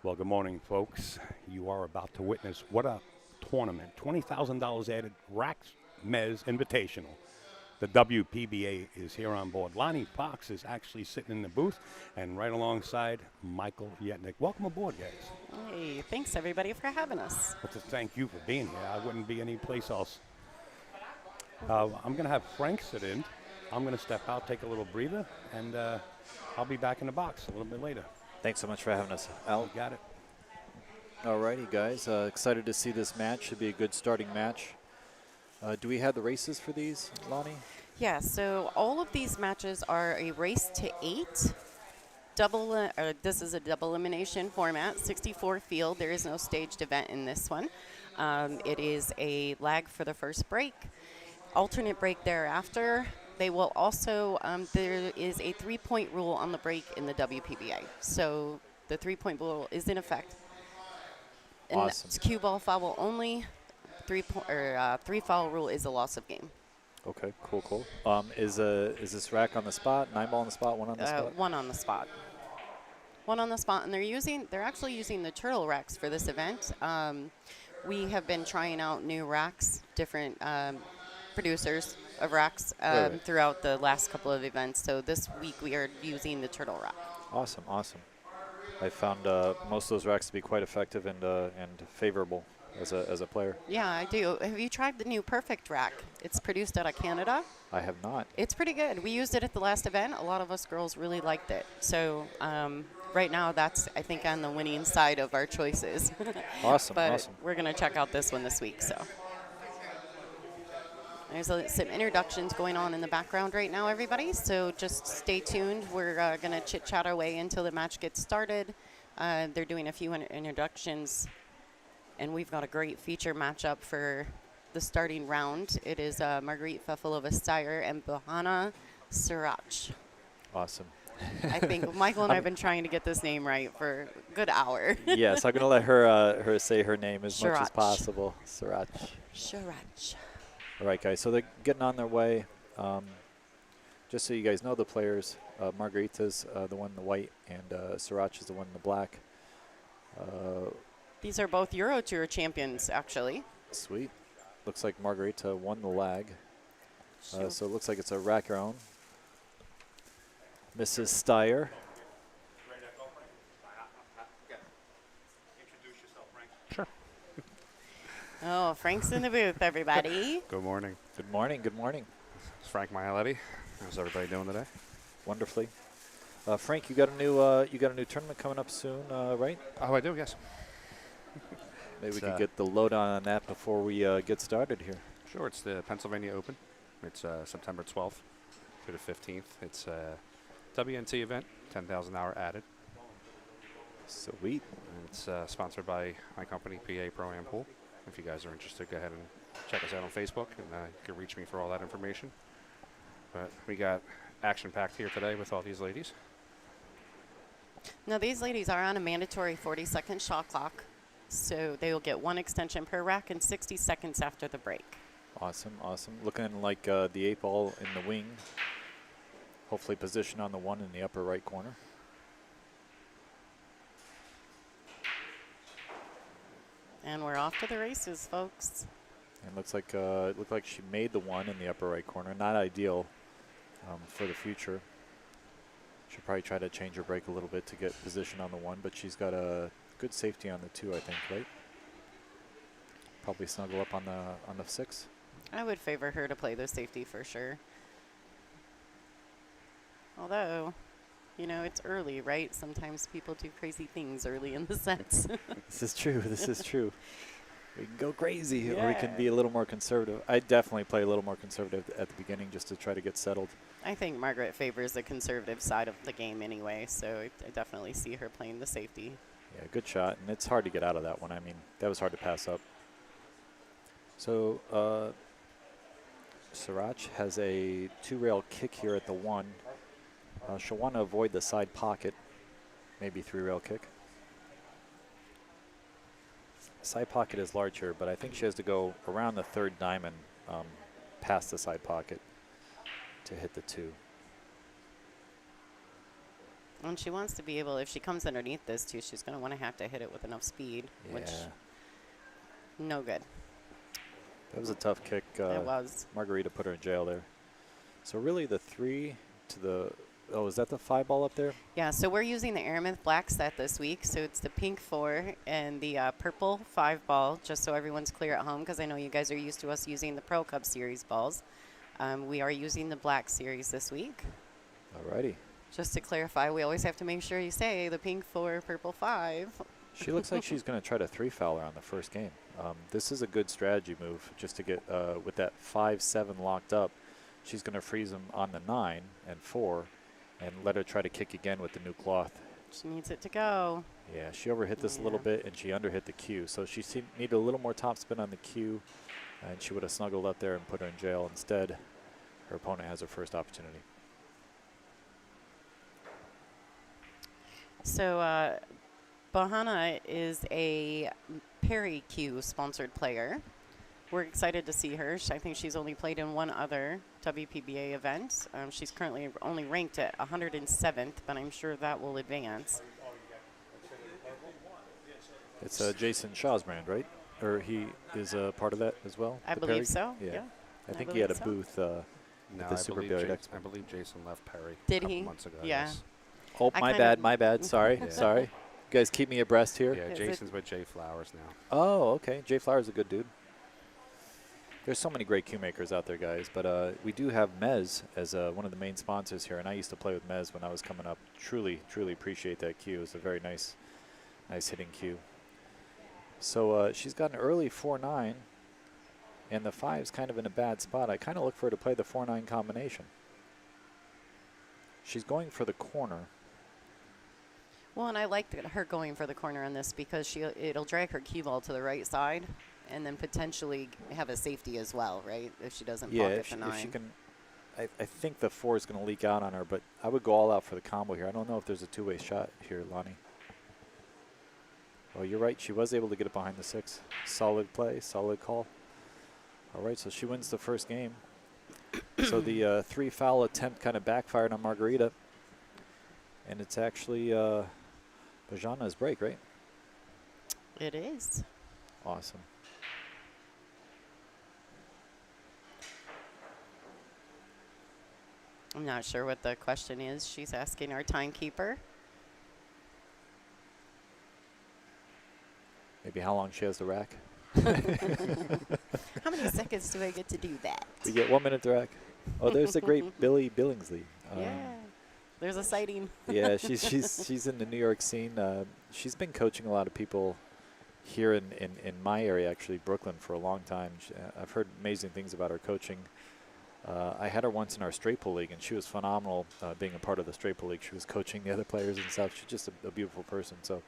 Well, good morning, folks. You are about to witness what a tournament. $20,000 added Raxx Mezz Invitational. The WPBA is here on board. Lonnie Fox is actually sitting in the booth, and right alongside Michael Yetnick. Welcome aboard, guys. Hey, thanks everybody for having us. Well, to thank you for being here. I wouldn't be any place else. I'm going to have Frank sit in. I'm going to step out, take a little breather, and I'll be back in the box a little bit later. Thanks so much for having us, Al. You got it. Alrighty, guys. Excited to see this match. Should be a good starting match. Do we have the races for these, Lonnie? Yeah, so all of these matches are a race to 8. This is a double elimination format, 64 field. There is no staged event in this one. It is a lag for the first break, alternate break thereafter. They will also, there is a 3-point rule on the break in the WPBA. So the 3-point rule is in effect. And Awesome. it's cue ball foul only. 3-foul rule is a loss of game. Okay, cool. Is this rack on the spot, 9-ball on the spot, 1 on the spot? 1 on the spot. 1 on the spot, and they're actually using the turtle racks for this event. We have been trying out new racks, different producers of racks Right. throughout the last couple of events. So this week we are using the turtle rack. Awesome. I found most of those racks to be quite effective and favorable as a player. Yeah, I do. Have you tried the new Perfect rack? It's produced out of Canada. I have not. It's pretty good. We used it at the last event. A lot of us girls really liked it. So right now that's, I think, on the winning side of our choices. Awesome. But we're going to check out this one this week. So there's some introductions going on in the background right now, everybody. So just stay tuned. We're going to chit-chat our way until the match gets started. They're doing a few introductions, and we've got a great feature matchup for the starting round. It is Marguerite Fefilova-Steyer and Bohana Sirach. Awesome. I think Michael and I have been trying to get this name right for a good hour. Yes, I'm going to let her say her name as much as Sirach. possible. Sirach. Sirach. All right, guys, so they're getting on their way. Just so you guys know the players, Margarita's the one in the white, and Sirach is the one in the black. These are both Euro Tour champions, actually. Sweet. Looks like Margarita won the lag. So it looks like it's a rack your own. Mrs. Steyer. Sure. Oh, Frank's in the booth, everybody. Good morning. Good morning. It's Frank Mialetti. How's everybody doing today? Wonderfully. Frank, you got a new tournament coming up soon, right? Oh, I do, yes. Maybe we It's, could get the lowdown on that before we get started here. Sure, it's the Pennsylvania Open. It's September 12th to the 15th. It's a WNT event, 10,000 hour added. Sweet. And it's sponsored by my company, PA Pro Am Pool. If you guys are interested, go ahead and check us out on Facebook, and you can reach me for all that information. But we got action-packed here today with all these ladies. Now, these ladies are on a mandatory 40-second shot clock, so they will get 1 extension per rack and 60 seconds after the break. Awesome. Looking like the 8-ball in the wing. Hopefully positioned on the 1 in the upper right corner. And we're off to the races, folks. And it looked like she made the 1 in the upper right corner. Not ideal for the future. She'll probably try to change her break a little bit to get position on the 1, but she's got a good safety on the 2, I think, right? Probably snuggle up on the 6. I would favor her to play the safety for sure. Although, you know, it's early, right? Sometimes people do crazy things early in the sets. This is true. We can go crazy, or we can Yeah. be a little more conservative. I definitely play a little more conservative at the beginning just to try to get settled. I think Margaret favors the conservative side of the game anyway, so I definitely see her playing the safety. Yeah, good shot, and it's hard to get out of that one. I mean, that was hard to pass up. So, Sirach has a 2-rail kick here at the 1. She'll want to avoid the side pocket, maybe 3-rail kick. Side pocket is large here, but I think she has to go around the 3rd diamond past the side pocket to hit the 2. And she wants to be able, if she comes underneath this too, she's going to have to hit it with enough speed, which no good. That was a tough kick. It was. Margarita put her in jail there. So really the 3 to the, oh, is that the 5 ball up there? Yeah, so we're using the Aramith black set this week. So it's the pink 4 and the purple 5 ball, just so everyone's clear at home, because I know you guys are used to us using the Pro Cup Series balls. We are using the black series this week. Alrighty. Just to clarify, we always have to make sure you say the pink 4, purple 5. She looks like she's going to try to 3-fouler on the first game. This is a good strategy move just to get with that 5-7 locked up. She's going to freeze them on the 9 and 4 and let her try to kick again with the new cloth. She needs it to go. Yeah, she overhit this a little bit and she underhit the cue. So she needed a little more topspin on the cue and she would have snuggled up there and put her in jail. Instead, her opponent has her first opportunity. So Bahana is a Perry Q sponsored player. We're excited to see her. I think she's only played in one other WPBA event. She's currently only ranked at 107th, but I'm sure that will advance. It's Jason Shaw's brand, right? Or he is a part of that as well? I the believe Perry? so. Yeah. Yeah. I think he had a booth No, at the Super Billiard Expo. I believe Jason left Perry Did a couple he? months ago. Yeah. Yes. Oh, I my kinda- bad. Sorry, Yeah. sorry. You guys keep me abreast here. Yeah, Is Jason's with Jay Flowers now. Oh, okay. Jay Flower's a good dude. There's so many great cue makers out there, guys. But we do have Mezz as one of the main sponsors here, and I used to play with Mezz when I was coming up. Truly appreciate that cue. It's a very nice hitting cue. So she's got an early 4-9, and the 5's kind of in a bad spot. I kind of look for her to play the 4-9 combination. She's going for the corner. Well, and I like her going for the corner on this because it'll drag her cue ball to the right side and then potentially have a safety as well, right? If she doesn't pocket If the 9. she can, I think the 4 is going to leak out on her, but I would go all out for the combo here. I don't know if there's a two-way shot here, Lonnie. Well, you're right. She was able to get it behind the 6. Solid play, solid call. All right, so she wins the first game. So the 3-foul attempt kind of backfired on Margarita. And it's actually Bajana's break, right? It is. Awesome. I'm not sure what the question is. She's asking our timekeeper. Maybe how long she has the rack. How many seconds do I get to do that? We get 1 minute to rack. Oh, there's the great Billy Billingsley. Yeah. There's a sighting. Yeah, she's in the New York scene. She's been coaching a lot of people here in my area, actually, Brooklyn, for a long time. I've heard amazing things about her coaching. I had her once in our straight pool league, and she was phenomenal being a part of the straight pool league. She was coaching the other players and stuff. She's just a beautiful person, so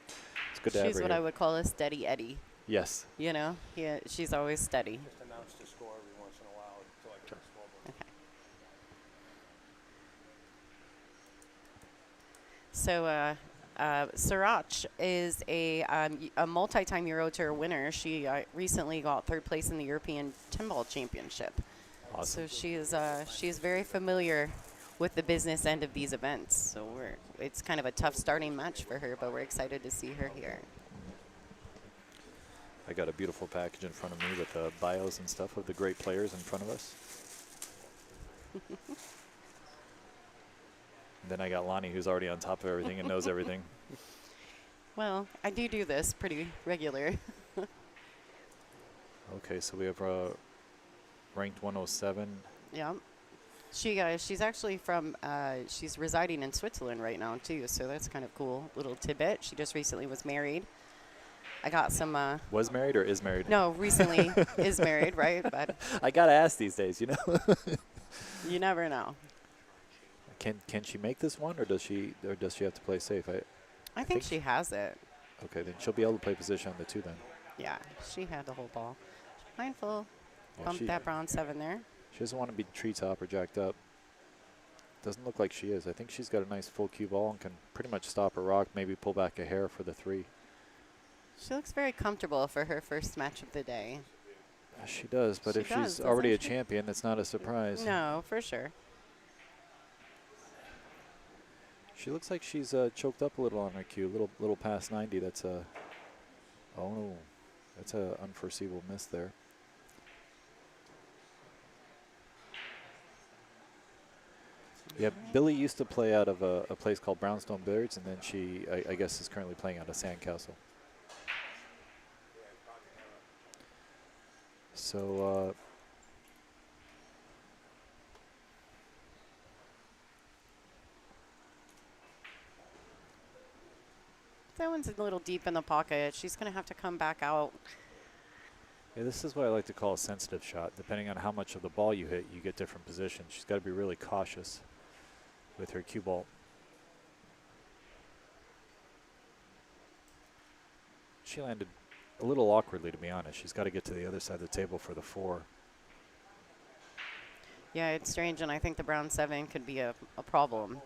it's good to have her She's what here. I would call a steady Eddie. Yes. You know? Yeah, she's always steady. Just announce the score every once in a while until I get the scoreboard. Okay. So Sriracha is a multi-time Euro Tour winner. She recently got 3rd place in the European 10-ball championship. Awesome. So she's very familiar with the business end of these events. So it's kind of a tough starting match for her, but we're excited to see her here. I got a beautiful package in front of me with bios and stuff of the great players in front of us. Then I got Lonnie, who's already on top of everything and knows everything. Well, I do this pretty regular. Okay, so we have ranked 107. Yeah. She's actually from, she's residing in Switzerland right now, too, so that's kind of cool. Little tidbit. She just recently was married. I got some. Was married or is married? No, recently is married, right? But I got to ask these days, you know. you never know. Can she make this one, or does she have to play safe? I think she has it. Okay, then she'll be able to play position on the 2 then. Yeah, she had the whole ball. Mindful. Yeah, Bump that bronze 7 there. She doesn't want to be treetop or jacked up. Doesn't look like she is. I think she's got a nice full cue ball and can pretty much stop a rock, maybe pull back a hair for the 3. She looks very comfortable for her first match of the day. She does, but She if does, she's already a doesn't she? champion, that's not a surprise. No, for sure. She looks like she's choked up a little on her cue, little past 90. That's a, oh no, that's a unforeseeable miss there. Yeah, Billy used to play out of a place called Brownstone Billiards, and then she, I guess, is currently playing out of Sandcastle. So, That one's a little deep in the pocket. She's going to have to come back out. yeah, this is what I like to call a sensitive shot. Depending on how much of the ball you hit, you get different positions. She's got to be really cautious with her cue ball. She landed a little awkwardly, to be honest. She's got to get to the other side of the table for the 4. Yeah, it's strange, and I think the brown 7 could be a problem.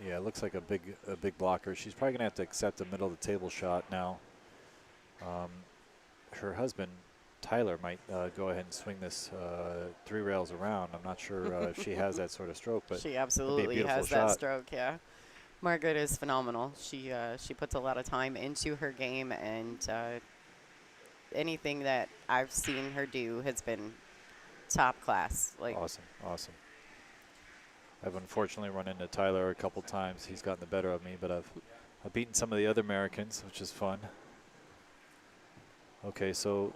Yeah, it looks like a big blocker. She's probably going to have to accept the middle of the table shot now. Her husband, Tyler, might go ahead and swing this 3 rails around. I'm not sure if she has that sort of stroke, but She absolutely has that stroke, yeah. Margaret is phenomenal. She puts a lot of time into her game, and anything that I've seen her do has been top class. Like, awesome, awesome. I've unfortunately run into Tyler a couple times. He's gotten the better of me, but I've beaten some of the other Americans, which is fun. Okay, so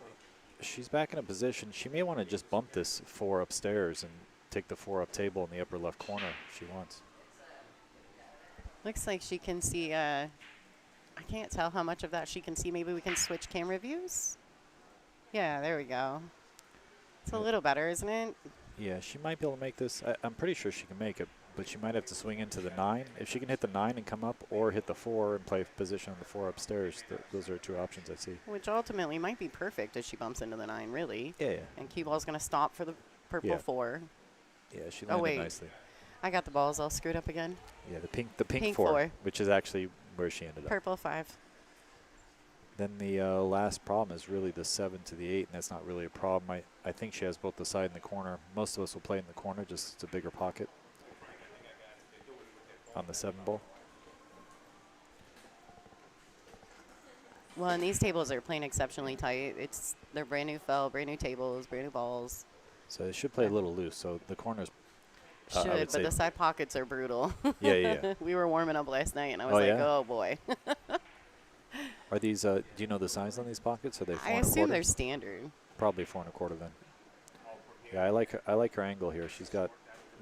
she's back in a position. She may want to just bump this 4 upstairs and take the 4 up table in the upper left corner if she wants. looks like she can see, I can't tell how much of that she can see. Maybe we can switch camera views. Yeah, there we go. It's a little better, isn't it? Yeah, she might be able to make this. I'm pretty sure she can make it, but she might have to swing into the 9. If she can hit the 9 and come up, or hit the 4 and play position on the 4 upstairs, those are 2 options I see. Which ultimately might be perfect as she bumps into the 9, really. Yeah, yeah. And cue ball's going to stop for the purple 4. Yeah, she landed wait. nicely. I got the balls all screwed up again. Yeah, the pink, Pink 4, 4. which is actually where she ended up. Purple 5. Then the last problem is really the 7 to the 8, and that's not really a problem. I think she has both the side and the corner. Most of us will play in the corner, just it's a bigger pocket on the 7 ball. Well, and these tables are playing exceptionally tight. They're brand new felt, brand new tables, brand new balls. So they should play a little loose. So the corners Should, but the side pockets are brutal. Yeah. We were warming up last night, and I was oh boy. Are these, do you know the size on these pockets? Are they 4 I and a assume quarter? they're standard. Probably 4 and a quarter then. Yeah, I like her angle here. She's got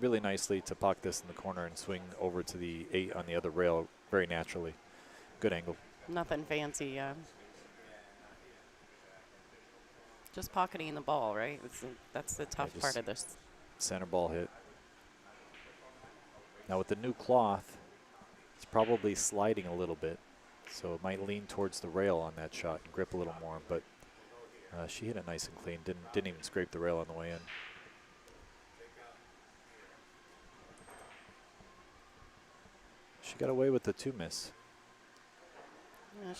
really nicely to pocket this in the corner and swing over to the 8 on the other rail very naturally. Good angle. Nothing fancy, yeah. Just pocketing the ball, right? That's the tough part of this. Center ball hit. Now with the new cloth, it's probably sliding a little bit. So it might lean towards the rail on that shot and grip a little more, but she hit it nice and clean. Didn't even scrape the rail on the way in. She got away with the 2 miss.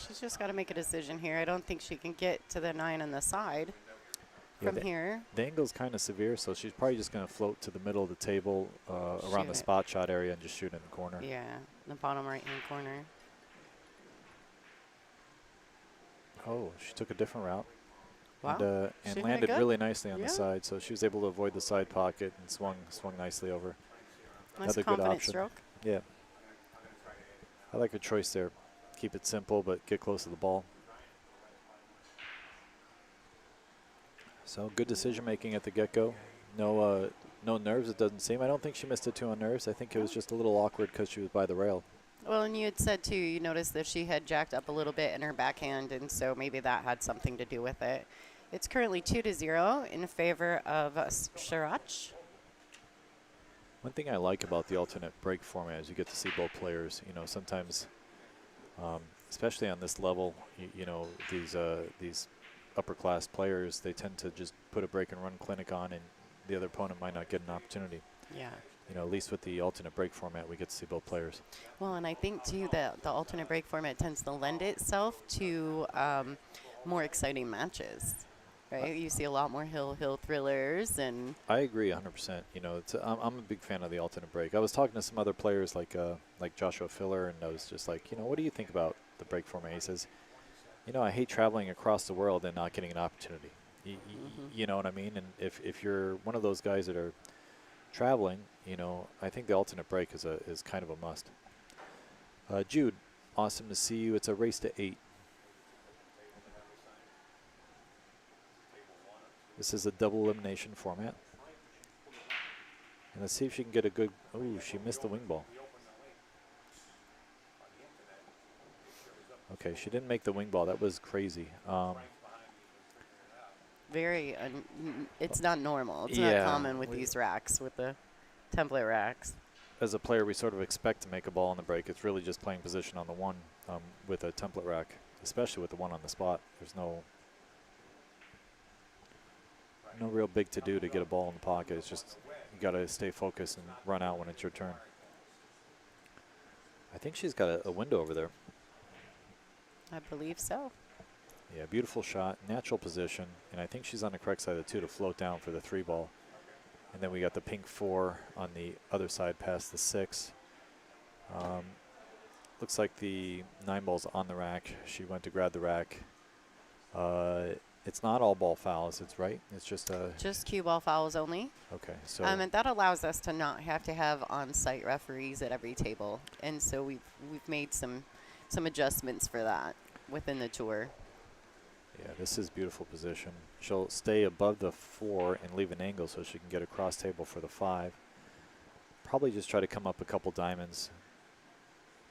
She's just got to make a decision here. I don't think she can get to the 9 on the side from here. The angle's kind of severe, so she's probably just going to float to the middle of the table around the spot shot area and just shoot in the corner. Yeah, the bottom right-hand corner. Oh, she took a different route. Wow. And landed really nicely on the side, so she was able to avoid the side pocket and swung nicely over. Nice Another confident good option. stroke. Yeah. I like her choice there. Keep it simple, but get close to the ball. So good decision making at the get-go. No nerves, it doesn't seem. I don't think she missed a 2 on nerves. I think it was just a little awkward because she was by the rail. Well, and you had said, too, you noticed that she had jacked up a little bit in her backhand, and so maybe that had something to do with it. It's currently 2-0 in favor of Raxx. One thing I like about the alternate break format is you get to see both players. You know, sometimes, especially on this level, you know, these upper-class players, they tend to just put a break-and-run clinic on, and the other opponent might not get an opportunity. Yeah. You know, at least with the alternate break format, we get to see both players. Well, and I think, too, that the alternate break format tends to lend itself to more exciting matches. right? You see a lot more hill thrillers and I agree 100%. You know, I'm a big fan of the alternate break. I was talking to some other players like Joshua Filler, and I was just like, you know, what do you think about the break format? He says, you know, I hate traveling across the world and not getting an opportunity. You know what I mean? And if you're one of those guys that are traveling, you know, I think the alternate break is kind of a must. Jude, awesome to see you. It's a race to 8. This is a double elimination format. And let's see if she can get a good, ooh, she missed the wing ball. Okay, she didn't make the wing ball. That was crazy. very, it's not normal. It's Yeah, not common with these racks, with the template racks. As a player, we sort of expect to make a ball on the break. It's really just playing position on the one with a template rack, especially with the one on the spot. There's no real big to do to get a ball in the pocket. It's just you got to stay focused and run out when it's your turn. I think she's got a window over there. I believe so. Yeah, beautiful shot, natural position, and I think she's on the correct side of the 2 to float down for the 3 ball. And then we got the pink 4 on the other side past the 6. Looks like the 9 ball's on the rack. She went to grab the rack. It's not all ball fouls, it's right? It's just cue ball fouls only. okay, so And that allows us to not have to have on-site referees at every table. And so we've made some adjustments for that within the tour. yeah, this is beautiful position. She'll stay above the 4 and leave an angle so she can get across table for the 5. Probably just try to come up a couple diamonds.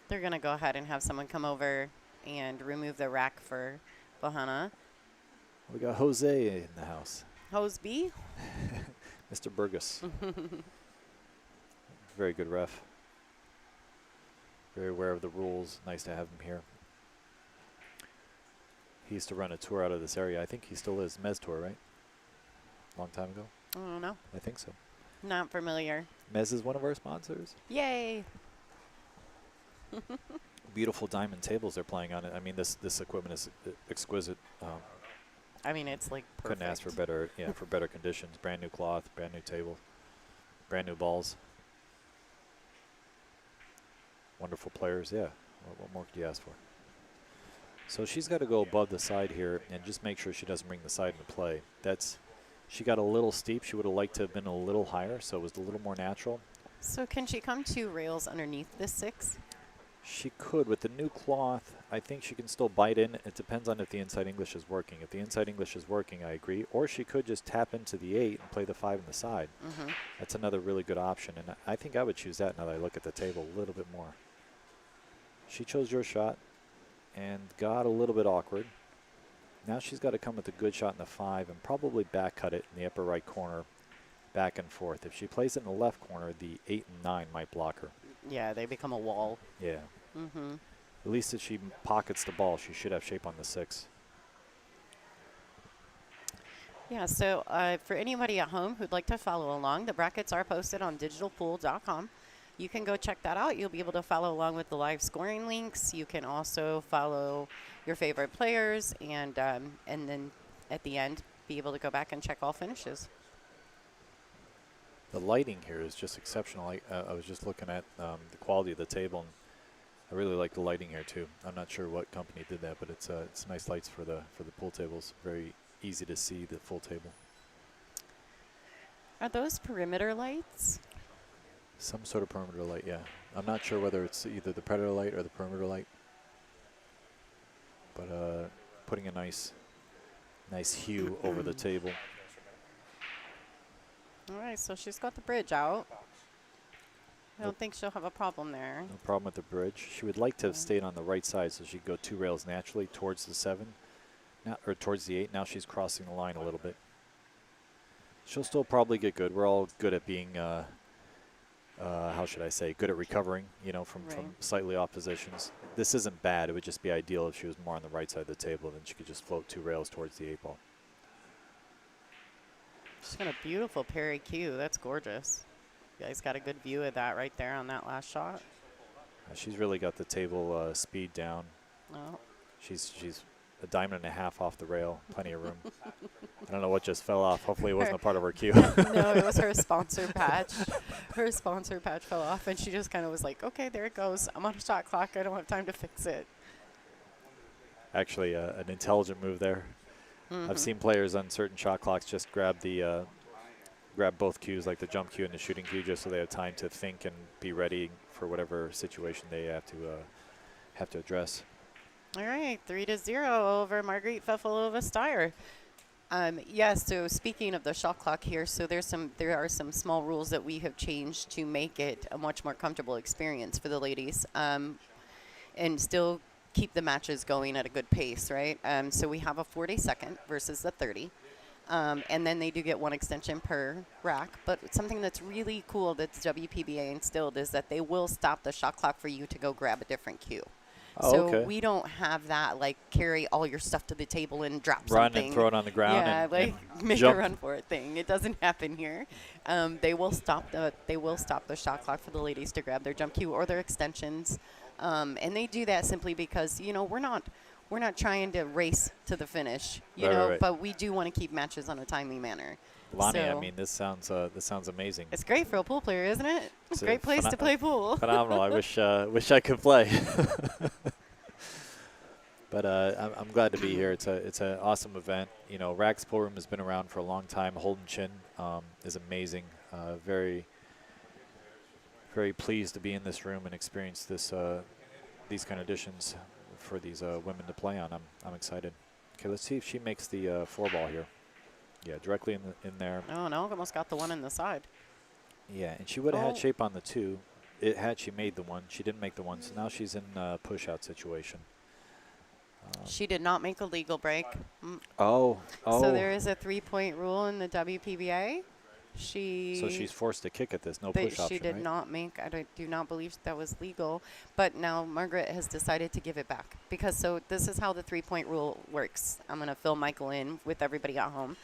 They're going to go ahead and have someone come over and remove the rack for Bohanna. We got Jose in the house. Hose B. Mr. Burgess. Very good ref. Very aware of the rules. Nice to have him here. He used to run a tour out of this area. I think he still is. Mezz tour, right? Long time ago? I don't know. I think so. Not familiar. Mezz is one of our sponsors. Yay. Beautiful diamond tables they're playing on it. I mean, this equipment is exquisite. I mean, it's like perfect. Couldn't ask for better, for better conditions. Brand new cloth, brand new table, brand new balls. Wonderful players, yeah. What more could you ask for? So she's got to go above the side here and just make sure she doesn't bring the side into play. She got a little steep. She would have liked to have been a little higher, so it was a little more natural. So can she come 2 rails underneath this 6? She could. With the new cloth, I think she can still bite in. It depends on if the inside English is working. If the inside English is working, I agree. Or she could just tap into the 8 and play the 5 on the side. That's another really good option, and I think I would choose that now that I look at the table a little bit more. She chose your shot and got a little bit awkward. Now she's got to come with a good shot in the 5 and probably back cut it in the upper right corner, back and forth. If she plays it in the left corner, the 8 and 9 might block her. Yeah, they become a wall. Yeah. At least if she pockets the ball, she should have shape on the 6. Yeah, so for anybody at home who'd like to follow along, the brackets are posted on digitalpool.com. You can go check that out. You'll be able to follow along with the live scoring links. You can also follow your favorite players, and then at the end, be able to go back and check all finishes. The lighting here is just exceptional. I was just looking at the quality of the table, and I really like the lighting here too. I'm not sure what company did that, but it's nice lights for the pool tables. Very easy to see the full table. Are those perimeter lights? Some sort of perimeter light, yeah. I'm not sure whether it's either the predator light or the perimeter light, but putting a nice hue over the table. All right, so she's got the bridge out. I don't think she'll have a problem there. No problem with the bridge. She would like to have stayed on the right side so she'd go 2 rails naturally towards the 7, or towards the 8. Now she's crossing the line a little bit. She'll still probably get good. We're all good at being, how should I say, good at recovering, from slightly off positions. This isn't bad. It would just be ideal if she was more on the right side of the table, then she could just float 2 rails towards the 8 ball. She's got a beautiful Perry cue. That's gorgeous. You guys got a good view of that right there on that last shot. She's really got the table speed down. Oh. She's a diamond and a half off the rail. Plenty of room. I don't know what just fell off. Hopefully it wasn't a part of her cue. No, it was her sponsor patch. Her sponsor patch fell off, and she just kind of was like, okay, there it goes. I'm on a shot clock. I don't have time to fix it. Actually, an intelligent move there. I've seen players on certain shot clocks just grab both cues, like the jump cue and the shooting cue, just so they have time to think and be ready for whatever situation they have to address. All right, 3-0 over Marguerite Fefalova-Steyer. Yes, so speaking of the shot clock here, so there are some small rules that we have changed to make it a much more comfortable experience for the ladies, and still keep the matches going at a good pace, right? So we have a 40-second versus the 30. And then they do get one extension per rack. But something that's really cool that WPBA instilled is that they will stop the shot clock for you to go grab a different cue. Oh, So okay. we don't have that, like, carry all your stuff to the table and drop Run something. and throw it on the ground. Yeah, and, like and make jump. a run for it thing. It doesn't happen here. They will stop the shot clock for the ladies to grab their jump cue or their extensions. And they do that simply because, you know, we're not trying to race to the finish, you know, right. but we do want to keep matches on a timely manner. Lonnie, I So mean, this sounds amazing. it's great for a pool player, isn't it? It's a Great place to play pool. Phenomenal. I wish I could play. But I'm glad to be here. It's an awesome event. You know, Raxx Pool Room has been around for a long time. Holden Chin is amazing. Very, very pleased to be in this room and experience these kind of conditions for these women to play on. I'm excited. Okay, let's see if she makes the 4-ball here. Yeah, directly in there. Oh, no, almost got the one in the side. Yeah, and she would have had shape on the 2. Had she made the 1. She didn't make the 1, so now she's in a push-out situation. She did not make a legal break. Oh. So there is a 3-point rule in the WPBA. So she's forced to kick at this, no but push option, she did right? not make. Do not believe that was legal. But now Margaret has decided to give it back because this is how the 3-point rule works. I'm going to fill Michael in with everybody at home.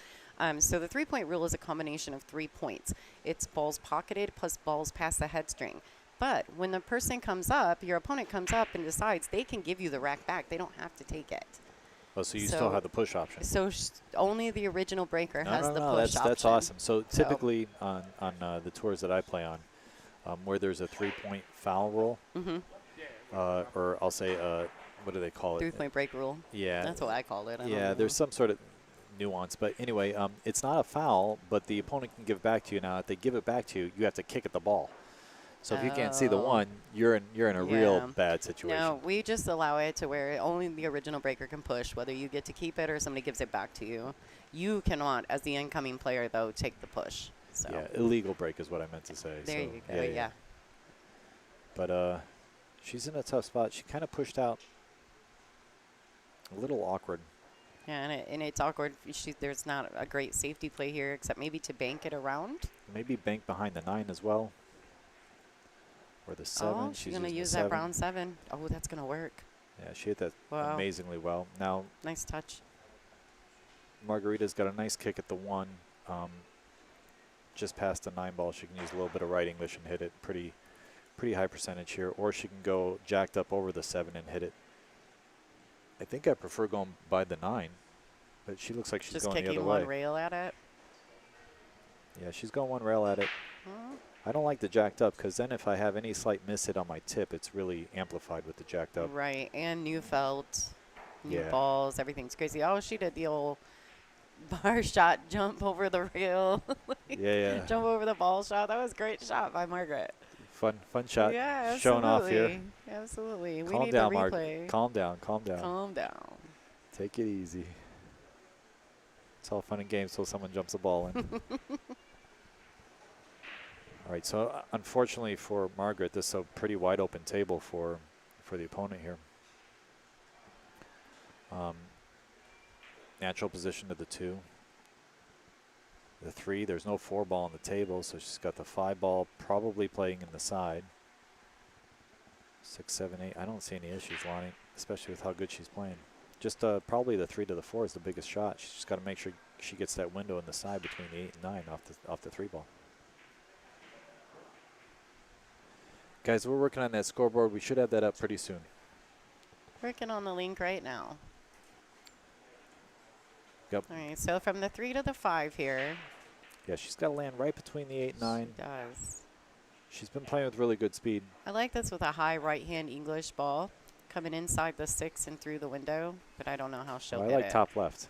So the 3-point rule is a combination of 3 points. It's balls pocketed plus balls past the head string. But when the person comes up, your opponent comes up and decides, they can give you the rack back. They don't have to take it. Oh, so you still have the push option. So only the original breaker has the push option. That's awesome. So typically on the tours that I play on, where there's a 3-point foul rule, or I'll say, what do they call it? 3-point break rule. Yeah. That's what I call it. I don't Yeah, know. there's some sort of nuance. But anyway, it's not a foul, but the opponent can give it back to you. Now, if they give it back to you, you have to kick at the ball. So if you can't see the 1, you're in a real bad situation. No, we just allow it to where only the original breaker can push, whether you get to keep it or somebody gives it back to you. You cannot, as the incoming player, though, take the push. So Yeah, illegal break is what I meant to say. there so you go. Yeah. But she's in a tough spot. She kind of pushed out a little awkward. Yeah, and it's awkward. There's not a great safety play here, except maybe to bank it around. Maybe bank behind the 9 as well. Or the 7. Oh, she's going to use that brown 7. Oh, that's going to work. Yeah, she hit that amazingly well. Now, nice touch. Margarita's got a nice kick at the 1. Just past the 9 ball. She can use a little bit of right English and hit it pretty high percentage here. Or she can go jacked up over the 7 and hit it. I think I prefer going by the 9. But she looks like she's going the other way. Just kicking one rail at it. Yeah, she's going one rail at it. I don't like the jacked up because then if I have any slight miss hit on my tip, it's really amplified with the jacked up. Right, and new felt, new Yeah. balls, everything's crazy. Oh, she did the old bar shot, jump over the rail. Yeah. Jump over the ball shot. That was a great shot by Margaret. Fun shot. Yeah, Showing off here. Absolutely. We Calm need down, a Mark. replay. Calm down. Calm down. Take it easy. It's all fun and games till someone jumps the ball in. All right, so unfortunately for Margaret, this is a pretty wide open table for the opponent here. Natural position to the 2. The 3, there's no 4 ball on the table, so she's got the 5 ball probably playing in the side. 6, 7, 8. I don't see any issues, Lonnie, especially with how good she's playing. Just probably the 3 to the 4 is the biggest shot. She's just got to make sure she gets that window in the side between the 8 and 9 off the 3 ball. Guys, we're working on that scoreboard. We should have that up pretty soon. Working on the link right now. Yep. All right, so from the 3 to the 5 here. Yeah, she's got to land right between the 8 and 9. She does. She's been playing with really good speed. I like this with a high right-hand English ball coming inside the 6 and through the window, but I don't know how she'll I get like it. top left.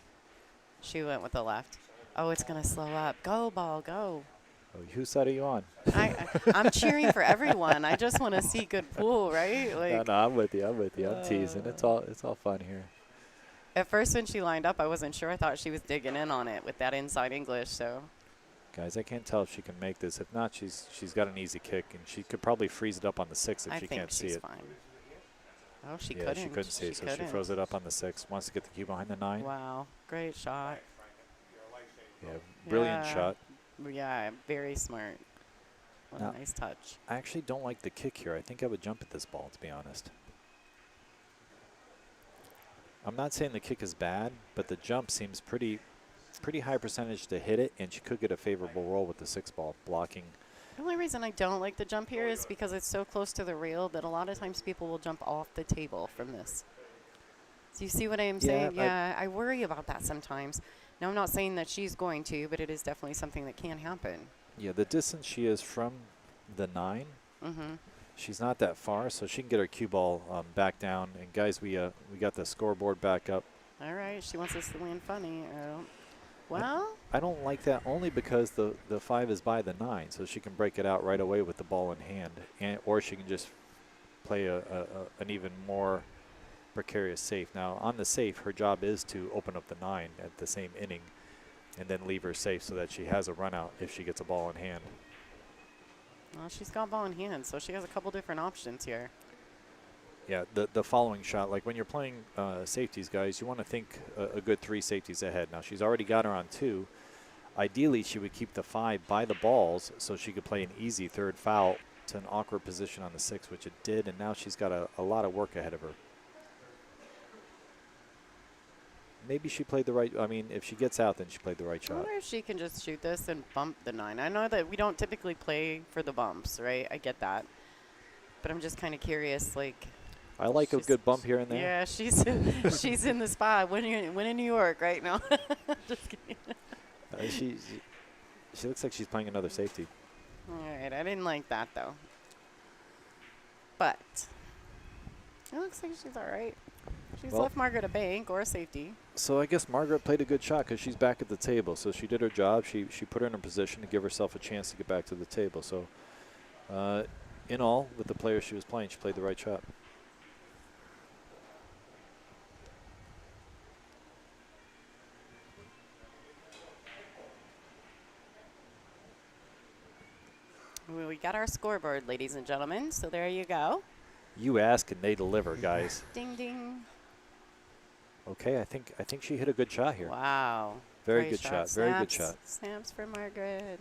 She went with the left. Oh, it's going to slow up. Go, ball, go. Oh, whose side are you on? I'm cheering for everyone. I just want to see good pool, right? No, I'm with you. I'm with you. I'm teasing. It's all fun here. At first, when she lined up, I wasn't sure. I thought she was digging in on it with that inside English. So, Guys, I can't tell if she can make this. If not, she's got an easy kick, and she could probably freeze it up on the 6 if I she think can't see she's it. fine. Oh, she Yeah, couldn't. she couldn't see it, so she couldn't. froze it up on the 6. Wants to get the cue behind the 9. Wow, great shot. Yeah, brilliant Yeah. shot. Yeah, very smart. What Now- a nice touch. I actually don't like the kick here. I think I would jump at this ball, to be honest. I'm not saying the kick is bad, but the jump seems pretty high percentage to hit it, and she could get a favorable roll with the 6 ball blocking. The only reason I don't like the jump here is because it's so close to the rail that a lot of times people will jump off the table from this. Do you see what I'm saying? Yeah, I worry about that sometimes. Now, I'm not saying that she's going to, but it is definitely something that can happen. Yeah, the distance she is from the 9, Mm-hmm. she's not that far, so she can get her cue ball back down. And guys, we got the scoreboard back up. All right, she wants us to land funny. Well, I don't like that only because the 5 is by the 9, so she can break it out right away with the ball in hand, or she can just play an even more precarious safe. Now, on the safe, her job is to open up the 9 at the same inning and then leave her safe so that she has a run out if she gets a ball in hand. well, she's got ball in hand, so she has a couple different options here. Yeah, the following shot, like when you're playing safeties, guys, you want to think a good 3 safeties ahead. Now, she's already got her on 2. Ideally, she would keep the 5 by the balls so she could play an easy 3rd foul to an awkward position on the 6, which it did, and now she's got a lot of work ahead of her. Maybe she played the right, I mean, if she gets out, then she played the right I shot. wonder if she can just shoot this and bump the 9. I know that we don't typically play for the bumps, right? I get that. But I'm just kind of curious, like. I like a She's- good bump here and there. Yeah, she's in the spot. When in New York right now. Just kidding. She looks like she's playing another safety. All right, I didn't like that though. But it looks like she's all right. She's Well- left Margaret a bank or a safety. So I guess Margaret played a good shot because she's back at the table. So she did her job. She put her in a position to give herself a chance to get back to the table. So in all, with the players she was playing, she played the right shot. We got our scoreboard, ladies and gentlemen. So there you go. You ask and they deliver, guys. Ding ding. Okay, I think she hit a good shot here. Wow. Very Great good shot. Very good Snaps. shot. Snaps for Margaret.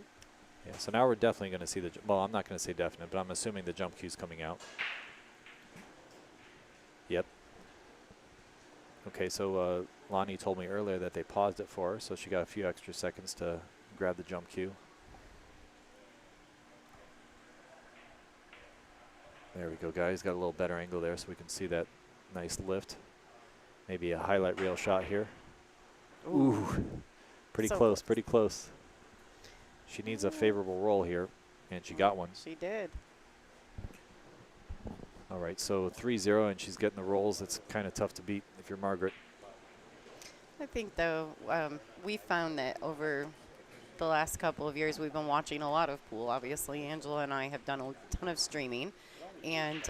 Yeah. So now we're definitely going to see the. Well, I'm not going to say definite, but I'm assuming the jump cue's coming out. Yep. Okay, so Lonnie told me earlier that they paused it for her, so she got a few extra seconds to grab the jump cue. There we go, guys. Got a little better angle there so we can see that nice lift. Maybe a highlight reel shot here. Ooh. Pretty So close, close. pretty close. She needs a favorable roll here, and she got one. She did. All right, so 3-0, and she's getting the rolls. It's kind of tough to beat if you're Margaret. I think, though, we found that over the last couple of years, we've been watching a lot of pool. Obviously, Angela and I have done a ton of streaming. And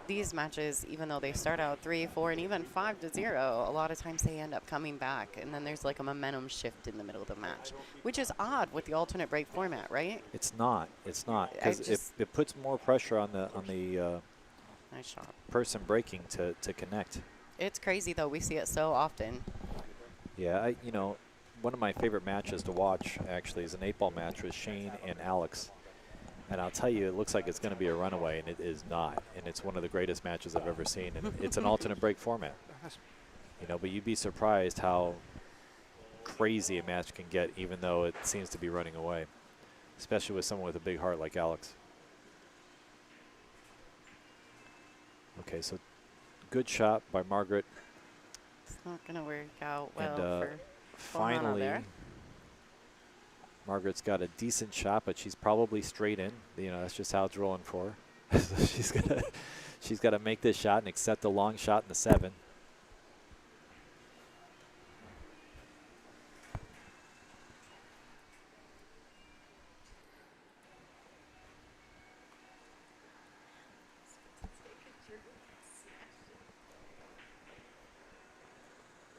these matches, even though they start out 3-4 and even 5-0, a lot of times they end up coming back. And then there's like a momentum shift in the middle of the match, which is odd with the alternate break format, right? It's not. It's not. I Because just- it puts more pressure on the Nice shot. person breaking to connect. It's crazy, though. We see it so often. Yeah, one of my favorite matches to watch, actually, is an 8-ball match with Shane and Alex. And I'll tell you, it looks like it's going to be a runaway, and it is not. And it's one of the greatest matches I've ever seen. And it's an alternate break format. But you'd be surprised how crazy a match can get, even though it seems to be running away, especially with someone with a big heart like Alex. Okay, so good shot by Margaret. It's not going to work out well And, for finally, there. Margaret's got a decent shot, but she's probably straight in. You know, that's just how it's rolling for her. So she's got to make this shot and accept a long shot in the 7.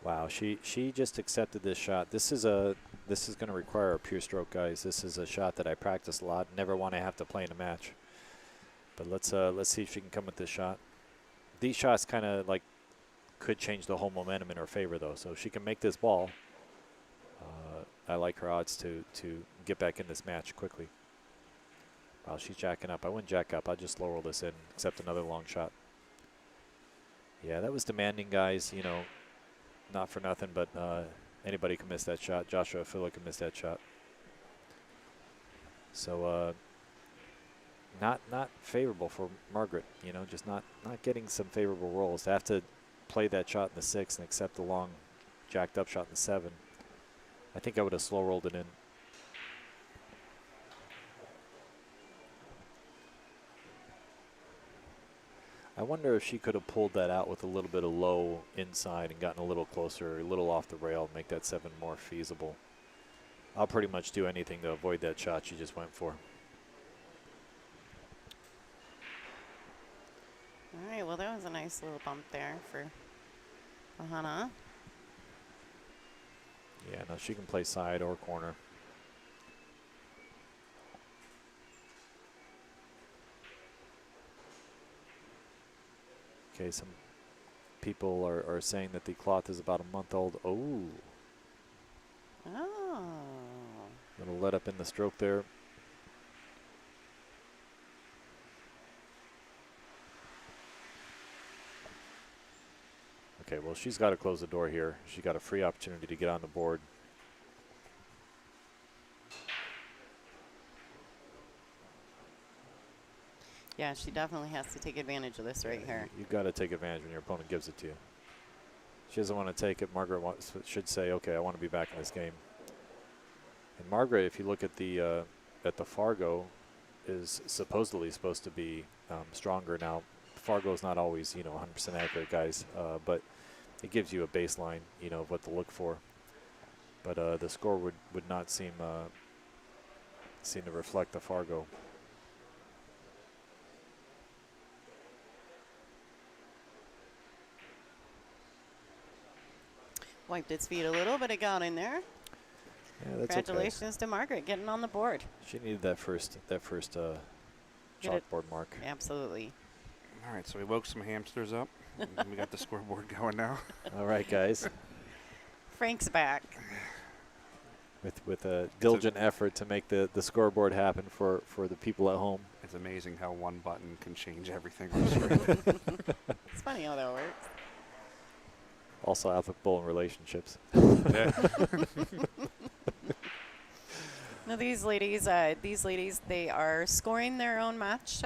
Wow, she just accepted this shot. This is going to require a pure stroke, guys. This is a shot that I practice a lot. Never want to have to play in a match. But let's see if she can come with this shot. These shots kind of like could change the whole momentum in her favor, though. So if she can make this ball, I like her odds to get back in this match quickly. Wow, she's jacking up. I wouldn't jack up. I'll just low roll this in, accept another long shot. Yeah, that was demanding, guys. You know, not for nothing, but anybody can miss that shot. Joshua Phillip can miss that shot. So not favorable for Margaret. You know, just not getting some favorable rolls. To have to play that shot in the 6 and accept the long jacked up shot in the 7. I think I would have slow rolled it in. I wonder if she could have pulled that out with a little bit of low inside and gotten a little closer, a little off the rail, make that 7 more feasible. I'll pretty much do anything to avoid that shot she just went for. All right, well, that was a nice little bump there for Hannah. Yeah, no, she can play side or corner. Okay, some people are saying that the cloth is about a month old. Oh. Oh. Little let up in the stroke there. Okay, well, she's got to close the door here. She got a free opportunity to get on the board. Yeah, she definitely has to take advantage of this right here. You've got to take advantage when your opponent gives it to you. She doesn't want to take it. Margaret should say, okay, I want to be back in this game. And Margaret, if you look at the Fargo, is supposedly supposed to be stronger. Now, Fargo is not always, 100% accurate, guys, but it gives you a baseline, of what to look for. But the score would not seem to reflect the Fargo. Wiped its feet a little, but it got in there. Yeah, that's Congratulations to Margaret getting on the board. She needed that first chalkboard mark. Absolutely. All right, so we woke some hamsters up. And we got the scoreboard going now. All right, guys. Frank's back. With a diligent effort to make the scoreboard happen for the people at home. It's amazing how one button can change everything on the screen. It's funny how that works. Also applicable in relationships. Yeah. Now these ladies, they are scoring their own match.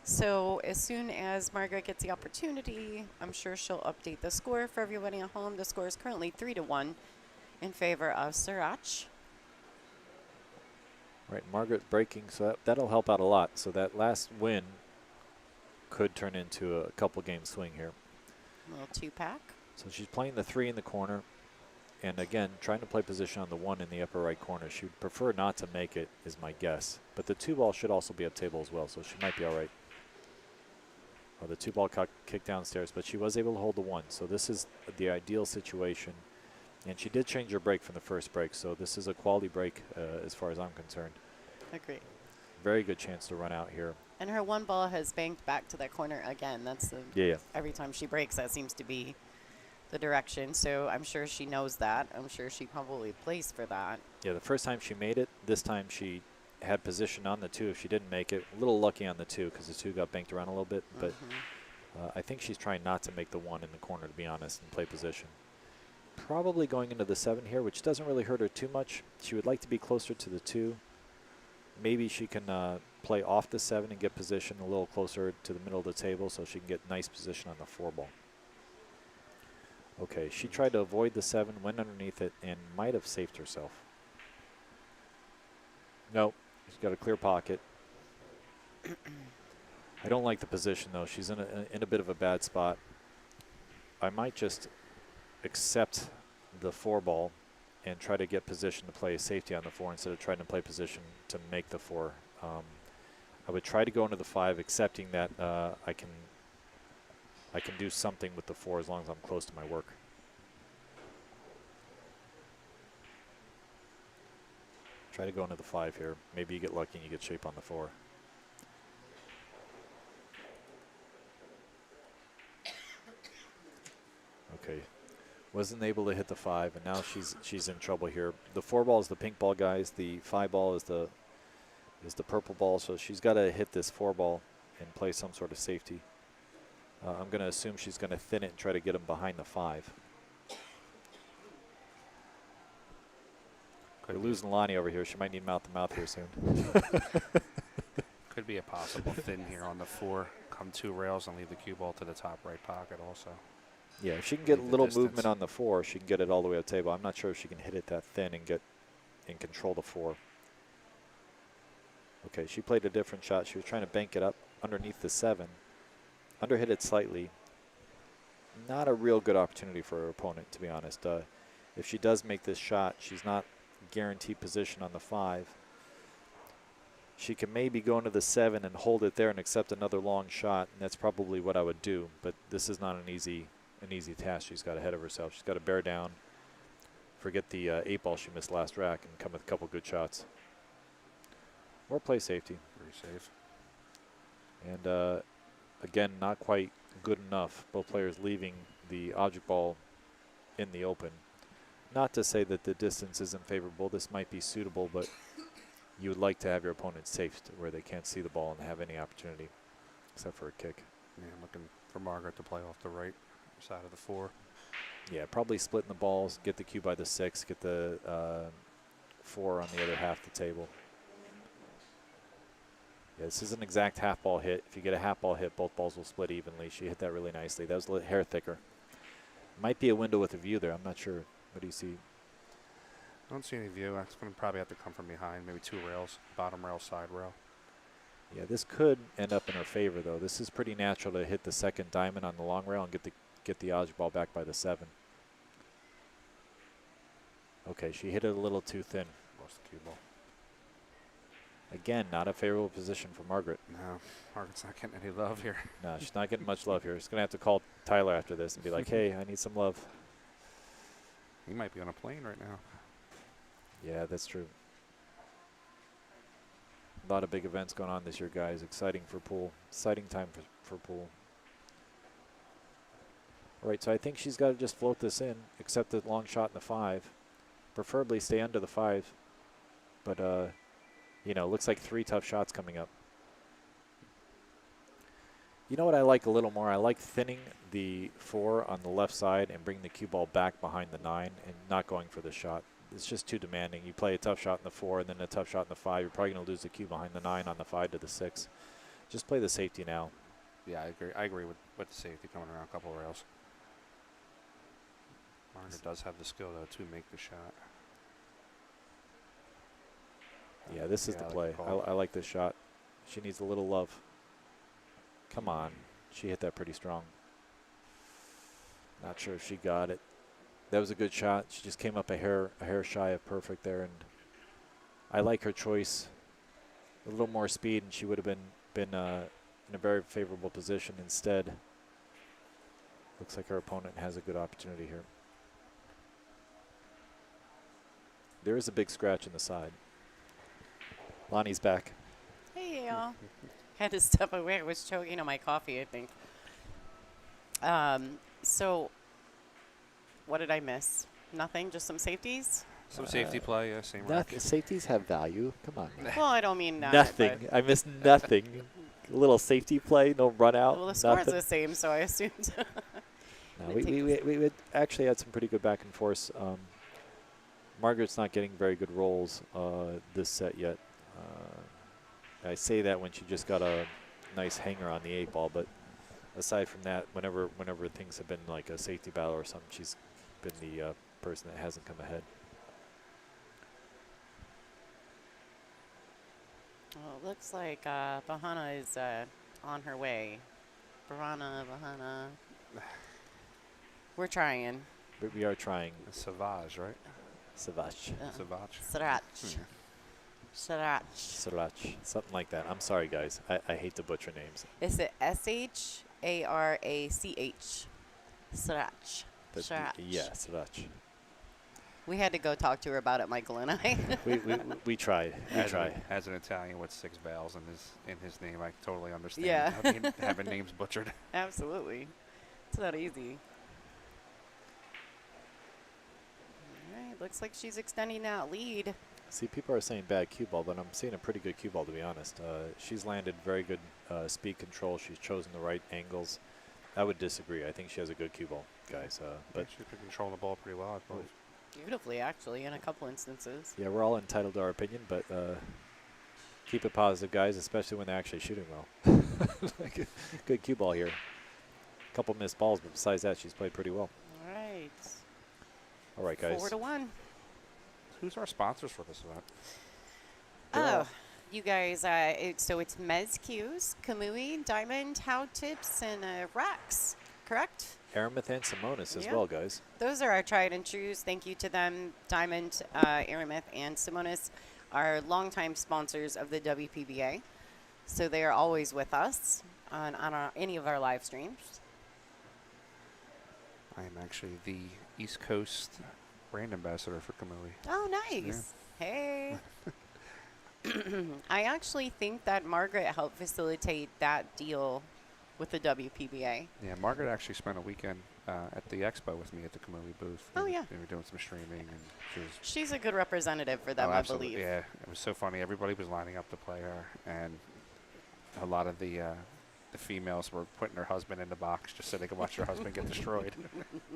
So as soon as Margaret gets the opportunity, I'm sure she'll update the score for everybody at home. The score is currently 3-1 in favor of Sriracha. Right, Margaret breaking, so that'll help out a lot. So that last win could turn into a couple game swing here. A little 2-pack. So she's playing the 3 in the corner. And again, trying to play position on the 1 in the upper right corner. She would prefer not to make it, is my guess. But the 2 ball should also be up table as well, so she might be all right. Well, the 2 ball kicked downstairs, but she was able to hold the 1. So this is the ideal situation. And she did change her break from the first break, so this is a quality break as far as I'm concerned. Agree. Very good chance to run out here. And her 1 ball has banked back to that corner again. That's every time she breaks, that seems to be the direction. So I'm sure she knows that. I'm sure she probably plays for that. Yeah, the first time she made it, this time she had position on the 2 if she didn't make it. A little lucky on the 2 because the 2 got banked around a little bit. But I think she's trying not to make the 1 in the corner, to be honest, and play position. Probably going into the 7 here, which doesn't really hurt her too much. She would like to be closer to the 2. Maybe she can play off the 7 and get position a little closer to the middle of the table so she can get nice position on the 4 ball. Okay, she tried to avoid the 7, went underneath it, and might have saved herself. Nope, she's got a clear pocket. I don't like the position, though. She's in a bit of a bad spot. I might just accept the 4 ball and try to get position to play a safety on the 4 instead of trying to play position to make the 4. I would try to go into the 5, accepting that I can do something with the 4 as long as I'm close to my work. Try to go into the 5 here. Maybe you get lucky and you get shape on the 4. Okay, wasn't able to hit the 5, and now she's in trouble here. The 4 ball is the pink ball, guys. The 5 ball is the purple ball. So she's got to hit this 4 ball and play some sort of safety. I'm going to assume she's going to thin it and try to get him behind the 5. We're losing Lonnie over here. She might need mouth-to-mouth here soon. Could be a possible thin here on the 4. Come 2 rails and leave the cue ball to the top right pocket also. Yeah, if she can get a Leave the little distance. movement on the 4, she can get it all the way up the table. I'm not sure if she can hit it that thin and control the 4. Okay, she played a different shot. She was trying to bank it up underneath the 7. Underhit it slightly. Not a real good opportunity for her opponent, to be honest. If she does make this shot, she's not guaranteed position on the 5. She can maybe go into the 7 and hold it there and accept another long shot, and that's probably what I would do. But this is not an easy task she's got ahead of herself. She's got to bear down, forget the 8 ball she missed last rack, and come with a couple good shots. Or play safety. Pretty safe. And again, not quite good enough. Both players leaving the object ball in the open. Not to say that the distance isn't favorable. This might be suitable, but you would like to have your opponent safe to where they can't see the ball and have any opportunity, except for a kick. Yeah, I'm looking for Margaret to play off the right side of the 4. Yeah, probably splitting the balls, get the cue by the 6, get the 4 on the other half of the table. Yeah, this is an exact half ball hit. If you get a half ball hit, both balls will split evenly. She hit that really nicely. That was a little hair thicker. Might be a window with a view there. I'm not sure. What do you see? I don't see any view. It's going to probably have to come from behind, maybe 2 rails, bottom rail, side rail. Yeah, this could end up in her favor, though. This is pretty natural to hit the 2nd diamond on the long rail and get the object ball back by the 7. Okay, she hit it a little too thin. Lost the cue ball. Again, not a favorable position for Margaret. No, Margaret's not getting any love here. No, she's not getting much love here. She's going to have to call Tyler after this and be like, hey, I need some love. He might be on a plane right now. Yeah, that's true. A lot of big events going on this year, guys. Exciting for pool. Exciting time for pool. All right, so I think she's got to just float this in, accept the long shot in the 5. Preferably stay under the 5. But, you know, looks like 3 tough shots coming up. You know what I like a little more? I like thinning the 4 on the left side and bringing the cue ball back behind the 9 and not going for the shot. It's just too demanding. You play a tough shot in the 4 and then a tough shot in the 5. You're probably going to lose the cue behind the 9 on the 5 to the 6. Just play the safety now. Yeah, I agree. I agree with the safety coming around a couple of rails. Margaret does have the skill, though, to make the shot. Yeah, this is Yeah, the I play. like the call. I like this shot. She needs a little love. Come on. She hit that pretty strong. Not sure if she got it. That was a good shot. She just came up a hair shy of perfect there, and I like her choice. A little more speed, and she would have been in a very favorable position. Instead, looks like her opponent has a good opportunity here. There is a big scratch in the side. Lonnie's back. Hey, y'all. Had to step away. I was choking on my coffee, I think. So, what did I miss? Nothing? Just some safeties? Some safety play, yeah, same rack. Safeties have value. Come on. Well, I don't mean that. Nothing. I missed nothing. A little safety play, no run out. Well, the score's nothing. the same, so I assumed. No, we actually had some pretty good back and forth. Margaret's not getting very good rolls this set yet. I say that when she just got a nice hanger on the 8 ball, but aside from that, whenever things have been like a safety battle or something, she's been the person that hasn't come ahead. Well, it looks like Bahana is on her way. Bahana. We're trying. But we are trying. Savage, right? Savage. Savage. Sriracha. Sriracha. Sriracha. Something like that. I'm sorry, guys. I hate to butcher names. Is it SHARACH? Sriracha. But Sriracha. yeah, sriracha. We had to go talk to her about it, Michael and I. we tried. We tried. As an Italian with 6 vowels in his name, I totally understand. Yeah. Having names butchered. Absolutely. It's not easy. All right, looks like she's extending that lead. See, people are saying bad cue ball, but I'm seeing a pretty good cue ball, to be honest. She's landed very good speed control. She's chosen the right angles. I would disagree. I think she has a good cue ball, guys. But she's been controlling the ball pretty well, I believe. Beautifully, actually, in a couple instances. Yeah, we're all entitled to our opinion, but keep it positive, guys, especially when they're actually shooting well. Like good cue ball here. A couple missed balls, but besides that, she's played pretty well. All right. All right, guys. 4-1. Who's our sponsors for this event? Oh, you guys, so it's Mezz Cues, Kamui, Diamond, How Tips, and Raxx, correct? Aramith and Simonis as Yeah. well, guys. Those are our tried and trues. Thank you to them. Diamond, Aramith, and Simonis are longtime sponsors of the WPBA. So they are always with us on any of our live streams. I am actually the East Coast brand ambassador for Kamui. Oh, nice. Hey. I actually think that Margaret helped facilitate that deal with the WPBA. Yeah, Margaret actually spent a weekend at the expo with me at the Kamui booth. Oh, yeah. They were doing some streaming, and she was... She's a good representative for them, Oh, I absolutely. believe. Yeah, it was so funny. Everybody was lining up to play her, and a lot of the females were putting their husband in the box just so they could watch their husband get destroyed.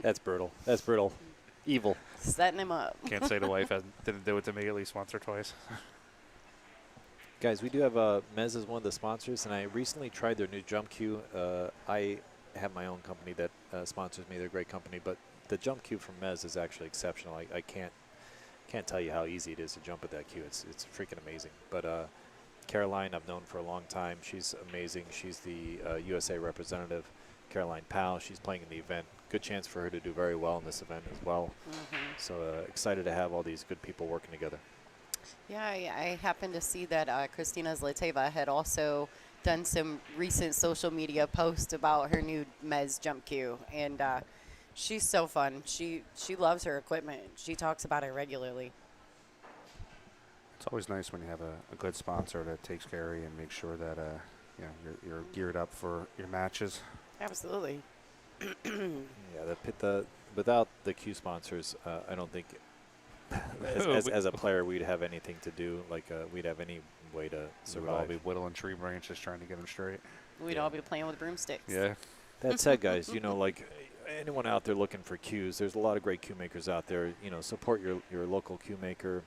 That's brutal. That's brutal. Evil. Setting him up. Can't say the wife didn't do it to me at least once or twice. Guys, we do have Mezz as one of the sponsors, and I recently tried their new jump cue. I have my own company that sponsors me. They're a great company, but the jump cue from Mezz is actually exceptional. I can't tell you how easy it is to jump at that cue. It's freaking amazing. But Caroline, I've known for a long time. She's amazing. She's the USA representative. Caroline Powell, she's playing in the event. Good chance for her to do very well in this event as well. So excited to have all these good people working together. Yeah, I happened to see that Christina Zlateva had also done some recent social media posts about her new Mezz jump cue, and she's so fun. She loves her equipment. She talks about it regularly. It's always nice when you have a good sponsor that takes care of you and makes sure that you're geared up for your matches. Absolutely. Yeah, without the cue sponsors, I don't think as a player we'd have anything to do. Like we'd have any way to So we'd all survive. be whittling tree branches trying to get them straight. We'd all be playing with broomsticks. Yeah. That said, guys, like anyone out there looking for cues, there's a lot of great cue makers out there. Support your local cue maker.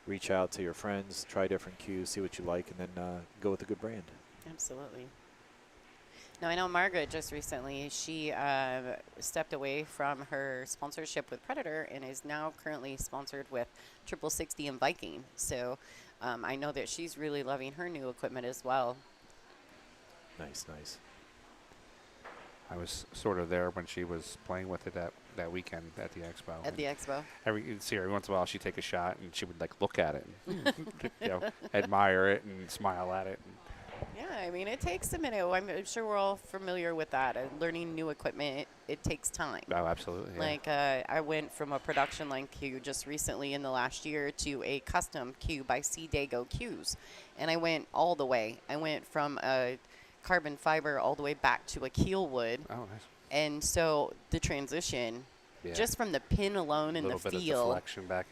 Reach out to your friends, try different cues, see what you like, and then go with a good brand. Absolutely. Now, I know Margaret just recently, she stepped away from her sponsorship with Predator and is now currently sponsored with 6060 and Viking. So I know that she's really loving her new equipment as well. Nice, nice. I was sort of there when she was playing with it that weekend at the expo. At the expo. You'd see her every once in a while. She'd take a shot and she would look at it, and, admire it and smile at it. Yeah, I mean, it takes a minute. I'm sure we're all familiar with that. Learning new equipment, it takes time. Oh, absolutely. Yeah. I went from a production line cue just recently in the last year to a custom cue by C. Dago Cues. And I went all the way. I went from a carbon fiber all the way back to a keel wood. Oh, nice. And so the transition, just from the pin alone and the feel,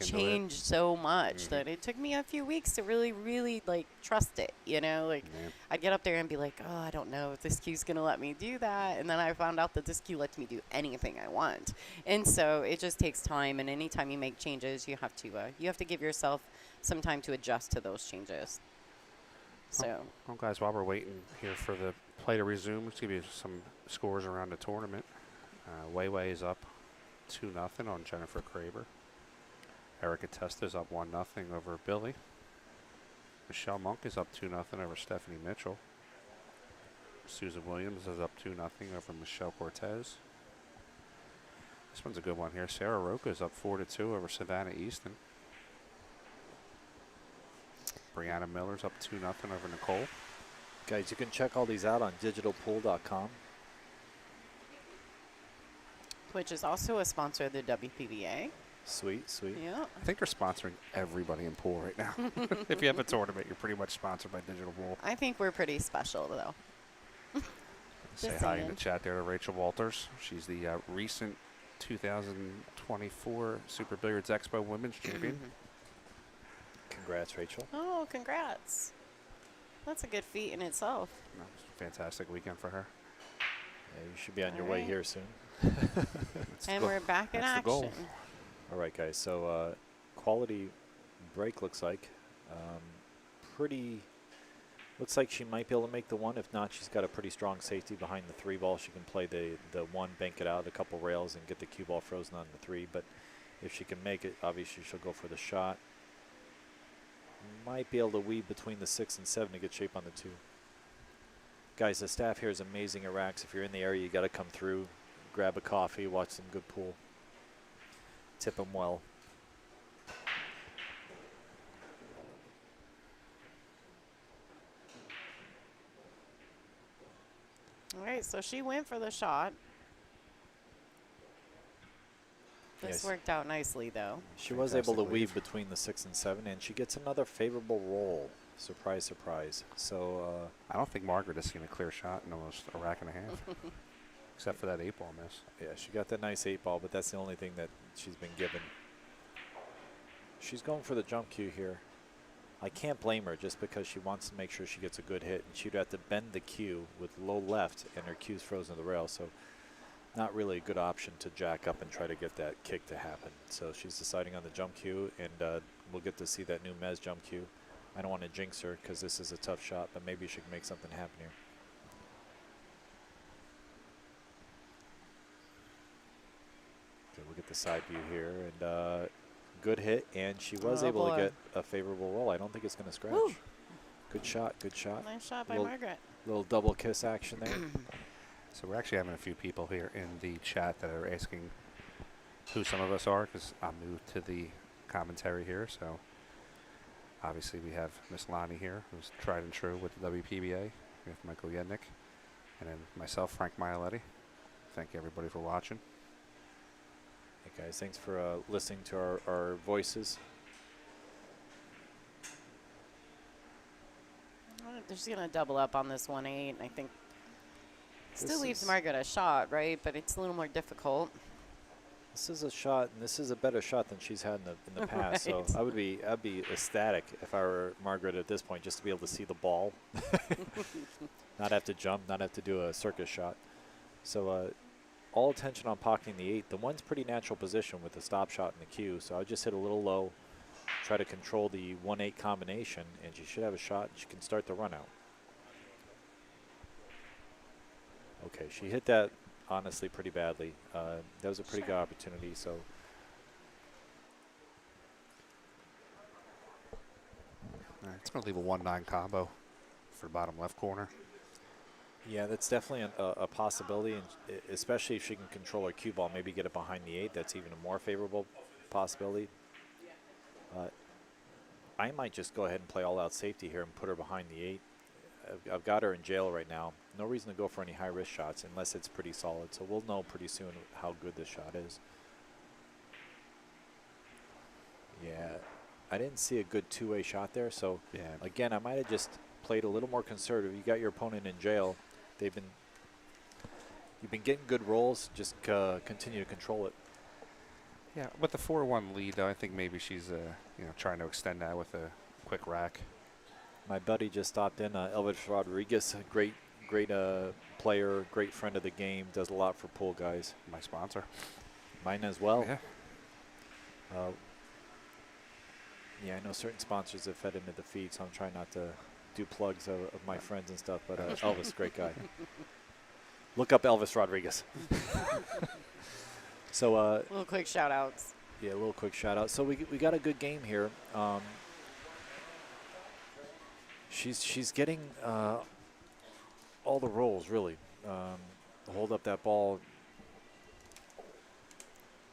changed so much that it took me a few weeks to really, really trust it. I'd get up there and be like, oh, I don't know if this cue's going to let me do that. And then I found out that this cue lets me do anything I want. And so it just takes time. And anytime you make changes, you have to give yourself some time to adjust to those changes. So, well, guys, while we're waiting here for the Play to resume. Let's give you some scores around the tournament. Wei Wei is up 2-0 on Jennifer Kraber. Erica Testa is up 1-0 over Billy. Michelle Monk is up 2-0 over Stephanie Mitchell. Susan Williams is up 2-0 over Michelle Cortez. This one's a good one here. Sarah Roca is up 4-2 over Savannah Easton. Brianna Miller's up 2-0 over Nicole. Guys, you can check all these out on digitalpool.com. Which is also a sponsor of the WPBA. Sweet, sweet. Yeah. I think they're sponsoring everybody in pool right now. If you have a tournament, you're pretty much sponsored by Digital Pool. I think we're pretty special, though. Say Just hi in the saying. chat there to Rachel Walters. She's the recent 2024 Super Billiards Expo Women's Champion. Congrats, Rachel. Oh, congrats. That's a good feat in itself. That was a fantastic weekend for her. Yeah, you should be on your All way right. here soon. That's the And goal. we're back in That's the goal. action. All right, guys. So quality break looks like pretty. Looks like she might be able to make the one. If not, she's got a pretty strong safety behind the 3 ball. She can play the one, bank it out a couple rails, and get the cue ball frozen on the 3. But if she can make it, obviously she'll go for the shot. Might be able to weave between the 6 and 7 to get shape on the 2. Guys, the staff here is amazing at Raxx. If you're in the area, you got to come through, grab a coffee, watch some good pool. Tip them well. All right, so she went for the shot. This Yes. worked out nicely, though. She was able to Fantastic weave weave. between the 6 and 7, and she gets another favorable roll. Surprise, surprise. So I don't think Margaret has seen a clear shot in almost a rack and a half. Except for that 8-ball miss. yeah, she got that nice 8 ball, but that's the only thing that she's been given. She's going for the jump cue here. I can't blame her just because she wants to make sure she gets a good hit, and she'd have to bend the cue with low left, and her cue's frozen to the rail, so not really a good option to jack up and try to get that kick to happen. So she's deciding on the jump cue, and we'll get to see that new Mezz jump cue. I don't want to jinx her because this is a tough shot, but maybe she can make something happen here. Okay, we'll get the side view here, and good hit, and she was Oh, able to boy. get a favorable roll. I don't think it's going to scratch. Woo. Good shot, good shot. Nice shot by Little- Margaret. Little double kiss action there. So we're actually having a few people here in the chat that are asking who some of us are, because I'm new to the commentary here. So obviously we have Miss Lonnie here, who's tried and true with the WPBA. We have Michael Yednick, and then myself, Frank Mialetti. Thank you everybody for watching. Hey guys, thanks for listening to our voices. They're just going to double up on this 1-8. I think still This leaves is- Margaret a shot, right? But it's a little more difficult. This is a shot, and this is a better shot than she's had in the past. Right. So I'd be ecstatic if I were Margaret at this point, just to be able to see the ball, not have to jump, not have to do a circus shot. So all attention on pocketing the 8. The 1's pretty natural position with the stop shot in the cue. So I just hit a little low, try to control the 1-8 combination, and she should have a shot, and she can start the run out. Okay, she hit that honestly pretty badly. That was a pretty good opportunity. So All right, it's going to leave a 1-9 combo for the bottom left corner. yeah, that's definitely a possibility, and especially if she can control her cue ball, maybe get it behind the 8. That's even a more favorable possibility. I might just go ahead and play all-out safety here and put her behind the 8. I've got her in jail right now. No reason to go for any high-risk shots unless it's pretty solid. So we'll know pretty soon how good this shot is. Yeah, I didn't see a good two-way shot there. So Yeah. again, I might have just played a little more conservative. You got your opponent in jail. You've been getting good rolls. Just continue to control it. Yeah, with the 4-1 lead, though, I think maybe she's trying to extend that with a quick rack. My buddy just stopped in, Elvis Rodriguez, a great player, great friend of the game, does a lot for pool guys. My sponsor. Mine as well. Yeah. Yeah, I know certain sponsors have fed into the feed, so I'm trying not to do plugs of my friends and stuff, but Elvis, great guy. Look up Elvis Rodriguez. So Little quick shout outs. yeah, a little quick shout out. So we got a good game here. She's getting all the rolls really. Hold up that ball.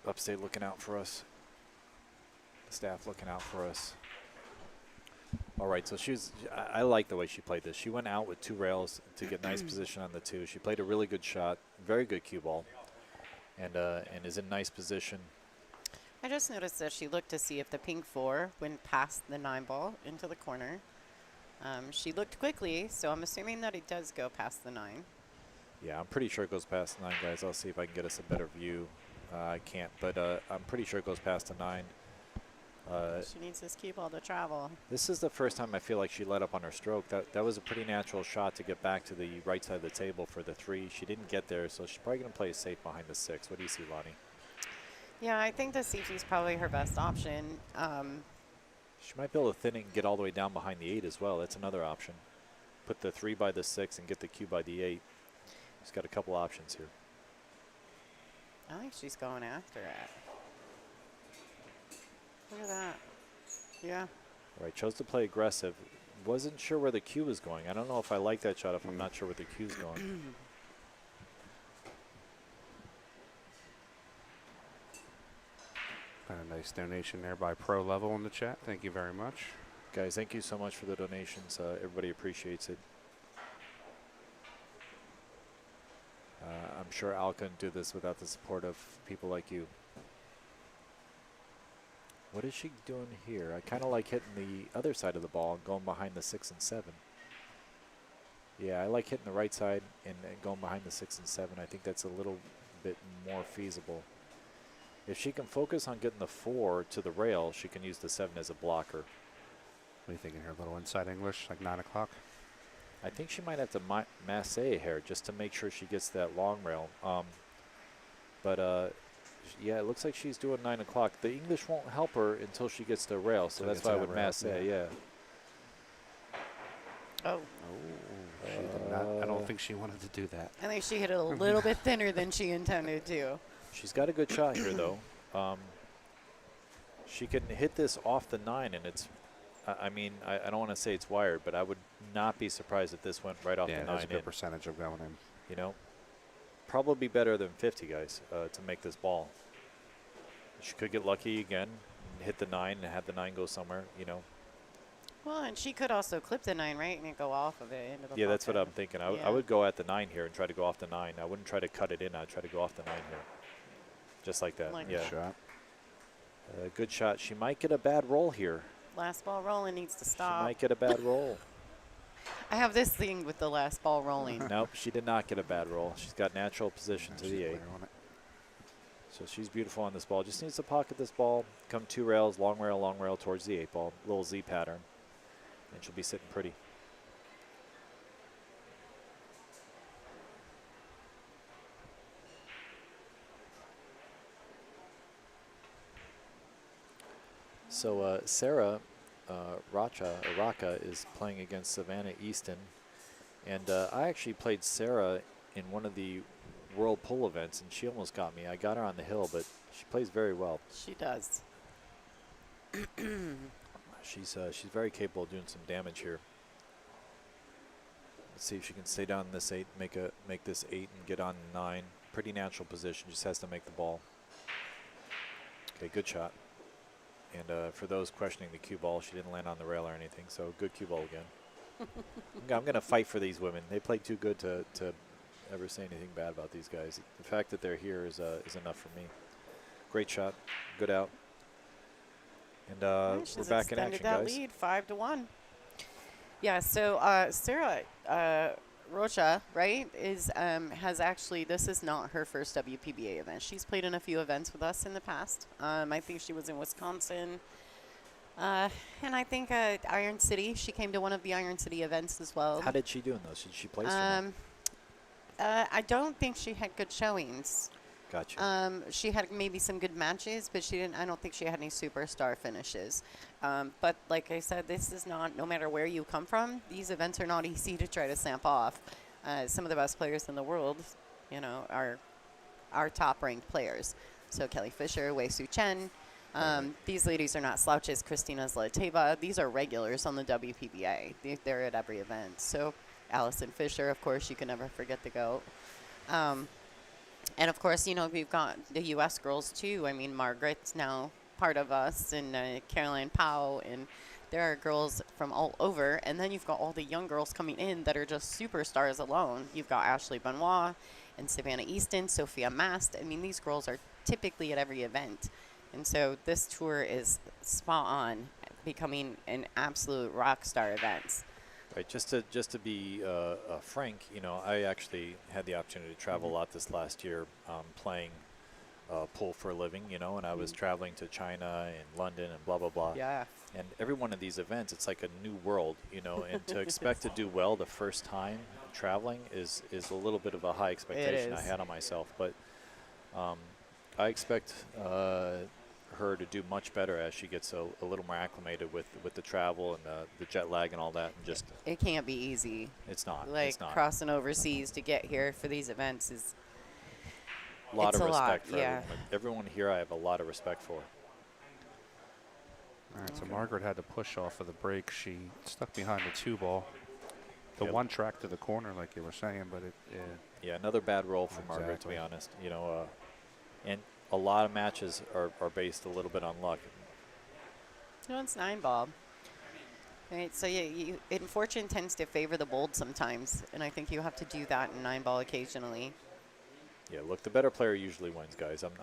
Upstate looking out for us. The staff looking out for us. All right, so I like the way she played this. She went out with 2 rails to get nice position on the 2. She played a really good shot, very good cue ball, and is in nice position. I just noticed that she looked to see if the pink 4 went past the 9 ball into the corner. She looked quickly, so I'm assuming that it does go past the 9. Yeah, I'm pretty sure it goes past the 9, guys. I'll see if I can get us a better view. I can't, but I'm pretty sure it goes past the 9. She needs this cue ball to travel. This is the first time I feel like she let up on her stroke. That was a pretty natural shot to get back to the right side of the table for the 3. She didn't get there, so she's probably going to play it safe behind the 6. What do you see, Lonnie? Yeah, I think the CT is probably her best option. She might be able to thin it and get all the way down behind the 8 as well. That's another option. Put the 3 by the 6 and get the cue by the 8. She's got a couple options here. I think she's going after it. Look at that. Yeah. All right, chose to play aggressive. Wasn't sure where the cue was going. I don't know if I like that shot if I'm not sure where the cue's going. A nice donation there by Pro Level in the chat. Thank you very much. Guys, thank you so much for the donations. Everybody appreciates it. I'm sure Al couldn't do this without the support of people like you. What is she doing here? I kind of like hitting the other side of the ball and going behind the 6 and 7. Yeah, I like hitting the right side and going behind the 6 and 7. I think that's a little bit more feasible. If she can focus on getting the 4 to the rail, she can use the 7 as a blocker. What are you thinking here? A little inside English, like 9 o'clock? I think she might have to masse here just to make sure she gets that long rail. Yeah, it looks like she's doing 9 o'clock. The English won't help her until she gets the rail, so that's why I would masse, yeah. Oh. She did not. I don't think she wanted to do that. I think she hit it a little bit thinner than she intended to. She's got a good shot here, though. She can hit this off the 9, and it's, I mean, I don't want to say it's wired, but I would not be surprised if this went right off the 9 there's a good in. percentage of going in. You know, probably better than 50, guys, to make this ball. She could get lucky again, hit the 9 and have the 9 go somewhere, you know. Well, and she could also clip the 9, right, and it go off of it into the Yeah, that's what pocket. I'm thinking. Yeah. I would go at the 9 here and try to go off the 9. I wouldn't try to cut it in. I'd try to go off the 9 here. Just like that, Like yeah. that. Shot. Good shot. She might get a bad roll here. Last ball rolling needs to She stop. might get a bad roll. I have this thing with the last ball rolling. Nope, she did not get a bad roll. She's got natural position to She's the 8. clear on it. So she's beautiful on this ball. Just needs to pocket this ball, come 2 rails, long rail towards the 8 ball. Little Z pattern. And she'll be sitting pretty. So Sarah Raka is playing against Savannah Easton. And I actually played Sarah in one of the World Pull events, and she almost got me. I got her on the hill, but she plays very well. She does. She's very capable of doing some damage here. Let's see if she can stay down in this 8, make this 8 and get on 9. Pretty natural position, just has to make the ball. Okay, good shot. And for those questioning the cue ball, she didn't land on the rail or anything, so good cue ball again. I'm going to fight for these women. They play too good to ever say anything bad about these guys. The fact that they're here is enough for me. Great shot, good out. And we're back in action, that guys. lead 5-1. Yeah, so Sarah Rocha, right, has actually, this is not her first WPBA event. She's played in a few events with us in the past. I think she was in Wisconsin. And I think Iron City, she came to one of the Iron City events as well. How did she do in those? Did she place? Or not? I don't think she had good showings. Gotcha. She had maybe some good matches, but she didn't. I don't think she had any superstar finishes. But like I said, this is not. No matter where you come from, these events are not easy to try to stamp off. Some of the best players in the world, are top-ranked players. So Kelly Fisher, Wei Su Chen. These ladies are not slouches. Kristina Zlateva. These are regulars on the WPBA. They're at every event. So Allison Fisher, of course, you can never forget the GOAT. And of course, we've got the U.S. girls too. I mean, Margaret's now part of us, and Caroline Powell, and there are girls from all over. And then you've got all the young girls coming in that are just superstars alone. You've got Ashley Benoit and Savannah Easton, Sophia Mast. I mean, these girls are typically at every event. And so this tour is spot on, becoming an absolute rock star event. Right, just to be frank, I actually had the opportunity to travel a lot this last year, playing pool for a living, and I was traveling to China and London and blah, blah, blah. Yeah. And every one of these events, it's like a new world, and to expect to do well the first time traveling is a little bit of a high expectation I had on myself. But I expect her to do much better as she gets a little more acclimated with the travel and the jet lag and all that. And just it can't be easy. It's not. Like it's not. Crossing overseas to get here for these events is a lot of respect for yeah. everyone here. I have a lot of respect for. All right, so Margaret had to push off of the break. She stuck behind the 2-ball. The one track to the corner, like you were saying, but yeah, another bad roll for Margaret, to be honest. And a lot of matches are based a little bit on luck. It's 9-ball. Right, so fortune tends to favor the bold sometimes, and I think you have to do that in 9-ball occasionally. Yeah, look, the better player usually wins, guys. I'm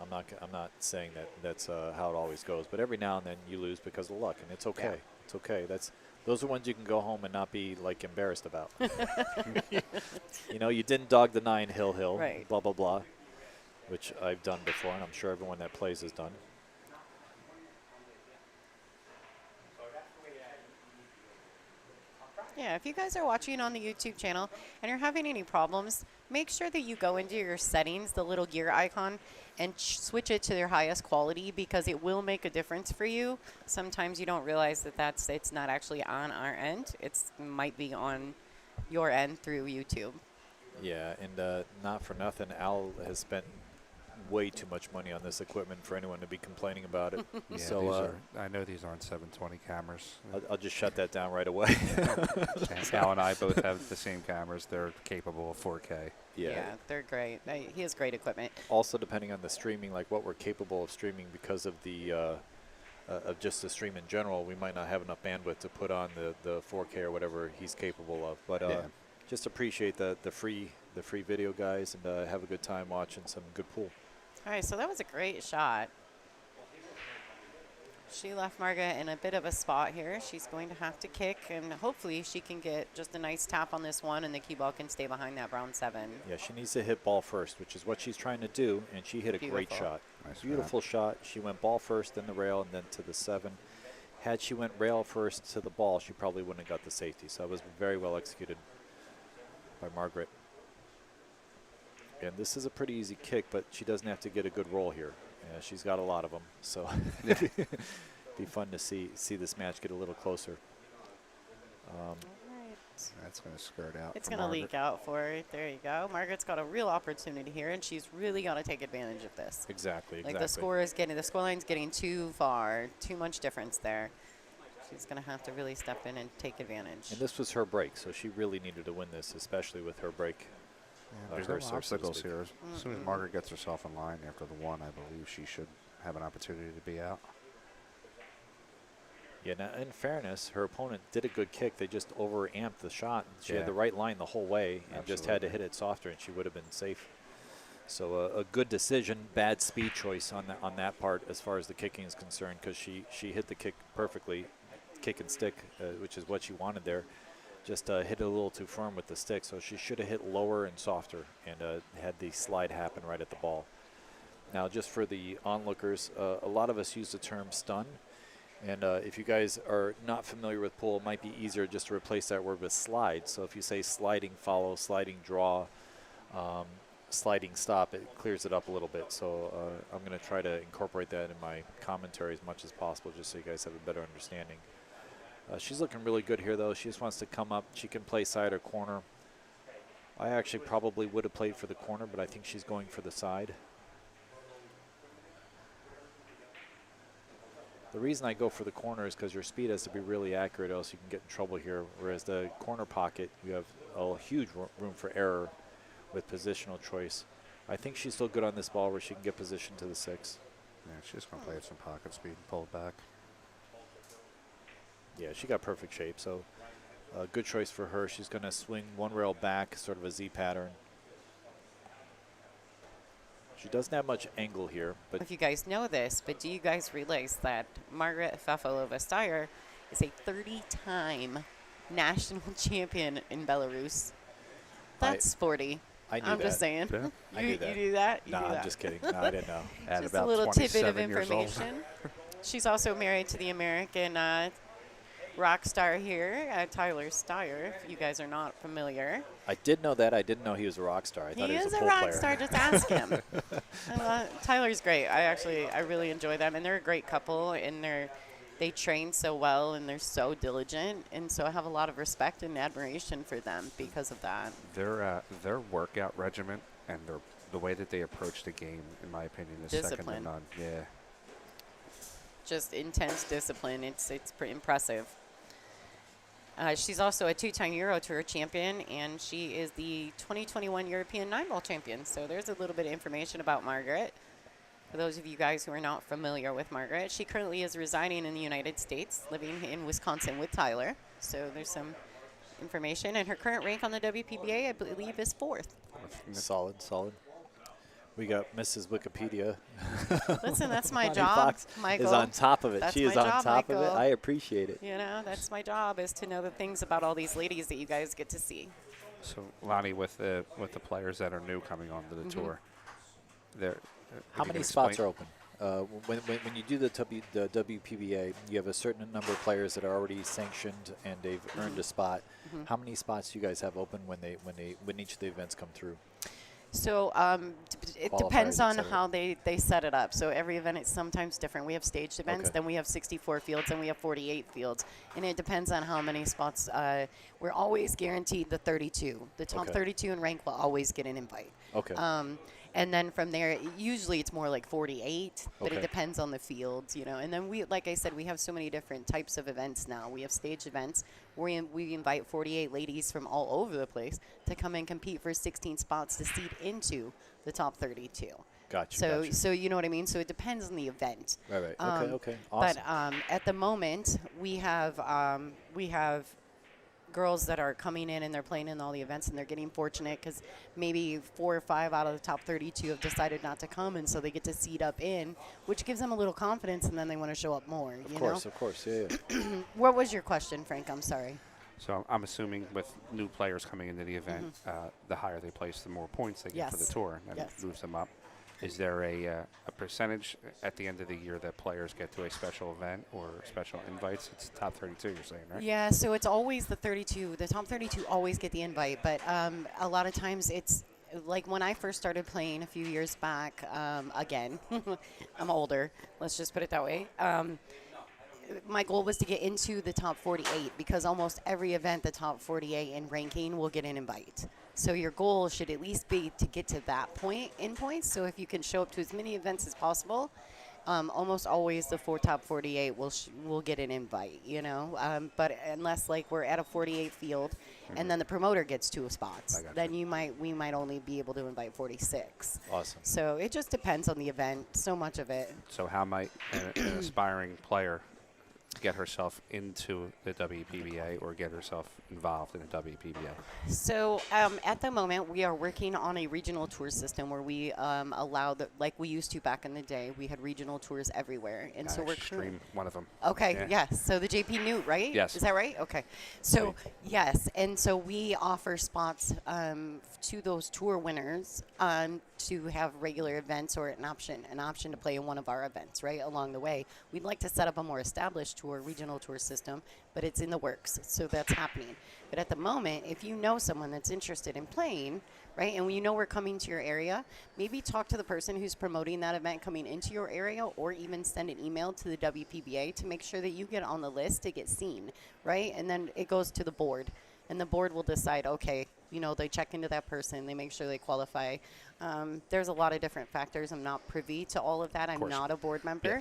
not saying that's how it always goes, but every now and then you lose because of luck, and it's okay. Yeah. It's okay. Those are ones you can go home and not be like embarrassed about. You didn't dog the 9 hill, right. Blah blah blah, which I've done before, and I'm sure everyone that plays has done. Yeah, if you guys are watching on the YouTube channel and you're having any problems, make sure that you go into your settings, the little gear icon, and switch it to their highest quality, because it will make a difference for you. Sometimes you don't realize that it's not actually on our end. It might be on your end through YouTube. Yeah, and not for nothing, Al has spent way too much money on this equipment for anyone to be complaining about it. yeah, so I know these aren't 720 cameras. I'll just shut that down right away. Al and I both have the same cameras. They're capable of 4K. Yeah, they're great. He has great equipment. Also, depending on the streaming, like what we're capable of streaming because of the of just the stream in general, we might not have enough bandwidth to put on the 4K or whatever he's capable of. But just appreciate the free video, guys, and have a good time watching some good pool. All right, so that was a great shot. She left Margaret in a bit of a spot here. She's going to have to kick, and hopefully she can get just a nice tap on this one, and the cue ball can stay behind that brown 7. Yeah, she needs to hit ball first, which is what she's trying to do, and she hit a great shot. Nice Beautiful shot. She went ball first, then the rail, and then to the 7. Had she went rail first to the ball, she probably wouldn't have got the safety. So it was very well executed by Margaret. And this is a pretty easy kick, but she doesn't have to get a good roll here. She's got a lot of them, so be fun to see this match get a little closer. That's going to skirt out. It's going to leak out for her. There you go. Margaret's got a real opportunity here, and she's really got to take advantage of this. Exactly. Like the scoreline's getting too far, too much difference there. She's going to have to really step in and take advantage. And this was her break, so she really needed to win this, especially with her break. Yeah, there's no obstacles here. As soon as Margaret gets herself in line after the 1, I believe she should have an opportunity to be out. Yeah, now in fairness, her opponent did a good kick. They just over-amped the shot. She had the right line the whole way and just had to hit it softer, and she would have been safe. So a good decision, bad speed choice on that part as far as the kicking is concerned, because she hit the kick perfectly, kick and stick, which is what she wanted there. Just hit it a little too firm with the stick, so she should have hit lower and softer and had the slide happen right at the ball. Now, just for the onlookers, a lot of us use the term stun, and if you guys are not familiar with pool, it might be easier just to replace that word with slide. So if you say sliding follow, sliding draw, sliding stop, it clears it up a little bit. So I'm going to try to incorporate that in my commentary as much as possible, just so you guys have a better understanding. She's looking really good here, though. She just wants to come up. She can play side or corner. I actually probably would have played for the corner, but I think she's going for the side. The reason I go for the corner is because your speed has to be really accurate, else you can get in trouble here. Whereas the corner pocket, you have a huge room for error with positional choice. I think she's still good on this ball where she can get positioned to the 6. Yeah, she's going to play at some pocket speed and pull it back. Yeah, she got perfect shape, so good choice for her. She's going to swing one rail back, sort of a Z pattern. She doesn't have much angle here, but If you guys know this, but do you guys realize that Margaret Fafalova-Steyr is a 30-time national champion in Belarus? That's sporty. I knew I'm that. just saying. Yeah. I knew that. You do that? You No, do I'm that. just kidding. No, I didn't know. At Just a about little tidbit of 27 years old. information. She's also married to the American rock star here, Tyler Steyr, if you guys are not familiar. I did know that. I didn't know he was a rock star. I thought he was is a a pool rock player. star. Just ask him. Tyler's great. I really enjoy them, and they're a great couple, and they train so well, and they're so diligent, and so I have a lot of respect and admiration for them because of that. Their workout regimen and the way that they approach the game, in my opinion, is second to Discipline. none. Yeah. Just intense discipline. It's pretty impressive. She's also a 2-time Euro Tour champion, and she is the 2021 European 9-ball champion. So there's a little bit of information about Margaret. For those of you guys who are not familiar with Margaret, she currently is residing in the United States, living in Wisconsin with Tyler. So there's some information. And her current rank on the WPBA, I believe, is 4th. Solid, solid. We got Mrs. Wikipedia. Listen, that's my Lonnie job, Fox Michael. is on top of it. That's She is my on job, top of it. Michael. I appreciate it. You know, that's my job, is to know the things about all these ladies that you guys get to see. So Lonnie, with the players that are new coming onto the tour, How many spots are open? When you do the WPBA, you have a certain number of players that are already sanctioned and they've earned a spot. How many spots do you guys have open when each of the events come through? So it Qualifiers, depends et on cetera. how they set it up. So every event is sometimes different. We have staged events, Okay. then we have 64 fields, and we have 48 fields. And it depends on how many spots. We're always guaranteed the 32. The top Okay. 32 in rank will always get an invite. Okay. And then from there, usually it's more like 48, but Okay. it depends on the fields, you know. And then we, like I said, we have so many different types of events now. We have staged events where we invite 48 ladies from all over the place to come and compete for 16 spots to seed into the top 32. Gotcha. So, gotcha. so you know what I mean? So it depends on the event. Right. Okay. Okay. But Awesome. at the moment, we have girls that are coming in and they're playing in all the events, and they're getting fortunate because maybe 4 or 5 out of the top 32 have decided not to come, and so they get to seed up in, which gives them a little confidence, and then they want to show up more. Of course. Yeah. What was your question, Frank? I'm sorry. So I'm assuming with new players coming into the event, the higher they place, the more points they get for the Yes. tour, and Yes. it moves them up. Is there a percentage at the end of the year that players get to a special event or special invites? It's top 32, you're saying, right? Yeah, so it's always the 32. The top 32 always get the invite, but a lot of times it's like when I first started playing a few years back, again, I'm older, let's just put it that way. My goal was to get into the top 48 because almost every event, the top 48 in ranking will get an invite. So your goal should at least be to get to that point in points. So if you can show up to as many events as possible, almost always the top 48 will get an invite, you know. But unless like we're at a 48 field, and then the promoter gets 2 spots, then we might only be able to invite 46. Awesome. So it just depends on the event. So much of it. So how might an aspiring player get herself into the WPBA or get herself involved in the WPBA? So at the moment, we are working on a regional tour system where we allow like we used to back in the day. We had regional tours everywhere, and so we're Extreme, one of them. Okay, Yeah. yes. So the JP Newt, right? Yes. Is that right? Okay. So, yes. And so we offer spots to those tour winners to have regular events or an option to play in one of our events, right, along the way. We'd like to set up a more established tour Tour, Regional Tour system, but it's in the works. So that's happening. But at the moment, if you know someone that's interested in playing, right, and you know we're coming to your area, maybe talk to the person who's promoting that event coming into your area, or even send an email to the WPBA to make sure that you get on the list to get seen, right? And then it goes to the board, and the board will decide, okay, you know, they check into that person, they make sure they qualify. There's a lot of different factors. I'm not privy to all of that. I'm not a board member. Yeah.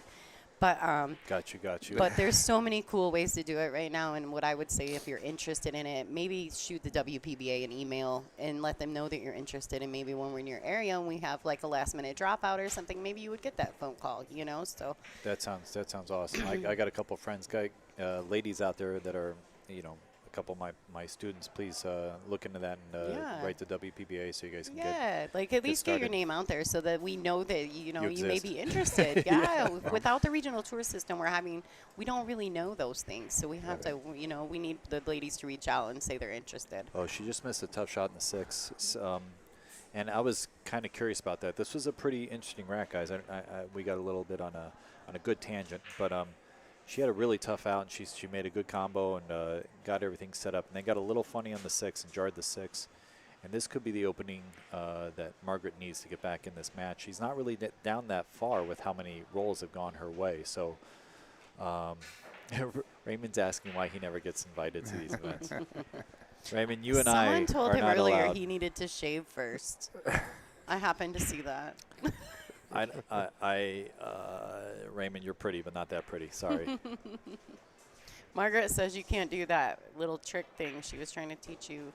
But Got you. but there's so many cool ways to do it right now. And what I would say, if you're interested in it, maybe shoot the WPBA an email and let them know that you're interested. And maybe when we're in your area and we have like a last minute dropout or something, maybe you would get that phone call, you know. So That sounds awesome. I got a couple of friends, ladies out there that are, you know, a couple of my students. Please look into that and write to WPBA so you guys can get like at least get your started. name out there so that we know that you know You you may exist. be interested. Without the regional tour system we don't really know those things, so we have to, you know, we need the ladies to reach out and say they're interested. Oh, she just missed a tough shot in the 6. And I was kind of curious about that. This was a pretty interesting rack, guys. We got a little bit on a good tangent, but she had a really tough out, and she made a good combo and got everything set up. And they got a little funny on the 6 and jarred the 6. And this could be the opening that Margaret needs to get back in this match. She's not really down that far with how many rolls have gone her way. So Raymond's asking why he never gets invited to these events. Raymond, you and Someone I told are him not earlier allowed. he needed to shave first. I happened to see that. Raymond, you're pretty, but not that pretty. Sorry. Margaret says you can't do that little trick thing she was trying to teach you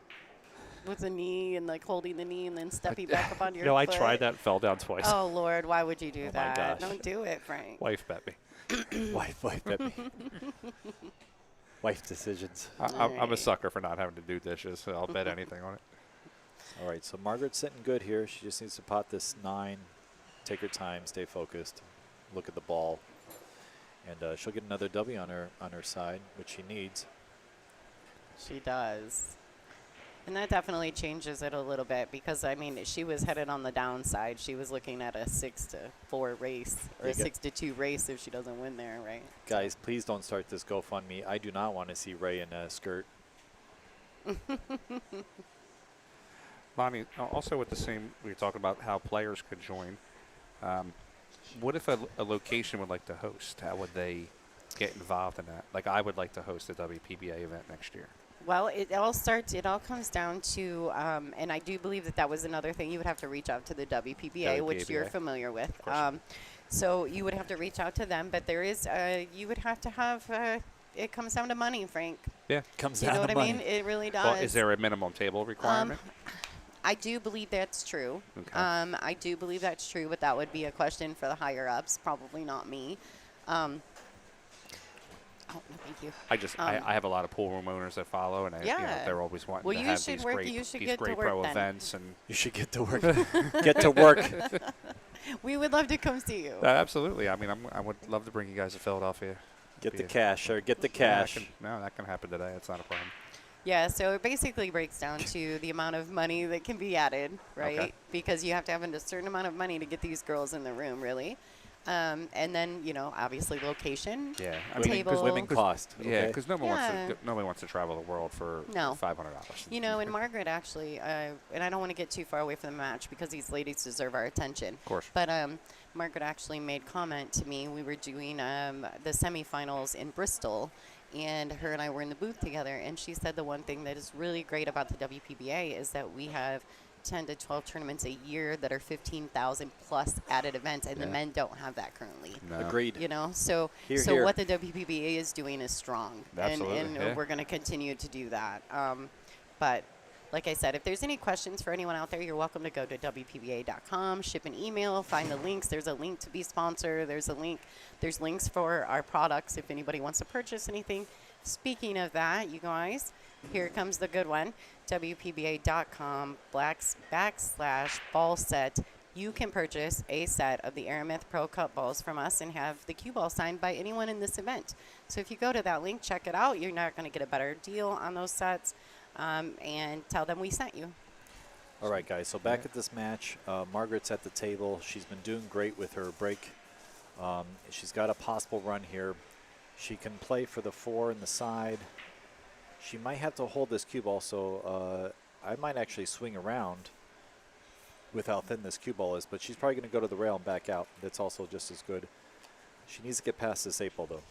with the knee and like holding the knee and then stepping back up on your No, I foot. tried that and fell down twice. Oh, Lord, why would you do Oh, my that? gosh. Don't do it, Frank. Wife bet me. Wife bet me. Wife decisions. I'm a Alright. sucker for not having to do dishes, so I'll bet anything on it. All right, so Margaret's sitting good here. She just needs to pot this 9, take her time, stay focused, look at the ball, and she'll get another W on her side, which she needs. She does. And that definitely changes it a little bit because, I mean, she was headed on the downside. She was looking at a 6-4 race or a 6-2 race if she doesn't win there, right? Guys, please don't start this GoFundMe. I do not want to see Ray in a skirt. Lonnie, also with the same, we were talking about how players could join. What if a location would like to host? How would they get involved in that? Like, I would like to host a WPBA event next year. Well, it all comes down to, and I do believe that was another thing. You would have to reach out to the WPBA, which you're WPBA. familiar with. course. So you would have to reach out to them, but there is, you would have to have, it comes down to money, Frank. Yeah. Comes You down know what to I money. mean? It really does. Well, is there a minimum table requirement? I do believe that's true. Okay. I do believe that's true, but that would be a question for the higher ups, probably not me. Oh, no, thank you. I have a lot of pool room owners that follow, and Yeah. they're always wanting Well, to you have should these work- great, you should these get to great work pro then. events. And You should get to work. Get to work. We would love to come see you. absolutely. I mean, I would love to bring you guys to Philadelphia. Get the Yeah. cash, or get the Yeah, cash. that can happen today. It's not a problem. Yeah, so it basically breaks down to the amount of money that can be added, right? Okay. Because you have to have a certain amount of money to get these girls in the room, really. And then, you know, obviously location. Yeah. I Women- Table. women cost. Yeah, okay? because Yeah. nobody wants to travel the world for No. $500. You know, and Margaret actually, and I don't want to get too far away from the match because these ladies deserve our attention. Of course. But Margaret actually made comment to me. We were doing the semifinals in Bristol, and her and I were in the booth together. And she said the one thing that is really great about the WPBA is that we have 10 to 12 tournaments a year that are 15,000 plus added events, and the Yeah. men don't have that currently. No. Agreed. You know, so Here. what the WPBA is doing is strong, Absolutely, and yeah. we're going to continue to do that. But like I said, if there's any questions for anyone out there, you're welcome to go to WPBA.com, ship an email, find the links. There's a link to be sponsor. There's links for our products if anybody wants to purchase anything. Speaking of that, you guys, here comes the good one. WPBA.com/ball set. You can purchase a set of the Aramith Pro Cup balls from us and have the cue ball signed by anyone in this event. So if you go to that link, check it out. You're not going to get a better deal on those sets, and tell them we sent you. All right, guys. So back at this match, Margaret's at the table. She's been doing great with her break. She's got a possible run here. She can play for the 4 in the side. She might have to hold this cue ball, so I might actually swing around with how thin this cue ball is, but she's probably going to go to the rail and back out. That's also just as good. She needs to get past this 8 ball, though.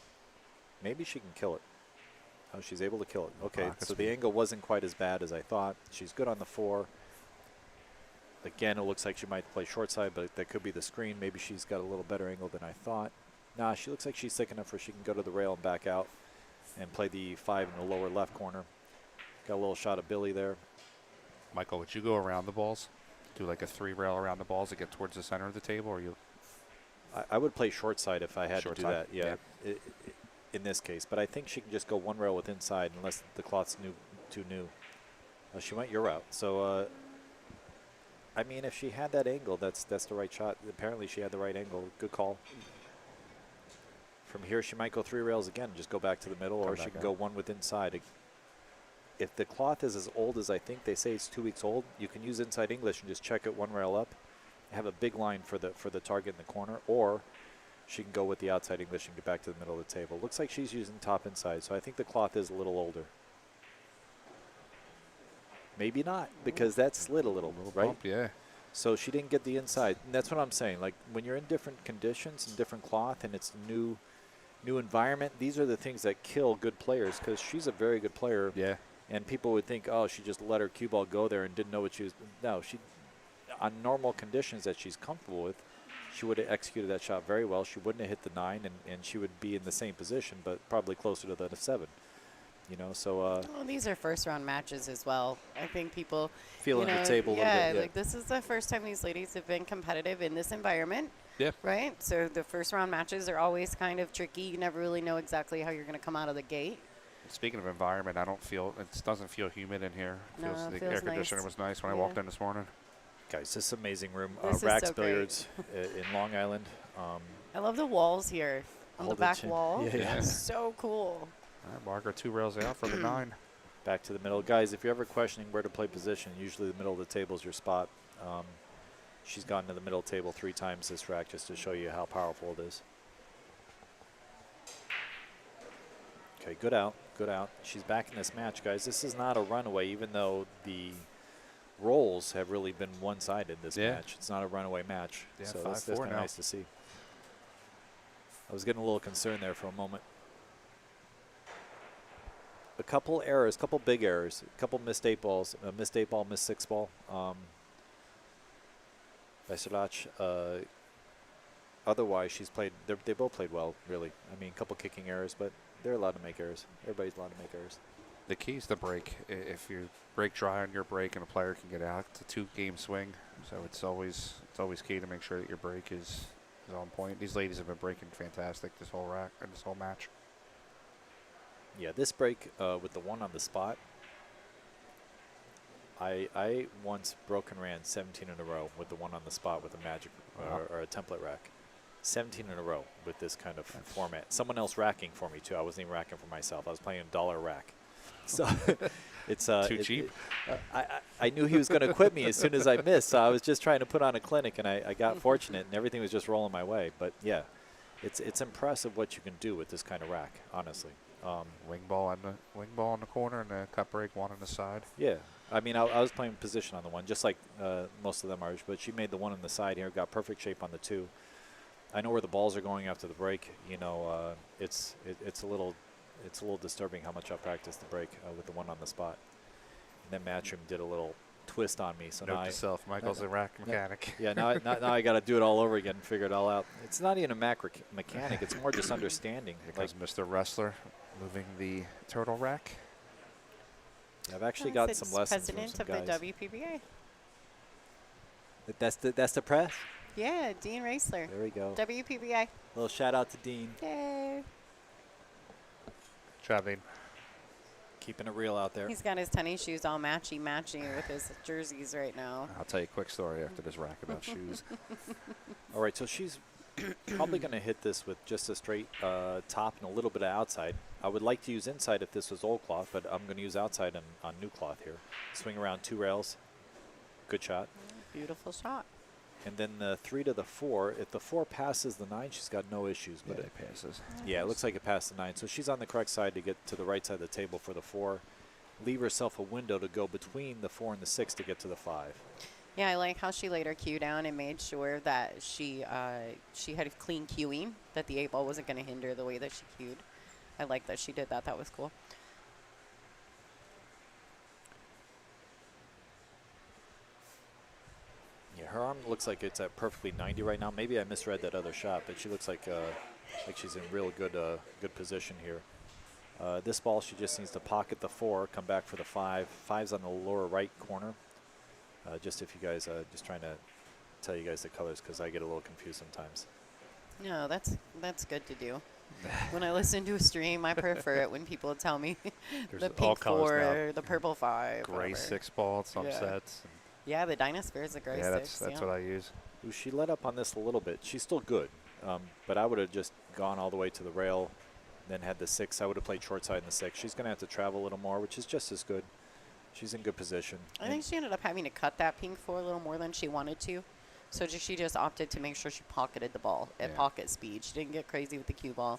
Maybe she can kill it. Oh, she's able to kill it. Okay, so the angle wasn't quite as bad as I thought. She's good on the 4. Again, it looks like she might play short side, but that could be the screen. Maybe she's got a little better angle than I thought. Nah, she looks like she's thick enough where she can go to the rail and back out and play the 5 in the lower left corner. Got a little shot of Billy there. Michael, would you go around the balls? Do like a 3 rail around the balls to get towards the center of the table, or you? I would play short side if I had Short to do side? that. Yeah, in this case. But I think she can just go 1 rail with inside unless the cloth's too new. She went your route. So, I mean, if she had that angle, that's the right shot. Apparently, she had the right angle. Good call. From here, she might go 3 rails again, just go back to the middle, or she can go 1 with inside. If the cloth is as old as I think they say it's 2 weeks old, you can use inside English and just check it 1 rail up, have a big line for the target in the corner, or she can go with the outside English and get back to the middle of the table. Looks like she's using top inside, so I think the cloth is a little older. Maybe not, because that slid a little, right? Bump, yeah. So she didn't get the inside. And that's what I'm saying. Like, when you're in different conditions and different cloth and it's new environment, these are the things that kill good players, because she's a very good player. Yeah. And people would think, oh, she just let her cue ball go there and didn't know what she was. No, she, on normal conditions that she's comfortable with, she would have executed that shot very well. She wouldn't have hit the 9, and she would be in the same position, but probably closer to the 7. You know, so. Well, these are first-round matches as well. I think people feeling the table a little bit. Yeah, like this is the first time these ladies have been competitive in this environment. Yeah. Right? So the first-round matches are always kind of tricky. You never really know exactly how you're going to come out of the gate. Speaking of environment, it doesn't feel humid in here. No, the it feels air conditioner was nice when I walked in this morning. Guys, this is an amazing room. This is Raxx so Billiards in Long Island. I love the walls here on the back wall. Yeah. So cool. All right, Margaret 2 rails out for the 9. Back to the middle. Guys, if you're ever questioning where to play position, usually the middle of the table is your spot. She's gone to the middle table 3 times this rack just to show you how powerful it is. Okay, good out, good out. She's back in this match, guys. This is not a runaway, even though the rolls have really been one-sided this match. It's not a runaway match. Yeah, so that's kind of nice to see. I was getting a little concerned there for a moment. A couple errors, couple big errors, a couple missed 8 balls, missed 8 ball, missed 6 ball. By Srirac. Otherwise, she's played. They both played well, really. I mean, a couple kicking errors, but they're allowed to make errors. Everybody's allowed to make errors. The key is the break. If you break dry on your break and a player can get out, it's a 2-game swing. So it's always key to make sure that your break is on point. These ladies have been breaking fantastic this whole rack and this whole match. Yeah, this break with the 1 on the spot. I once broke and ran 17 in a row with the 1 on the spot with a magic or a template rack. 17 in a row with this kind of format. Someone else racking for me too. I wasn't even racking for myself. I was playing a $1 rack. So it's too cheap. I knew he was going to quit me as soon as I missed. So I was just trying to put on a clinic, and I got fortunate, and everything was just rolling my way. But yeah, it's impressive what you can do with this kind of rack, honestly. Wing ball in the corner and a cut break 1 on the side. Yeah. I mean, I was playing position on the 1, just like most of them are. But she made the 1 on the side here, got perfect shape on the 2. I know where the balls are going after the break. You know, it's a little disturbing how much I practiced the break with the 1 on the spot. And then Matchroom did a little twist on me. So Note now to self, Michael's a rack mechanic. Yeah, now I got to do it all over again and figure it all out. It's not even a mechanic. It's more just understanding. Here comes Mr. Wrestler moving the turtle rack. I've actually got some lessons from president some of guys. the WPBA. That's the press? Yeah, Dean Raisler. There we go. WPBA. Little shout out to Dean. Yay. Chavin. Keeping it real out there. He's got his tennis shoes all matchy with his jerseys right now. I'll tell you a quick story after this rack about shoes. All right, so she's probably going to hit this with just a straight top and a little bit of outside. I would like to use inside if this was old cloth, but I'm going to use outside on new cloth here. Swing around 2 rails. Good shot. Beautiful shot. And then the 3 to the 4. If the 4 passes the 9, she's got no issues. But it passes. yeah, it looks like it passed the 9. So she's on the correct side to get to the right side of the table for the 4. Leave herself a window to go between the 4 and the 6 to get to the 5. Yeah, I like how she laid her cue down and made sure that she had clean cueing, that the 8 ball wasn't going to hinder the way that she cued. I like that she did that. That was cool. Yeah, her arm looks like it's at perfectly 90 right now. Maybe I misread that other shot, but she looks like she's in real good position here. This ball, she just needs to pocket the 4, come back for the 5. 5's on the lower right corner. Just if you guys, just trying to tell you guys the colors because I get a little confused sometimes. No, that's good to do. When I listen to a stream, I prefer it when people tell me There's the all pink colors 4, now. the purple 5. Gray whatever. 6 ball, some Yeah. sets. Yeah, the Dinosphere is a gray Yeah, 6. that's what I use. Ooh, she let up on this a little bit. She's still good, but I would have just gone all the way to the rail, then had the 6. I would have played short side in the 6. She's going to have to travel a little more, which is just as good. She's in good position. I think she ended up having to cut that pink 4 a little more than she wanted to. So she just opted to make sure she pocketed the ball at Yeah. pocket speed. She didn't get crazy with the cue ball.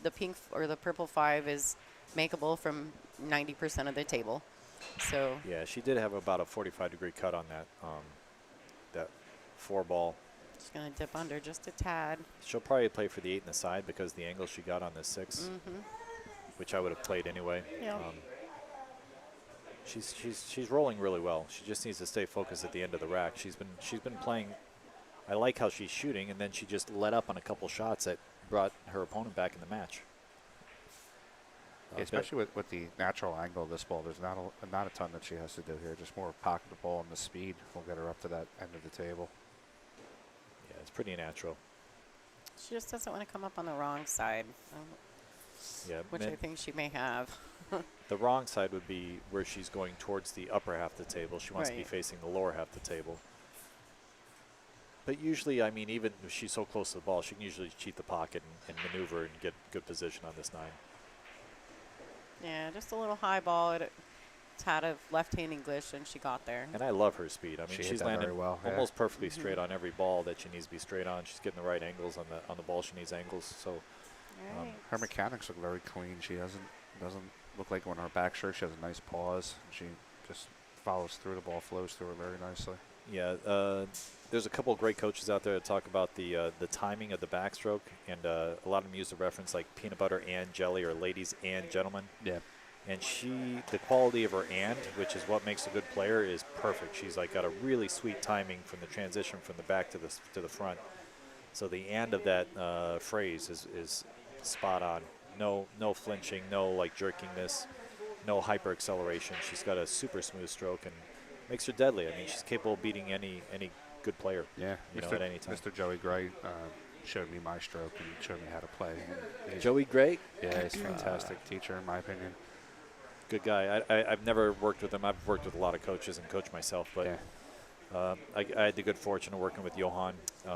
The pink or the purple 5 is makeable from 90% of the table. So Yeah, she did have about a 45-degree cut on that 4 ball. just going to dip under just a tad. She'll probably play for the 8 in the side because the angle she got on the 6, Mm-hmm. which I would have played anyway. Yeah. She's rolling really well. She just needs to stay focused at the end of the rack. She's been playing. I like how she's shooting, and then she just let up on a couple shots that brought her opponent back in the match. Yeah, especially with the natural angle of this ball, there's not a ton that she has to do here. Just more pocket the ball and the speed will get her up to that end of the table. Yeah, it's pretty natural. She just doesn't want to come up on the wrong side, Yeah, which I think she may have. the wrong side would be where she's going towards the upper half of the table. She wants to be Right. facing the lower half of the table. But usually, I mean, even if she's so close to the ball, she can usually cheat the pocket and maneuver and get good position on this 9. Yeah, just a little high ball. It's had a left-hand English, and she got there. And I love her speed. I mean, She hit she's that landing very well, yeah. almost perfectly straight on every ball that she needs to be straight on. She's getting the right angles on the ball. She needs angles. So Right. Her mechanics look very clean. She doesn't look like on her back stroke. She has a nice pause. She just follows through. The ball flows through her very nicely. yeah, there's a couple of great coaches out there that talk about the timing of the backstroke, and a lot of them use the reference like peanut butter and jelly or ladies and gentlemen. Yeah. And the quality of her and, which is what makes a good player, is perfect. She's like got a really sweet timing from the transition from the back to the front. So the and of that phrase is spot on. No flinching, no like jerkiness, no hyper acceleration. She's got a super smooth stroke and makes her deadly. I mean, she's capable of beating any good player. Yeah. You know, at any time. Mr. Joey Gray showed me my stroke and showed me how to play. And he's- Joey Gray, Yeah, he's a fantastic teacher in my opinion. good guy. I've never worked with him. I've worked with a lot of coaches and coached myself, but Yeah. I had the good fortune of working with Johan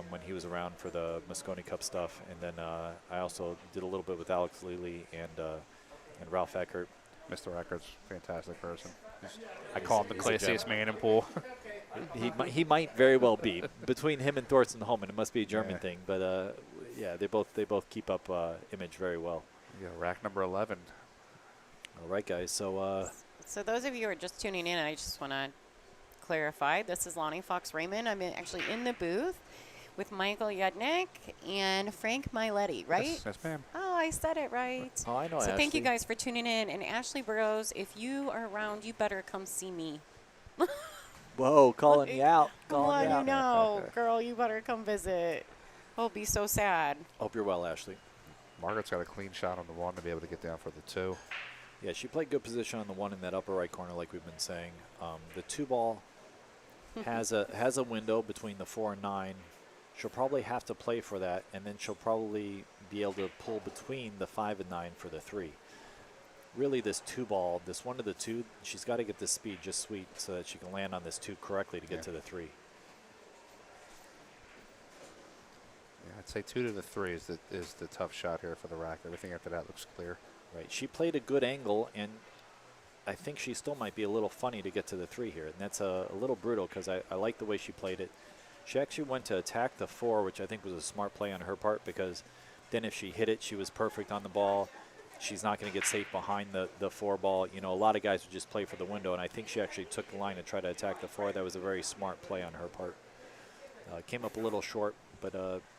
when he was around for the Mosconi Cup stuff, and then I also did a little bit with Alex Lely and Ralph Eckert. Mr. Eckert's a fantastic person. I call him the he's a classiest man in pool. He might very well be. Between him and Thorsten Holman, it must be a German Yeah. thing, but yeah, they both keep up image very well. Yeah, rack number 11. All right, guys. So So those of you who are just tuning in, I just want to clarify. This is Lonnie Fox Raymond. I'm actually in the booth with Michael Yudnik and Frank Miletti, right? Yes, ma'am. Oh, I said it right. oh, I know. So thank you Ashley. guys for tuning in. And Ashley Burrows, if you are around, you better come see me. Whoa, calling you out. I'm Calling letting you you out. know, girl, you better come visit. I'll be so sad. Hope you're well, Ashley. Margaret's got a clean shot on the 1 to be able to get down for the 2. Yeah, she played good position on the 1 in that upper right corner, like we've been saying. The 2 ball has a window between the 4 and 9. She'll probably have to play for that, and then she'll probably be able to pull between the 5 and 9 for the 3. Really, this 2 ball, this 1 to the 2, she's got to get this speed just sweet so that she can land on this 2 correctly to get Yeah. to the 3. Yeah, I'd say 2 to the 3 is the tough shot here for the rack. Everything after that looks clear. Right. She played a good angle, and I think she still might be a little funny to get to the 3 here. And that's a little brutal because I like the way she played it. She actually went to attack the 4, which I think was a smart play on her part, because then if she hit it, she was perfect on the ball. She's not going to get safe behind the 4 ball. You know, a lot of guys would just play for the window, and I think she actually took the line to try to attack the 4. That was a very smart play on her part. Came up a little short, but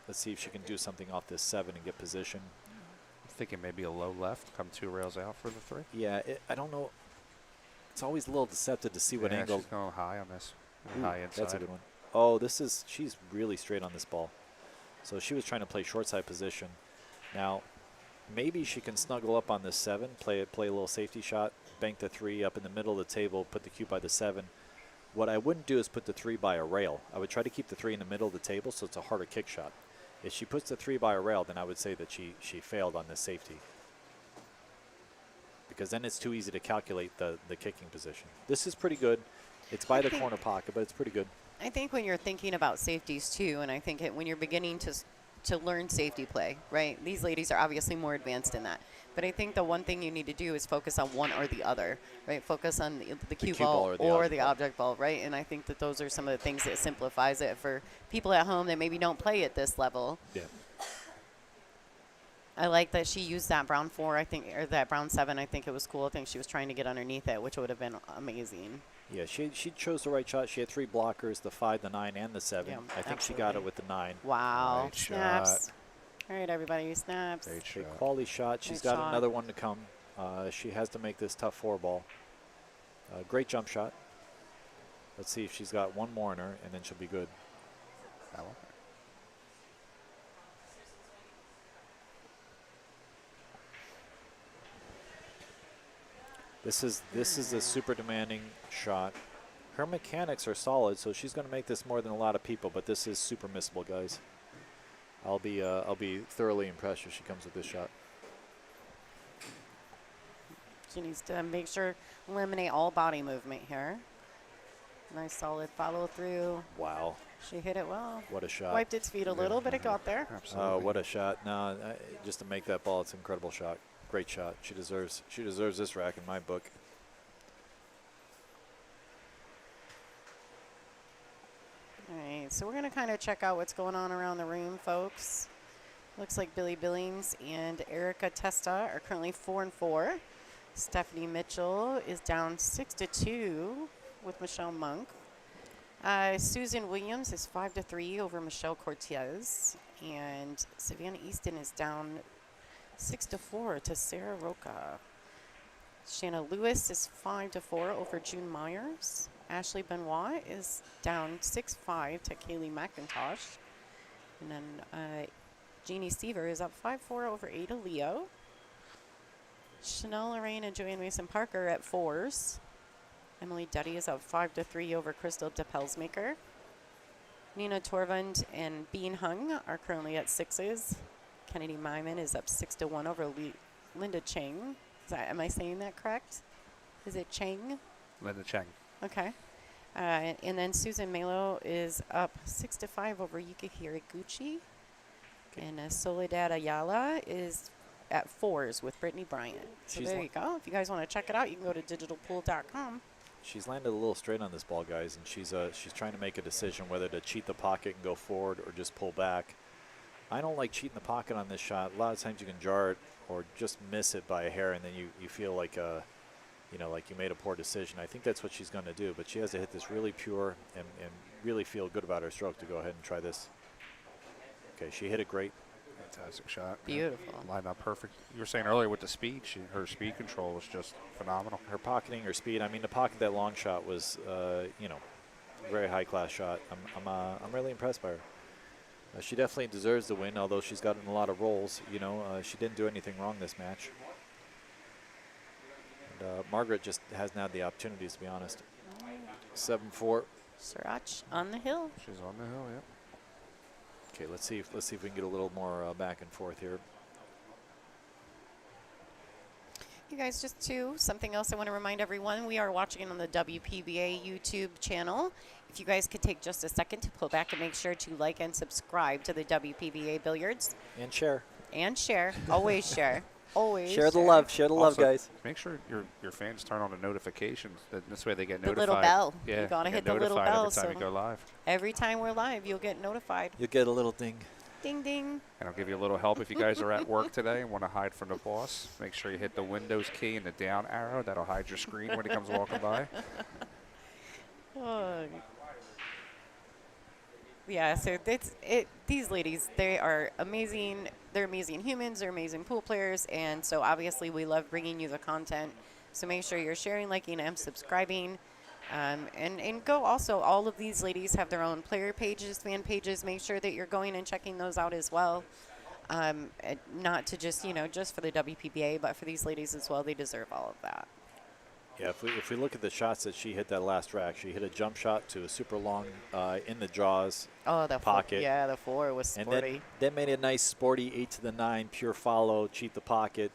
let's see if she can do something off this 7 and get position. I'm thinking maybe a low left, come 2 rails out for the 3. Yeah, I don't know. It's always a little deceptive to see what Yeah, angle. she's going high on this. Ooh, High inside. that's a good one. Oh, she's really straight on this ball. So she was trying to play short side position. Now, maybe she can snuggle up on this 7, play a little safety shot, bank the 3 up in the middle of the table, put the cue by the 7. What I wouldn't do is put the 3 by a rail. I would try to keep the 3 in the middle of the table so it's a harder kick shot. If she puts the 3 by a rail, then I would say that she failed on this safety, because then it's too easy to calculate the kicking position. This is pretty good. It's by the corner pocket, but it's pretty good. I think when you're thinking about safeties too, and I think when you're beginning to learn safety play, right? These ladies are obviously more advanced in that. But I think the one thing you need to do is focus on one or the other, right? Focus on the cue ball or the object ball, right? And I think that those are some of the things that simplifies it for people at home that maybe don't play at this level. Yeah. I like that she used that brown 4, I think, or that brown 7. I think it was cool. I think she was trying to get underneath it, which would have been amazing. Yeah, she chose the right shot. She had 3 blockers, the 5, the 9, and the 7. Yeah, I think she got it with the 9. Wow. Great Snaps. shot. All right, everybody, snaps. Great Okay, shot. quality shot. She's Great got shot. another one to come. She has to make this tough 4 ball. Great jump shot. Let's see if she's got one more in her, and then she'll be good. That one. This is a super demanding shot. Her mechanics are solid, so she's going to make this more than a lot of people. But this is super missable, guys. I'll be thoroughly impressed if she comes with this shot. She needs to make sure eliminate all body movement here. Nice solid follow through. Wow, She hit it well. what a shot! Wiped its feet a little, but it got there. Absolutely. Oh, what a shot! No, just to make that ball, it's an incredible shot. Great shot. She deserves this rack in my book. All right, so we're going to kind of check out what's going on around the room, folks. Looks like Billy Billings and Erica Testa are currently 4-4. Stephanie Mitchell is down 6-2 with Michelle Monk. Susan Williams is 5-3 over Michelle Cortez. And Savannah Easton is down 6-4 to Sarah Roca. Shanna Lewis is 5-4 over June Myers. Ashley Benoit is down 6-5 to Kaylee McIntosh. And then Jeannie Seaver is up 5-4 over Ada Leo. Chanel Lorraine and Joanne Mason Parker at 4s. Emily Duddy is up 5-3 over Crystal DePelsmaker. Nina Torvund and Bean Hung are currently at 6s. Kennedy Myman is up 6-1 over Linda Cheng. Am I saying that correct? Is it Cheng? Linda Cheng. Okay. And then Susan Melo is up 6-5 over Yuki Hiraguchi. And Soledad Ayala is at 4s with Brittany Bryant. So She's there you go. If you guys want to check it out, you can go to digitalpool.com. She's landed a little straight on this ball, guys, and she's trying to make a decision whether to cheat the pocket and go forward or just pull back. I don't like cheating the pocket on this shot. A lot of times you can jar it or just miss it by a hair, and then you feel like like you made a poor decision. I think that's what she's going to do, but she has to hit this really pure and really feel good about her stroke to go ahead and try this. Okay, she hit it great. Fantastic shot. Beautiful. Lined up perfect. You were saying earlier with the speed, her speed control was just phenomenal. Her pocketing, her speed. I mean, to pocket that long shot was, very high class shot. I'm really impressed by her. She definitely deserves the win, although she's gotten a lot of rolls. She didn't do anything wrong this match. And Margaret just hasn't had the opportunities, to be honest. 7-4. Sriracha on the hill. She's on the hill, yep. Okay, let's see if we can get a little more back and forth here. You guys, just something else I want to remind everyone. We are watching on the WPBA YouTube channel. If you guys could take just a second to pull back and make sure to like and subscribe to the WPBA Billiards. And share. And share. Always share. Always Share the love. Share the love, Also, guys. Make sure your fans turn on the notifications. This way they get The notified. little bell. Yeah, You gotta get hit the little notified bell, every time so you go live. every time we're live, you'll get notified. You'll get a little ding. Ding, ding. And I'll give you a little help if you guys are at work today and want to hide from the boss. Make sure you hit the Windows key and the down arrow. That'll hide your screen when he comes walking by. Oh. Yeah, so these ladies, they are amazing. They're amazing humans. They're amazing pool players. And so obviously we love bringing you the content. So make sure you're sharing, liking, and subscribing. And go also, all of these ladies have their own player pages, fan pages. Make sure that you're going and checking those out as well. Not to just, just for the WPBA, but for these ladies as well. They deserve all of that. Yeah, if we look at the shots that she hit that last rack, she hit a jump shot to a super long in the jaws pocket. Yeah, the 4 was And sporty. then made a nice sporty 8 to the 9, pure follow, cheat the pocket.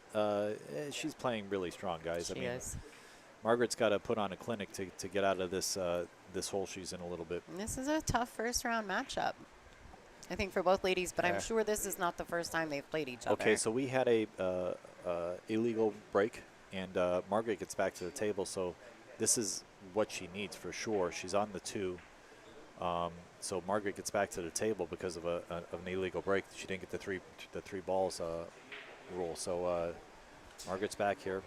She's playing really strong, guys. She is. Margaret's got to put on a clinic to get out of this this hole she's in a little bit. And this is a tough first round matchup, I think, for both ladies. But I'm sure this is not the first time they've played each other. Okay, so we had a illegal break, and Margaret gets back to the table. So this is what she needs for sure. She's on the 2. So Margaret gets back to the table because of an illegal break. She didn't get the three balls rule. So Margaret's back here.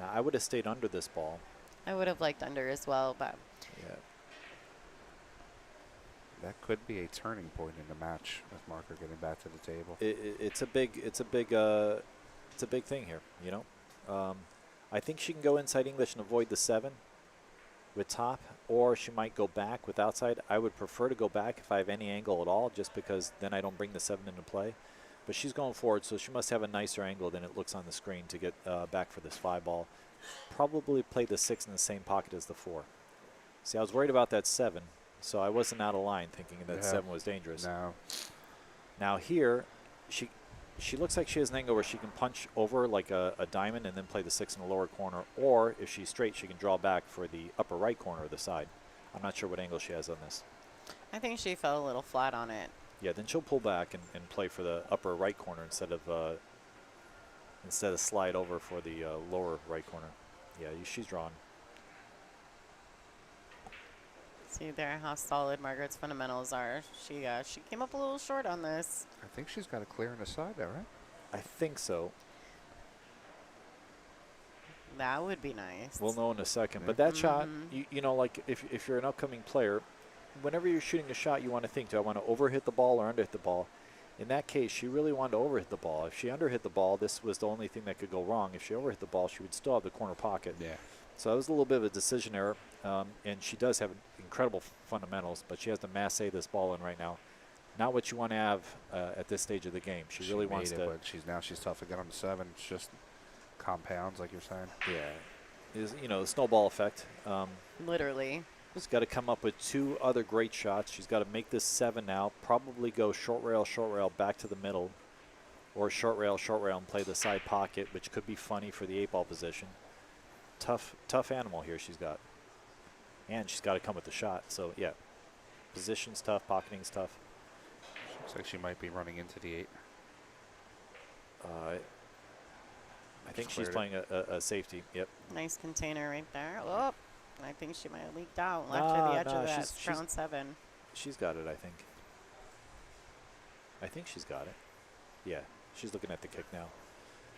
Now, I would have stayed under this ball. I would have liked under as well, but Yeah. That could be a turning point in the match with Margaret getting back to the table. It's a big thing here. I think she can go inside English and avoid the 7 with top, or she might go back with outside. I would prefer to go back if I have any angle at all, just because then I don't bring the 7 into play. But she's going forward, so she must have a nicer angle than it looks on the screen to get back for this 5 ball. Probably play the 6 in the same pocket as the 4. See, I was worried about that 7, so I wasn't out of line thinking that 7 was dangerous. No. Now here, she looks like she has an angle where she can punch over like a diamond and then play the 6 in the lower corner, or if she's straight, she can draw back for the upper right corner of the side. I'm not sure what angle she has on this. I think she fell a little flat on it. Yeah, then she'll pull back and play for the upper right corner instead of slide over for the lower right corner. Yeah, she's drawn. See there how solid Margaret's fundamentals are. She came up a little short on this. I think she's got a clear on the side there, right? I think so. That would be nice. We'll know in a second. But that shot, like if you're an upcoming player, whenever you're shooting a shot, you want to think, do I want to overhit the ball or underhit the ball? In that case, she really wanted to overhit the ball. If she underhit the ball, this was the only thing that could go wrong. If she overhit the ball, she would still have the corner pocket. Yeah. So that was a little bit of a decision error. And she does have incredible fundamentals, but she has to massé this ball in right now. Not what you want to have at this stage of the game. She really wants to. But she's tough to get on the 7. It's just compounds, like you're saying. Yeah. Is the snowball effect. Literally. She's got to come up with 2 other great shots. She's got to make this 7 now. Probably go short rail, back to the middle. Or short rail, and play the side pocket, which could be funny for the 8-ball position. Tough animal here she's got. And she's got to come with the shot. So, yeah. Position's tough, pocketing's tough. Looks like she might be running into the 8. I think she's playing a safety. Yep. Nice container right there. Oh, I think she might have leaked out. Left to the edge of that round 7. She's got it, I think. I think she's got it. Yeah, she's looking at the kick now.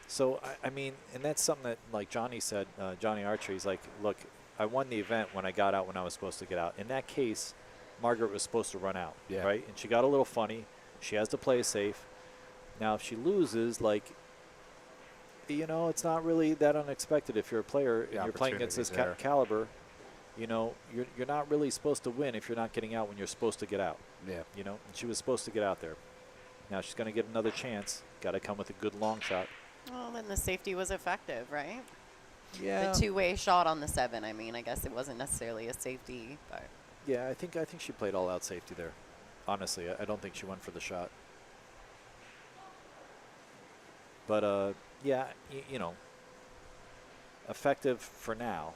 So, I mean, and that's something that, like Johnny said, Johnny Archer, he's like, look, I won the event when I got out when I was supposed to get out. In that case, Margaret was supposed to run out, right? And she got a little funny. She has to play safe. Now, if she loses, like, it's not really that unexpected if you're a player and you're playing against this caliber. You're not really supposed to win if you're not getting out when you're supposed to get out. Yeah. And she was supposed to get out there. Now she's going to get another chance. Got to come with a good long shot. Well, then the safety was effective, right? Yeah. The 2-way shot on the 7. I mean, I guess it wasn't necessarily a safety, but. Yeah, I think she played all out safety there. Honestly, I don't think she went for the shot. But yeah, effective for now.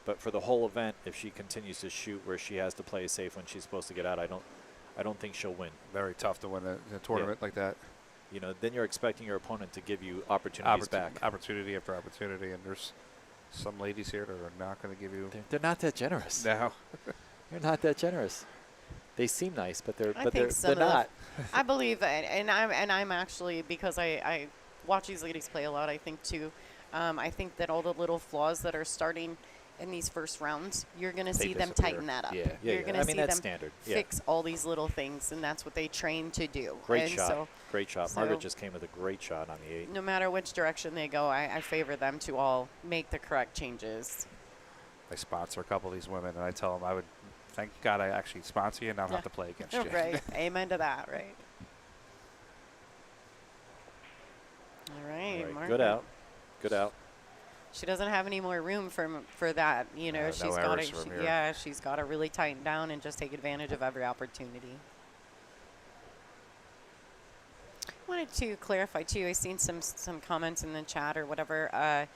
But for the whole event, if she continues to shoot where she has to play safe when she's supposed to get out, I don't think she'll win. Very tough to win a tournament like that. You know, then you're expecting your opponent to give you opportunities back. Opportunity after opportunity, and there's some ladies here that are not going to give you. They're not that generous. No. They're not that generous. They seem nice, but they're they're not. I believe, and I'm actually, because I watch these ladies play a lot. I think too. I think that all the little flaws that are starting in these first rounds, you're going to see them disappear. tighten that up. Yeah, You're going to see them standard. fix all these little things, and that's what they train to do. Great and shot. So, Great shot. so Margaret just came with a great shot on the 8. no matter which direction they go, I favor them to all make the correct changes. I sponsor a couple of these women, and I tell them I would, thank God I actually sponsor you and I don't have to play against you. Right. Amen to that, right? All right, Margaret. Good out. Good out. She doesn't have any more room for that. You know, No she's got errors to, from here. yeah, she's got to really tighten down and just take advantage of every opportunity. Wanted to clarify too. I seen some comments in the chat or whatever.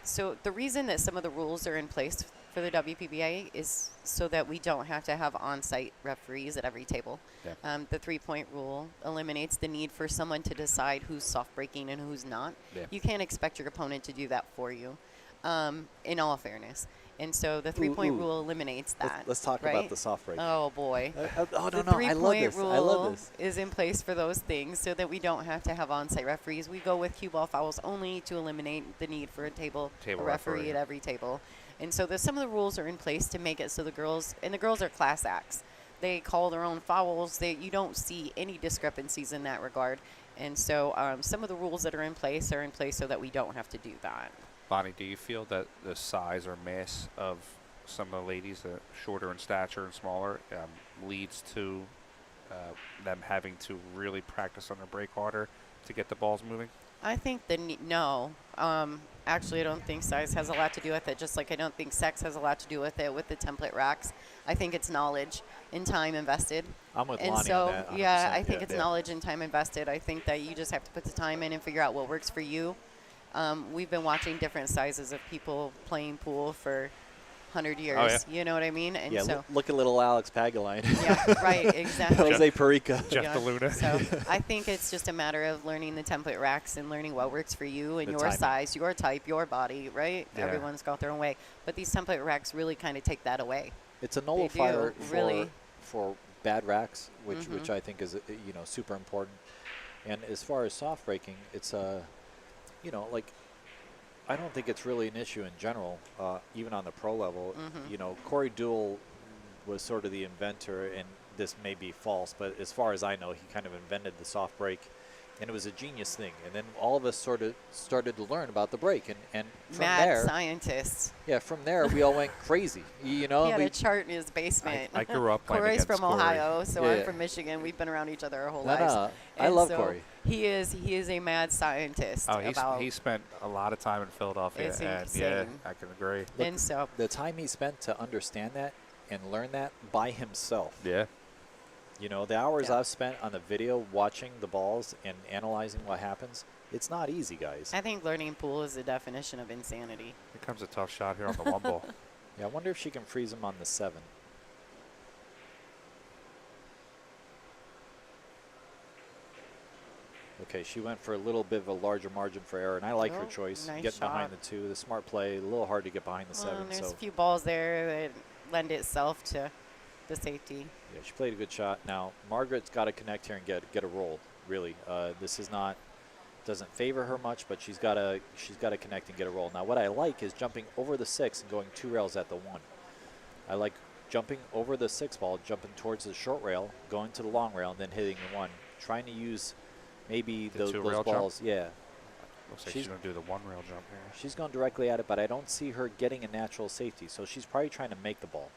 So the reason that some of the rules are in place for the WPBA is so that we don't have to have on-site referees at every table. Yeah. The 3-point rule eliminates the need for someone to decide who's soft breaking and who's not. Yeah. You can't expect your opponent to do that for you, in all fairness. And so the 3-point rule eliminates that. Let's talk right? about the soft break. Oh, boy. Oh, The no, I love 3-point this. rule I love this. is in place for those things so that we don't have to have on-site referees. We go with cue ball fouls only to eliminate the need for a Table referee referee. at every table. And so some of the rules are in place to make it so the girls are class acts. They call their own fouls. You don't see any discrepancies in that regard. And so some of the rules that are in place so that we don't have to do that. Bonnie, do you feel that the size or mass of some of the ladies that are shorter in stature and smaller leads to them having to really practice on their break harder to get the balls moving? I think no. Actually, I don't think size has a lot to do with it, just like I don't think sex has a lot to do with it with the template racks. I think it's knowledge and time invested. I'm with And Lonnie so, on that. 100%. yeah, I think it's knowledge and time invested. I think that you just have to put the time in and figure out what works for you. We've been watching different sizes of people playing pool for 100 years. Oh, yeah. You know what I mean? And Yeah, so, look at little Alex Pagaline. yeah, right, exactly. Jose Perica. Jeff Yeah. DeLuna. So I think it's just a matter of learning the template racks and learning what works for you and The your timing. size, your type, your body, right? Yeah. Everyone's got their own way. But these template racks really kind of take that away. It's a nullifier really. for bad racks, which I think is super important. And as far as soft breaking, it's like I don't think it's really an issue in general, even on the pro level. Corey Deuel was sort of the inventor, and this may be false, but as far as I know, he kind of invented the soft break, and it was a genius thing. And then all of us sort of started to learn about the break, and from Mad there, scientists. yeah, from there we all went crazy. He had a chart in his basement. I grew up playing Corey's against from Corey. Ohio, so Yeah. I'm from Michigan. We've been around each other our whole No, lives. no, I And love so Corey. He is a mad scientist. Oh, about he spent a lot of time in Philadelphia, It's and insane. yeah, I can agree. and so The time he spent to understand that and learn that by himself. Yeah. The hours Yeah. I've spent on the video watching the balls and analyzing what happens, it's not easy, guys. I think learning pool is the definition of insanity. Here comes a tough shot here on the one ball. Yeah, I wonder if she can freeze him on the 7. Okay, she went for a little bit of a larger margin for error, and I like her Oh, choice. nice Getting behind shot. the 2, the smart play, a little hard to get behind the 7. There's So a few balls there that lend itself to the safety. yeah, she played a good shot. Now Margaret's got to connect here and get a roll. Really, this is not doesn't favor her much, but she's got to connect and get a roll. Now what I like is jumping over the 6 and going 2 rails at the 1. I like jumping over the 6 ball, jumping towards the short rail, going to the long rail, and then hitting the 1. Trying to use maybe The those 2 rail balls. jump? Yeah, Looks like She's- she's going to do the 1 rail jump here. she's going directly at it, but I don't see her getting a natural safety. So she's probably trying to make the ball.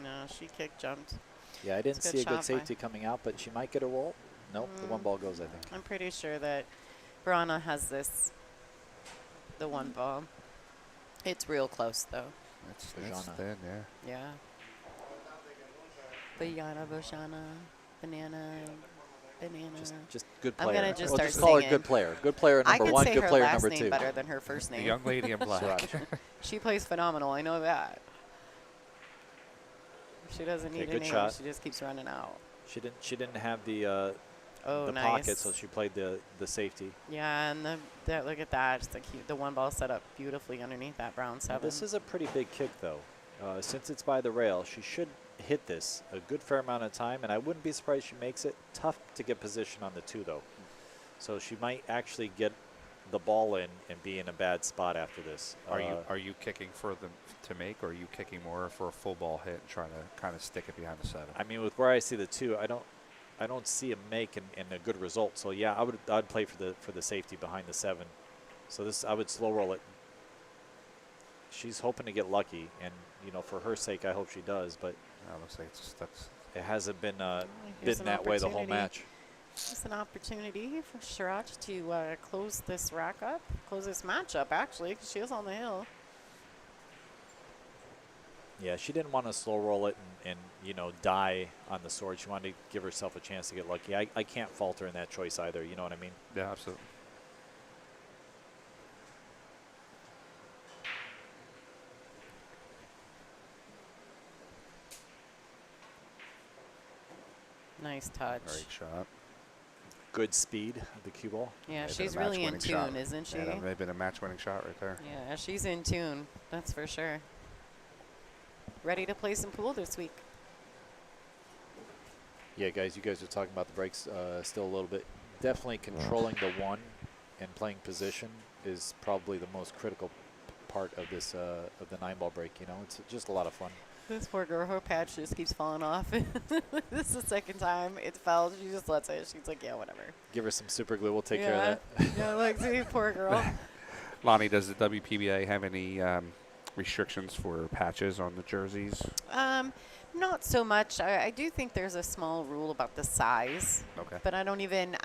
No, she kick jumped. Yeah, I didn't It's a see good a good shot by- safety coming out, but she might get a roll. Nope, the 1 ball goes, I think. I'm pretty sure that Brana has the 1 ball. It's real close though. That's Bojana. thin, yeah. Yeah. Bayana, Boshana, banana. Just good I'm player. gonna just we'll start just call her singing. good player. Good player I number can 1, say good her player last number name 2. better than her first The name. young lady in black. She plays phenomenal. I know that. She doesn't Okay, need good any. shot. She just keeps running out. She didn't have the Oh, the nice. pocket, so she played the safety. Yeah, and look at that. Just the one ball set up beautifully underneath that brown Now, 7. this is a pretty big kick, though. Since it's by the rail, she should hit this a good fair amount of time, and I wouldn't be surprised she makes it. Tough to get position on the 2, though. So she might actually get the ball in and be in a bad spot after this. Are you kicking for them to make, or are you kicking more for a full ball hit and trying to kind of stick it behind the 7? I mean, with where I see the 2, I don't see a make and a good result. So yeah, I'd play for the safety behind the 7. So this I would slow roll it. She's hoping to get lucky, and you know, for her sake, I hope she does. But Looks like that's it hasn't been Here's been an that way the whole opportunity. match. It's an opportunity for Raxx to close this rack up, close this match up, actually, because she is on the hill. Yeah, she didn't want to slow roll it and you know, die on the sword. She wanted to give herself a chance to get lucky. I can't fault her in that choice either. You know what I mean? yeah, absolutely. Nice touch. Great shot. Good speed of the cue ball. Yeah, Maybe she's a really in match-winning shot. tune, isn't she? Yeah, that may have been a match-winning shot right there. Yeah, she's in tune. That's for sure. Ready to play some pool this week. Yeah, guys, you guys are talking about the breaks still a little bit. Definitely controlling the 1 and playing position is probably the most critical part of this of the 9-ball break. You know, it's just a lot of fun. This poor girl, her patch just keeps falling off. This is the second time it's fell. She just lets it. She's like, yeah, whatever. Give her some super glue. We'll take care of that. Yeah, like, see, poor girl. Lonnie, does the WPBA have any restrictions for patches on the jerseys? Not so much. I do think there's a small rule about the size, Okay. but I don't even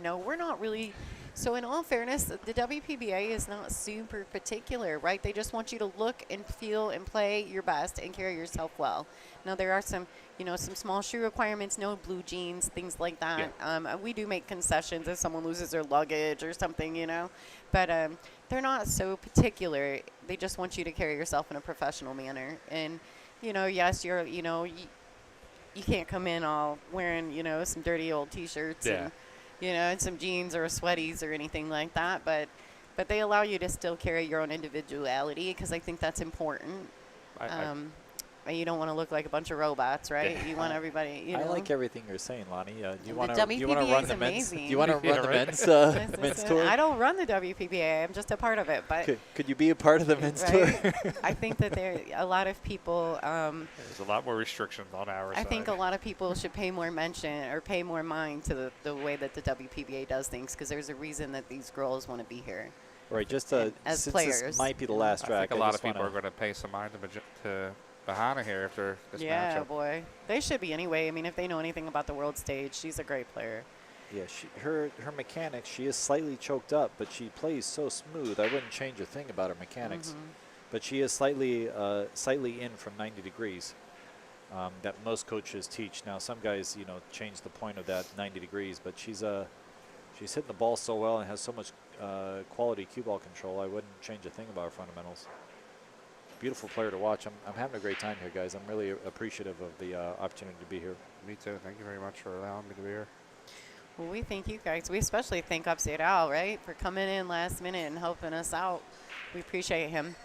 know. We're not really. So in all fairness, the WPBA is not super particular, right? They just want you to look and feel and play your best and carry yourself well. Now there are some, some small shoe requirements, no blue jeans, things like that. Yeah. We do make concessions if someone loses their luggage or something, but they're not so particular. They just want you to carry yourself in a professional manner. And yes, you can't come in all wearing, some dirty old T-shirts and, and some jeans or sweaties or anything like that. But they allow you to still carry your own individuality because I think that's important. You don't want to look like a bunch of robots, right? You want everybody, I like everything you're saying, Lonnie. You want The to run WPBA the men's? amazing. Do you want to run the men's tour? I don't run the WPBA. I'm just a part of it. But Could you be a part of the men's tour? I think that a lot of people. There's a lot more restrictions on our side. I think a lot of people should pay more mention or pay more mind to the way that the WPBA does things because there's a reason that these girls want to be here. Right, just as since players. this might be the last I track. think a lot of people are going to pay some mind to Bahana here after this Yeah, matchup. boy. They should be anyway. I mean, if they know anything about the world stage, she's a great player. Yeah, her mechanics, she is slightly choked up, but she plays so smooth. I wouldn't change a thing about her mechanics. But she is slightly in from 90 degrees that most coaches teach. Now, some guys, change the point of that 90 degrees, but she's hitting the ball so well and has so much quality cue ball control. I wouldn't change a thing about her fundamentals. Beautiful player to watch. I'm having a great time here, guys. I'm really appreciative of the opportunity to be here. Me too. Thank you very much for allowing me to be here. Well, we thank you guys. We especially thank Upstate Al, right, for coming in last minute and helping us out. We appreciate him.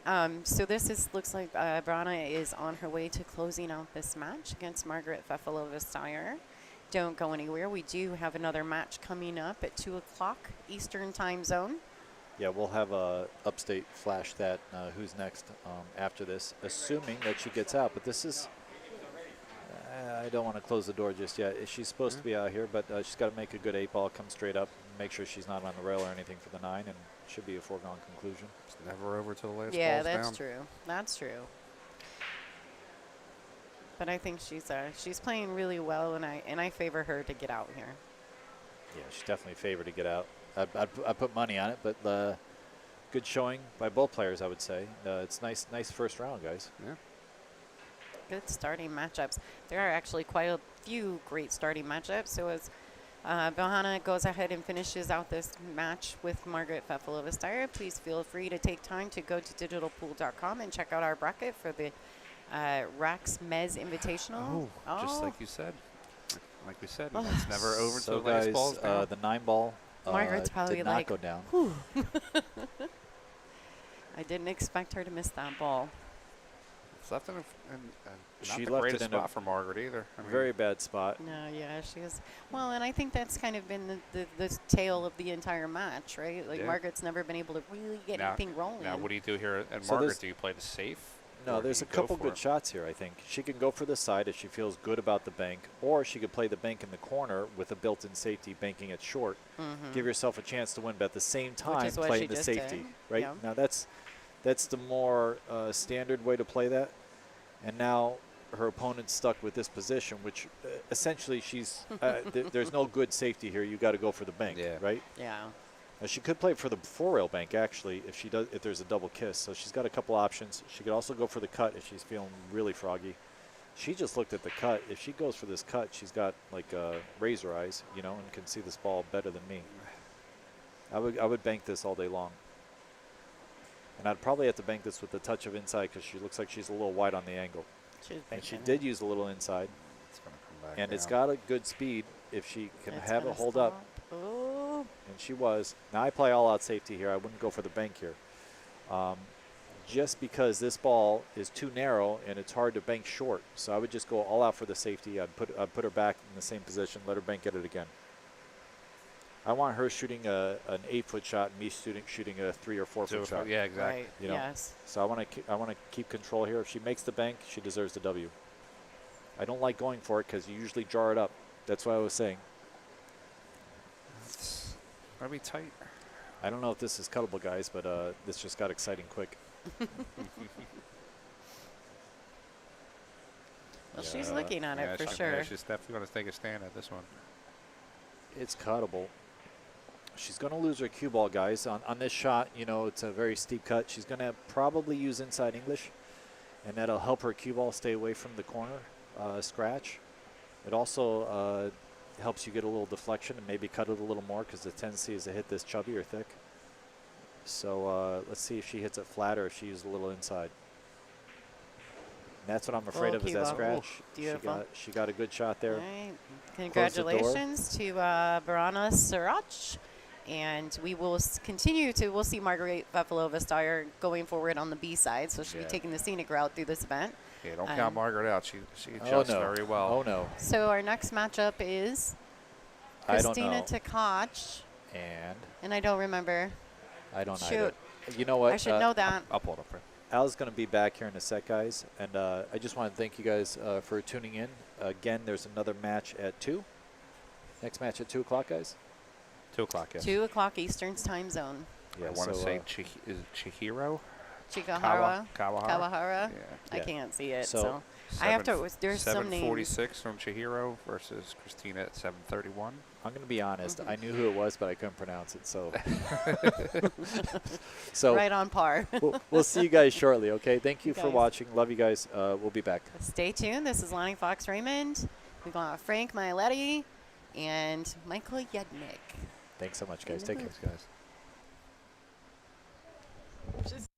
So looks like Brana is on her way to closing out this match against Margaret Pfeffelova-Steyer. Don't go anywhere. We do have another match coming up at 2 o'clock Eastern time zone. Yeah, we'll have Upstate flash that who's next after this, assuming that she gets out. But this is, I don't want to close the door just yet. She's supposed to be out here, but she's got to make a good 8-ball, come straight up, make sure she's not on the rail or anything for the 9, and should be a foregone conclusion. It's never over till the last Yeah, ball's that's down. true. That's true. But I think she's playing really well, and I favor her to get out here. Yeah, she's definitely favored to get out. I put money on it, but good showing by both players, I would say. It's nice first round, guys. Yeah. Good starting matchups. There are actually quite a few great starting matchups. So as Bahana goes ahead and finishes out this match with Margaret Pfeffelova-Steyer, please feel free to take time to go to digitalpool.com and check out our bracket for the Raxx Mezz Invitational. Just like you said. Like we said, it's never over So until the last guys, ball's down. the 9-ball Margaret's probably did not like, go down. whew. I didn't expect her to miss that ball. It's left in not She the left it greatest in a spot for Margaret either. I mean, Very bad spot. No, yeah, she is. Well, and I think that's kind of been the tale of the entire match, right? Like, Yeah. Margaret's never been able to really get anything rolling. Now, what do you do here at So Margaret? there's- Do you play the safe? No, or do there's you a go couple for good it? shots here, I think. She can go for the side if she feels good about the bank, or she could play the bank in the corner with a built-in safety, banking it short. Give yourself a chance to win, but at the same time, is what playing she the just safety, did. right? Yeah. Now, that's the more standard way to play that. And now her opponent's stuck with this position, which essentially she's there's no good safety here. You got to go for the bank, Yeah. right? Yeah. Now, she could play for the four-rail bank actually if there's a double kiss. So she's got a couple options. She could also go for the cut if she's feeling really froggy. She just looked at the cut. If she goes for this cut, she's got like razor eyes, you know, and can see this ball better than me. I would bank this all day long. And I'd probably have to bank this with a touch of inside because she looks like she's a little wide on the angle. And she did use a little inside. It's going to come back And it's down. got a good speed if she can It's have gonna it hold up. Oh. And she was. Now I play all-out safety here. I wouldn't go for the bank here. Just because this ball is too narrow and it's hard to bank short. So I would just go all out for the safety. I'd put her back in the same position, let her bank at it again. I want her shooting an 8-foot shot and me shooting a 3 or 4-foot shot. Yeah, exactly. Right. You know? Yes. So I want to keep control here. If she makes the bank, she deserves the W. I don't like going for it because you usually jar it up. That's what I was saying. It's going to be tight. I don't know if this is cuttable, guys, but this just got exciting quick. Well, she's looking at it for sure. Yeah, she's definitely going to take a stand at this one. It's cuttable. She's going to lose her cue ball, guys. On this shot, you know, it's a very steep cut. She's going to probably use inside English, and that'll help her cue ball stay away from the corner scratch. It also helps you get a little deflection and maybe cut it a little more because the tendency is to hit this chubby or thick. So let's see if she hits it flat or if she uses a little inside. And that's what I'm afraid of is that cue ball. scratch. Beautiful. She got a good shot All there. right. Close the door. Congratulations to Barana Sirach. And we will continue to, we'll see Margaret Vepilova-Steyer going forward on the B side. So she'll be taking the scenic route through this event. Yeah, don't count Margaret out. She Oh, adjusts no. very well. Oh, no. So our next matchup is I don't Christina know. Tkach. And I don't remember. I don't Shoot. either. You know what? I should know that. I'll pull it up here. Al's going to be back here in a sec, guys. And I just want to thank you guys for tuning in. Again, there's another match at 2. Next match at 2 o'clock, guys. 2 o'clock, yes. 2 o'clock Eastern time zone. Yeah, I want to so, say is it Chihiro? Chikahara. Yeah. Kawahara. I Yeah. can't see it. So, So, I have to, there's some names. 7:46 from Chihiro versus Christina at 7:31. I'm going to be honest. I knew who it was, but I couldn't pronounce it. So, so Right on par. we'll see you guys shortly, okay? Thank you for Guys. watching. Love you guys. We'll be back. Stay tuned. This is Lonnie Fox Raymond. We've got Frank Miletti and Michael Yednick. Thanks so much, guys. In the Take care. Thanks, guys. Just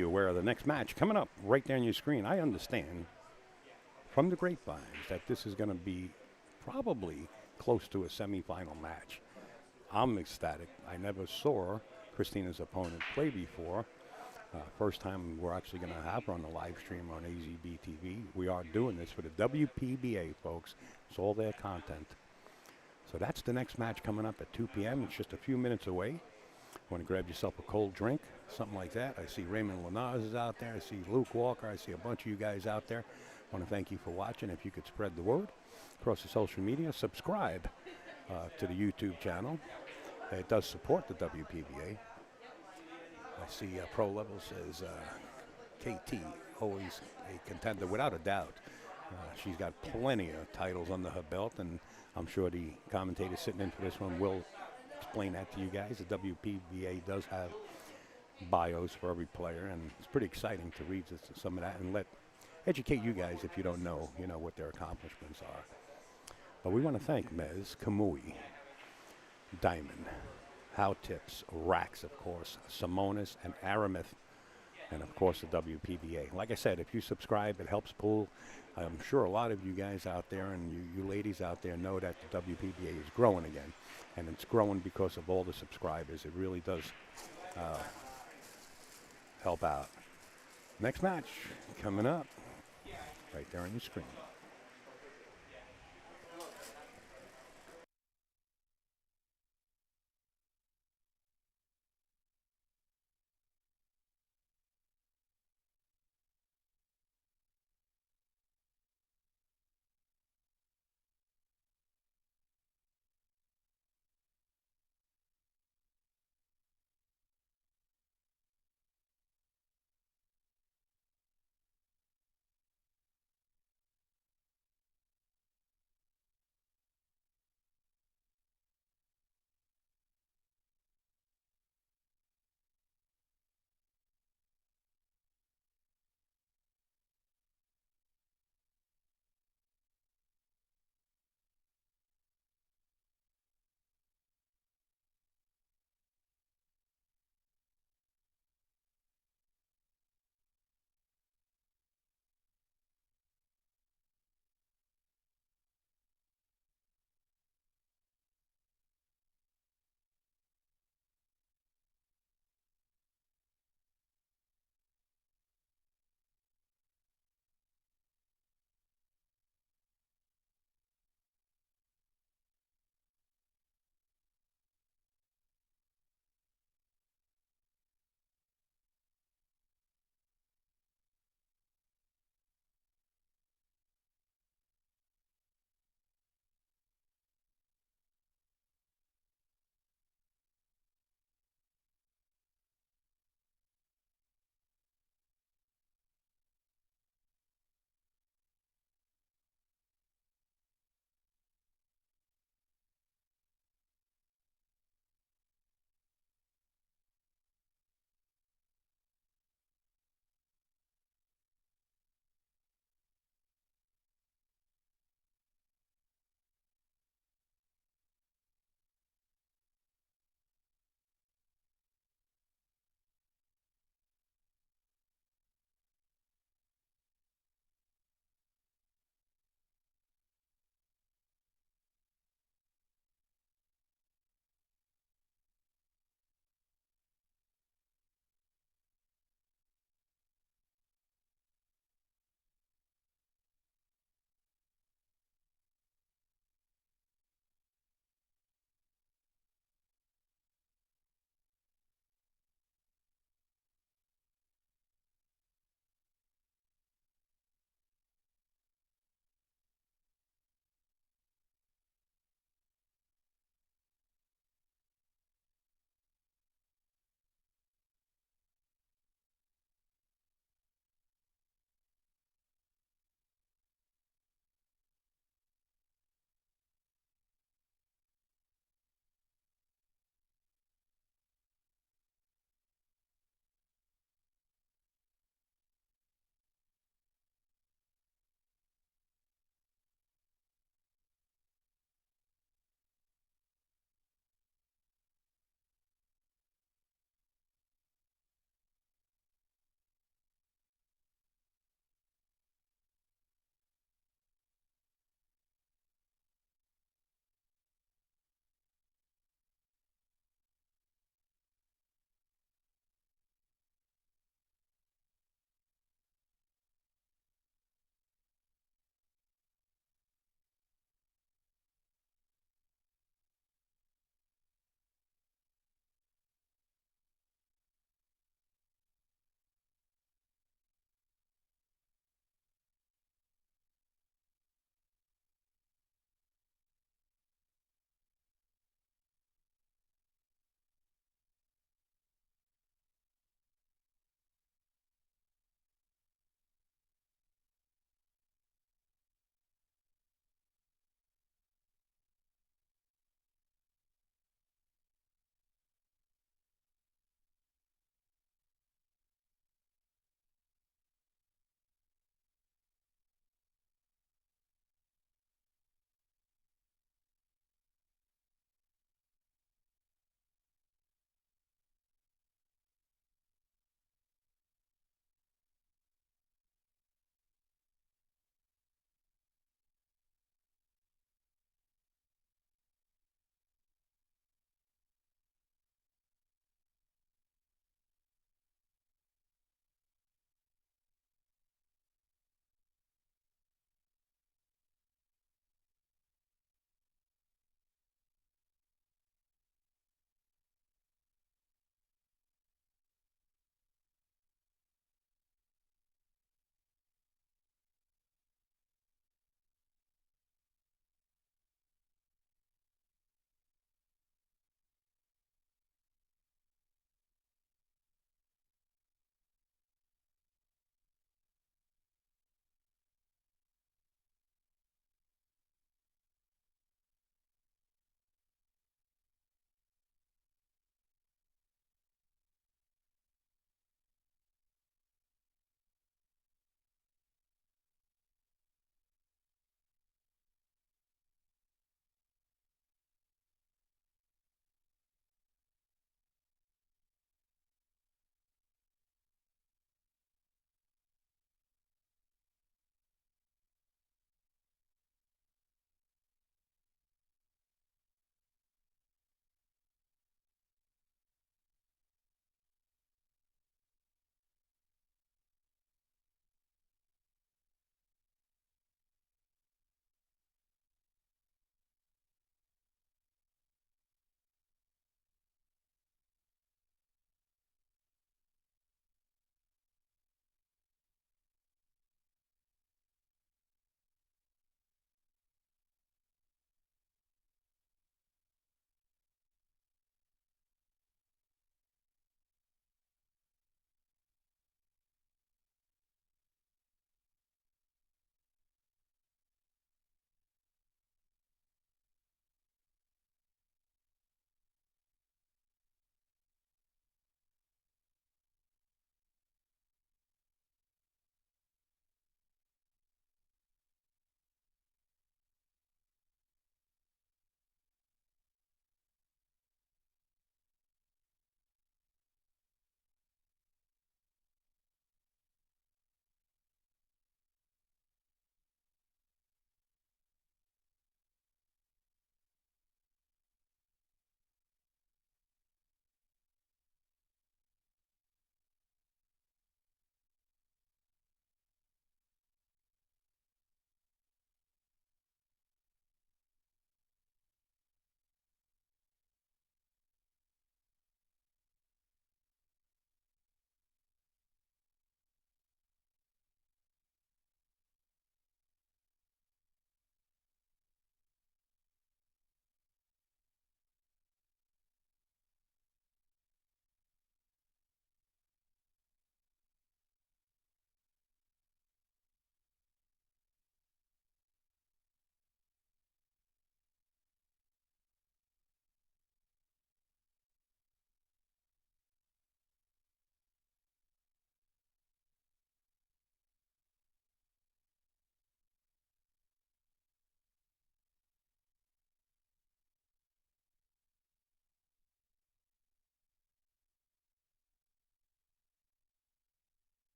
you're aware of the next match coming up right there on your screen. I understand from the grapevines that this is going to be probably close to a semifinal match. I'm ecstatic. I never saw Christina's opponent play before. First time we're actually going to have her on the live stream on AZB TV. We are doing this for the WPBA, folks. It's all their content. So that's the next match coming up at 2 p.m. It's just a few minutes away. Want to grab yourself a cold drink, something like that. I see Raymond Linares is out there. I see Luke Walker. I see a bunch of you guys out there. I want to thank you for watching. If you could spread the word across the social media, subscribe to the YouTube channel. It does support the WPBA. I see Pro Level says KT, always a contender without a doubt. She's got plenty of titles under her belt, and I'm sure the commentator sitting in for this one will explain that to you guys. The WPBA does have bios for every player, and it's pretty exciting to read some of that and educate you guys if you don't know, what their accomplishments are. But we want to thank Mezz, Kamui, Diamond, How Tips, Raxx, of course, Simonis, and Aramith, and of course the WPBA. Like I said, if you subscribe, it helps pull. I'm sure a lot of you guys out there and you ladies out there know that the WPBA is growing again, and it's growing because of all the subscribers. It really does help out. Next match coming up right there on your screen.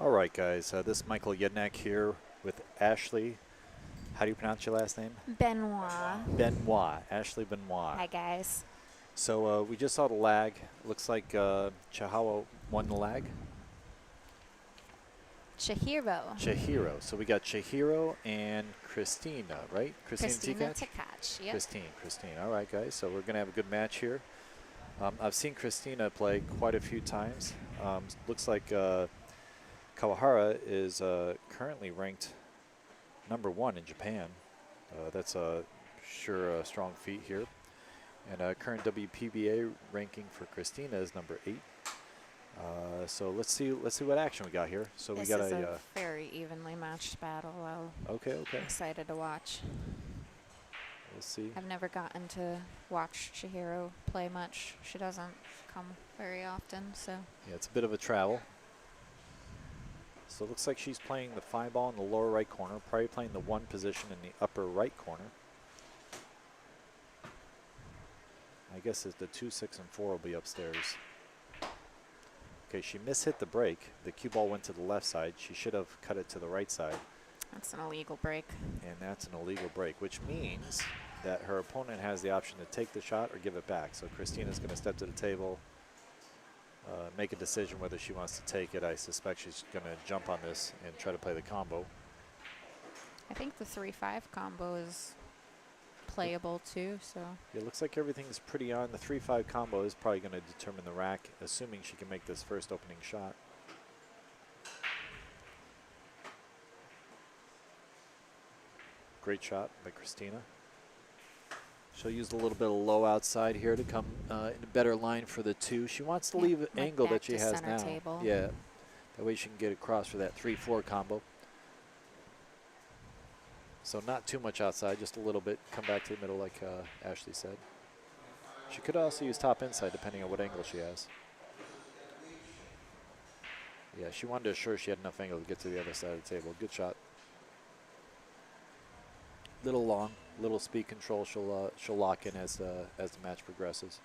All right, guys. This is Michael Yednak here with Ashley. How do you pronounce your last name? Benoit. Benoit. Ashley Benoit. Hi, guys. So we just saw the lag. Looks like Chihuahua won the lag. Chihiro. Chihiro. So we got Chihiro and Christina, right? Christina Tikach? Tikach. Yep. Christine. All right, guys. So we're going to have a good match here. I've seen Christina play quite a few times. Looks like Kawahara is currently ranked #1 in Japan. That's sure a strong feat here. And current WPBA ranking for Christina is #8. So let's see what action we got here. So This we got is a a very evenly matched battle. I'm okay. excited to watch. We'll see. I've never gotten to watch Chihiro play much. She doesn't come very often, so. Yeah, it's a bit of a travel. So it looks like she's playing the 5 ball in the lower right corner, probably playing the 1 position in the upper right corner. I guess the 2, 6, and 4 will be upstairs. Okay, she mishit the break. The cue ball went to the left side. She should have cut it to the right side. That's an illegal break. And that's an illegal break, which means that her opponent has the option to take the shot or give it back. So Christina's going to step to the table, make a decision whether she wants to take it. I suspect she's going to jump on this and try to play the combo. I think the 3-5 combo is playable too, so. It looks like everything's pretty on. The 3-5 combo is probably going to determine the rack, assuming she can make this first opening shot. Great shot by Christina. She'll use a little bit of low outside here to come in a better line for the 2. She wants to Yeah, leave an like angle back that she to has center now. table. Yeah, that way she can get across for that 3-4 combo. So not too much outside, just a little bit. Come back to the middle like Ashley said. She could also use top inside depending on what angle she has. Yeah, she wanted to assure she had enough angle to get to the other side of the table. Good shot. Little long, little speed control. She'll lock in as the match progresses.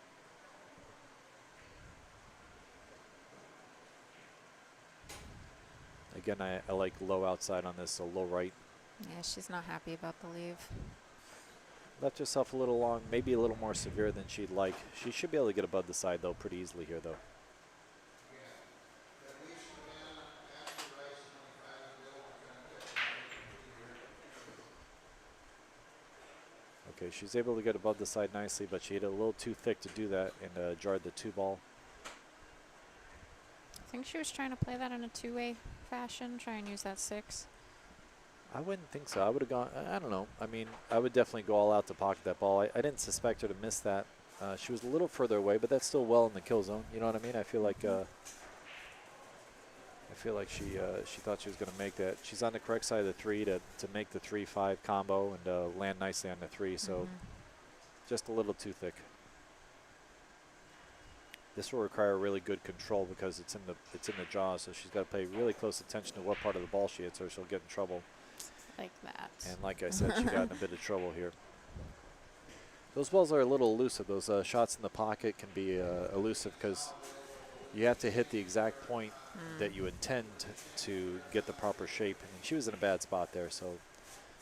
Again, I like low outside on this, so low right. Yeah, she's not happy about the leave. Left herself a little long, maybe a little more severe than she'd like. She should be able to get above the side though pretty easily here though. Okay, she's able to get above the side nicely, but she hit it a little too thick to do that and jarred the 2 ball. I think she was trying to play that in a 2-way fashion, try and use that 6. I wouldn't think so. I would have gone, I don't know. I mean, I would definitely go all out to pocket that ball. I didn't suspect her to miss that. She was a little further away, but that's still well in the kill zone. You know what I mean? I feel like she thought she was going to make that. She's on the correct side of the 3 to make the 3-5 combo and land nicely on the 3. So just a little too thick. This will require really good control because it's in the jaw. So she's got to pay really close attention to what part of the ball she hits, or she'll get in trouble. Like that. And like I said, she got in a bit of trouble here. Those balls are a little elusive. Those shots in the pocket can be elusive because you have to hit the exact point that you intend to get the proper shape. And she was in a bad spot there, so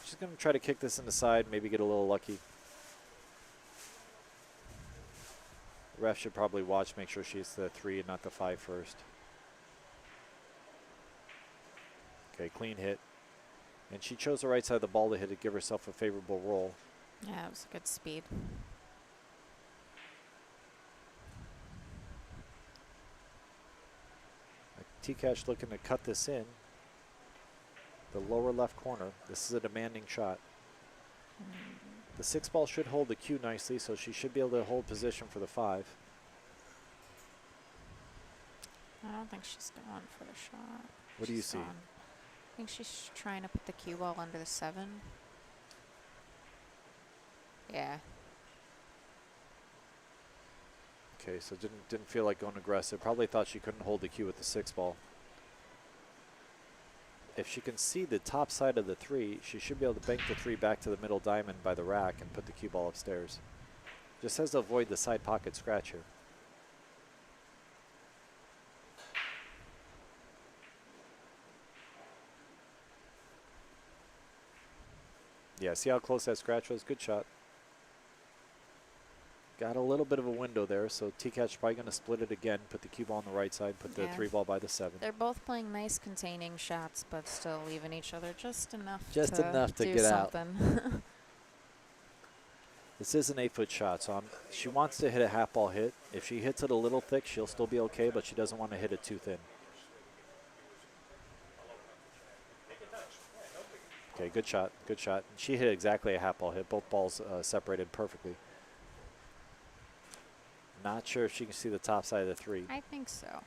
she's going to try to kick this in the side, maybe get a little lucky. The ref should probably watch, make sure she hits the 3 and not the 5 first. Okay, clean hit. And she chose the right side of the ball to hit it, give herself a favorable roll. Yeah, it was good speed. T-Cash looking to cut this in. The lower left corner. This is a demanding shot. The 6 ball should hold the cue nicely, so she should be able to hold position for the 5. I don't think she's going for the shot. What do you She's see? gone. I think she's trying to put the cue ball under the 7. Yeah. Okay, so didn't feel like going aggressive. Probably thought she couldn't hold the cue with the 6 ball. If she can see the top side of the 3, she should be able to bank the 3 back to the middle diamond by the rack and put the cue ball upstairs. Just has to avoid the side pocket scratch here. Yeah, see how close that scratch was? Good shot. Got a little bit of a window there, so T-Cat's probably going to split it again, put the cue ball on the right side, put the Yeah. 3 ball by the 7. They're both playing nice containing shots, but still leaving each other just enough Just to enough to do get out. something. This is an 8-foot shot, so she wants to hit a half ball hit. If she hits it a little thick, she'll still be okay, but she doesn't want to hit it too thin. Okay, good shot, good shot. She hit exactly a half ball hit. Both balls separated perfectly. Not sure if she can see the top side of the 3. I think so.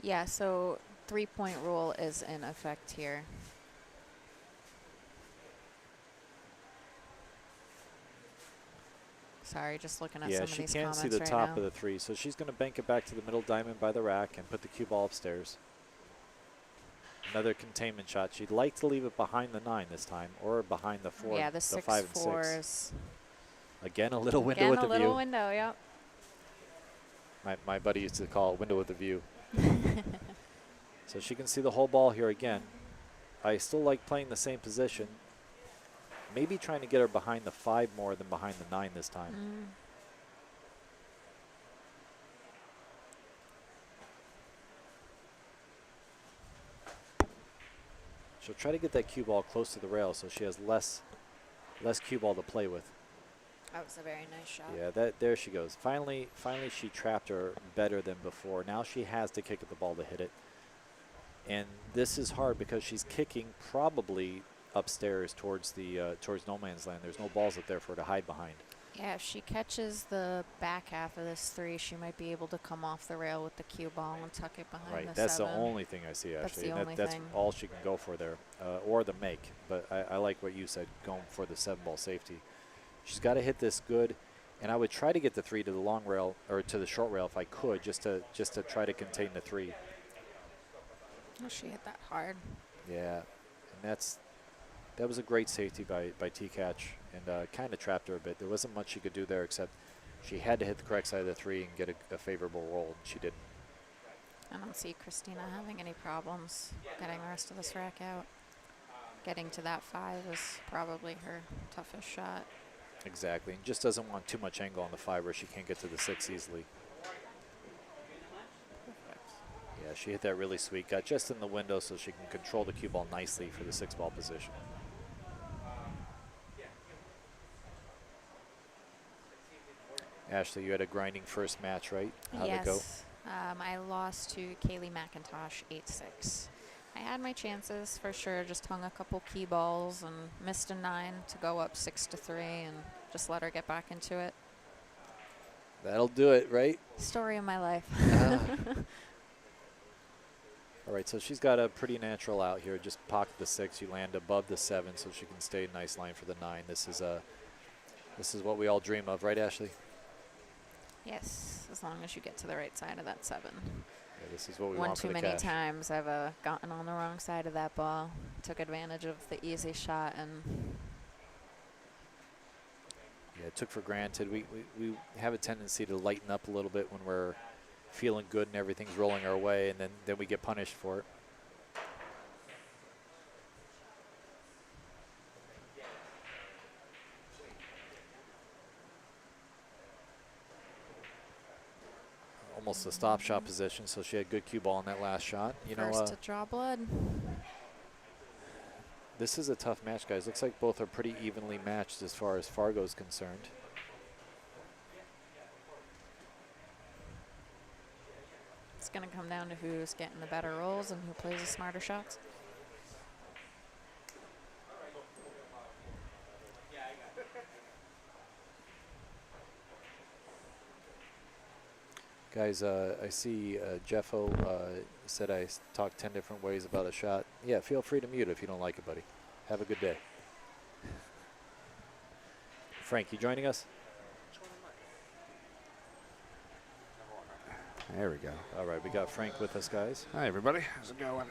Yeah, so 3-point rule is in effect here. Sorry, just looking at some of these comments right now. Yeah, she can't see the top of the 3, so she's going to bank it back to the middle diamond by the rack and put the cue ball upstairs. Another containment shot. She'd like to leave it behind the 9 this time, or behind the 4, Yeah, the the 5 and 6. 6-4s. Again, a little window Again, with a the little view. window, yep. My buddy used to call it window with the view. So she can see the whole ball here again. I still like playing the same position. Maybe trying to get her behind the 5 more than behind the 9 this time. She'll try to get that cue ball close to the rail so she has less cue ball to play with. That was a very nice shot. Yeah, there she goes. Finally she trapped her better than before. Now she has to kick at the ball to hit it. And this is hard because she's kicking probably upstairs towards the towards no man's land. There's no balls up there for her to hide behind. Yeah, if she catches the back half of this 3, she might be able to come off the rail with the cue ball and tuck it behind Right, the that's 7. the only thing I see, That's actually. the only that's thing. all she can go for there, or the make. But I like what you said, going for the 7-ball safety. She's got to hit this good, and I would try to get the 3 to the long rail or to the short rail if I could, just to try to contain the 3. Oh, she hit that hard. Yeah, and that was a great safety by T-Catch, and kind of trapped her a bit. There wasn't much she could do there except she had to hit the correct side of the 3 and get a favorable roll, and she didn't. I don't see Christina having any problems getting the rest of this rack out. Getting to that 5 was probably her toughest shot. Exactly, and just doesn't want too much angle on the 5 where she can't get to the 6 easily. Yeah, she hit that really sweet. Got just in the window so she can control the cue ball nicely for the 6-ball position. Ashley, you had a grinding first match, right? How'd it go? Yes. I lost to Kaylee McIntosh 8-6. I had my chances for sure. Just hung a couple key balls and missed a 9 to go up 6-3 and just let her get back into it. That'll do it, right? Story of my life. All right, so she's got a pretty natural out here. Just pocket the 6, you land above the 7 so she can stay nice line for the 9. This is what we all dream of, right, Ashley? Yes, as long as you get to the right side of that 7. Yeah, this is what we One want for too the many cash. times I've gotten on the wrong side of that ball, took advantage of the easy shot, and Yeah, took for granted. We have a tendency to lighten up a little bit when we're feeling good and everything's rolling our way, and then we get punished for it. Almost a stop shot position, so she had good cue ball in that last shot. first to draw blood. This is a tough match, guys. Looks like both are pretty evenly matched as far as Fargo's concerned. It's going to come down to who's getting the better rolls and who plays the smarter shots. Guys, I see Jeffo said I talked 10 different ways about a shot. Yeah, feel free to mute if you don't like it, buddy. Have a good day. Frank, you joining us? There we go. All right, we got Frank with us, guys. Hi, everybody. How's it going?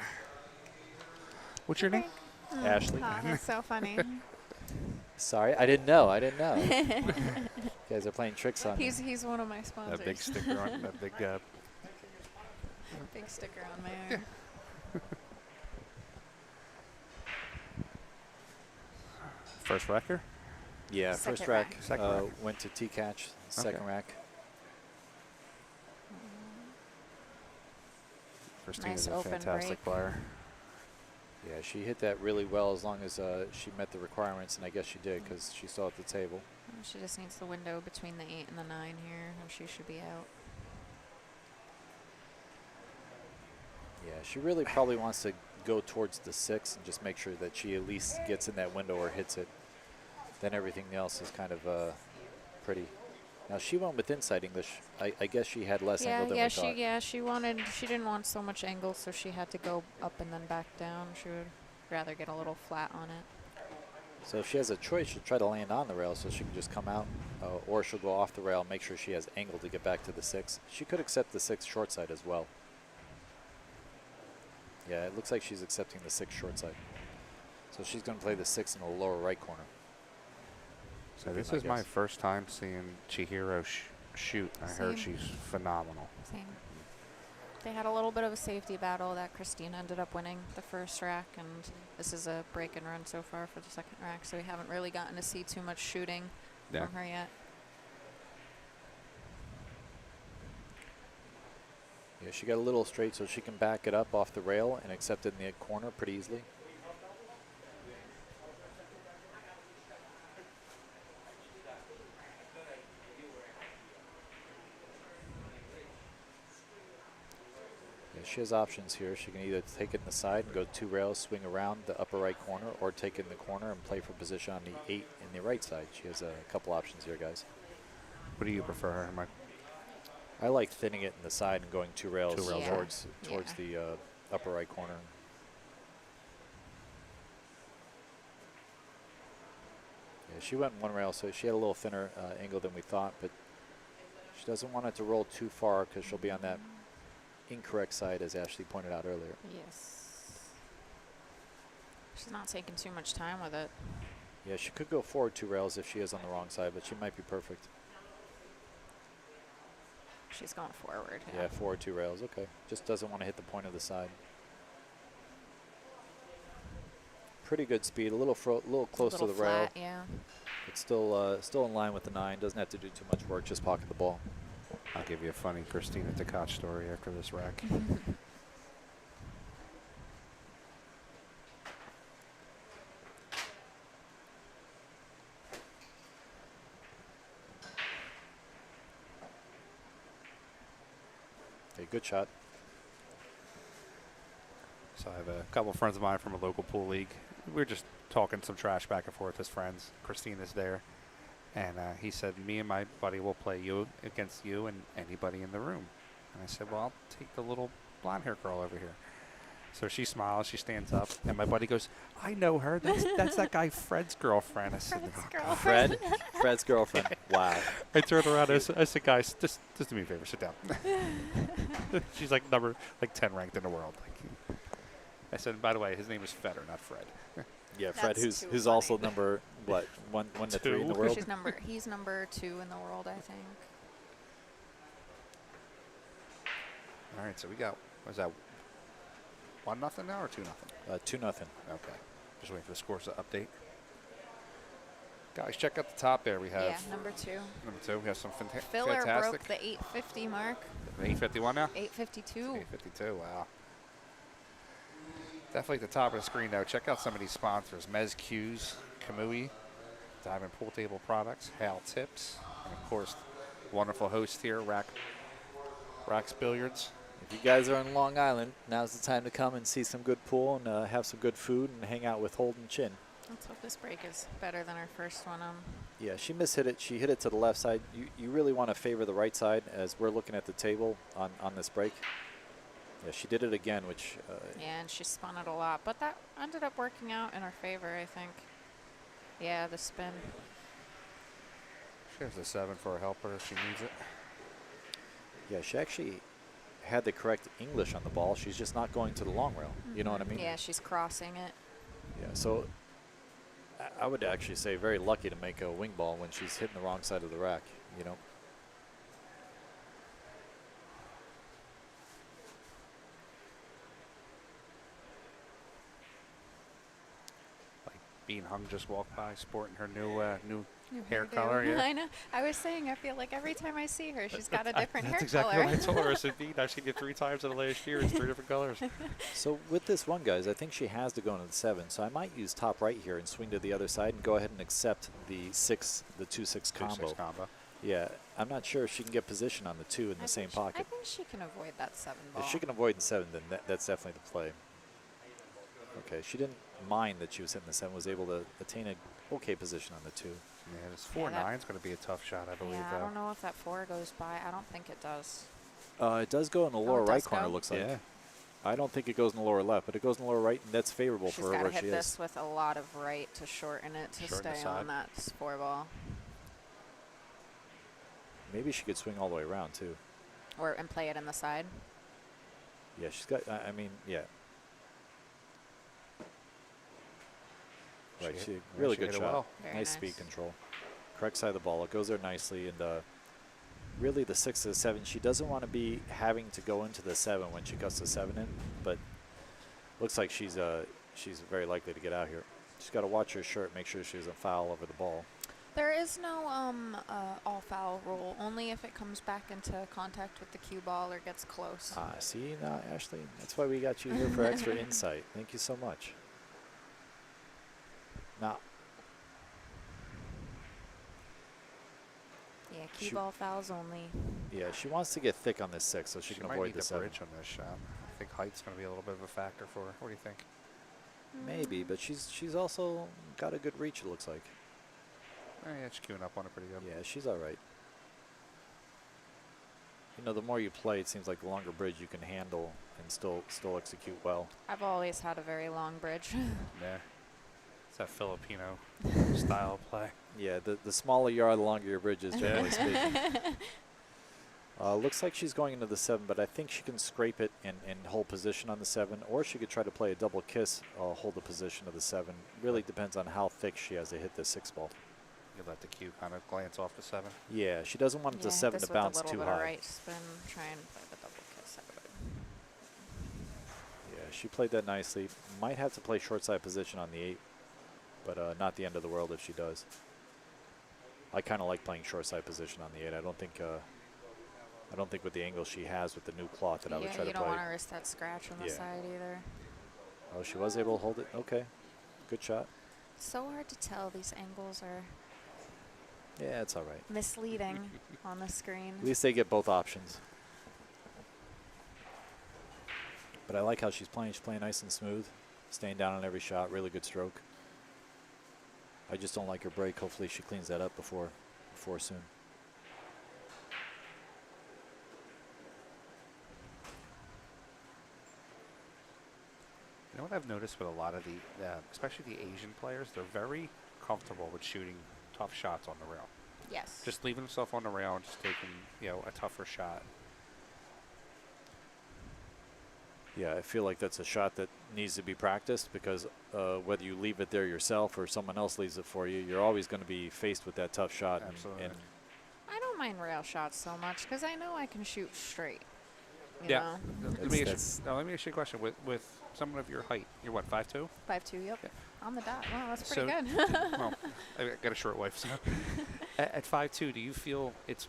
What's your name? Ashley. Oh, that's so funny. Sorry, I didn't know. You guys are playing tricks on me. He's one of my sponsors. That big sticker on that big Big sticker on my arm. First wrecker? Yeah, Second first rack. rack, Second rack. went to T-catch, second Okay. rack. Christina's Nice a open fantastic break. player. Yeah, she hit that really well as long as she met the requirements, and I guess she did because she saw at the table. She just needs the window between the 8 and the 9 here, and she should be out. Yeah, she really probably wants to go towards the 6 and just make sure that she at least gets in that window or hits it. Then everything else is kind of pretty. Now she went with inside English. I guess she had less angle than we thought. She didn't want so much angle, so she had to go up and then back down. She would rather get a little flat on it. So if she has a choice, she'll try to land on the rail so she can just come out, or she'll go off the rail, make sure she has angle to get back to the 6. She could accept the 6 short side as well. Yeah, it looks like she's accepting the 6 short side. So she's going to play the 6 in the lower right corner. So this is my first time seeing Chihiro shoot. I heard Same. she's phenomenal. Same. They had a little bit of a safety battle that Christina ended up winning the first rack, and this is a break and run so far for the second rack, so we haven't really gotten to see too much shooting from her yet. Yeah, she got a little straight so she can back it up off the rail and accept it in the corner pretty easily. Yeah, she has options here. She can either take it in the side and go 2 rails, swing around the upper right corner, or take it in the corner and play for position on the 8 in the right side. She has a couple options here, guys. What do you prefer? I like thinning it in the side and going 2 rails, Yeah. towards Yeah. the upper right corner. Yeah, she went 1 rail, so she had a little thinner angle than we thought, but she doesn't want it to roll too far because she'll be on that incorrect side, as Ashley pointed out earlier. Yes. She's not taking too much time with it. Yeah, she could go forward 2 rails if she is on the wrong side, but she might be perfect. She's going forward. Yeah, forward 2 rails, okay. Just doesn't want to hit the point of the side. Pretty good speed, a little close to the rail. Flat, yeah. It's still in line with the 9. Doesn't have to do too much work. Just pocket the ball. I'll give you a funny Christina Tkach story after this rack. Okay, good shot. So I have a couple of friends of mine from a local pool league. We're just talking some trash back and forth as friends. Christina's there. And he said, me and my buddy will play you against you and anybody in the room. And I said, well, I'll take the little blonde hair girl over here. So she smiles, she stands up, and my buddy goes, I know her. That's that guy Fred's girlfriend. I said, Fred's "Oh, girlfriend." Fred's girlfriend. Wow. I turned around. I said, guys, just do me a favor, sit down. She's like number 10 ranked in the world. Like, I said, by the way, his name is Feder, not Fred. Yeah, Fred, That's who's too also funny. number what, one to 3 in the Two. world. He's number 2 in the world, I think. All right, so we got, was that 1-0 now or 2-0? 2-0. Okay. Just waiting for the scores to update. Guys, check out the top there. We have Yeah, number 2. number 2. We have some Filler fantastic. broke the 850 mark. 851 now? 852. 852, wow. Definitely at the top of the screen, though. Check out some of these sponsors. Mezz Q's, Kamui, Diamond Pool Table Products, Hal Tips, and, of course, wonderful host here, Raxx Billiards. If you guys are in Long Island, now's the time to come and see some good pool and have some good food and hang out with Holden Chin. Let's hope this break is better than our first one. Yeah, she mishit it. She hit it to the left side. You really want to favor the right side as we're looking at the table on this break. Yeah, she did it again, which... Yeah, and she spun it a lot, but that ended up working out in her favor, I think. Yeah, the spin. She has a 7 for a helper if she needs it. Yeah, she actually had the correct English on the ball. She's just not going to the long rail. You know what I mean? Yeah, she's crossing it. Yeah, so I would actually say very lucky to make a wing ball when she's hitting the wrong side of the rack, you know. Bean Hung just walked by, sporting her new New hair hairdo. color. Yeah. I know. I was saying, I feel like every time I see her, she's got a different hair That's exactly color. what I told her. I said, Bean, I've seen you 3 times in the last year. It's 3 different colors. So with this one, guys, I think she has to go into the 7. So I might use top right here and swing to the other side and go ahead and accept the 2-6 combo. 2-6 combo. Yeah, I'm not sure if she can get position on the 2 in the same I pocket. think she can avoid that 7 ball. If she can avoid the 7, then that's definitely the play. Okay, she didn't mind that she was hitting the 7, was able to attain a okay position on the 2. Yeah, this Yeah, 4-9 is going to be a tough shot, I believe. Yeah, I don't know if that 4 goes by. I don't think it does. It does go in the lower it right does corner, go? looks like. Yeah. I don't think it goes in the lower left, but it goes in the lower right, and that's favorable She's for her got to where hit she this is. with a lot of right to shorten it to Shorten the stay side. on that 4 ball. Maybe she could swing all the way around, too. And play it in the side. Yeah, she's got, I mean, yeah. Right, She really she good hit it shot. well. Very Nice nice. speed control. Correct side of the ball. It goes there nicely, and really the 6 to the 7. She doesn't want to be having to go into the 7 when she cuts the 7 in, but looks like she's very likely to get out here. She's got to watch her shirt, make sure she doesn't foul over the ball. There is no all foul rule, only if it comes back into contact with the cue ball or gets close. See now, Ashley, that's why we got you here for extra insight. Thank you so much. Now, Yeah, cue She- ball fouls only. yeah, she wants to get thick on this 6 so she can might avoid need the the 7. bridge on this shot. I think height's going to be a little bit of a factor for her. What do you think? Maybe, but she's also got a good reach, it looks like. Yeah, she's queuing up on it pretty good. Yeah, she's all right. You know, the more you play, it seems like the longer bridge you can handle and still execute well. I've always had a very long bridge. Yeah. It's that Filipino style play. Yeah, the smaller you are, the longer your bridge is, generally speaking. Looks like she's going into the 7, but I think she can scrape it and hold position on the 7, or she could try to play a double kiss, hold the position of the 7. Really depends on how thick she has to hit this 6 ball. You let the cue kind of glance off the 7. Yeah, she doesn't want the 7 to bounce too With a little bit high. of right spin, try and play the double kiss. I would. Yeah, she played that nicely. Might have to play short side position on the 8, but not the end of the world if she does. I kind of like playing short side position on the 8. I don't think with the angle she has with the new cloth that I would try to you don't play. want to risk that scratch on the Yeah. side either. Oh, she was able to hold it. Okay, good shot. So hard to tell. These angles are Yeah, it's all right. misleading on the screen. At least they get both options. But I like how she's playing. She's playing nice and smooth, staying down on every shot. Really good stroke. I just don't like her break. Hopefully she cleans that up before soon. You know what I've noticed with a lot of the, especially the Asian players, they're very comfortable with shooting tough shots on the rail. Yes. Just leaving themselves on the rail and just taking, a tougher shot. Yeah, I feel like that's a shot that needs to be practiced because whether you leave it there yourself or someone else leaves it for you, you're always going to be faced with that tough shot. Absolutely. And I don't mind rail shots so much because I know I can shoot straight. You Yeah. know? Let me ask you a question. With someone of your height, you're what, 5'2"? 5'2", yep. Yeah. On the dot. Wow, that's So pretty good. Well, I got a short wife, so. At 5'2", do you feel it's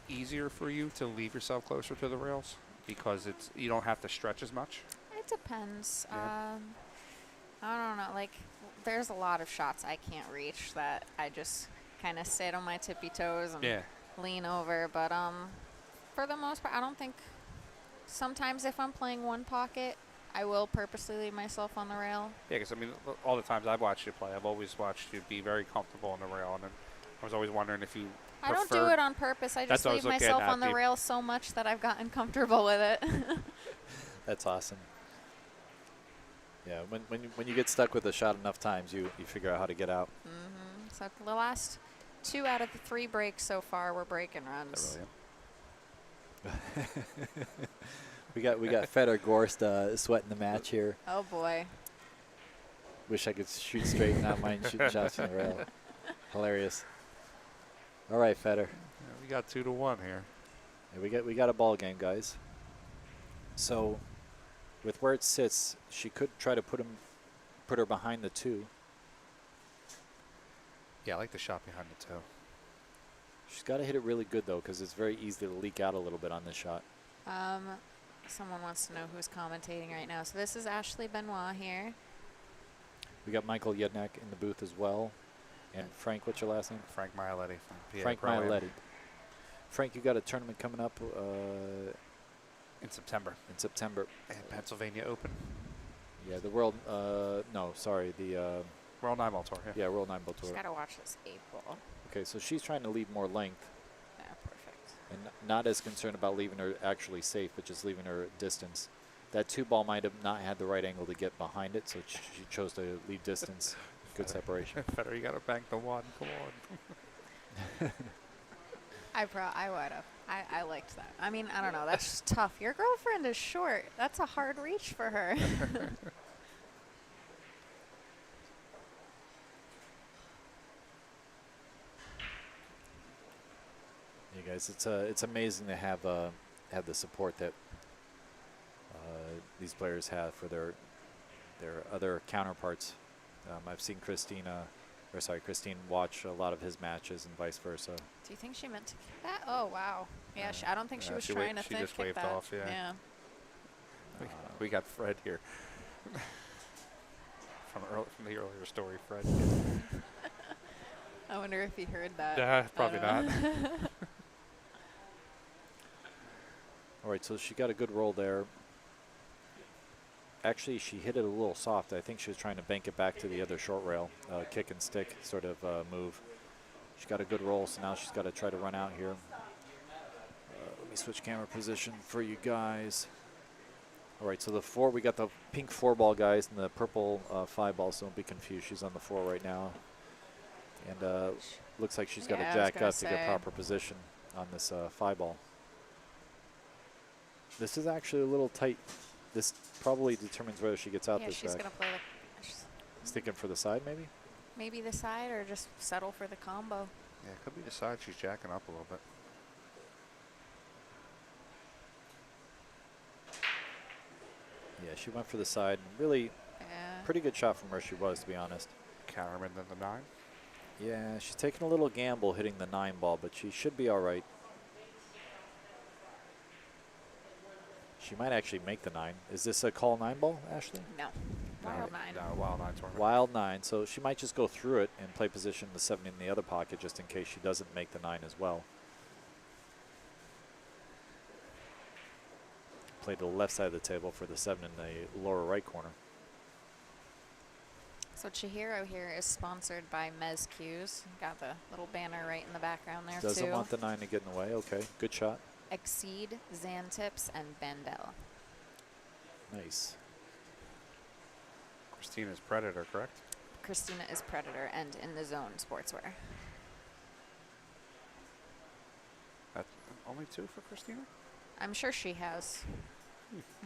easier for you to leave yourself closer to the rails because you don't have to stretch as much? It depends. Yeah. I don't know. Like, there's a lot of shots I can't reach that I just kind of sit on my tippy toes and lean over. But for the most part, I don't think. Sometimes if I'm playing one pocket, I will purposely leave myself on the rail. Yeah, because, all the times I've watched you play, I've always watched you be very comfortable on the rail, and then I was always wondering if you I don't do it on purpose. I That's just what I was leave looking myself at, on the the- rail so much that I've gotten comfortable with it. that's awesome. Yeah, when you get stuck with a shot enough times, you figure out how to get out. So the last 2 out of the 3 breaks so far were break and runs. We got Feder Gorst sweating the match here. Oh boy. Wish I could shoot straight and not mind shooting shots in the rail. Hilarious. All right, Feder. we got 2-1 here. Yeah, we got a ball game, guys. So, with where it sits, she could try to put her behind the 2. Yeah, I like the shot behind it, too. She's got to hit it really good, though, because it's very easy to leak out a little bit on this shot. Someone wants to know who's commentating right now. So this is Ashley Benoit here. We got Michael Yednak in the booth as well. And Frank, what's your last name? Frank Mialetti from PA Frank Pro Am. Mialetti. Frank, you got a tournament coming up In September. in September. And Pennsylvania Open. Yeah, the World, no, sorry, the, World 9 Ball Tour, yeah. yeah, World 9 Ball Just Tour. got to watch this 8 ball. Okay, so she's trying to leave more length Yeah, perfect. and not as concerned about leaving her actually safe, but just leaving her distance. That 2 ball might have not had the right angle to get behind it, so she chose to leave distance. Good separation. Better, you got to bank the 1. Come on. I would have. I liked that. I mean, I don't know. That's just tough. Your girlfriend is short. That's a hard reach for her. Yeah, guys, it's amazing to have the support that these players have for their other counterparts. I've seen Christine watch a lot of his matches and vice versa. Do you think she meant to kick that? Oh, wow. Yeah, I don't think she was she trying to she kick just waved that. off, yeah. We got Fred here. from the earlier story, Fred. I wonder if he heard that. Probably not. All right, so she got a good roll there. Actually, she hit it a little soft. I think she was trying to bank it back to the other short rail, kick and stick sort of move. She got a good roll, so now she's got to try to run out here. Let me switch camera position for you guys. All right, so the 4, we got the pink 4 ball guys and the purple 5 ball, so don't be confused. She's on the 4 right now. And looks like she's got to jack up to get proper position on this 5 ball. This is actually a little tight. This probably determines whether she gets out this she's back. going to play Sticking for the side, maybe? maybe the side or just settle for the combo. Yeah, it could be the side. She's jacking up a little bit. Yeah, she went for the side. Really Yeah. pretty good shot from where she was, to be honest. Counterman than the 9. Yeah, she's taking a little gamble hitting the 9 ball, but she should be all right. She might actually make the 9. Is this a call 9 ball, Ashley? No. Wild 9. No, Wild 9 tournament. Wild 9, so she might just go through it and play position the 7 in the other pocket just in case she doesn't make the 9 as well. Play to the left side of the table for the 7 in the lower right corner. So Chihiro here is sponsored by Mezz Cues. Got the little banner right in the background there Doesn't too. want the 9 to get in the way. Okay, good shot. Exceed, Xantips, and Bendel. Nice. Christina's Predator, correct? Christina is Predator and in the zone sportswear. That's only 2 for Christina? I'm sure she has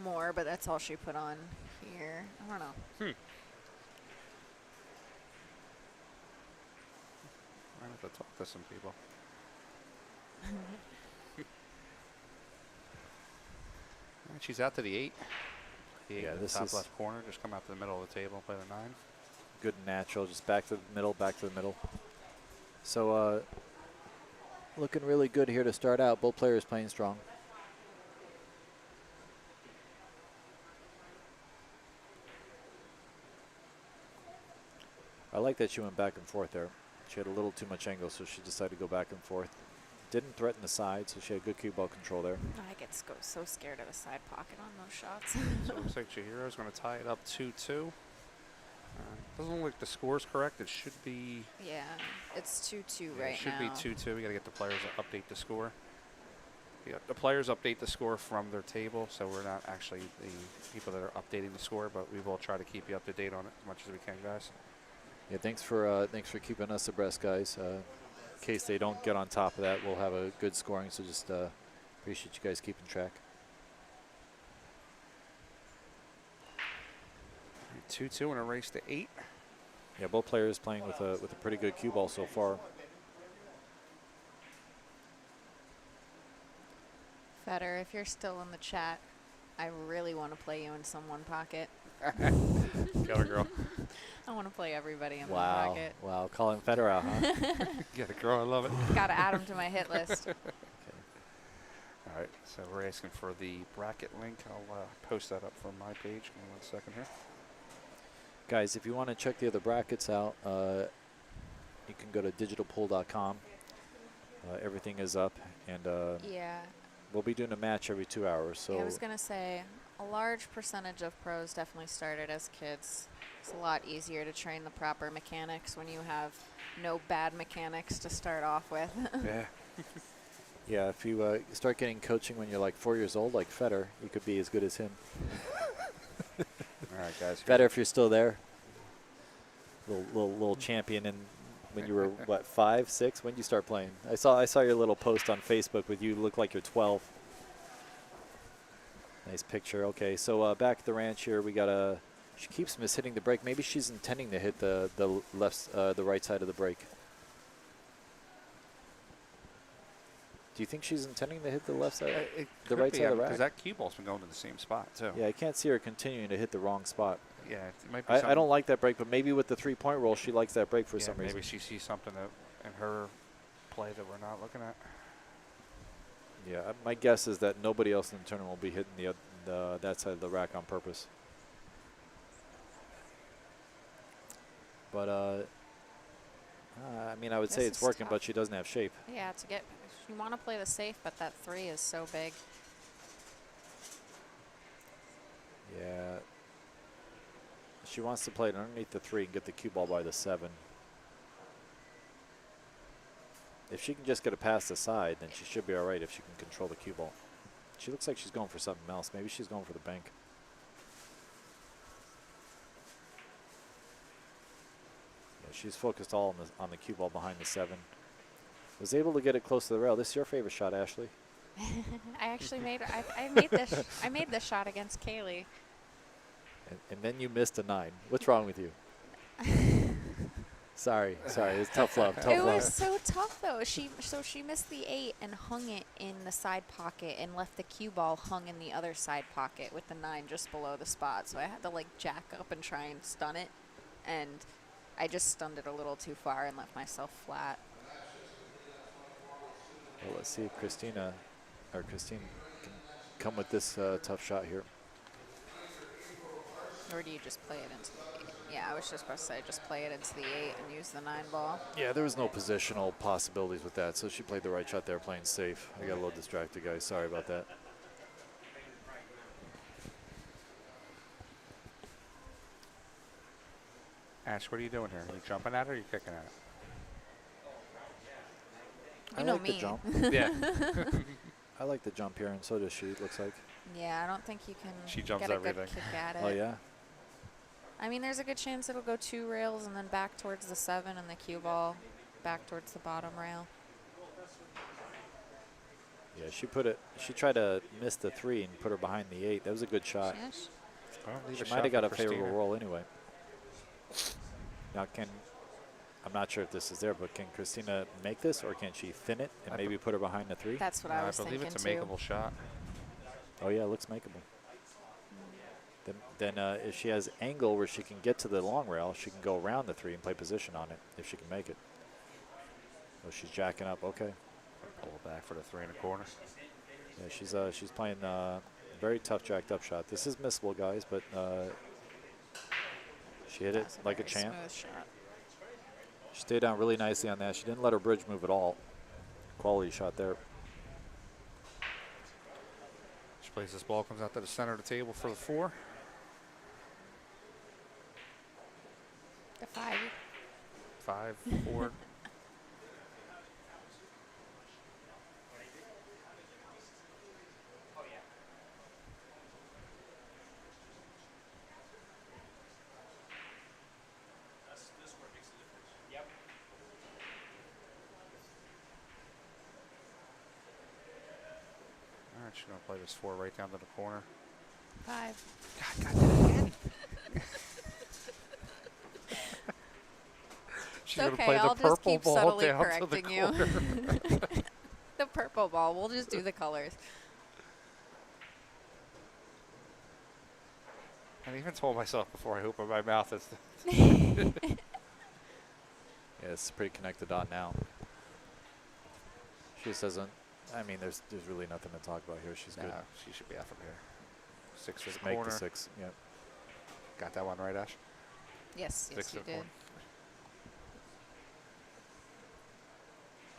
more, but that's all she put on here. I don't know. I have to talk to some people. Alright, she's out to the 8. The 8 Yeah, in the this top is- left corner. Just come out to the middle of the table and play the 9. Good and natural, just back to the middle, back to the middle. So looking really good here to start out. Both players playing strong. I like that she went back and forth there. She had a little too much angle, so she decided to go back and forth. Didn't threaten the side, so she had good cue ball control there. I get so scared of a side pocket on those shots. So it looks like Chihiro's going to tie it up 2-2. Doesn't look like the score's correct. It should be. Yeah, it's 2-2 Yeah, right it should now. be 2-2. We got to get the players to update the score. Yeah, the players update the score from their table, so we're not actually the people that are updating the score, but we will try to keep you up to date on it as much as we can, guys. Yeah, thanks for keeping us abreast, guys. In case they don't get on top of that, we'll have a good scoring. So just appreciate you guys keeping track. 2-2 in a race to 8. Yeah, both players playing with a pretty good cue ball so far. Feder, if you're still in the chat, I really want to play you in some one pocket. Killer girl. I want to play everybody in the Wow. bracket. Wow. Calling Federer out, huh? Yeah, the girl, I love it. Got to add him to my hit list. All right, so we're asking for the bracket link. I'll post that up from my page. Give me 1 second here. Guys, if you want to check the other brackets out, you can go to digitalpool.com. Everything is up, and Yeah. we'll be doing a match every 2 hours. So I was going to say, a large percentage of pros definitely started as kids. It's a lot easier to train the proper mechanics when you have no bad mechanics to start off with. Yeah. yeah, if you start getting coaching when you're like 4 years old, like Federer, you could be as good as him. All right, guys. Federer, if you're still there, little champion. And when you were what, 5, 6? When did you start playing? I saw your little post on Facebook with you. Look like you're 12. Nice picture. Okay, so back at the ranch here, we got a. She keeps mishitting the break. Maybe she's intending to hit the right side of the break. Do you think she's intending to hit the left side, the right side of the rack? Because that cue ball's been going to the same spot too. Yeah, I can't see her continuing to hit the wrong spot. Yeah, it might be. I don't like that break, but maybe with the 3-point roll, she likes that break for some reason. Maybe she sees something in her play that we're not looking at. Yeah, my guess is that nobody else in the tournament will be hitting that side of the rack on purpose. But I mean, I would say it's working, but she doesn't have shape. Yeah, you want to play the safe, but that 3 is so big. Yeah. She wants to play it underneath the 3 and get the cue ball by the 7. If she can just get it past the side, then she should be all right if she can control the cue ball. She looks like she's going for something else. Maybe she's going for the bank. Yeah, she's focused all on the cue ball behind the 7. Was able to get it close to the rail. This is your favorite shot, Ashley. I actually made I made this shot against Kaylee. And then you missed a 9. What's wrong with you? Sorry. It's tough love. It was so tough though. She missed the 8 and hung it in the side pocket and left the cue ball hung in the other side pocket with the 9 just below the spot. So I had to like jack up and try and stun it, and I just stunned it a little too far and left myself flat. Well, let's see if Christine can come with this tough shot here. Or do you just play it into the 8? Yeah, I was just about to say just play it into the 8 and use the 9 ball. Yeah, there was no positional possibilities with that, so she played the right shot there, playing safe. I got a little distracted, guys. Sorry about that. Ash, what are you doing here? Are you jumping at it or are you kicking at it? You I know like me. the jump. Yeah. I like the jump here, and so does she, it looks like. Yeah, I don't think you can She jumps get a everything. good kick at it. Oh, yeah? I mean, there's a good chance it'll go 2 rails and then back towards the 7 and the cue ball back towards the bottom rail. Yeah, she tried to miss the 3 and put her behind the 8. That was a good shot. Yes. Well, leave She a might shot have got a for favorable Christina. roll anyway. Now, I'm not sure if this is there, but can Christina make this, or can she thin it and maybe put her behind the 3? That's what I was believe thinking it's a too. makeable shot. Oh, yeah, it looks makeable. Then if she has angle where she can get to the long rail, she can go around the 3 and play position on it if she can make it. Oh, she's jacking up. Okay. Pull it back for the 3 in the corner. Yeah, she's playing very tough jacked up shot. This is missable, guys, but she hit it That's like a very champ. smooth shot. She stayed down really nicely on that. She didn't let her bridge move at all. Quality shot there. She plays this ball, comes out to the center of the table for the 4. The 5. 5, 4. All right, she's going to play this 4 right down to the corner. 5. God did it again. She's going to Okay, play I'll the just purple keep ball subtly down to the correcting you. corner. The purple ball. We'll just do the colors. I even told myself before I opened my mouth, it's Yeah, it's a pretty connected dot now. She just doesn't. I mean, there's really nothing to talk about here. She's good. she should be out from here. 6 to Just the make corner. the 6. Yep. Got that one right, Ash? Yes, yes, 6 to you the did. corner.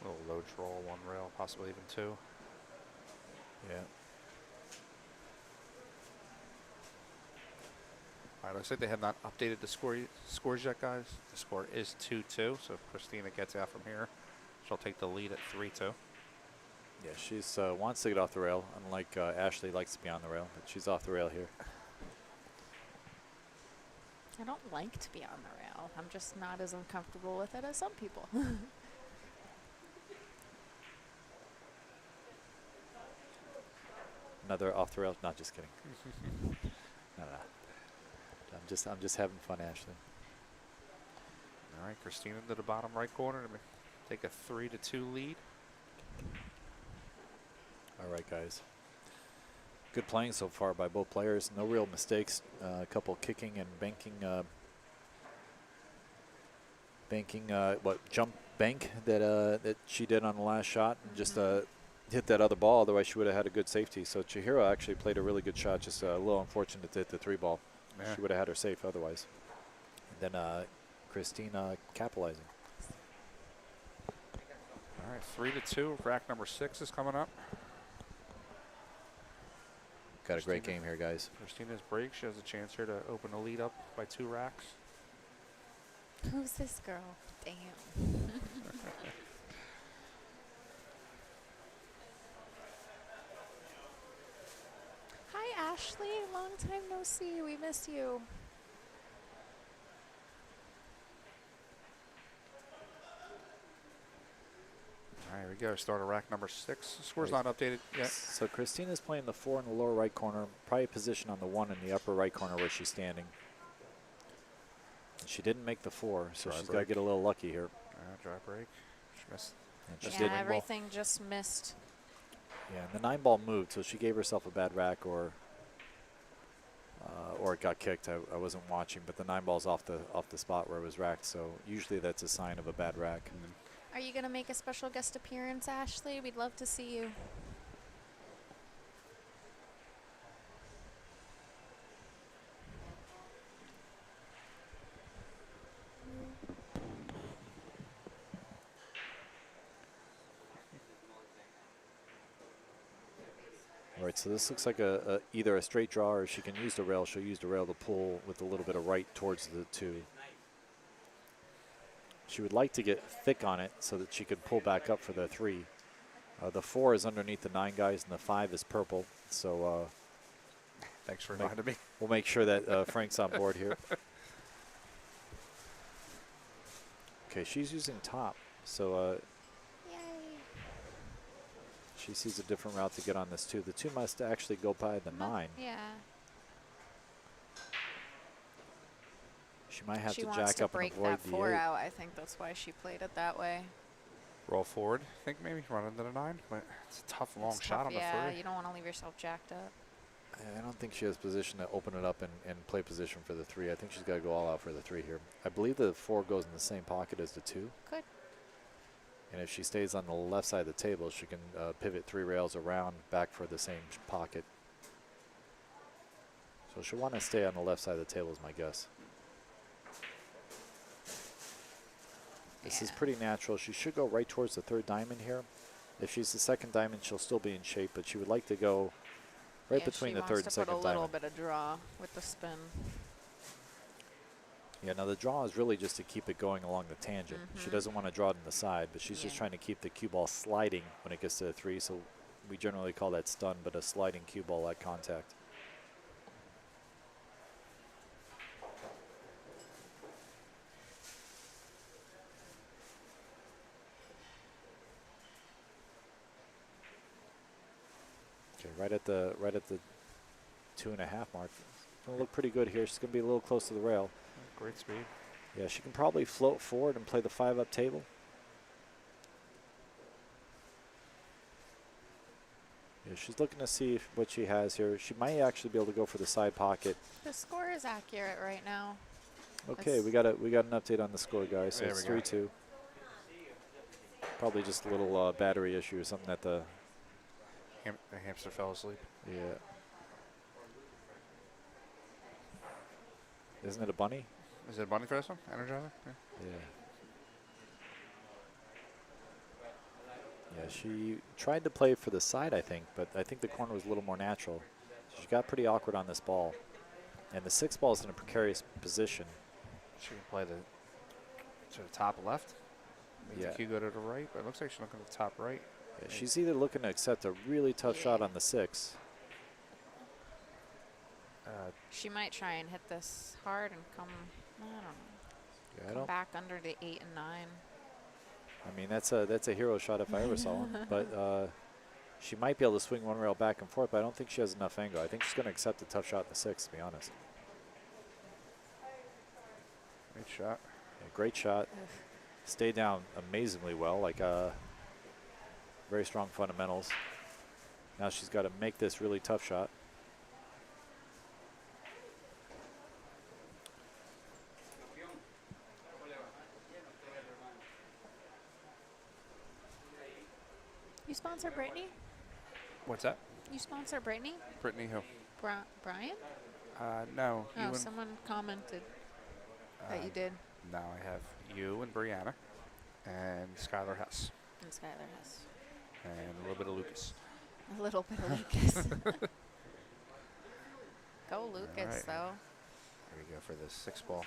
Little low draw, 1 rail, possibly even 2. Yeah. All right, looks like they have not updated the scores yet, guys. The score is 2-2, so if Christina gets out from here, she'll take the lead at 3-2. Yeah, she's wants to get off the rail, unlike Ashley likes to be on the rail, but she's off the rail here. I don't like to be on the rail. I'm just not as uncomfortable with it as some people. Another off the rail. Not just kidding. No. I'm just having fun, Ashley. All right, Christina to the bottom right corner to take a 3-2 lead. All right, guys. Good playing so far by both players. No real mistakes. A couple kicking and banking. Jump bank that she did on the last shot, and just hit that other ball. Otherwise, she would have had a good safety. So Chihiro actually played a really good shot. Just a little unfortunate to hit the 3 ball. Yeah. She would have had her safe otherwise. And then Christina capitalizing. All right, 3-2. Rack number 6 is coming up. Got a great Christina. game here, guys. Christina's break. She has a chance here to open the lead up by 2 racks. Who's this girl? Damn. Hi, Ashley. Long time no see. We miss you. All right, here we go. Start of rack number 6. Score's Right. not updated yet. So Christina's playing the 4 in the lower right corner, probably position on the 1 in the upper right corner where she's standing. And she didn't make the 4, so Dry she's got to break. get a little lucky here. Dry break. She missed. And she Just did. the Yeah, wing ball. everything just missed. Yeah, and the 9 ball moved, so she gave herself a bad rack, or it got kicked. I wasn't watching, but the 9 ball's off the spot where it was racked. So usually that's a sign of a bad rack. Are you going to make a special guest appearance, Ashley? We'd love to see you. All right, so this looks like either a straight draw, or if she can use the rail, she'll use the rail to pull with a little bit of right towards the 2. She would like to get thick on it so that she could pull back up for the 3. The 4 is underneath the 9 guys, and the 5 is purple. So Thanks for reminding me. we'll make sure that Frank's on board here. Okay, she's using top, so Yay. she sees a different route to get on this 2. The 2 must actually go by the 9. Yeah. She might have She to wants jack to up and break avoid that the 4 8. out. I think that's why she played it that way. Roll forward. I think maybe run into the 9. But it's a tough, long It's shot tough, on yeah, the 3. you don't want to leave yourself jacked up. I don't think she has position to open it up and play position for the 3. I think she's got to go all out for the 3 here. I believe the 4 goes in the same pocket as the 2. Good. And if she stays on the left side of the table, she can pivot 3 rails around back for the same pocket. So she'll want to stay on the left side of the table is my guess. This is Yeah. pretty natural. She should go right towards the 3rd diamond here. If she's the 2nd diamond, she'll still be in shape, but she would like to go right Yeah, between she the wants 3rd to and 2nd put a little diamond. bit of draw with the spin. Yeah, now the draw is really just to keep it going along the tangent. She doesn't want to draw it in the side, but she's just Yeah. trying to keep the cue ball sliding when it gets to the 3. So we generally call that stun, but a sliding cue ball at contact. Okay, right at the 2.5 mark. Gonna look pretty good here. She's gonna be a little close to the rail. Great speed. Yeah, she can probably float forward and play the 5 up table. Yeah, she's looking to see what she has here. She might actually be able to go for the side pocket. The score is accurate right now. Okay, we got an update on the score, guys. So There it's we go. 3-2. Probably just a little battery issue or something at the. The hamster fell asleep. Yeah. Isn't it a bunny? Is it a bunny for this one? Energizer? Yeah. Yeah. Yeah, she tried to play for the side, I think, but I think the corner was a little more natural. She got pretty awkward on this ball. And the 6 ball is in a precarious position. She can play to the top left. Make Yeah. the cue go to the right, but it looks like she's looking at the top right. Yeah, she's either looking to accept a really tough shot on the 6. She might try and hit this hard and come, I don't know, Yeah, I come don't. back under the 8 and 9. I mean, that's a hero shot if I ever saw one. But she might be able to swing one rail back and forth, but I don't think she has enough angle. I think she's going to accept a tough shot in the 6, to be honest. Great shot. Yeah, great shot. Stayed down amazingly well, like very strong fundamentals. Now she's got to make this really tough shot. You sponsor Brittany? What's that? You sponsor Brittany? Brittany who? Brian? No. Oh, You and someone commented that you did. now I have you and Brianna and Skylar Hess And Skylar has and a little bit of Lucas. a little bit of Lucas. Go Lucas, right. though. Here we go for this 6 ball.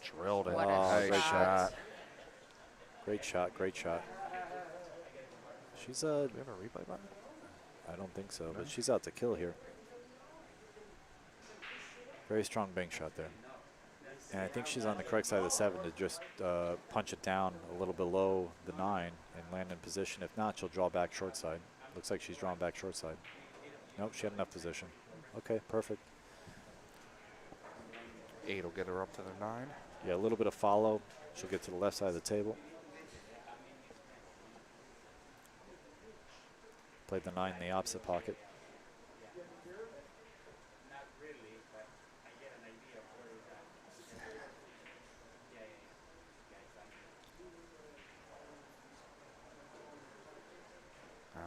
Drilled it. What a Oh, great shot. shot. Great shot, great shot. She's Do we have a replay button? I don't think so, No. but she's out to kill here. Very strong bank shot there. And I think she's on the correct side of the 7 to just punch it down a little below the 9 and land in position. If not, she'll draw back short side. Looks like she's drawn back short side. Nope, she had enough position. Okay, perfect. 8 will get her up to the 9. Yeah, a little bit of follow. She'll get to the left side of the table. Played the 9 in the opposite pocket.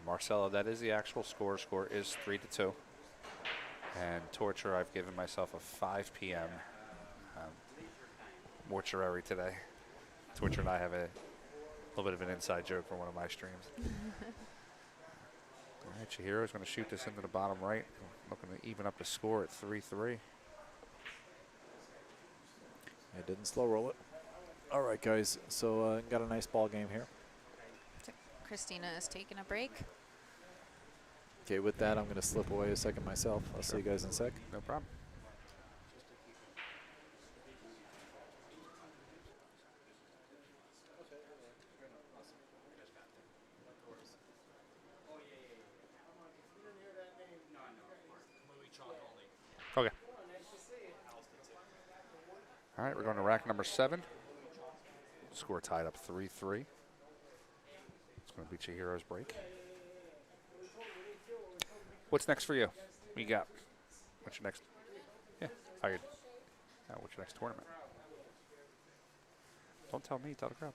Marcella, that is the actual score. Score is 3-2. And Torture, I've given myself a 5 p.m. mortuary today. Torture and I have a little bit of an inside joke from one of my streams. All right, Chihiro's going to shoot this into the bottom right. Looking to even up the score at 3-3. It didn't slow roll it. All right, guys. So got a nice ball game here. Christina is taking a break. Okay, with that, I'm going to slip away a second myself. I'll see you guys in a sec. No problem. Okay. All right, we're going to rack number 7. Score tied up 3-3. It's going to be Chihiro's break. What's next for you? What you got? What's your next? Yeah, hired. What's your next tournament? Don't tell me, tell the crowd.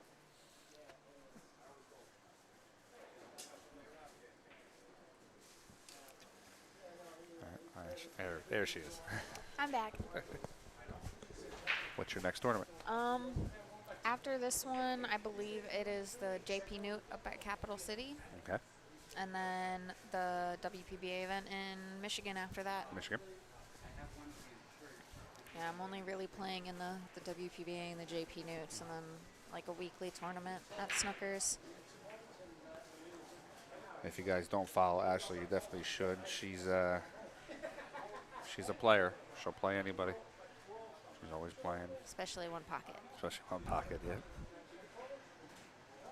All right, there she is. I'm back. What's your next tournament? After this one, I believe it is the JP Newt up at Capital City. Okay, And then the WPBA event in Michigan after that. Michigan. Yeah, I'm only really playing in the WPBA and the JP Newts, and then like a weekly tournament at Snookers. If you guys don't follow Ashley, you definitely should. She's a player. She'll play anybody. She's always playing, Especially one pocket. especially on pocket. Yeah.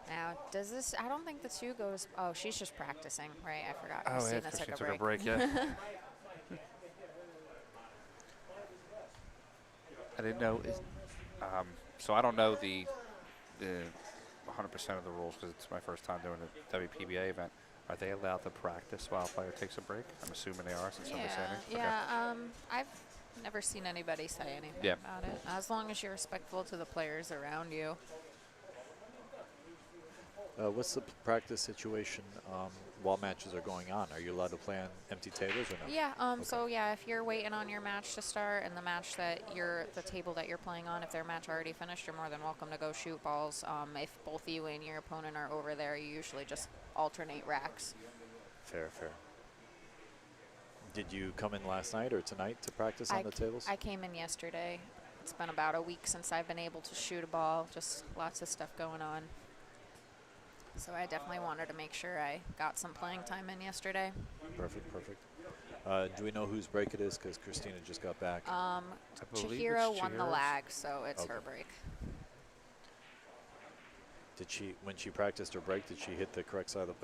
Now, does this? I don't think the 2 goes. Oh, she's just practicing, right? I forgot. Oh, yeah, Christina 'cause she took took a a break. Yeah. I didn't know. So I don't know the 100% of the rules because it's my first time doing a WPBA event. Are they allowed to practice while a player takes a break? I'm assuming they are since nobody's Yeah, saying it. yeah. I've never seen anybody say anything Yeah. about it. As long as you're respectful to the players around you. What's the practice situation while matches are going on? Are you allowed to play on empty tables or no? Yeah. So yeah, if you're waiting on your match to start and the table that you're playing on, if their match already finished, you're more than welcome to go shoot balls. If both you and your opponent are over there, you usually just alternate racks. Fair, fair. Did you come in last night or tonight to practice on the tables? I came in yesterday. It's been about a week since I've been able to shoot a ball. Just lots of stuff going on. So I definitely wanted to make sure I got some playing time in yesterday. Perfect, perfect. Do we know whose break it is? Because Christina just got back. I believe Chihiro it's won the Chihiro's. lag, so it's Okay. her break. Did she, when she practiced her break, did she hit the correct side of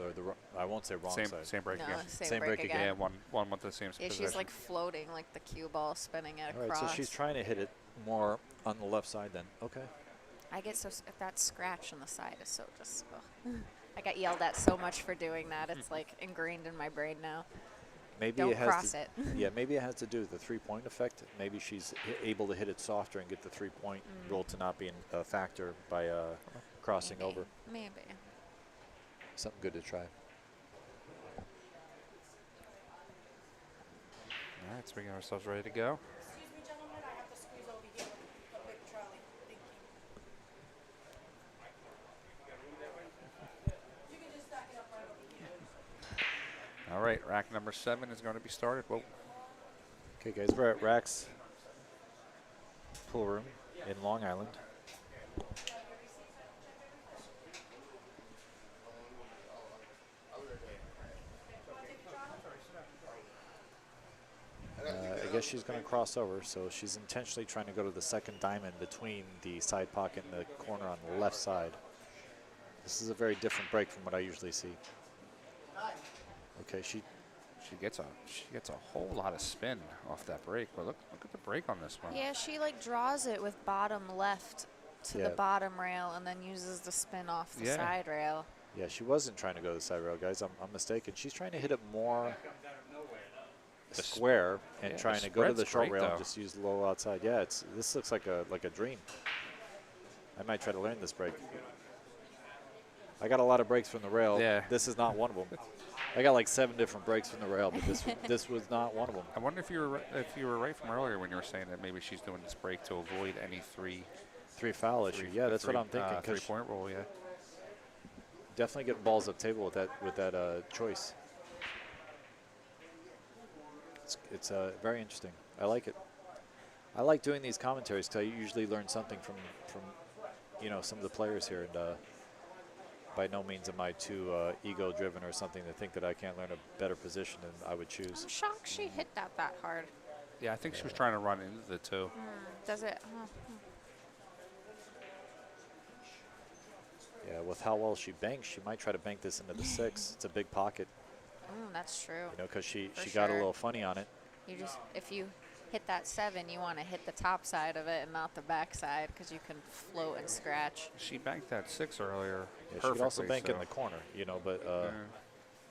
I won't say wrong side. Same break No, again. same break again. Yeah, one with the same Yeah, position. she's like floating like the cue ball spinning it All right, across. so she's trying to hit it more on the left side then. Okay. I get that scratch on the side is so just. Ugh. I got yelled at so much for doing that. It's like ingrained in my brain now. Maybe Don't it has cross to, it. Yeah, maybe it has to do with the three-point effect. Maybe she's able to hit it softer and get the three-point rule to not be a factor by crossing Maybe. over. Maybe. Something good to try. All right, so we got ourselves ready to go. Excuse me, gentlemen, I have to squeeze over here with a big trolley. Thank you. You can just stack it up right over here. All right, rack number 7 is going to be started. Whoa. Okay, guys, we're at Raxx pool room in Long Island. I guess she's going to cross over, so she's intentionally trying to go to the second diamond between the side pocket and the corner on the left side. This is a very different break from what I usually see. Okay, she She gets a whole lot of spin off that break. But look at the break on this one. Yeah, she like draws it with bottom left to Yeah. the bottom rail and then uses the spin off the Yeah. side rail. Yeah, she wasn't trying to go to the side rail, guys. I'm mistaken. She's trying to hit it more The square and yeah, trying the to go to the spread's short great, rail though. and just use low outside. Yeah, this looks like a dream. I might try to learn this break. I got a lot of breaks from the rail. Yeah. This is not one of them. I got like 7 different breaks from the rail, but this was not one of them. I wonder if you were right from earlier when you were saying that maybe she's doing this break to avoid any three Foul issue. Yeah, that's what I'm thinking. 'Cause 3-point rule. Yeah. definitely getting balls up table with that choice. It's very interesting. I like it. I like doing these commentaries because I usually learn something from some of the players here. And by no means am I too ego-driven or something to think that I can't learn a better position than I would choose. I'm shocked she hit that hard. Yeah, I think she was trying to run into the 2. Does it? Yeah, with how well she banks, she might try to bank this into the 6. It's a big pocket, That's true. because she For got a sure. little funny on it. If you hit that 7, you want to hit the top side of it and not the back side because you can float and scratch. She banked that 6 earlier. Yeah, she could also perfectly, bank in so- the corner, but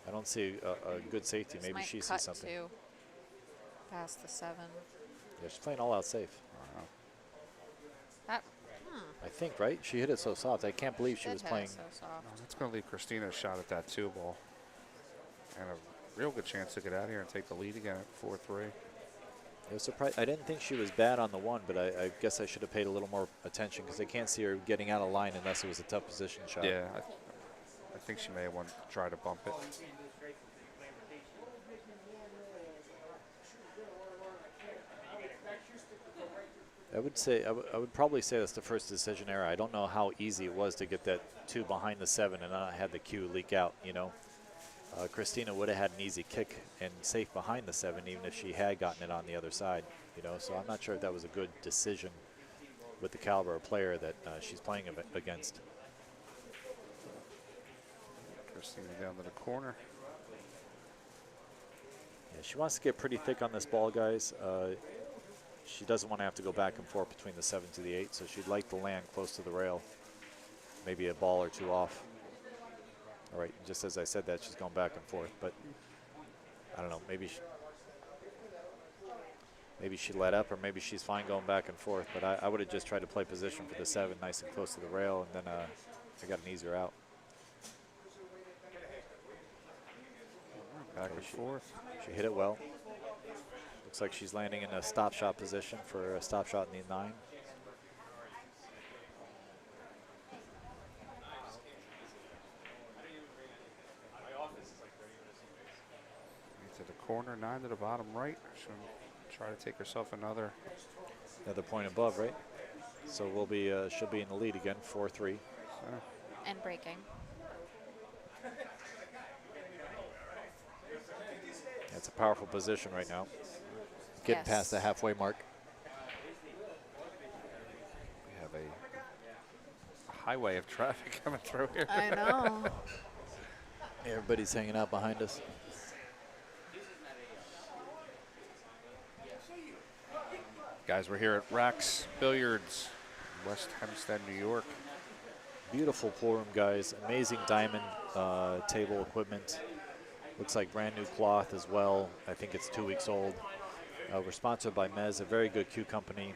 I don't see a good safety. This Maybe might she cut sees something. too, past the 7. Yeah, she's playing all out safe. Wow. That I think, right? She hit it so soft. I can't believe she did was hit playing. it so soft. That's going to leave Christina a shot at that 2 ball. And a real good chance to get out here and take the lead again at 4-3. I was surprised. I didn't think she was bad on the 1, but I guess I should have paid a little more attention because I can't see her getting out of line unless it was a tough position shot. Yeah, I think she may have wanted to try to bump it. I would probably say that's the first decision error. I don't know how easy it was to get that 2 behind the 7 and not had the cue leak out. Christina would have had an easy kick and safe behind the 7 even if she had gotten it on the other side. So I'm not sure if that was a good decision with the caliber of player that she's playing against. Christina down to the corner. Yeah, she wants to get pretty thick on this ball, guys. She doesn't want to have to go back and forth between the 7 to the 8, so she'd like to land close to the rail, maybe a ball or 2 off. All right, just as I said that, she's going back and forth, but I don't know, maybe she let up, or maybe she's fine going back and forth, but I would have just tried to play position for the 7 nice and close to the rail, and then I got an easier out. Back and forth. She hit it well. Looks like she's landing in a stop shot position for a stop shot in the 9. To the corner, 9 to the bottom right. She'll try to take herself another point above, right? So we'll be she'll be in the lead again, 4-3. And breaking. It's a powerful position right now. Getting past the halfway mark. We have a highway of traffic coming through here. I know. Everybody's hanging out behind us. Guys, we're here at Raxx Billiards, West Hempstead, New York. Beautiful pool room, guys. Amazing diamond table equipment. Looks like brand new cloth as well. I think it's 2 weeks old. We're sponsored by Mezz, a very good cue company.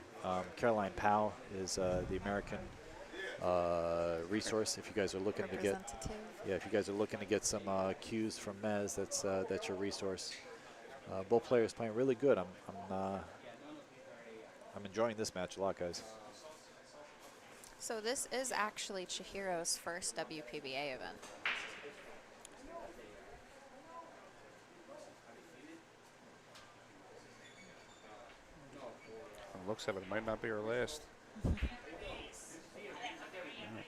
Caroline Powell is the American resource. If you guys are looking to get, if you guys are looking to get some cues from Mezz, that's your resource. Both players playing really good. I'm enjoying this match a lot, guys. So this is actually Chihiro's first WPBA event. Looks of it might not be her last.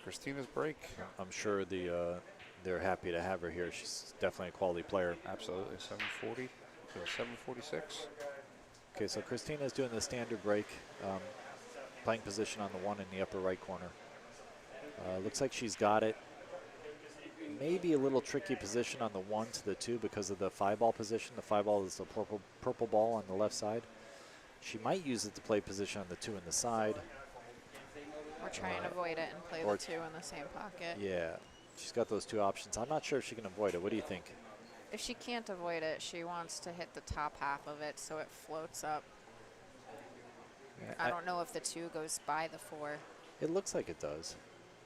Christina's break. I'm sure they're happy to have her here. She's definitely a quality player. Absolutely. 740 to 746. Okay, so Christina's doing the standard break, playing position on the 1 in the upper right corner. Looks like she's got it. Maybe a little tricky position on the 1 to the 2 because of the 5-ball position. The 5-ball is the purple ball on the left side. She might use it to play position on the 2 in the side. Or try and avoid it and play the 2 in the same pocket. Yeah, she's got those 2 options. I'm not sure if she can avoid it. What do you think? If she can't avoid it, she wants to hit the top half of it so it floats up. I don't know if the 2 goes by the 4. It looks like it does,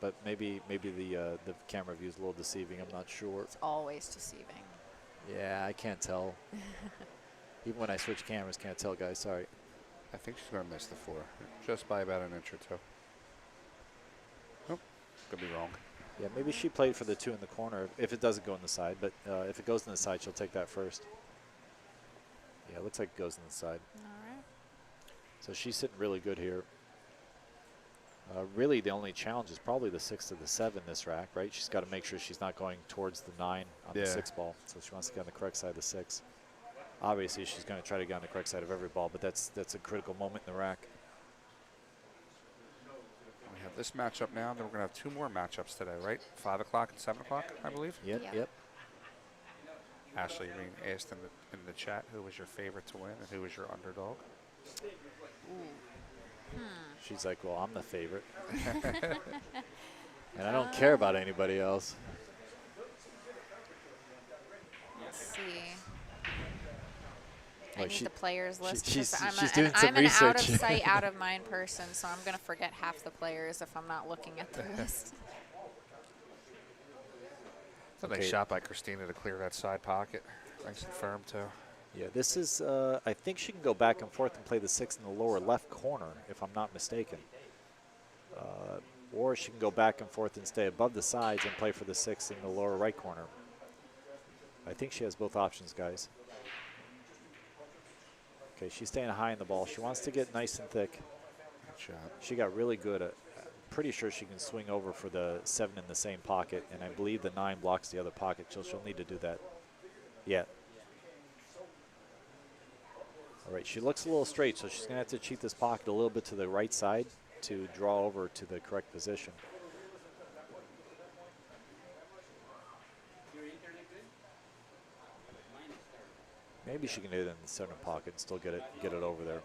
but maybe the camera view is a little deceiving. I'm not sure. It's always deceiving. Yeah, I can't tell. Even when I switch cameras, can't tell, guys. Sorry. I think she's going to miss the 4, just by about an inch or 2. Oh, could be wrong. Yeah, maybe she played for the 2 in the corner if it doesn't go in the side, but if it goes in the side, she'll take that first. Yeah, it looks like it goes in the side. All right. So she's sitting really good here. Really, the only challenge is probably the 6 to the 7 this rack, right? She's got to make sure she's not going towards the 9 on the 6 ball, so she wants to get on the correct side of the 6. Obviously, she's going to try to get on the correct side of every ball, but that's a critical moment in the rack. We have this matchup now, then we're going to have 2 more matchups today, right? 5 o'clock and 7 o'clock, I believe? Yep. Ashley, you're being asked in the chat who was your favorite to win and who was your underdog. She's like, well, I'm the favorite. And I don't care about anybody else. Let's see. I Like need the players list. she's because doing some I'm an research. out of sight, out of mind person, so I'm going to forget half the players if I'm not looking at the list. It's a nice shot by Christina to clear that side pocket. Nice and firm, too. Yeah, this is, I think she can go back and forth and play the 6 in the lower left corner, if I'm not mistaken. Or she can go back and forth and stay above the sides and play for the 6 in the lower right corner. I think she has both options, guys. Okay, she's staying high in the ball. She wants to get nice and thick. Good shot. She got really good at, pretty sure she can swing over for the 7 in the same pocket, and I believe the 9 blocks the other pocket, so she'll need to do that. Yeah. All right, she looks a little straight, so she's going to have to cheat this pocket a little bit to the right side to draw over to the correct position. Maybe she can hit it in the center pocket and still get it over there.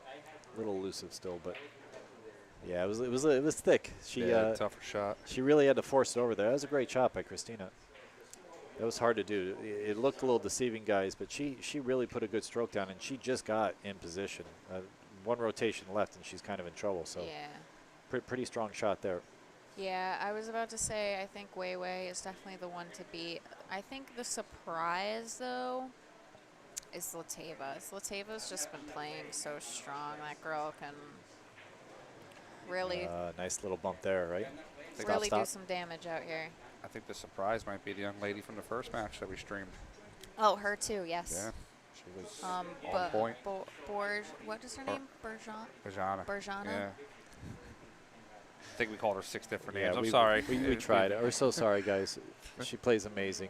A little elusive still, but yeah, it was thick. She tougher shot. She really had to force it over there. That was a great shot by Christina. That was hard to do. It looked a little deceiving, guys, but she really put a good stroke down, and she just got in position. One rotation left, and she's kind of in trouble. So Yeah. pretty strong shot there. Yeah, I was about to say, I think Wei Wei is definitely the one to beat. I think the surprise, though, is Lateva. Lateva's just been playing so strong. That girl can really, Nice little bump there, right? really do some damage out here. I think the surprise might be the young lady from the first match that we streamed. Oh, her too, yes. Yeah, she was on point. What is her name? Berjana. Yeah. I think we called her 6 different Yeah, names. I'm sorry. We tried. We're so sorry, guys. She plays amazing.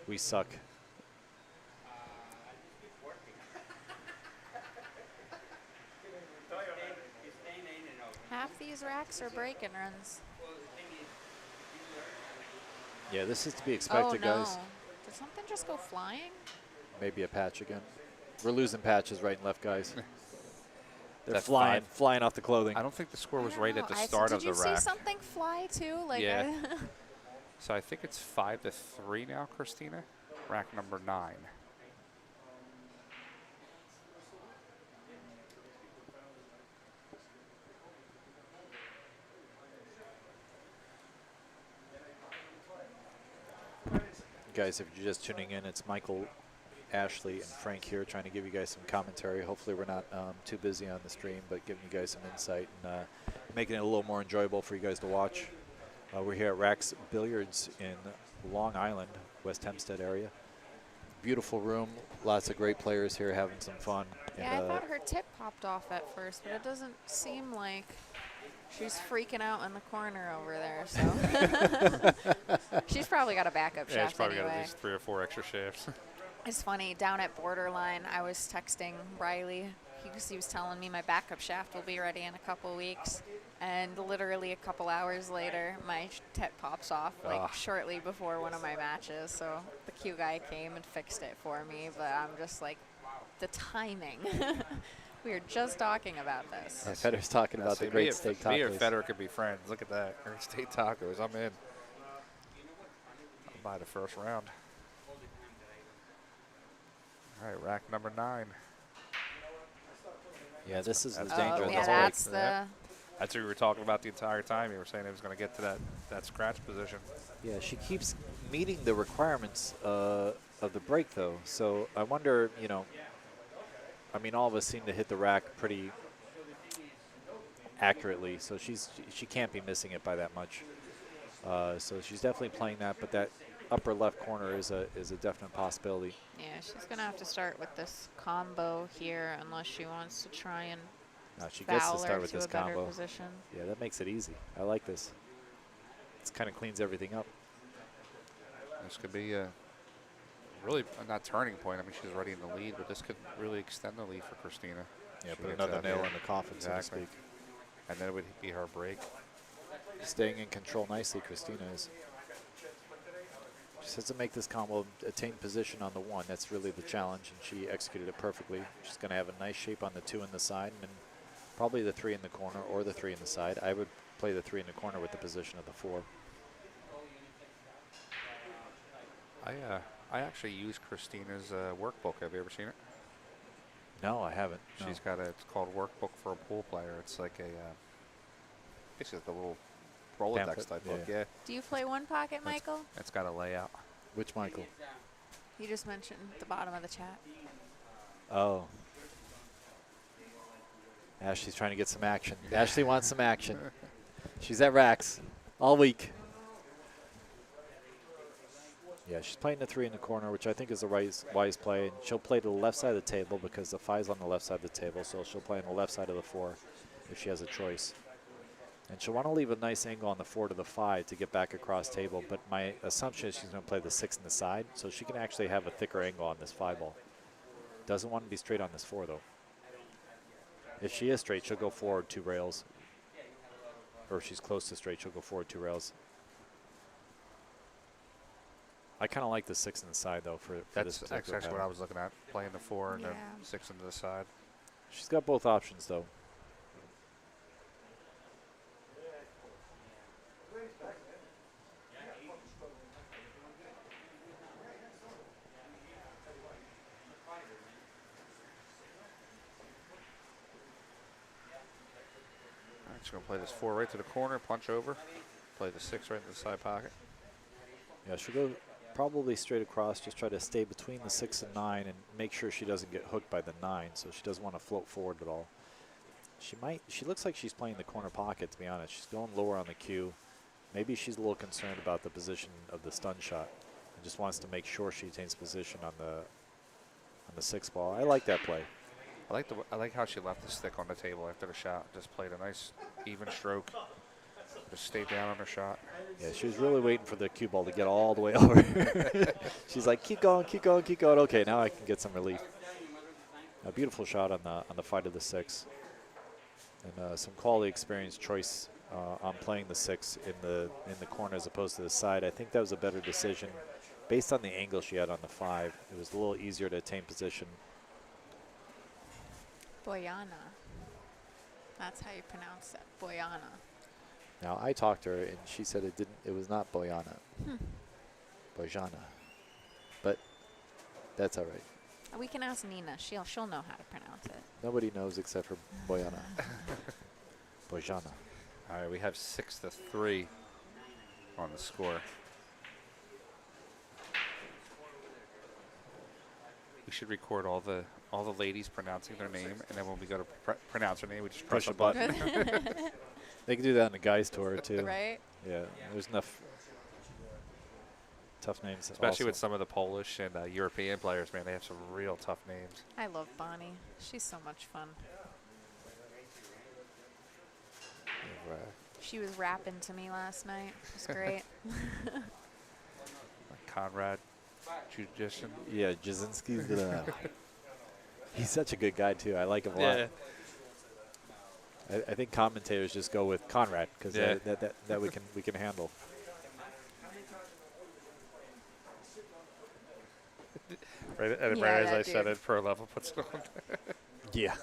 We suck. Half these racks are breaking runs. Yeah, this is to be expected, oh, no. guys. Did something just go flying? Maybe a patch again. We're losing patches right and left, guys. They're That's flying off the clothing. I don't think the score was I right know. at the start of the Did you rack. see something fly too? Like Yeah. So I think it's 5-3 now, Christina. Rack number 9. Guys, if you're just tuning in, it's Michael, Ashley, and Frank here trying to give you guys some commentary. Hopefully we're not too busy on the stream, but giving you guys some insight and making it a little more enjoyable for you guys to watch. We're here at Raxx Billiards in Long Island, West Hempstead area. Beautiful room, lots of great players here having some fun. Yeah, And, I thought her tip popped off at first, but it doesn't seem like she's freaking out in the corner over there. So she's probably got a backup Yeah, she's shaft probably got anyway. at least 3 or 4 extra shafts. It's funny, down at Borderline, I was texting Riley. He was telling me my backup shaft will be ready in a couple weeks. And literally a couple hours later, my tip pops off, like shortly before one of my matches. So the cute guy came and fixed it for me. But I'm just like, the timing. We were just talking about this. Federer's talking about the great steak tacos. Me or Federer could be friends. Look at that. Great steak tacos. I'm in. I'll buy the first round. All right, rack number 9. Yeah, this is the That's danger Oh, of yeah, the that's break. the. That's what we were talking about the entire time. You were saying it was going to get to that scratch position. Yeah, she keeps meeting the requirements of the break, though. So I wonder, you know, I mean, all of us seem to hit the rack pretty accurately, so she can't be missing it by that much. So she's definitely playing that, but that upper left corner is a definite possibility. Yeah, she's going to have to start with this combo here unless she wants to try and Now she gets to foul her start with to this a better combo. position. Yeah, that makes it easy. I like this. This kind of cleans everything up. This could be really not turning point. I mean, she's already in the lead, but this could really extend the lead for Christina. Yeah, She put gets another out nail here. in the coffin, so to Exactly. speak. And then it would be her break. Staying in control nicely, Christina is. She has to make this combo attain position on the 1. That's really the challenge, and she executed it perfectly. She's going to have a nice shape on the 2 in the side, and then probably the 3 in the corner or the 3 in the side. I would play the 3 in the corner with the position of the 4. I actually use Christina's workbook. Have you ever seen it? No, I haven't. No. She's got it's called Workbook for a Pool Player. It's like a basically the little Rolodex Pamphlet, type yeah. book. Yeah, Do you play one pocket, Michael? it's got a layout. Which Michael? You just mentioned the bottom of the chat. Oh. Ashley's trying to get some action. Ashley wants some action. She's at Raxx all week. Yeah, she's playing the 3 in the corner, which I think is a wise play. And she'll play to the left side of the table because the 5's on the left side of the table, so she'll play on the left side of the 4 if she has a choice. And she'll want to leave a nice angle on the 4 to the 5 to get back across table, but my assumption is she's going to play the 6 in the side, so she can actually have a thicker angle on this 5 ball. Doesn't want to be straight on this 4, though. If she is straight, she'll go forward 2 rails. Or if she's close to straight, she'll go forward 2 rails. I kind of like the 6 in the side, though, for this That's particular actually pattern. what I was looking at. Playing the 4 and then Yeah. 6 into the side. She's got both options, though. She's going to play this 4 right to the corner, punch over, play the 6 right in the side pocket. Yeah, she'll go probably straight across, just try to stay between the 6 and 9 and make sure she doesn't get hooked by the 9, so she doesn't want to float forward at all. She looks like she's playing the corner pocket, to be honest. She's going lower on the cue. Maybe she's a little concerned about the position of the stun shot and just wants to make sure she attains position on the 6 ball. I like that play. I like how she left the stick on the table after the shot. Just played a nice even stroke. Just stayed down on her shot. Yeah, she was really waiting for the cue ball to get all the way over. She's like, keep going, keep going, keep going. Okay, now I can get some relief. A beautiful shot on the fight of the 6. And some quality experience choice on playing the 6 in the corner as opposed to the side. I think that was a better decision based on the angle she had on the 5. It was a little easier to attain position. Boyana. That's how you pronounce it. Boyana. Now I talked to her and she said it was not Boyana. Bojana. But that's all right. We can ask Nina. She'll know how to pronounce it. Nobody knows except for Boyana. Bojana. All right, we have 6-3 on the score. We should record all the ladies pronouncing their name, and then when we go to pronounce her name, we just press a button. They can do that on the guys tour too. Right? Yeah, there's enough tough names. Especially with some of the Polish and European players, man, they have some real tough names. I love Bonnie. She's so much fun. She was rapping to me last night. It was great. Conrad Judician. Yeah, Jasinski's he's such a good guy too. I like him a lot. I think commentators just go with Conrad because that we can handle. Right, and Yeah, right as that I said dude. it, Pro Level puts it on. Yeah.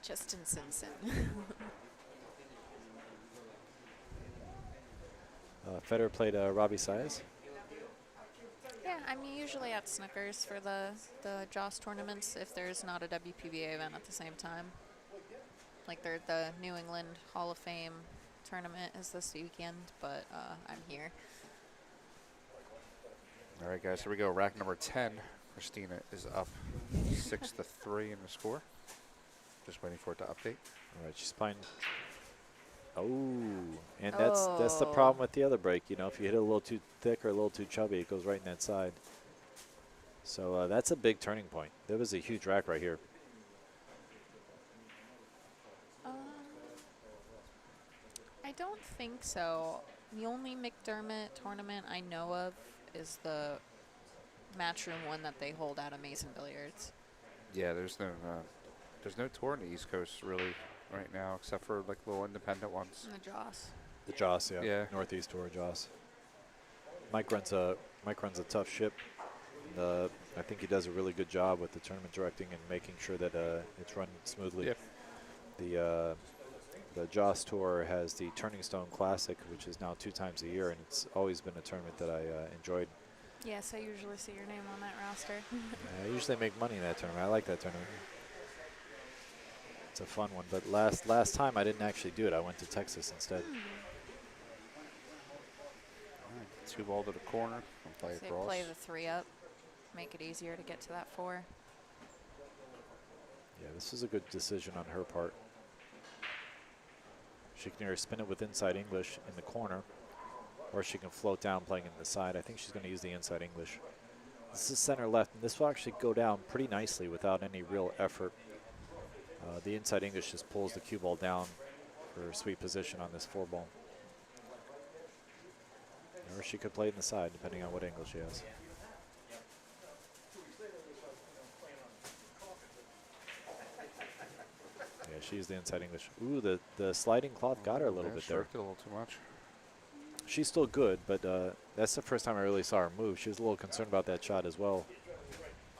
Justin Simpson. Federer played Robbie Saez. Yeah, I'm usually at Snookers for the Joss tournaments if there's not a WPBA event at the same time. Like the New England Hall of Fame tournament is this weekend, but I'm here. All right, guys, here we go. Rack number 10. Christina is up 6-3 in the score. Just waiting for it to update. All right, she's playing. Oh, and that's the problem with the other break. You know, if you hit it a little too thick or a little too chubby, it goes right in that side. So that's a big turning point. There was a huge rack right here. I don't think so. The only McDermott tournament I know of is the Matchroom one that they hold out of Mason Billiards. Yeah, there's no tour in the East Coast really right now, except for like little independent ones. And the Joss. The Joss, yeah. Yeah. Northeast Tour Joss. Mike runs a tough ship. And, I think he does a really good job with the tournament directing and making sure that it's run smoothly. Yep. The Joss Tour has the Turning Stone Classic, which is now 2 times a year, and it's always been a tournament that I enjoyed. Yes, I usually see your name on that roster. I usually make money in that tournament. I like that tournament. It's a fun one, but last time I didn't actually do it. I went to Texas instead. All right, 2 ball to the corner. And play So across. play the 3 up, make it easier to get to that 4. Yeah, this is a good decision on her part. She can either spin it with inside English in the corner, or she can float down playing in the side. I think she's going to use the inside English. This is center left, and this will actually go down pretty nicely without any real effort. The inside English just pulls the cue ball down for sweet position on this 4 ball. Or she could play in the side, depending on what angle she has. Yeah, she used the inside English. Ooh, the sliding cloth got her a little bit there. Stroked it a little too much. She's still good, but that's the first time I really saw her move. She was a little concerned about that shot as well.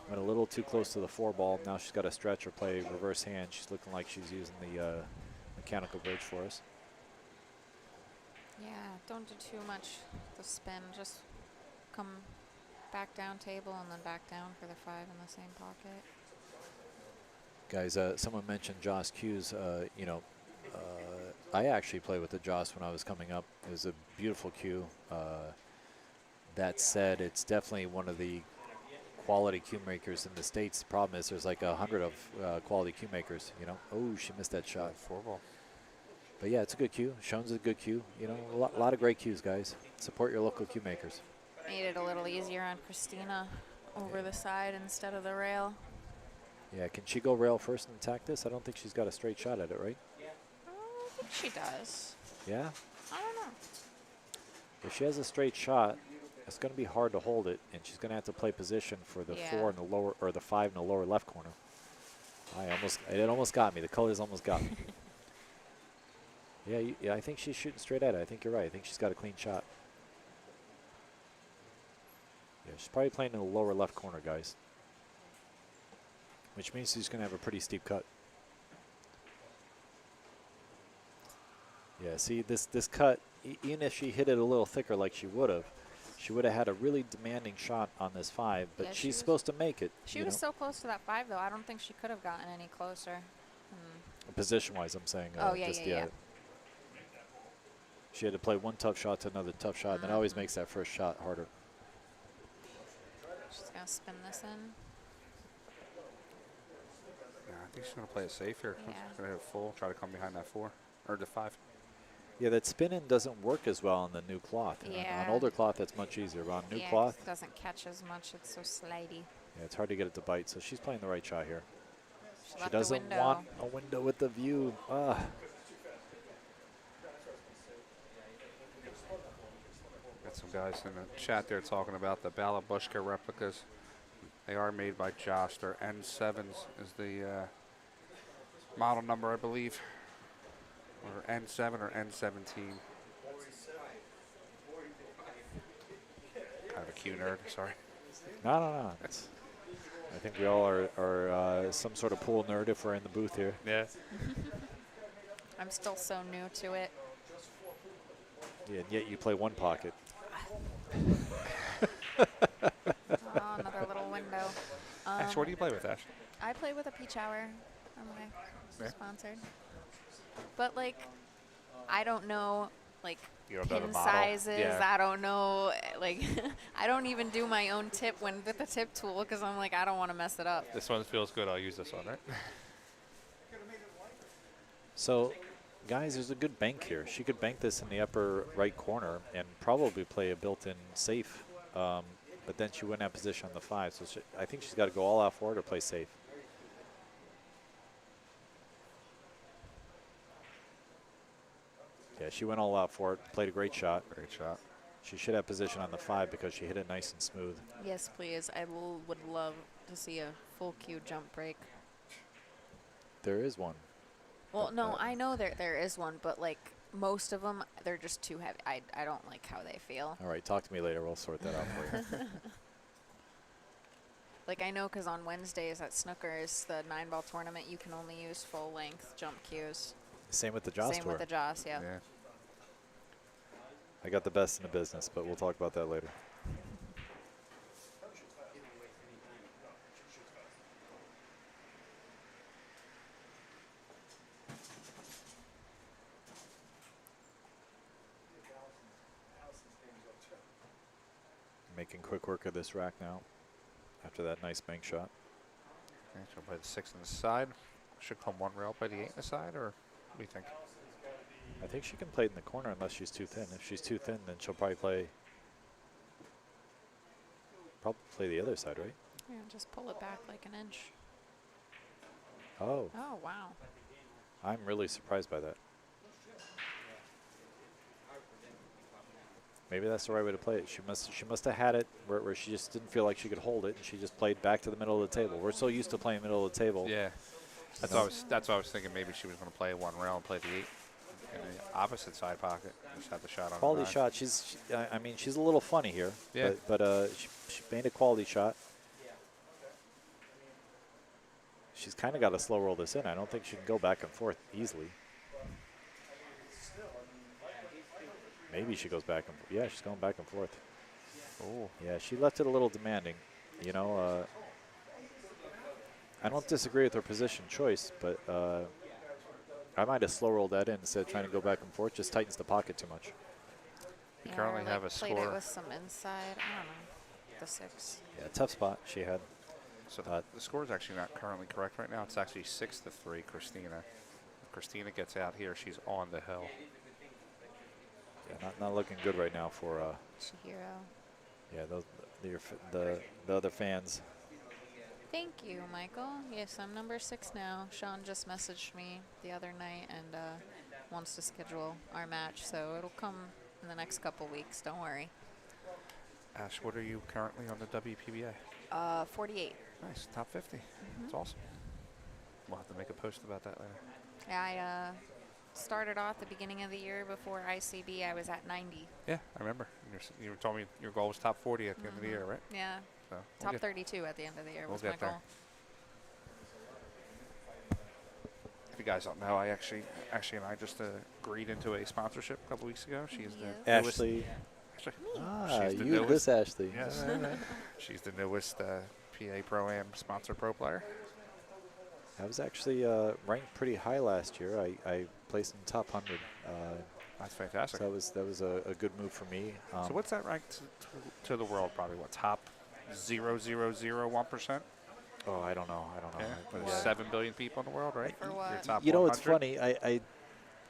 Went a little too close to the 4 ball. Now she's got to stretch or play reverse hand. She's looking like she's using the mechanical bridge for us. Yeah, don't do too much the spin. Just come back down table and then back down for the 5 in the same pocket. Guys, someone mentioned Joss Hughes. You know, I actually played with the Joss when I was coming up. It was a beautiful cue. That said, it's definitely one of the quality cue makers in the States. The problem is there's like 100 of quality cue makers, you know. Oh, she missed that shot. 4-ball. But yeah, it's a good cue. Shone's a good cue. You know, a lot of great cues, guys. Support your local cue makers. Made it a little easier on Christina over the side instead of the rail. Yeah, can she go rail first and attack this? I don't think she's got a straight shot at it, right? I think she does. Yeah? I don't know. If she has a straight shot, it's going to be hard to hold it, and she's going to have to play position for the 4 in the lower, or the 5 in the lower left corner. It almost got me. The colors almost got me. Yeah, I think she's shooting straight at it. I think you're right. I think she's got a clean shot. Yeah, she's probably playing in the lower left corner, guys. Which means she's going to have a pretty steep cut. Yeah, see, this cut, even if she hit it a little thicker like she would have had a really demanding shot on this 5, but Yeah, she's supposed to make it. She was so close to that 5, though. I don't think she could have gotten any closer. Position-wise, I'm saying. Yeah. She had to play one tough shot to another tough shot, and that always makes that first shot harder. She's going to spin this in. Yeah, I think she's going to play it safe here. Yeah. She's going to hit full, try to come behind that 4, or the 5. Yeah, that spin-in doesn't work as well on the new cloth. Yeah. On older cloth, that's much easier. But on new Yeah, cloth, it doesn't catch as much. It's so slidey. yeah, it's hard to get it to bite. So she's playing the right shot here. She She left the doesn't window. want a window with the view. Ah. Got some guys in the chat there talking about the Balabushka replicas. They are made by Josh. They're N7s is the model number, I believe. Or N7 or N17. Kind of a cue nerd, sorry. No. I think we all are some sort of pool nerd if we're in the booth here. Yeah. I'm still so new to it. Yeah, and yet you play one pocket. Oh, another little window. Ash, what do you play with, Ash? I play with a peach hour. Yeah. Sponsored. But like, I don't know like You don't know the pin model. sizes. Yeah. I don't know like I don't even do my own tip with the tip tool because I'm like I don't want to mess it up. This one feels good. I'll use this one, right? So, guys, there's a good bank here. She could bank this in the upper right corner and probably play a built-in safe. But then she wouldn't have position on the 5. So I think she's got to go all out for it or play safe. Yeah, she went all out for it, played a great shot. Great shot. She should have position on the 5 because she hit it nice and smooth. Yes, please. I would love to see a full cue jump break. There is one. Well, no, I know there is one, but like most of them, they're just too heavy. I don't like how they feel. All right, talk to me later. We'll sort that out for you. Like I know because on Wednesdays at Snookers, the 9-ball tournament, you can only use full-length jump cues. Same with the Joss Same tour. with the Joss, yeah. I got the best in the business, but we'll talk about that later. Making quick work of this rack now after that nice bank shot. Okay, she'll play the 6 on the side. Should come one rail, play the 8 on the side, or what do you think? I think she can play it in the corner unless she's too thin. If she's too thin, then she'll probably play the other side, right? Yeah, just pull it back like an inch. Oh, Oh, wow. I'm really surprised by that. Maybe that's the right way to play it. She must have had it where she just didn't feel like she could hold it, and she just played back to the middle of the table. We're so used to playing middle of the table. Yeah. That's what I was thinking. Maybe she was going to play one rail and play the 8 in the opposite side pocket. Just have the shot on Quality the shot. I mean, she's a little funny here. Yeah. But she made a quality shot. She's kind of got to slow roll this in. I don't think she can go back and forth easily. Maybe she goes back and forth. Yeah, she's going back and forth. Oh. Yeah, she left it a little demanding. You know, I don't disagree with her position choice, but I might have slow rolled that in instead of trying to go back and forth. Just tightens the pocket too much. We Yeah, currently or, have like, a played score. it with some inside. I don't know. The 6. Yeah, tough spot she had. So the score is actually not currently correct right now. It's actually 6-3, Christina. If Christina gets out here, she's on the hill. Yeah, not looking good right now for Chihiro. yeah the other fans. Thank you, Michael. Yes, I'm number 6 now. Sean just messaged me the other night and wants to schedule our match, so it'll come in the next couple weeks. Don't worry. Ash, what are you currently on the WPBA? 48. Nice, top 50. That's awesome. We'll have to make a post about that later. Yeah, I started off the beginning of the year before ICB. I was at 90. Yeah, I remember. You told me your goal was top 40 at the end of the year, right? Yeah, So top 32 at the end of the year we'll was get my there. goal. If you guys don't know, Ashley and I just agreed into a sponsorship a couple weeks ago. She is Yes. the newest. Ashley. Ashley. Ah, She's the you newest. this Ashley. Yes. All right. She's the newest PA Pro-Am sponsor pro player. I was actually ranked pretty high last year. I placed in the top 100. That's fantastic. So that was a good move for me. So what's that ranked to the world? Probably what, top 0.001%? Oh, I don't know. Yeah, with What? 7 billion people in the world, right? For what? You're top You know, 100? it's funny. I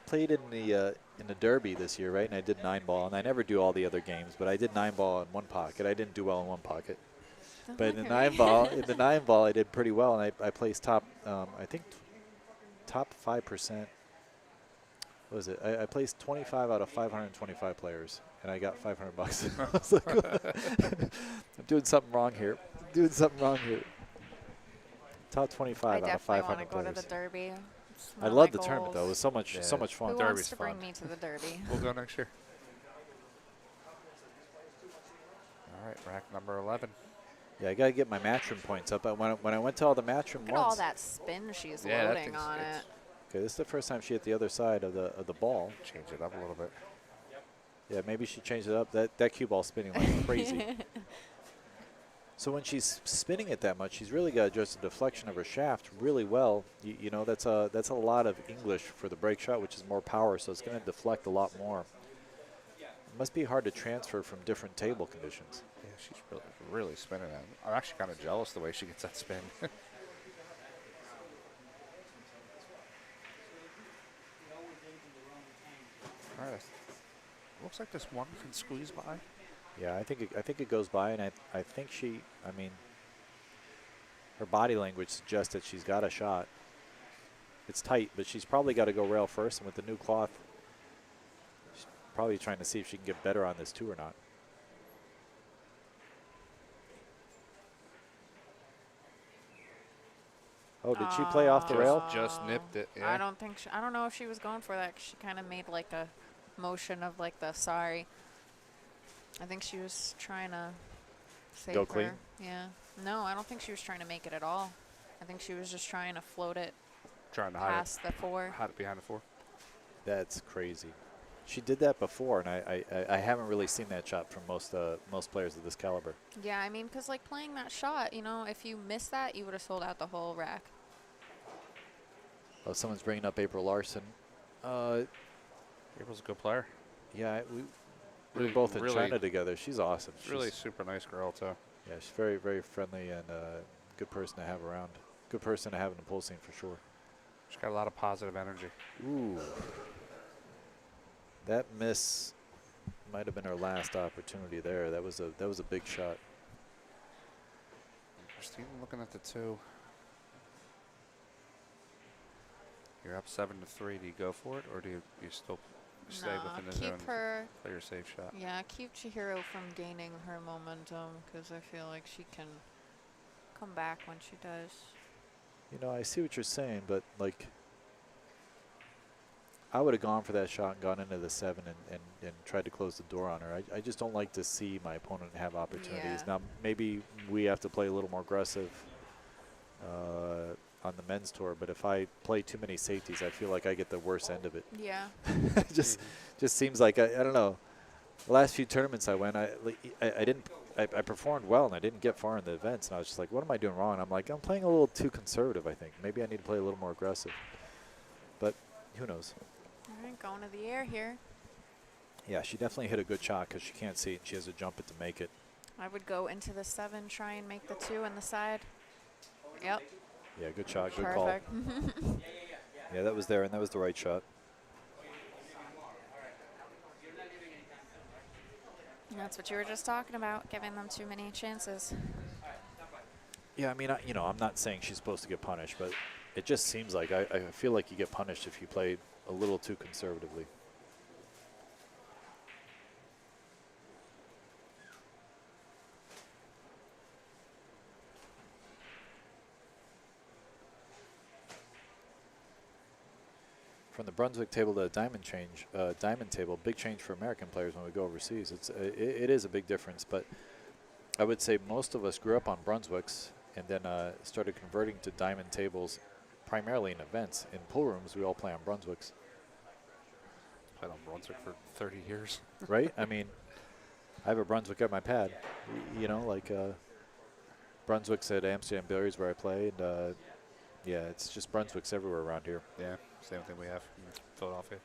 played in the Derby this year, right? And I did 9-ball, and I never do all the other games, but I did 9-ball in one pocket. I didn't do well in one pocket. Don't But in look the at me. 9-ball, I did pretty well, and I placed top. I think top 5%. What was it? I placed 25 out of 525 players, and I got $500. I was like, I'm doing something wrong here. Top 25 out I of definitely 500 want to go players. to the Derby. It's I one of love my the tournament though. It goals. was so much Yeah. so much fun. Who Derby's wants to bring fun. me to the Derby? We'll go next year. All right, rack number 11. Yeah, I gotta get my matchroom points up. When I went to all the matchroom Look at all ones. that spin she's Yeah, that loading thing's- on it's- it. Okay, this is the first time she hit the other side of the ball. Change it up a little bit. Yeah, maybe she changed it up. That cue ball's spinning like crazy. So when she's spinning it that much, she's really got to adjust the deflection of her shaft really well. You know, that's a lot of English for the break shot, which is more power, so it's going to deflect a lot more. It must be hard to transfer from different table conditions. Yeah, she's really spinning that. I'm actually kind of jealous the way she gets that spin. All right. Looks like this one can squeeze by. Yeah, I think it goes by, and I think her body language suggests that she's got a shot. It's tight, but she's probably got to go rail first, and with the new cloth, she's probably trying to see if she can get better on this too or not. Oh, did she play off the rail? Just nipped it. Yeah. I don't think I don't know if she was going for that. 'Cause she kind of made like a motion of like the sorry. I think she was trying to save Go her. clean? Yeah. No, I don't think she was trying to make it at all. I think she was just trying to float it Trying to hide past the 4. it, hide it behind the 4. That's crazy. She did that before, and I haven't really seen that shot from most players of this caliber. Yeah, I mean, because like playing that shot, you know, if you missed that, you would have sold out the whole rack. Oh, someone's bringing up April Larson. April's a good player. Yeah, we were Really- both in really- China together. She's awesome. She's really super nice girl, too. Yeah, she's very, very friendly and good person to have around. Good person to have in the pool scene for sure. She's got a lot of positive energy. Ooh. That miss might have been her last opportunity there. That was a big shot. Christine looking at the 2. You're up 7-3. Do you go for it, or do you still stay Nah, within the keep zone? her. Play your safe shot. Yeah, keep Chihiro from gaining her momentum because I feel like she can come back when she does. You know, I see what you're saying, but like, I would have gone for that shot and gone into the 7 and tried to close the door on her. I just don't like to see my opponent have opportunities. Yeah. Now, maybe we have to play a little more aggressive on the men's tour, but if I play too many safeties, I feel like I get the worst end of it. Yeah. It just seems like, I don't know. The last few tournaments I went, I performed well, and I didn't get far in the events, and I was just like, what am I doing wrong? I'm like, I'm playing a little too conservative, I think. Maybe I need to play a little more aggressive. But who knows? All right, going to the air here. Yeah, she definitely hit a good shot because she can't see it. She has to jump it to make it. I would go into the 7, try and make the 2 on the side. Yep. Yeah, good shot, good call. Perfect. Yeah, that was there, and that was the right shot. That's what you were just talking about, giving them too many chances. Yeah, I mean, you know, I'm not saying she's supposed to get punished, but it just seems like I feel like you get punished if you play a little too conservatively. From the Brunswick table to the diamond table, big change for American players when we go overseas. It is a big difference, but I would say most of us grew up on Brunswicks and then started converting to diamond tables, primarily in events. In pool rooms, we all play on Brunswicks. Played on Brunswick for 30 years. Right? I mean, I have a Brunswick at my pad. You know, like Brunswick's at Amsterdam Billiards where I play, and yeah, it's just Brunswick's everywhere around here. Yeah, same thing we have in Philadelphia.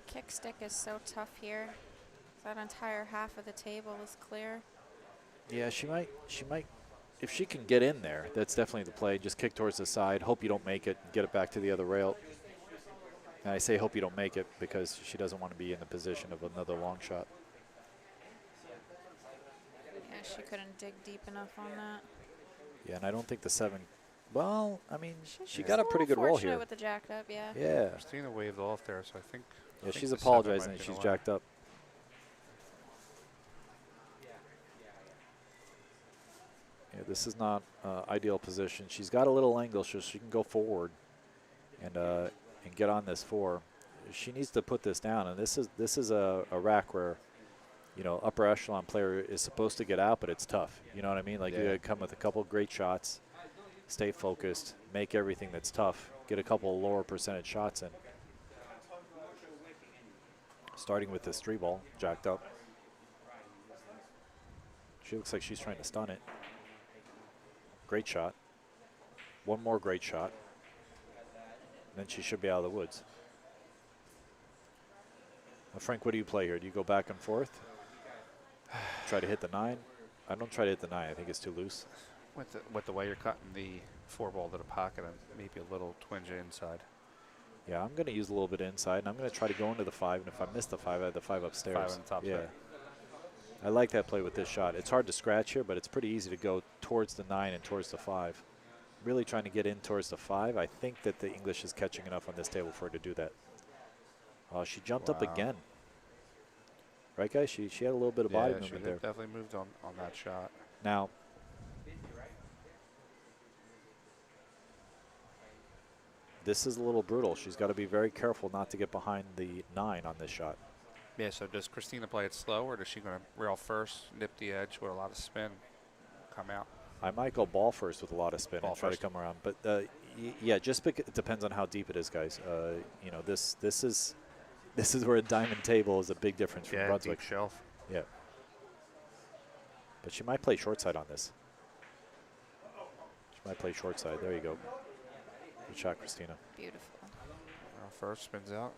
Kick stick is so tough here. That entire half of the table is clear. Yeah, she might, if she can get in there, that's definitely the play. Just kick towards the side, hope you don't make it, get it back to the other rail. And I say hope you don't make it because she doesn't want to be in the position of another long shot. Yeah, she couldn't dig deep enough on that. Yeah, and I don't think the 7, well, I mean, she She's got a pretty good roll fortunate here. with the jacked up, yeah. Yeah. Christina waved off there, so I think. Yeah, I think she's the 7 apologizing might that be she's the jacked up. Yeah, this is not ideal position. She's got a little angle, so she can go forward and get on this 4. She needs to put this down, and this is a rack where, you know, upper echelon player is supposed to get out, but it's tough. You know what I mean? Like, you gotta come with a couple great shots, stay focused, make everything that's tough, get a couple lower percentage shots in. Starting with this 3 ball, jacked up. She looks like she's trying to stun it. Great shot. One more great shot. Then she should be out of the woods. Frank, what do you play here? Do you go back and forth? Try to hit the 9? I don't try to hit the 9. I think it's too loose. With the way you're cutting the 4 ball to the pocket and maybe a little twinge inside. Yeah, I'm going to use a little bit inside, and I'm going to try to go into the 5. And if I miss the 5, I have the 5 upstairs. 5 on the top there. I like that play with this shot. It's hard to scratch here, but it's pretty easy to go towards the 9 and towards the 5. Really trying to get in towards the 5. I think that the English is catching enough on this table for her to do that. She jumped up again. Right, guys? She had a little bit of body movement there. Definitely moved on that shot. Now, this is a little brutal. She's got to be very careful not to get behind the 9 on this shot. Yeah, so does Christina play it slow, or does she going to rail first, nip the edge with a lot of spin, come out? I might go ball first with a lot of spin and try to come around. But, yeah, just because it depends on how deep it is, guys. You know, this is where a diamond table is a big difference from Brunswick. Deep shelf. Yeah. But she might play short side on this. She might play short side. There you go. Good shot, Christina. Beautiful. First spins out.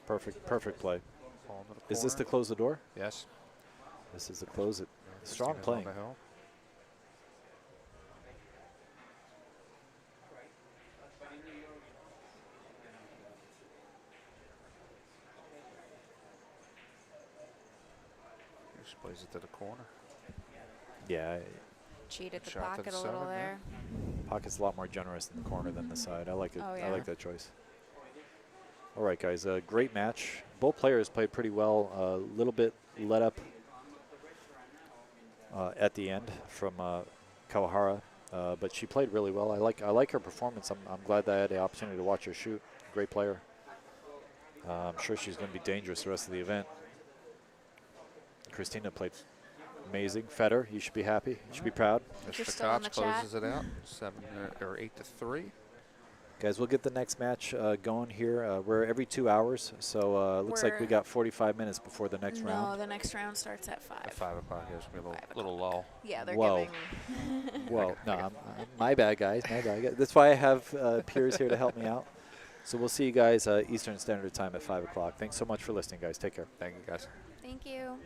Perfect play. Ball to the Is this to corner. close the door? Yes. This is to close it. Strong Christina's playing. on the hill. She plays it to the corner. Yeah, Cheated the Shot to pocket the a little 7, yeah. there. pocket's a lot more generous in the corner than the side. I like it. Oh, I yeah. like that choice. All right, guys. A great match. Both players played pretty well. A little bit let up at the end from Kawahara, but she played really well. I like her performance. I'm glad that I had the opportunity to watch her shoot. Great player. I'm sure she's going to be dangerous the rest of the event. Christina played amazing. Feder, you should be happy. You should be proud. You're Mr. still in Koch the chat. closes it out. 8-3. Guys, we'll get the next match going here. We're every 2 hours, so looks like we We're- got 45 minutes before the next No, round. the next round starts at 5. At 5 o'clock, there's going to be 5 a little lull. Yeah, they're Whoa. giving. Well, no, my bad, guys. My bad. That's why I have peers here to help me out. So we'll see you guys Eastern Standard Time at 5 o'clock. Thanks so much for listening, guys. Take care. Thank you, guys. Thank you.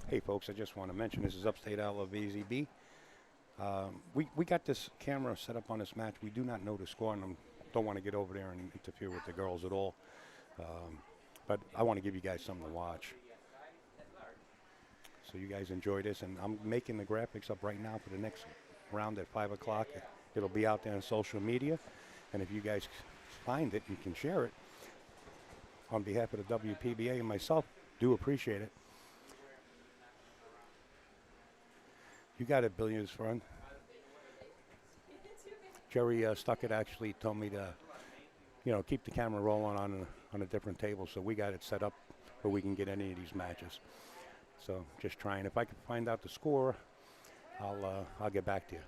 Hey folks, I just want to mention this is Upstate out of VZB. We got this camera set up on this match. We do not know the score, and I don't want to get over there and interfere with the girls at all. But I want to give you guys something to watch. So you guys enjoy this, and I'm making the graphics up right now for the next round at 5 o'clock. It'll be out there on social media, and if you guys find it, you can share it. On behalf of the WPBA and myself, do appreciate it. You got it, Billiards friend. Jerry Stuckett actually told me to, keep the camera rolling on a different table, so we got it set up where we can get any of these matches. So just trying. If I can find out the score, I'll get back to you.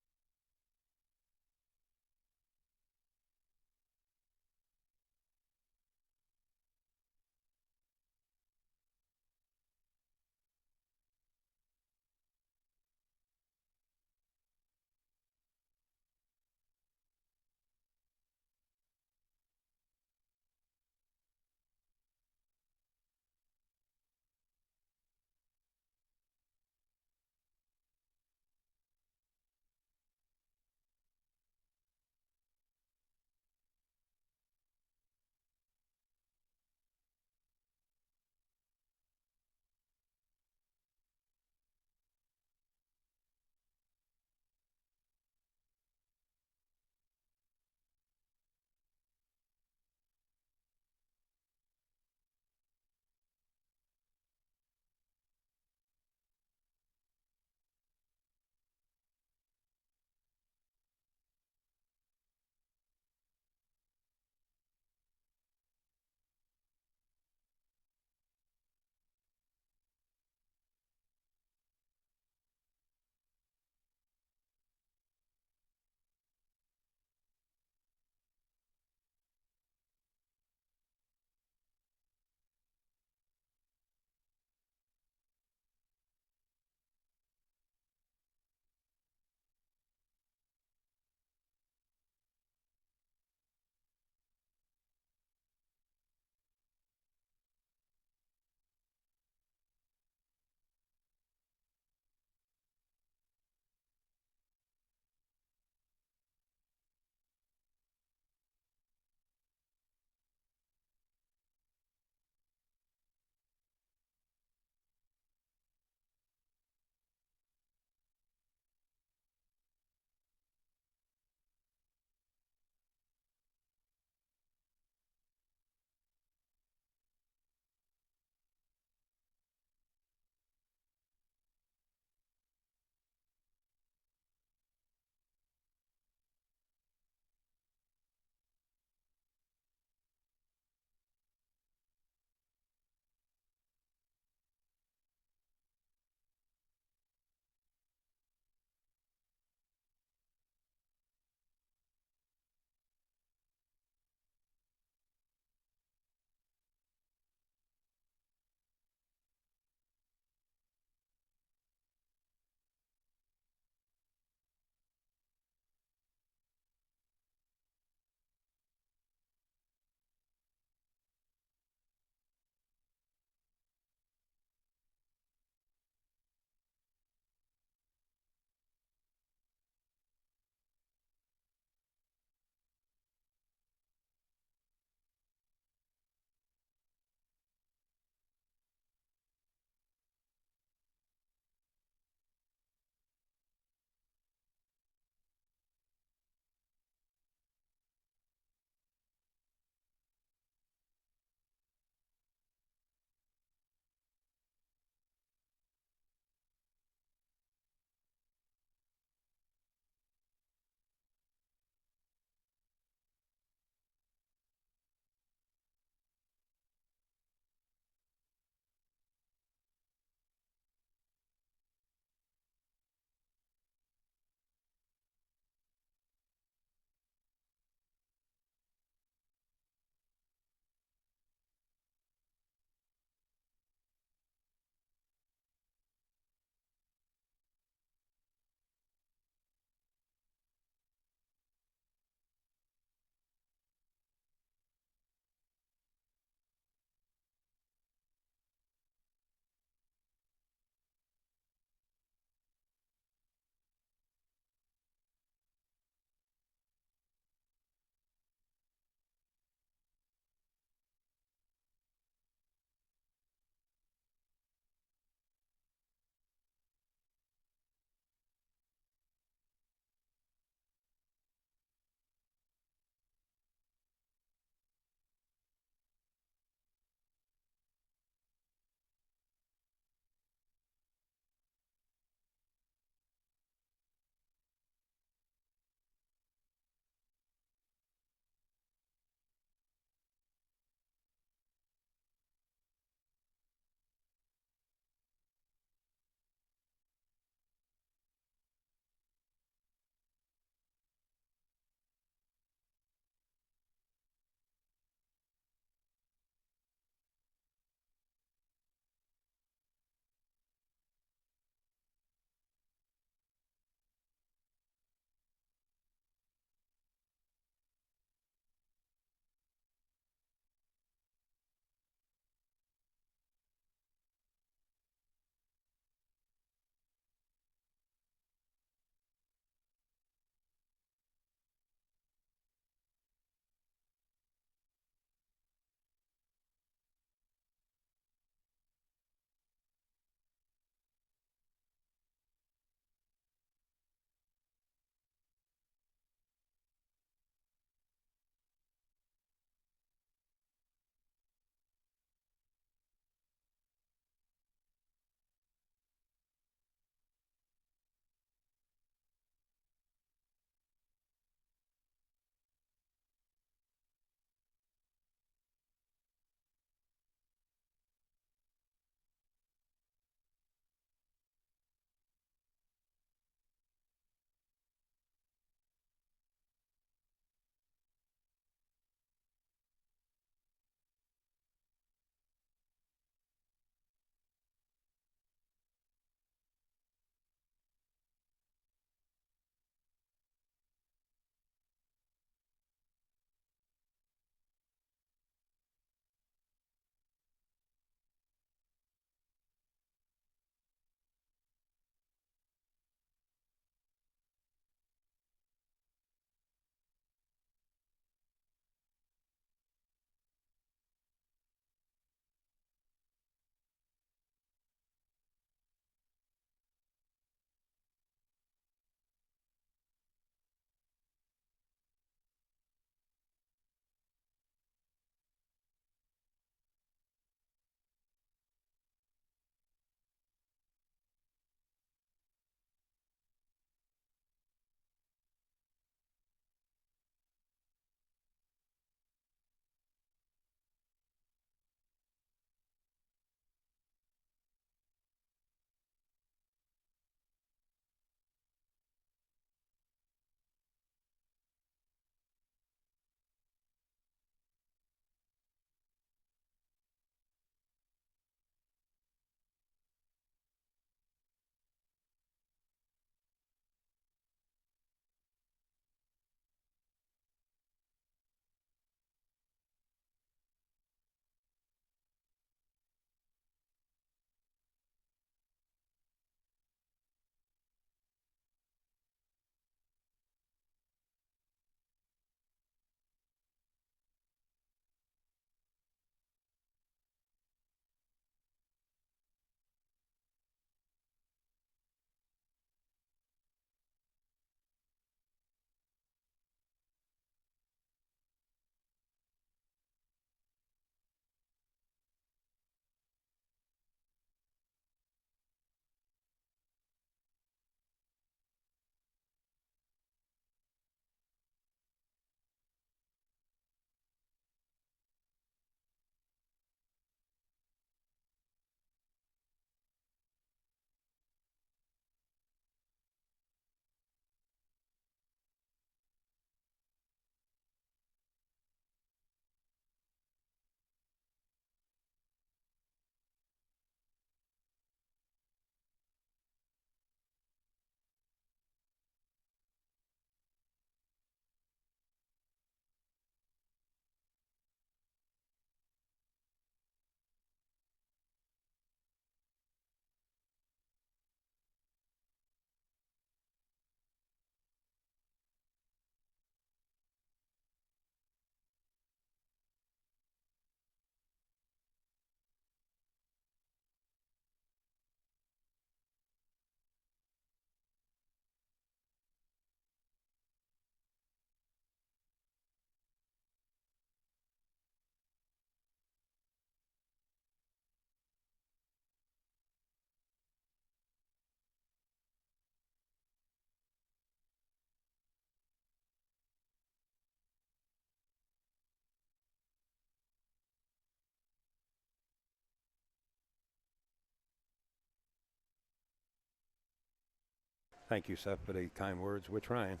Thank you, Seth, for the kind words. We're trying.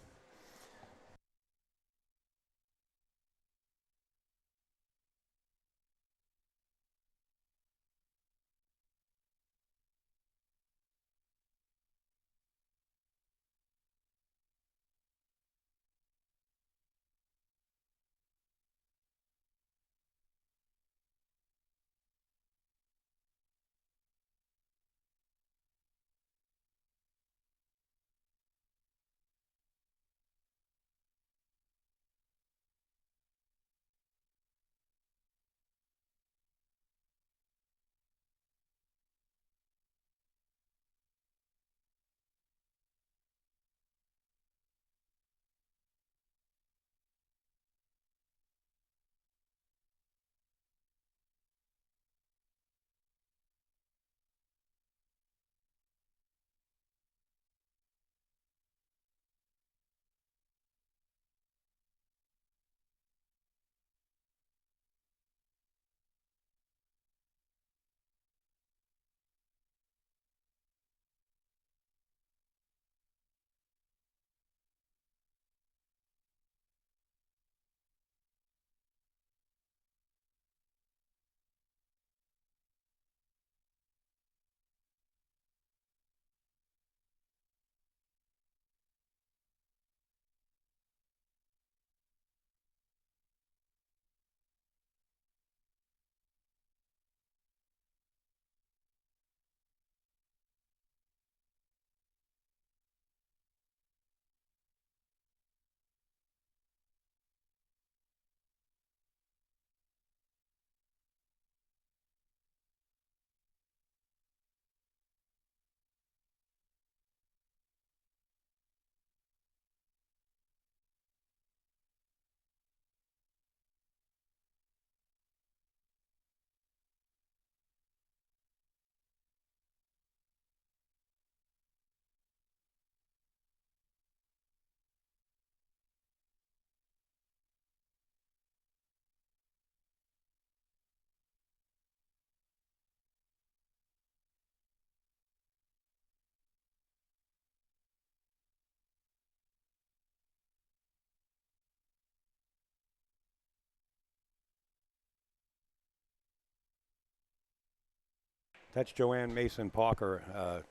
That's Joanne Mason Parker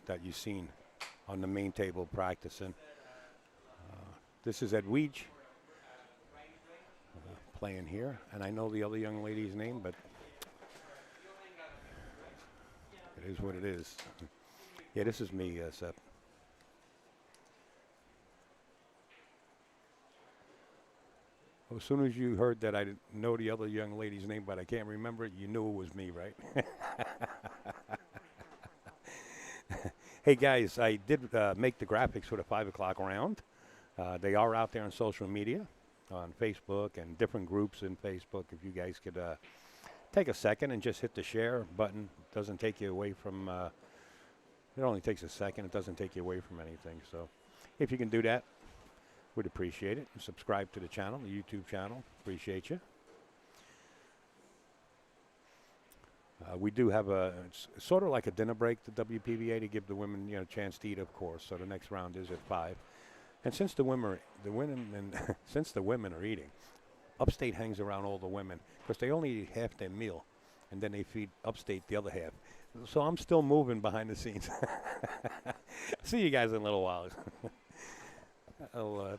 that you've seen on the main table practicing. This is Edwige playing here, and I know the other young lady's name, but it is what it is. Yeah, this is me, Seth. As soon as you heard that I didn't know the other young lady's name, but I can't remember it, you knew it was me, right? Hey, guys, I did make the graphics for the 5 o'clock round. They are out there on social media, on Facebook and different groups in Facebook. If you guys could take a second and just hit the share button. It doesn't take you away from, it only takes a second. It doesn't take you away from anything. So if you can do that, would appreciate it. And subscribe to the channel, the YouTube channel. Appreciate you. We do have it's sort of like a dinner break, the WPBA, to give the women, a chance to eat, of course. So the next round is at 5. And since the women since the women are eating, Upstate hangs around all the women because they only eat half their meal, and then they feed Upstate the other half. So I'm still moving behind the scenes. See you guys in a little while. I'll,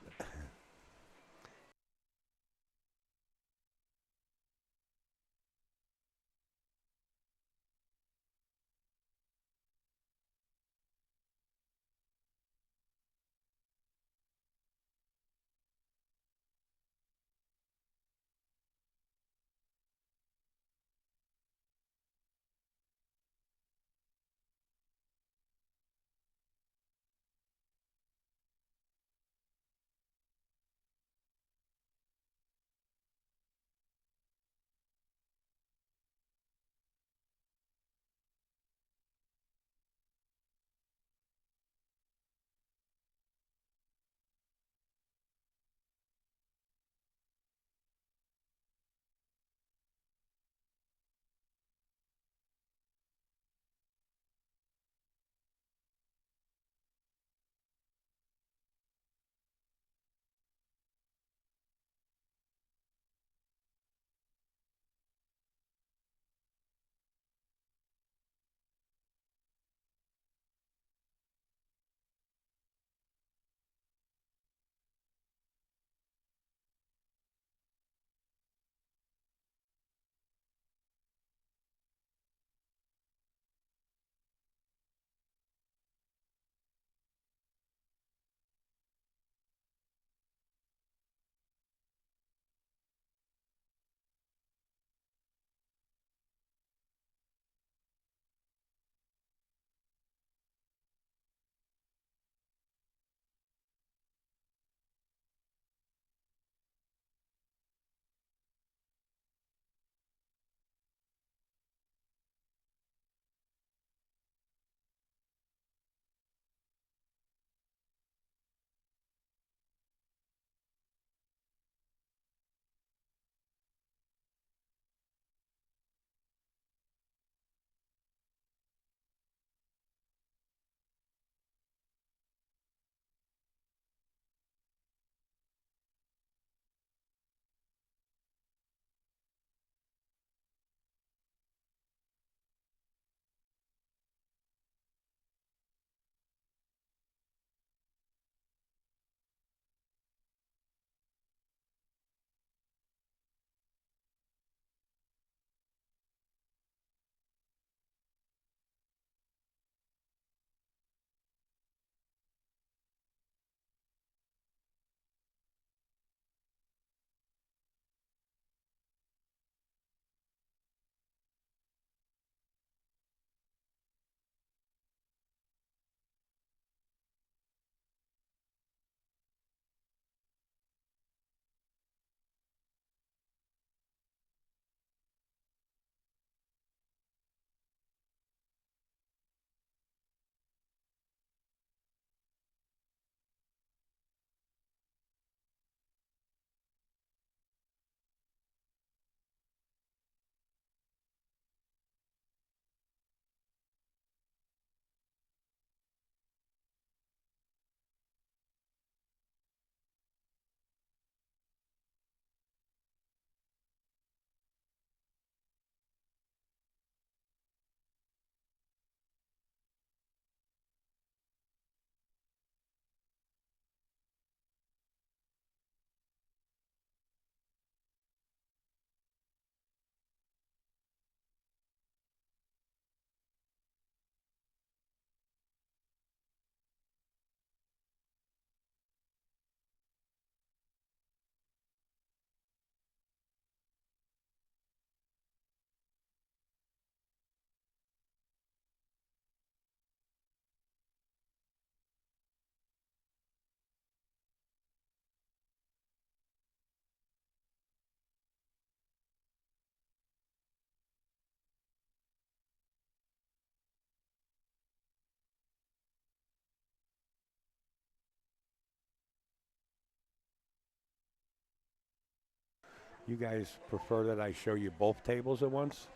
You guys prefer that I show you both tables at once?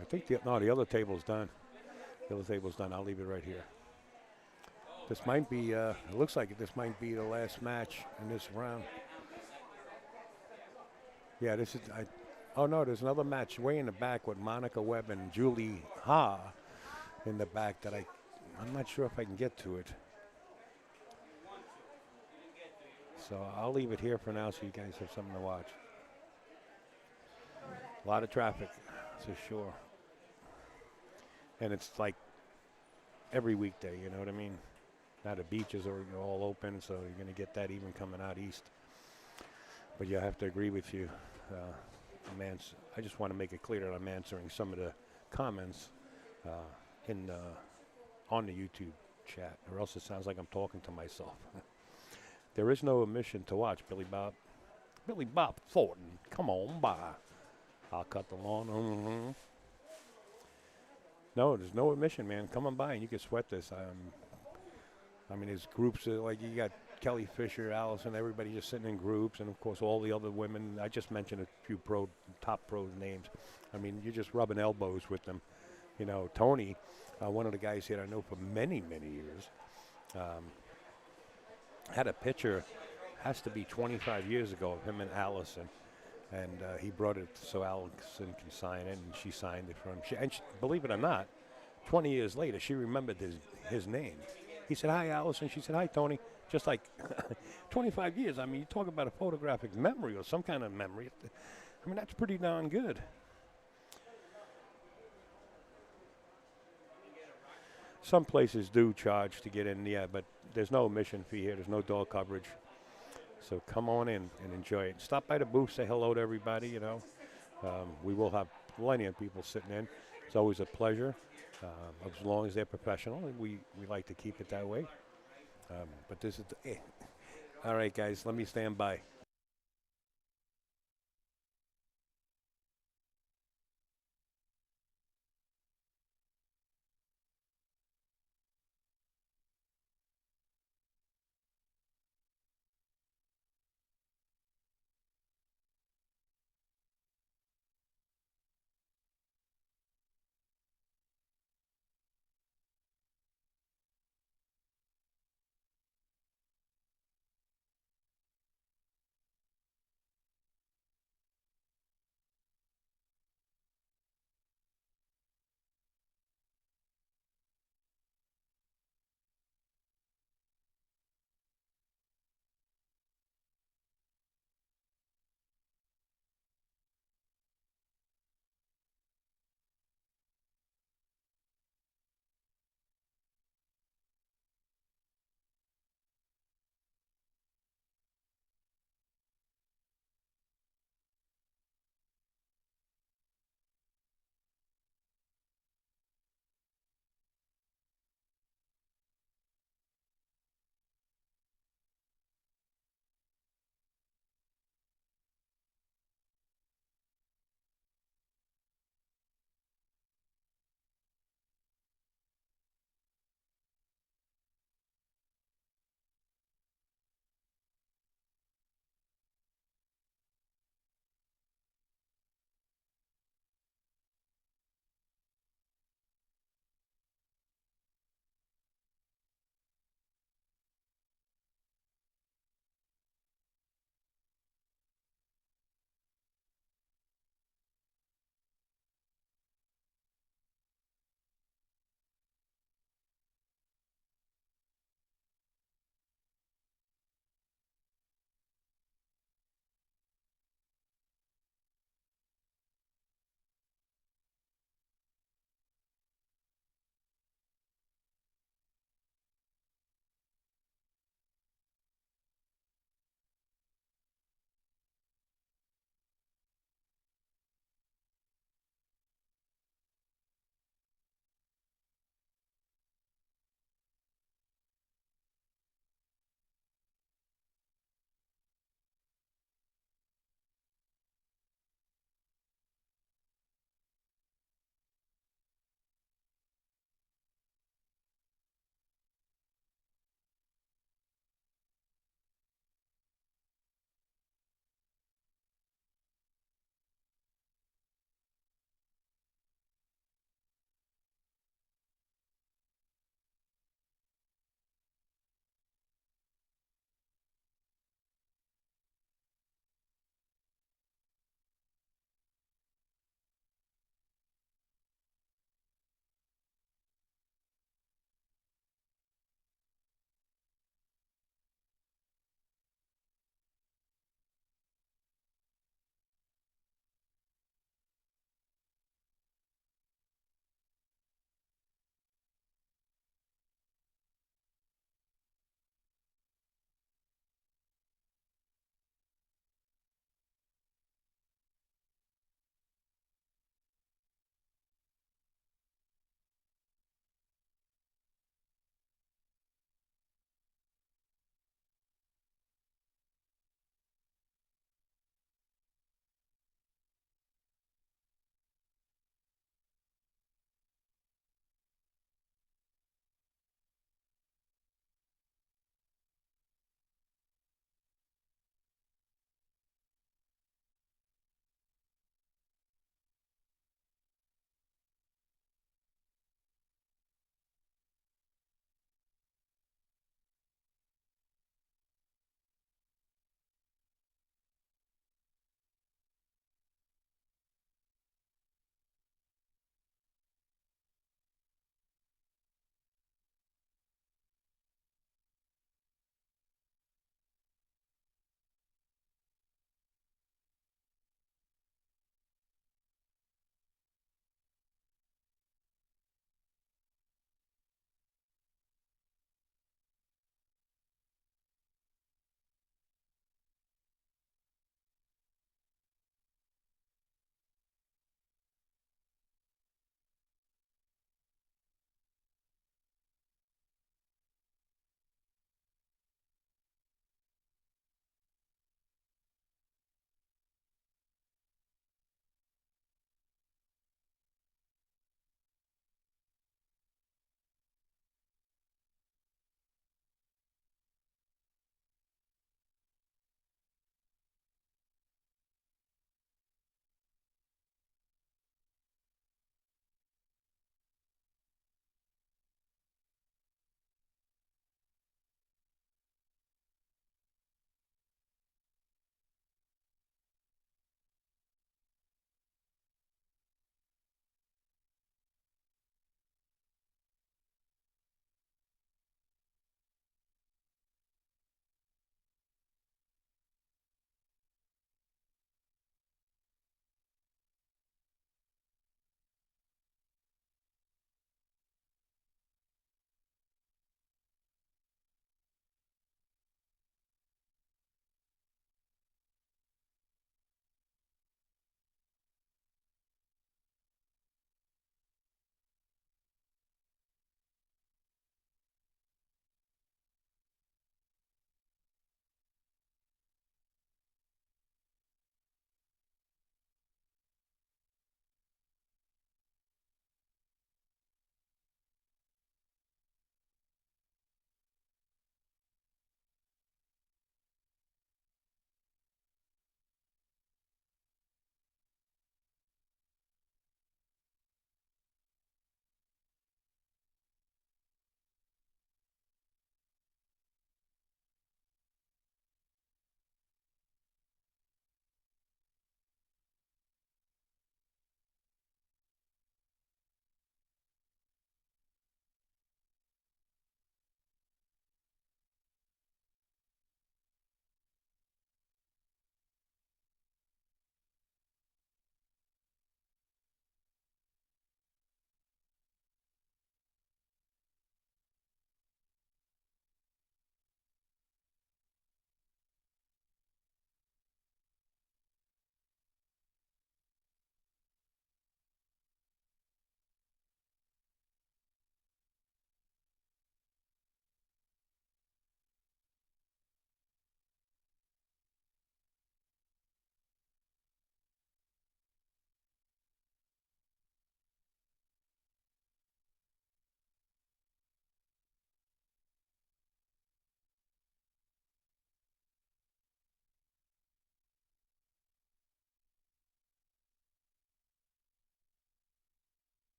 I think the other table's done. The other table's done. I'll leave it right here. This might be. It looks like this might be the last match in this round. Yeah, this is. Oh no, there's another match way in the back with Monica Webb and Julie Ha in the back that I'm not sure if I can get to it. So I'll leave it here for now so you guys have something to watch. A lot of traffic, for sure. And it's like every weekday, you know what I mean? Now the beaches are all open, so you're going to get that even coming out east. But yeah, I have to agree with you. I just want to make it clear that I'm answering some of the comments on the YouTube chat, or else it sounds like I'm talking to myself. There is no omission to watch, Billy Bob. Billy Bob Thornton, come on by. I'll cut the lawn. Mm-hmm. No, there's no omission, man. Come on by and you can sweat this. I mean, there's groups like you got Kelly Fisher, Allison, everybody just sitting in groups, and of course all the other women. I just mentioned a few top pros names. I mean, you're just rubbing elbows with them. You know, Tony, one of the guys here I know for many, many years, had a picture, has to be 25 years ago, of him and Allison. And he brought it so Allison can sign it, and she signed it for him. And believe it or not, 20 years later, she remembered his name. He said, "Hi, Allison." She said, "Hi, Tony." Just like 25 years. I mean, you talk about a photographic memory or some kind of memory. I mean, that's pretty darn good. Some places do charge to get in, yeah, but there's no admission fee here. There's no door coverage. So come on in and enjoy it. Stop by the booth, say hello to everybody, you know. We will have plenty of people sitting in. It's always a pleasure, as long as they're professional. And we like to keep it that way. But this is all right, guys, let me stand by.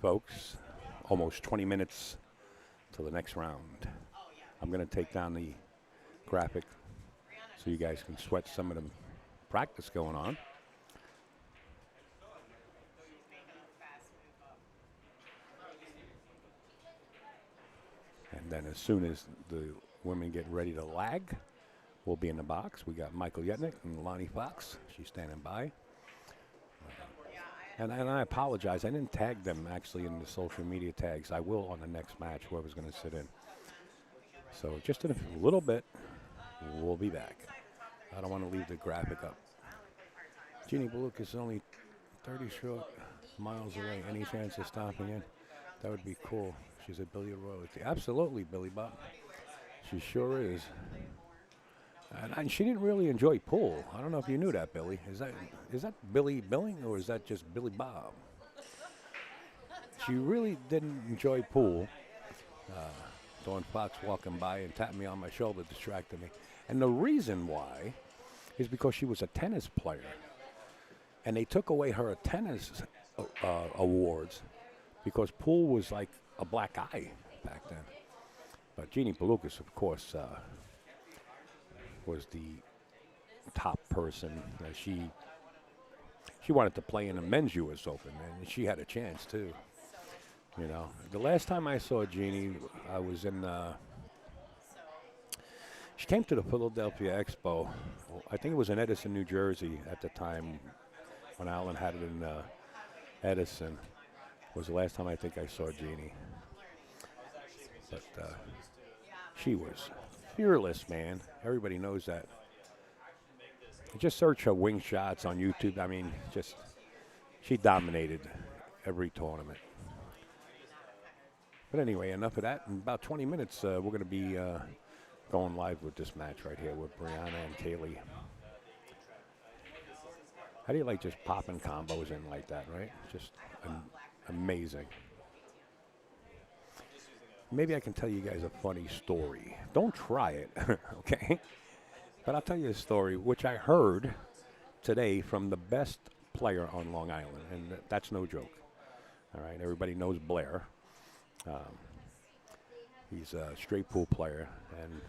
folks. Almost 20 minutes till the next round. I'm going to take down the graphic so you guys can sweat some of the practice going on. And then as soon as the women get ready to lag, we'll be in the box. We got Michael Yetnick and Lonnie Fox. She's standing by. And I apologize. I didn't tag them actually in the social media tags. I will on the next match, whoever's going to sit in. So just in a little bit, we'll be back. I don't want to leave the graphic up. Jeannie Bluk is only 30 short miles away. Any chance of stopping in? That would be cool. She's a billiard royalty. Absolutely, Billy Bob. She sure is. And she didn't really enjoy pool. I don't know if you knew that, Billy. Is that Billy Billing or is that just Billy Bob? She really didn't enjoy pool. Dawn Fox walking by and tapped me on my shoulder, distracted me. And the reason why is because she was a tennis player. And they took away her tennis awards because pool was like a black eye back then. But Jeannie Belugas, of course, was the top person. She wanted to play in the men's U.S. Open, and she had a chance too. You know, the last time I saw Jeannie, I was in. She came to the Philadelphia Expo. I think it was in Edison, New Jersey, at the time when Alan had it in Edison. Was the last time I think I saw Jeannie. But she was fearless, man. Everybody knows that. Just search her wing shots on YouTube. I mean, she dominated every tournament. But anyway, enough of that. In about 20 minutes, we're going to be going live with this match right here with Brianna and Kaylee. How do you like just popping combos in like that, right? Just amazing. Maybe I can tell you guys a funny story. Don't try it, okay? But I'll tell you a story, which I heard today from the best player on Long Island, and that's no joke. All right, everybody knows Blair. He's a straight pool player, and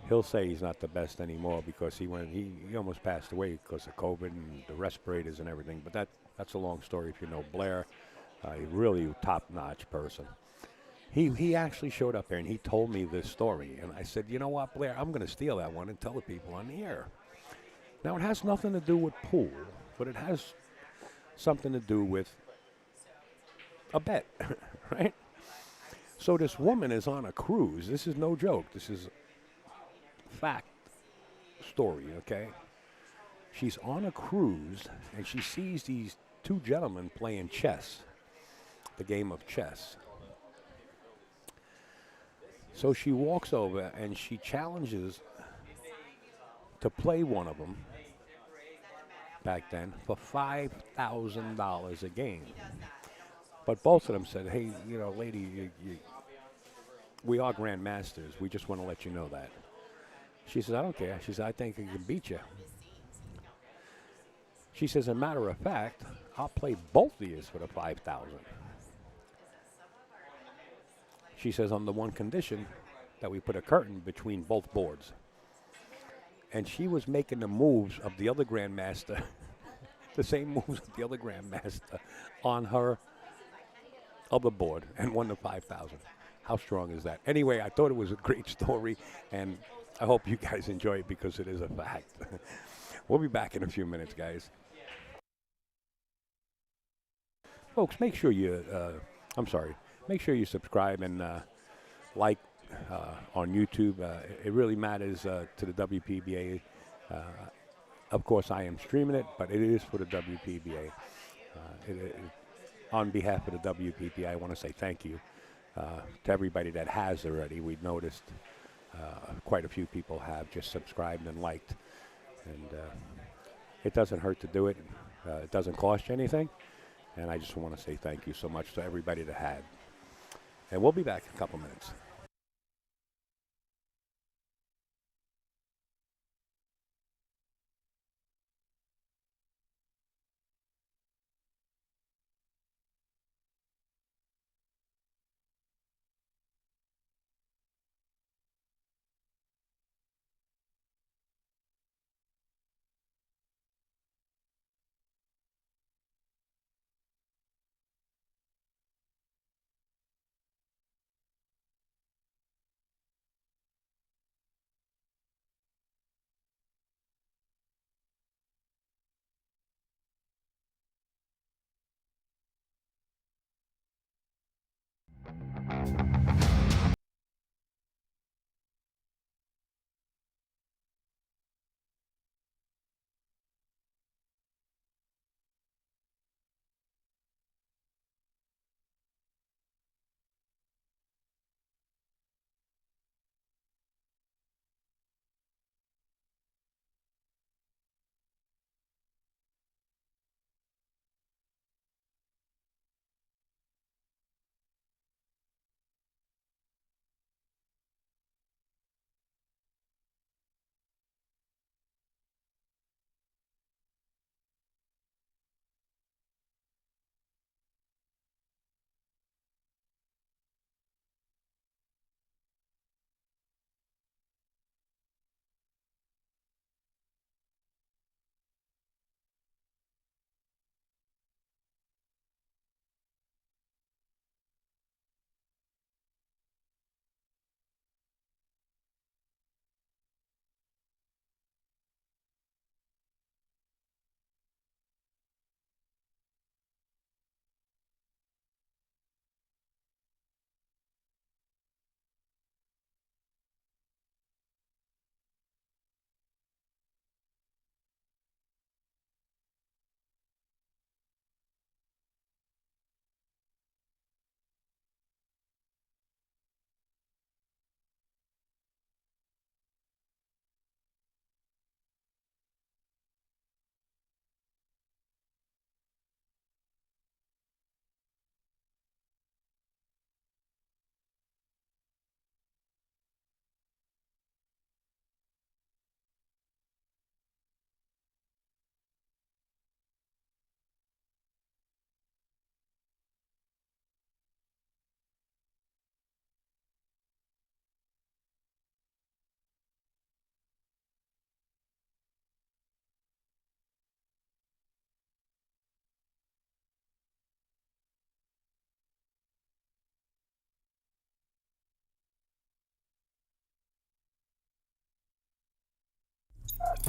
he'll say he's not the best anymore because he almost passed away because of COVID and the respirators and everything. But that's a long story if you know Blair. A really top-notch person. He actually showed up there and he told me this story. And I said, you know what, Blair, I'm going to steal that one and tell the people on the air. Now, it has nothing to do with pool, but it has something to do with a bet, right? So this woman is on a cruise. This is no joke. This is fact story, okay? She's on a cruise and she sees these two gentlemen playing chess, the game of chess. So she walks over and she challenges to play one of them back then for $5,000 a game. But both of them said, hey, you know, lady, we are grandmasters. We just want to let you know that. She says, I don't care. She says, I think I can beat you. She says, as a matter of fact, I'll play both of you for the $5,000. She says, on the one condition that we put a curtain between both boards. And she was making the moves of the other grandmaster, the same moves of the other grandmaster on her other board and won the $5,000. How strong is that? Anyway, I thought it was a great story, and I hope you guys enjoy it because it is a fact. We'll be back in a few minutes, guys. Folks, make sure you, make sure you subscribe and like on YouTube. It really matters to the WPBA. Of course, I am streaming it, but it is for the WPBA. On behalf of the WPBA, I want to say thank you to everybody that has already. We've noticed quite a few people have just subscribed and liked. And it doesn't hurt to do it. It doesn't cost you anything. And I just want to say thank you so much to everybody that had. And we'll be back in a couple minutes.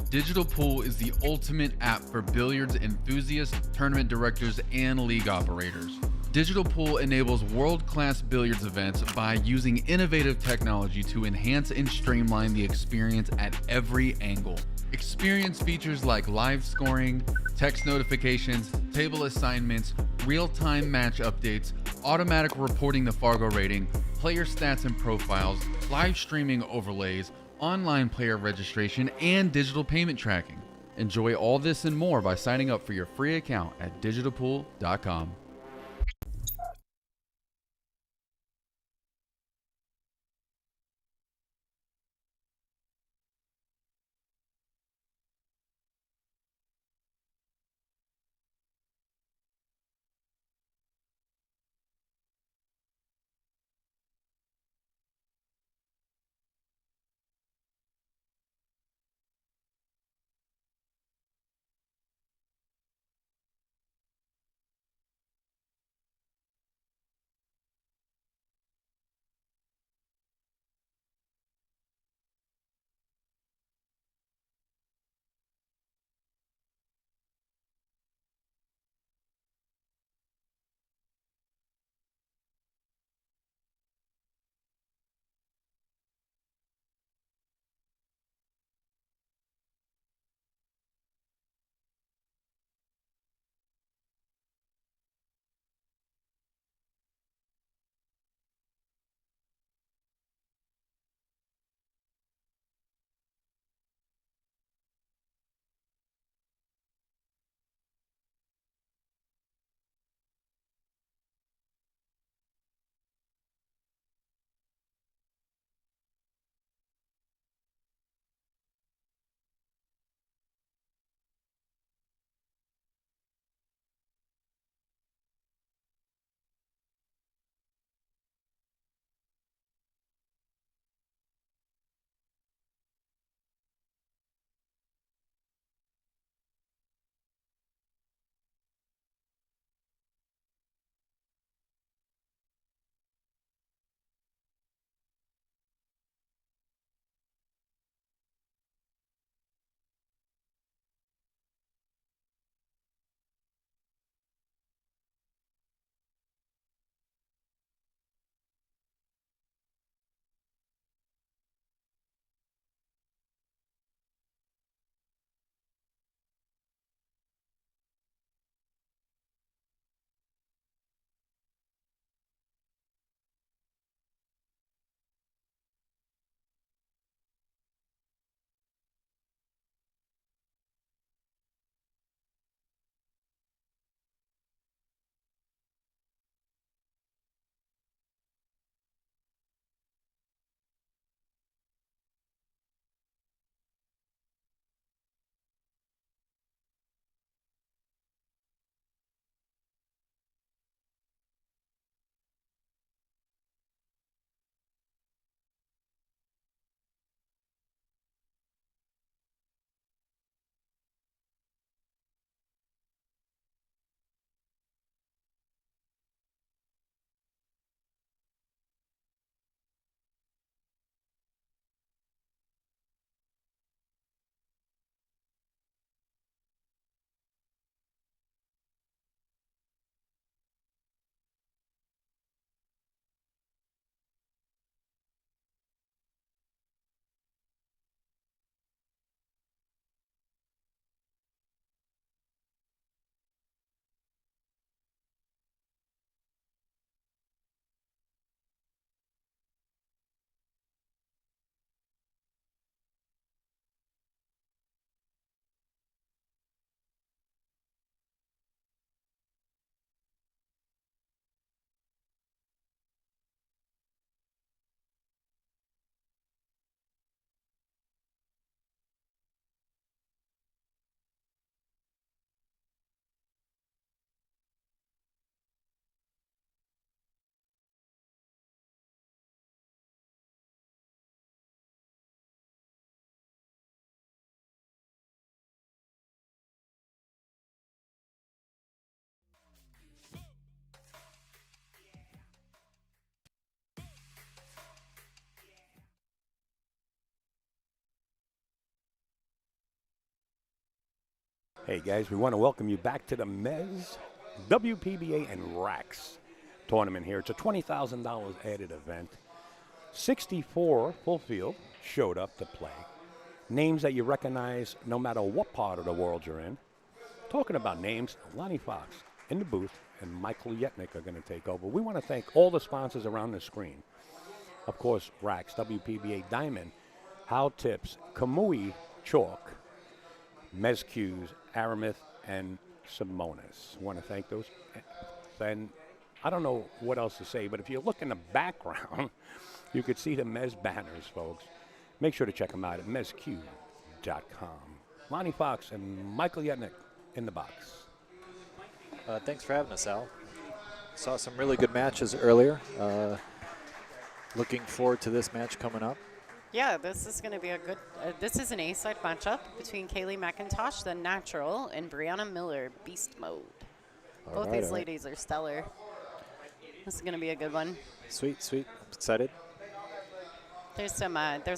Digital Pool is the ultimate app for billiards enthusiasts, tournament directors, and league operators. Digital Pool enables world-class billiards events by using innovative technology to enhance and streamline the experience at every angle. Experience features like live scoring, text notifications, table assignments, real-time match updates, automatic reporting the Fargo rating, player stats and profiles, live streaming overlays, online player registration, and digital payment tracking. Enjoy all this and more by signing up for your free account at digitalpool.com. Hey guys, we want to welcome you back to the Mezz, WPBA, and Raxx tournament here. It's a $20,000 added event. 64 full field showed up to play. Names that you recognize no matter what part of the world you're in. Talking about names, Lonnie Fox in the booth and Michael Yetnick are going to take over. We want to thank all the sponsors around the screen. Of course, Raxx, WPBA Diamond, How Tips, Kamui Chalk, Mezz Q's, Aramith, and Simonis. Want to thank those. And I don't know what else to say, but if you look in the background, you could see the Mezz banners, folks. Make sure to check them out at mezzq.com. Lonnie Fox and Michael Yetnick in the box. Thanks for having us, Al. Saw some really good matches earlier. Looking forward to this match coming up. Yeah, this is going to be a good, this is an A-side matchup between Kaylee McIntosh, the natural, and Brianna Miller, beast mode. Both these ladies are stellar. This is going to be a good one. Sweet, sweet. I'm excited. There's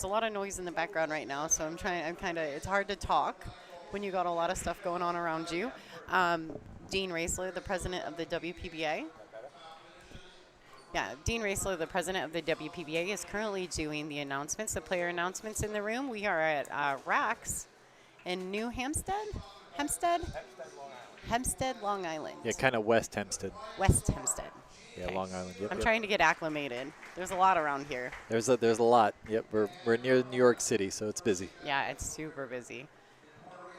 a lot of noise in the background right now, so it's hard to talk when you got a lot of stuff going on around you. Dean Raisler, the president of the WPBA. Yeah, Dean Raisler, the president of the WPBA, is currently doing the announcements, the player announcements in the room. We are at Raxx in New Hempstead? Hempstead, Long Island. Yeah, kind of West Hempstead. West Hempstead. Yeah, Okay. Long Island. Yep, I'm yep. trying to get acclimated. There's a lot around here. There's a lot. Yep, we're near New York City, so it's busy. Yeah, it's super busy.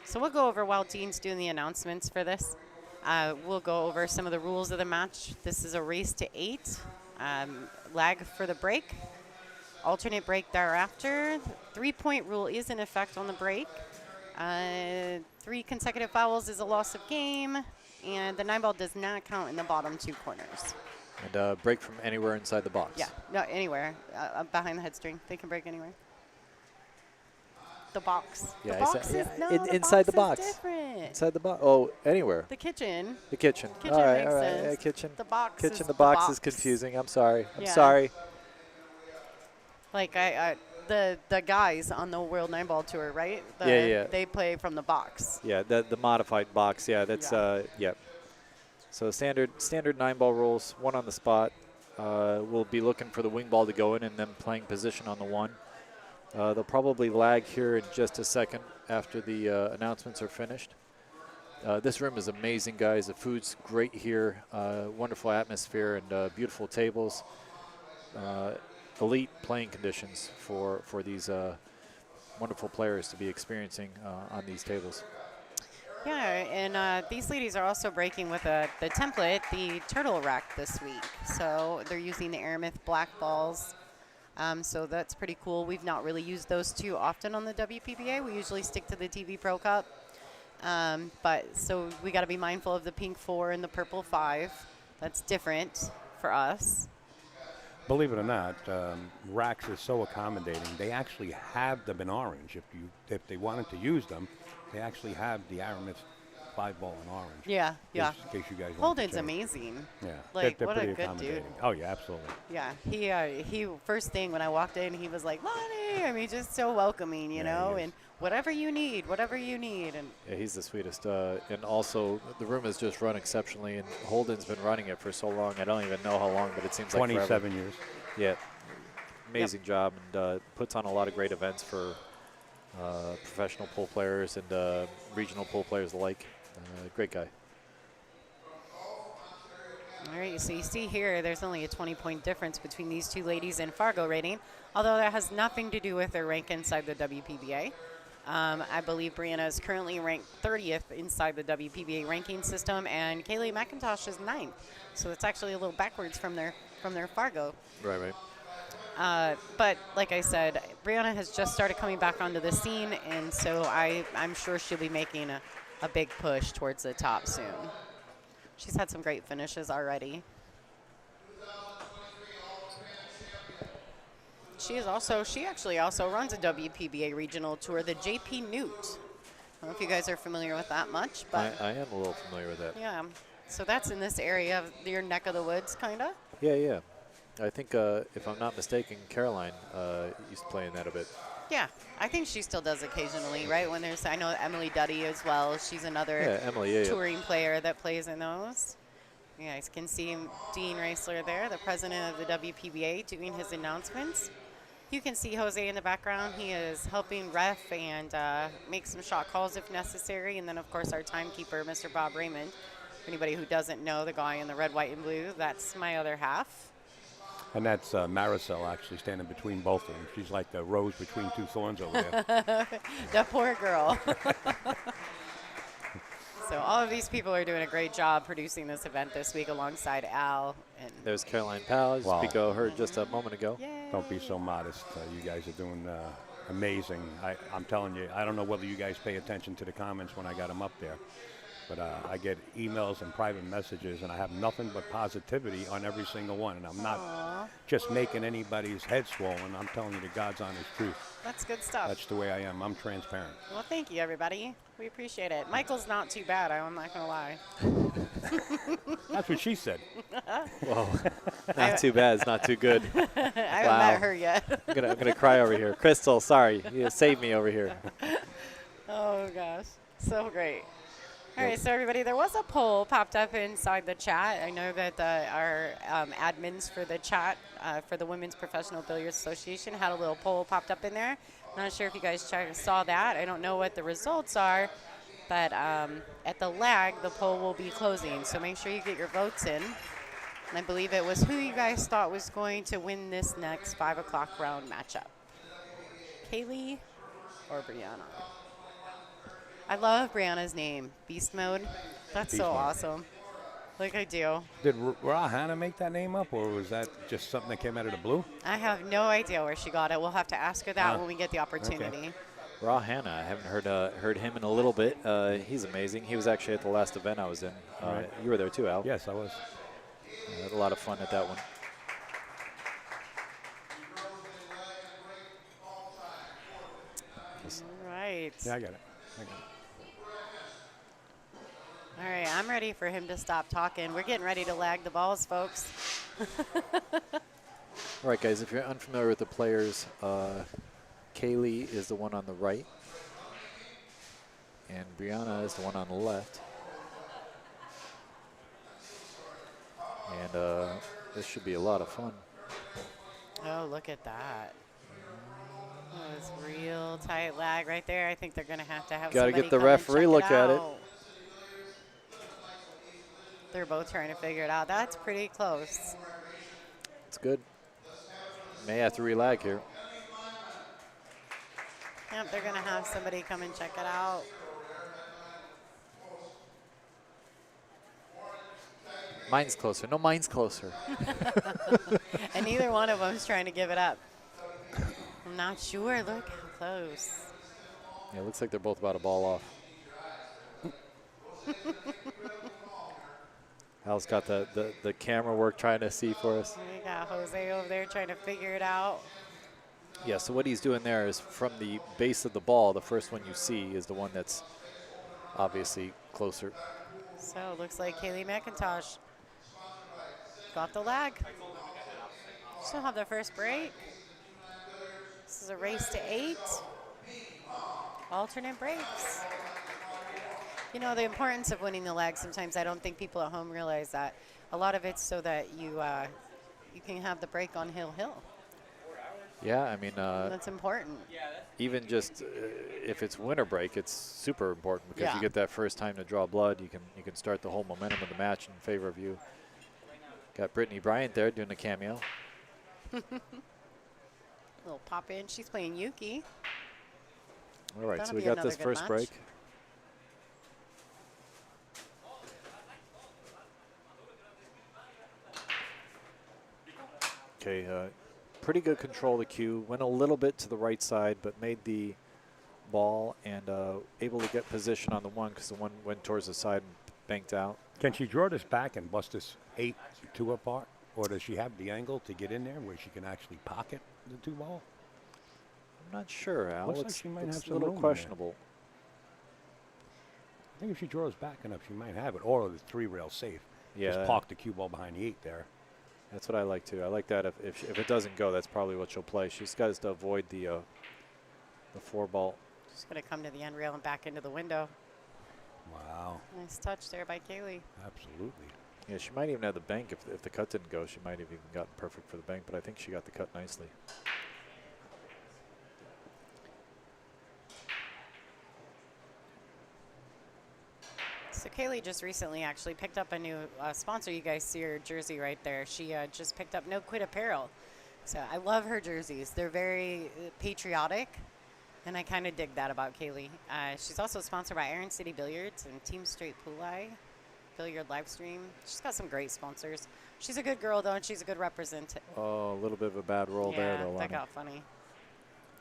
So we'll go over while Dean's doing the announcements for this. We'll go over some of the rules of the match. This is a race to 8. Lag for the break. Alternate break thereafter. 3-point rule is in effect on the break. 3 consecutive fouls is a loss of game. And the 9-ball does not count in the bottom 2 corners. And break from anywhere inside the box. Yeah, no, anywhere. Behind the head string. They can break anywhere. The box. Yeah, the box is, no, the inside the box box. is different. Inside the box. Oh, anywhere. The kitchen. The kitchen. Kitchen all right, makes all right. sense. Yeah, kitchen. The box Kitchen. is The the box box. is confusing. I'm sorry. I'm Yeah. sorry. Like the guys on the World 9-Ball Tour, right? Yeah. They play from the box. Yeah, the modified box. Yeah, that's yeah. So standard 9-ball rules. 1 on the spot. We'll be looking for the wing ball to go in and then playing position on the 1. They'll probably lag here in just a second after the announcements are finished. This room is amazing, guys. The food's great here. Wonderful atmosphere and beautiful tables. Elite playing conditions for these wonderful players to be experiencing on these tables. Yeah, and these ladies are also breaking with the template, the turtle rack this week. So they're using the Aramith black balls. So that's pretty cool. We've not really used those too often on the WPBA. We usually stick to the TV Pro Cup. But so we got to be mindful of the pink 4 and the purple 5. That's different for us. Believe it or not, Raxx is so accommodating. They actually have them in orange. If they wanted to use them, they actually have the Aramith 5-ball in orange. Yeah. In case you guys want Holden's to change. amazing. Yeah, Like, they're what a pretty good accommodating. dude. Oh yeah, absolutely. Yeah, he first thing when I walked in, he was like, Lonnie, I mean, just so welcoming, you know, he is. and whatever you need. And Yeah, he's the sweetest. And also, the room has just run exceptionally, and Holden's been running it for so long. I don't even know how long, but it seems like 27 years. Yeah, amazing job, and puts on a lot of great events for professional pool players and regional pool players alike. Great guy. all right, so you see here, there's only a 20-point difference between these 2 ladies in Fargo rating, although that has nothing to do with their rank inside the WPBA. I believe Brianna is currently ranked 30th inside the WPBA ranking system, and Kaylee McIntosh is 9th. So it's actually a little backwards from their Fargo. Right. But like I said, Brianna has just started coming back onto the scene, and so I'm sure she'll be making a big push towards the top soon. She's had some great finishes already. She actually also runs a WPBA regional tour, the JP Newt. I don't know if you guys are familiar with that much, but I am a little familiar with that. yeah. So that's in this area of your neck of the woods, kind of. Yeah. I think, if I'm not mistaken, Caroline used to play in that a bit. Yeah, I think she still does occasionally, right? When there's, I know Emily Duddy as well. She's another Yeah, Emily, yeah. touring player that plays in those. You guys can see Dean Reisler there, the president of the WPBA, doing his announcements. You can see Jose in the background. He is helping ref and make some shot calls if necessary. And then, of course, our timekeeper, Mr. Bob Raymond. For anybody who doesn't know, the guy in the red, white, and blue, that's my other half. And that's Marisol actually standing between both of them. She's like the rose between two thorns over there. The poor girl. So all of these people are doing a great job producing this event this week alongside Al. And There's Caroline Powell, Wow. Pico heard just a moment ago. yay. Don't be so modest. You guys are doing amazing. I'm telling you, I don't know whether you guys pay attention to the comments when I got them up there. But I get emails and private messages, and I have nothing but positivity on every single one. And I'm not just making anybody's head swollen. I'm telling you the God's honest truth. That's good stuff. That's the way I am. I'm transparent. Well, thank you, everybody. We appreciate it. Michael's not too bad. I'm not going to lie. That's what she said. Whoa, not too bad. It's not too good. I haven't met her yet. I'm gonna cry over here. Crystal, sorry, you saved me over here. Oh, gosh. So great. All right, so everybody, there was a poll popped up inside the chat. I know that our admins for the chat for the Women's Professional Billiards Association had a little poll popped up in there. Not sure if you guys saw that. I don't know what the results are, but at the lag, the poll will be closing. So make sure you get your votes in. And I believe it was who you guys thought was going to win this next 5 o'clock round matchup. Kaylee or Brianna? I love Brianna's name, Beast Mode. That's Beast so Mode. awesome. Like I do. Did Ra Hannah make that name up, or was that just something that came out of the blue? I have no idea where she got it. We'll have to ask her that when we get the opportunity. Raw Hannah, I haven't heard him in a little bit. He's amazing. He was actually at the last event I was in. Right. You were there too, Al. Yes, I was. I had a lot of fun at that one. All right. Yeah, I got it. All right, I'm ready for him to stop talking. We're getting ready to lag the balls, folks. All right, guys, if you're unfamiliar with the players, Kaylee is the one on the right, and Brianna is the one on the left. And this should be a lot of fun. Oh, look at that. That was real tight lag right there. I think they're going to have Gotta somebody get the come and referee check look at it. out. They're both trying to figure it out. That's pretty close. It's good. May have to relag here. Yep, they're going to have somebody come and check it out. Mine's closer. No, mine's closer. And neither one of them is trying to give it up. I'm not sure. Look how close. Yeah, it looks like they're both about a ball off. Al's got the camera work trying to see for us. We got Jose over there trying to figure it out. Yeah, so what he's doing there is from the base of the ball, the first one you see is the one that's obviously closer. So it looks like Kaylee McIntosh got the lag. She'll have the first break. This is a race to 8. Alternate breaks. You know, the importance of winning the lag, sometimes I don't think people at home realize that. A lot of it's so that you can have the break on Hill. Yeah, I mean, That's important. even just if it's winter break, it's super important because Yeah. you get that first time to draw blood. You can start the whole momentum of the match in favor of you. Got Brittany Bryant there doing a cameo. Little pop in. She's playing Yuki. All right, That'll so we be got another this good first match. break. Okay, pretty good control of the cue. Went a little bit to the right side, but made the ball and able to get position on the one because the one went towards the side and banked out. Can she draw this back and bust this 8 2 apart? Or does she have the angle to get in there where she can actually pocket the 2 ball? I'm not sure, Al. Looks like It's, she might it's have a some little room in there. questionable. I think if she draws back enough, she might have it. Or the 3 rail safe. Yeah, Just park the cue ball behind the 8 there. that's what I like too. I like that if it doesn't go, that's probably what she'll play. She's got to avoid the the 4-ball. Just going to come to the end rail and back into the window. Wow. Nice touch there by Kaylee. Absolutely. Yeah, she might even have the bank. If the cut didn't go, she might have even gotten perfect for the bank, but I think she got the cut nicely. So Kaylee just recently actually picked up a new sponsor. You guys see her jersey right there. She just picked up No Quit Apparel. So I love her jerseys. They're very patriotic, and I kind of dig that about Kaylee. She's also sponsored by Iron City Billiards and Team Straight Pool Eye, Billiard Livestream. She's got some great sponsors. She's a good girl, though, and she's a good representative. Oh, a little bit of a bad roll there, though. Yeah, that Lonnie. got funny.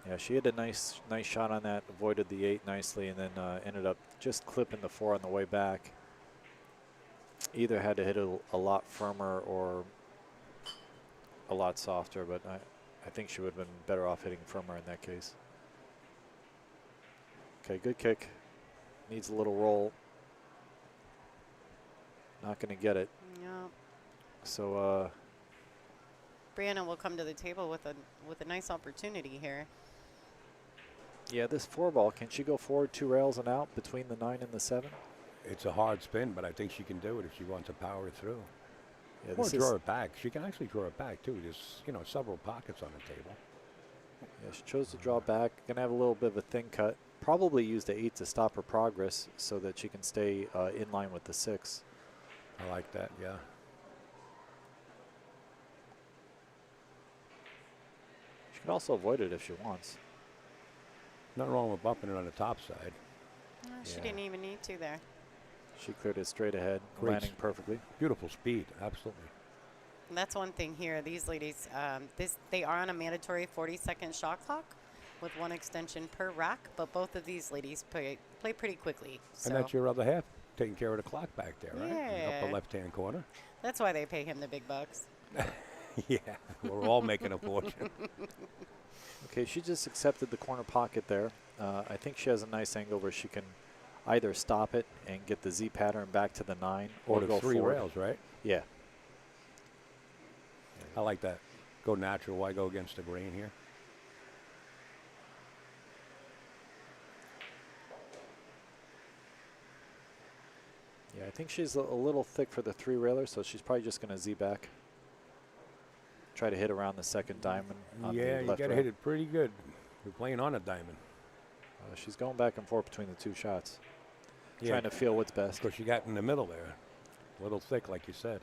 Yeah, she had a nice shot on that, avoided the 8 nicely, and then ended up just clipping the 4 on the way back. Either had to hit it a lot firmer or a lot softer, but I think she would have been better off hitting firmer in that case. Okay, good kick. Needs a little roll. Not going to get it. Yeah. So Brianna will come to the table with a nice opportunity here. yeah, this 4-ball, can she go forward 2 rails and out between the 9 and the 7? It's a hard spin, but I think she can do it if she wants to power it through. Yeah, Or this draw is, it back. She can actually draw it back, too. There's, several pockets on the table. yeah, she chose to draw back. Gonna have a little bit of a thin cut. Probably use the 8 to stop her progress so that she can stay in line with the 6. I like that, yeah. She can also avoid it if she wants. Nothing wrong with bumping it on the top side. No, she Yeah. didn't even need to there. She cleared it straight ahead, Great landing perfectly. Beautiful speed, absolutely. And that's one thing here. These ladies, they are on a mandatory 40-second shot clock with 1 extension per rack, but both of these ladies play pretty quickly. So And that's your other half, taking care of the clock back there, right? In the Yeah. upper left-hand corner. that's why they pay him the big bucks. Yeah, we're all making a fortune. Okay, she just accepted the corner pocket there. I think she has a nice angle where she can either stop it and get the Z pattern back to the 9 Or or the go 3 forward. rails, right? Yeah. I like that. Go natural. Why go against the grain here? Yeah, I think she's a little thick for the 3 railer, so she's probably just going to Z back. Try to hit around the 2nd diamond on Yeah, the you left got to rail. hit it pretty good. We're playing on a diamond. She's going back and forth between the 2 shots. Yeah, Trying to feel what's best. because you got in the middle there. A little thick, like you said.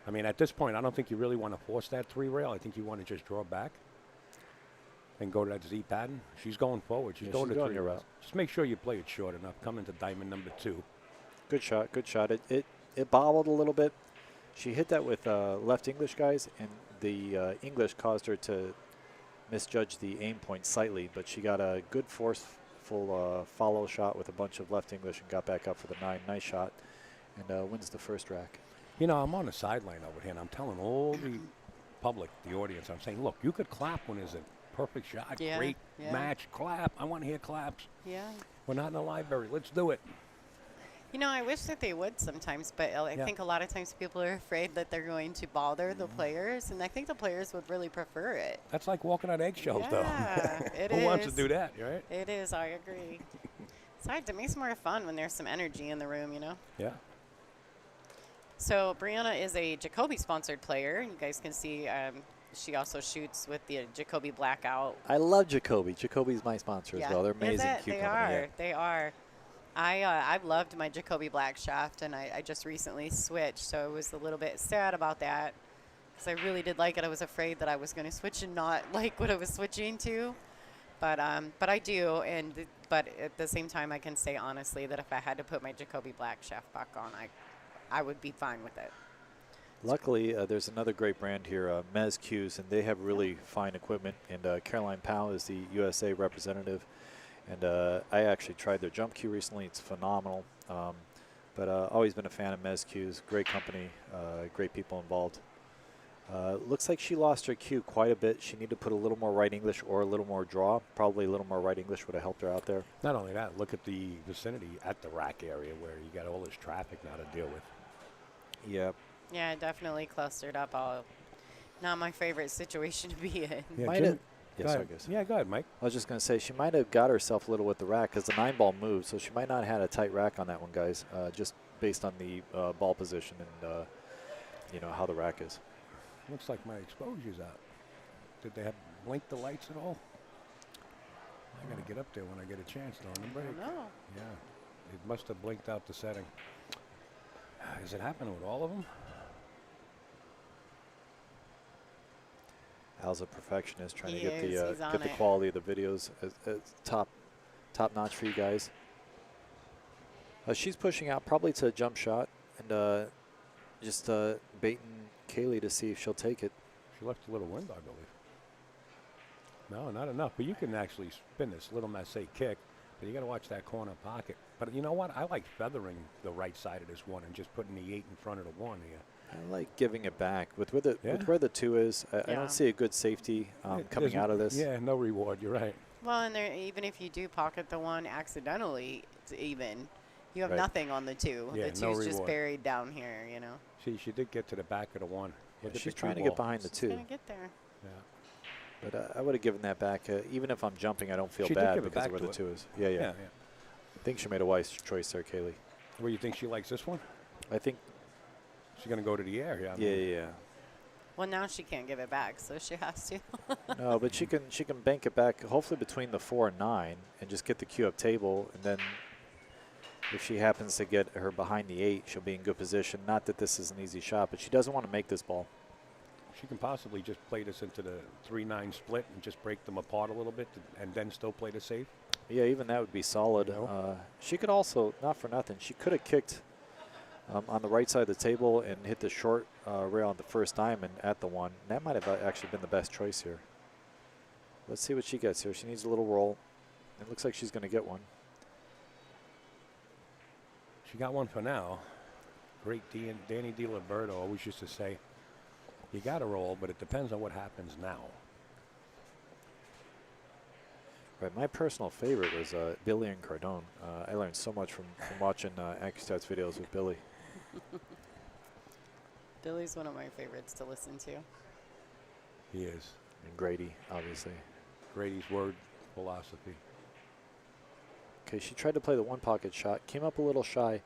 I mean, at this point, I don't think you really want to force that 3 rail. I think you want to just draw back and go to that Z pattern. She's going forward. She's Yeah, going she's to going 3 your rails. route. Just make sure you play it short enough. Come into diamond number 2. Good shot, good shot. It bobbled a little bit. She hit that with left English guys, and the English caused her to misjudge the aim point slightly, but she got a good forceful follow shot with a bunch of left English and got back up for the 9. Nice shot, and wins the first rack. You know, I'm on the sideline over here, and I'm telling all the public, the audience, I'm saying, look, you could clap when there's a perfect shot, Yeah, great yeah. match, clap. I want to hear claps. Yeah. We're not in the library. Let's do it. You know, I wish that they would sometimes, but I Yeah. think a lot of times people are afraid that they're going to bother the players, and I think the players would really prefer it. That's like walking on eggshells, Yeah, though. it Who wants to is. do that, right? It is, I agree. Besides, it makes more fun when there's some energy in the room, you know? Yeah. So Brianna is a Jacoby-sponsored player. You guys can see she also shoots with the Jacoby Blackout. I love Jacoby. Jacoby's my sponsor as well. They're Is amazing. it? Cute They company, yeah. are. They are. I've loved my Jacoby Black shaft, and I just recently switched, so I was a little bit sad about that because I really did like it. I was afraid that I was going to switch and not like what I was switching to, but I do, but at the same time, I can say honestly that if I had to put my Jacoby Black shaft back on, I would be fine with it. Luckily, there's another great brand here, Mezz Cues, and they have really fine equipment. And Caroline Powell is the USA representative. And I actually tried their jump cue recently. It's phenomenal. But always been a fan of Mezz Cues. Great company, great people involved. Looks like she lost her cue quite a bit. She needed to put a little more right English or a little more draw. Probably a little more right English would have helped her out there. Not only that, look at the vicinity at the rack area where you got all this traffic now to deal with. Yeah. Yeah, definitely clustered up. Not my favorite situation to be in. Yeah, Might Jimmy, have- Yes, I guess. Yeah, go ahead, Mike. I was just going to say she might have got herself a little with the rack because the 9-ball moved, so she might not have had a tight rack on that one, guys, just based on the ball position and, you know, how the rack is. Looks like my exposure's out. Did they have blink the lights at all? I got to get up there when I get a chance on the break. No. Yeah, it must have blinked out the setting. Is it happening with all of them? Al's a perfectionist, trying He to get is. He's the on it. quality of the videos as top notch for you guys. She's pushing out probably to a jump shot and just baiting Kaylee to see if she'll take it. She left a little window, I believe. No, not enough. But you can actually spin this little Mezz kick, but you got to watch that corner pocket. But you know what? I like feathering the right side of this one and just putting the 8 in front of the 1 here. I like giving it back with where the 2 is. I don't see a good safety coming out of this. Yeah, no reward. You're right. Well, and there, even if you do pocket the 1 accidentally, it's even. You have Right. nothing on the 2. Yeah, The no 2's just reward. buried down here, you know. She did get to the back of the 1. Yeah, Look at she's the trying to cue get ball. behind the She's 2. gonna get there. Yeah. But I would have given that back. Even if I'm jumping, I don't feel She did bad give it because back of where the to 2 is. Yeah, yeah. I think she made a wise choice there, Kaylee. Well, you think she likes this one? I think. She's going to go to the air. Yeah. I Yeah, mean, yeah. Well, now she can't give it back, so she has to. No, but she can bank it back, hopefully between the 4 and 9, and just get the cue up table. And then if she happens to get her behind the 8, she'll be in good position. Not that this is an easy shot, but she doesn't want to make this ball. She can possibly just play this into the 3-9 split and just break them apart a little bit and then still play the safe. Yeah, even that would be solid. You know? She could also, not for nothing, she could have kicked on the right side of the table and hit the short rail on the first diamond at the 1. And that might have actually been the best choice here. Let's see what she gets here. She needs a little roll. It looks like she's going to get one. She got one for now. Great Danny DiLiberto always used to say, you got to roll, but it depends on what happens now. Right, my personal favorite was Billy and Cardone. I learned so much from watching AccuStats videos with Billy. Billy's one of my favorites to listen to. He is. And Grady, obviously. Grady's word philosophy. Okay, she tried to play the 1 pocket shot, came up a little shy.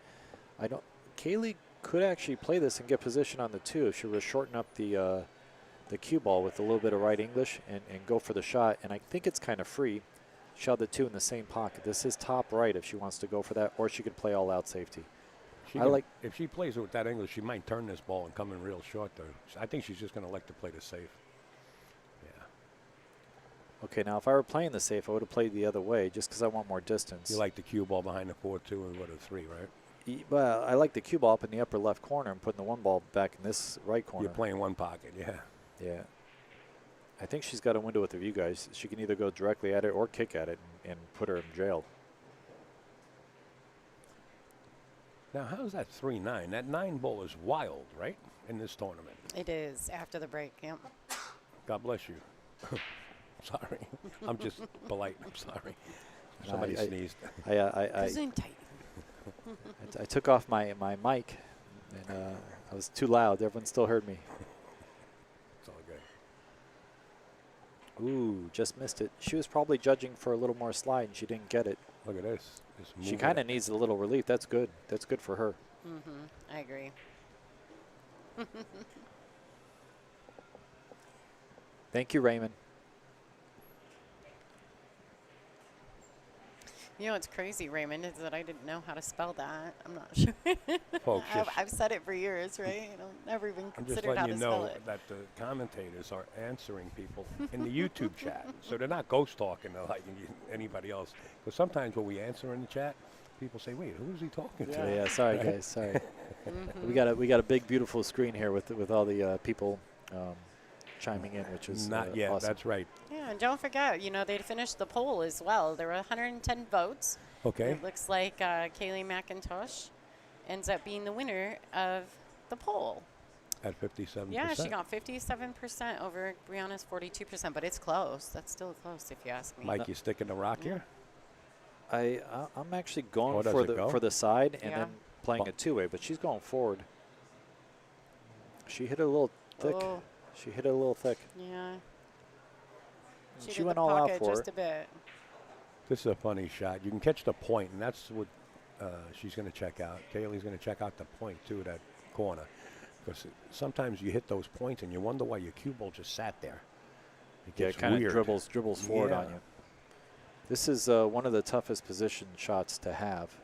Kaylee could actually play this and get position on the 2 if she were to shorten up the cue ball with a little bit of right English and go for the shot. And I think it's kind of free. Shot the 2 in the same pocket. This is top right if she wants to go for that, or she could play all out safety. If she plays it with that English, she might turn this ball and come in real short, though. I think she's just going to like to play the safe. Yeah. Okay, now if I were playing the safe, I would have played the other way just because I want more distance. You like the cue ball behind the 4-2 and what a 3, right? Well, I like the cue ball up in the upper left corner and putting the 1 ball back in this right corner. You're playing 1 pocket, yeah. Yeah. I think she's got a window with the view, guys. She can either go directly at it or kick at it and put her in jail. Now, how's that 3-9? That 9 ball is wild, right, in this tournament? It is after the break, yep. God bless you. Sorry. I'm just polite. I'm sorry. Somebody sneezed. Gesundheit. I took off my mic, and I was too loud. Everyone still heard me. It's all good. Ooh, just missed it. She was probably judging for a little more slide, and she didn't get it. Look at this. Just She moving kind it. of needs a little relief. That's good. That's good for her. Mm-hmm. I agree. Thank you, Raymond. You know what's crazy, Raymond, is that I didn't know how to spell that. I'm not sure. Folks, I've said it for years, right? I've never even I'm just considered how letting to you spell know it. that the commentators are answering people in the YouTube chat. So they're not ghost talking to like anybody else. Because sometimes when we answer in the chat, people say, wait, who is he talking to? Yeah, sorry, guys. Sorry. We got a big, beautiful screen here with all the people chiming in, which is Not yet. awesome. That's right. Yeah, and don't forget, they finished the poll as well. There were 110 votes. Okay. It looks like Kaylee McIntosh ends up being the winner of the poll. At 57%. Yeah, she got 57% over Brianna's 42%, but it's close. That's still close if you ask me. Mike, you sticking the rock here? I'm actually going Oh, does for it go? the side and Yeah. then playing a 2-way, but she's going forward. She hit it a little thick. Oh, She hit it a little thick. yeah. She She did went the all out pocket for just it. a bit. This is a funny shot. You can catch the point, and that's what she's going to check out. Kaylee's going to check out the point, too, that corner. Because sometimes you hit those points, and you wonder why your cue ball just sat there. It Yeah, gets it kind of weird. dribbles forward on Yeah. you. This is one of the toughest position shots to have,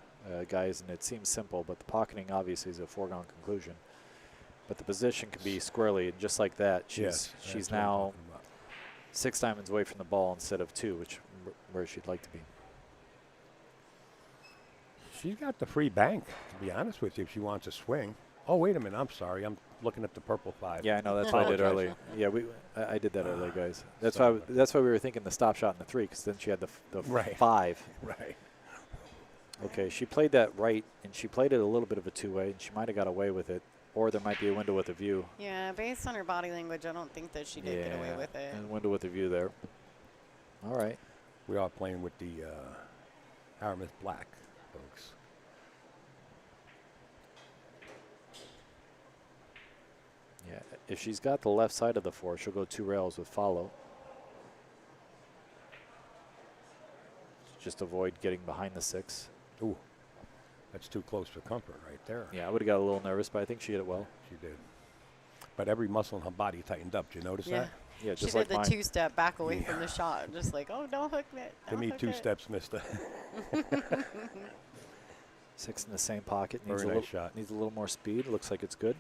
guys, and it seems simple, but the pocketing obviously is a foregone conclusion. But the position can be squarely, and just like that, Yes, she's that's what I'm now talking about. 6 diamonds away from the ball instead of 2, which where she'd like to be. She's got the free bank, to be honest with you, if she wants to swing. Oh, wait a minute. I'm sorry. I'm looking at the purple 5. Yeah, I know. That's what I did Apologize. earlier. Yeah, I did that earlier, guys. That's sorry why. about That's why we were thinking the stop shot in the 3, because then she had the Right. 5. Right. Okay, she played that right, and she played it a little bit of a 2-way, and she might have got away with it, or there might be a window with a view. Yeah, based on her body language, I don't think that she did get away with it. And window with a view there. All right. We are playing with the Aramis Black, folks. Yeah, if she's got the left side of the 4, she'll go 2 rails with follow. Just avoid getting behind the 6. Ooh, that's too close for comfort right there. Yeah, I would have got a little nervous, but I think she hit it well. She did. But every muscle in her body tightened up. Did you notice Yeah. that? Yeah, She just did like the mine. 2-step back away from the shot, just like, oh, don't hook it. Give me don't 2 hook it. steps, mister. 6 in the same pocket. Very Needs nice a little, shot. Needs a little more speed. Looks like it's good.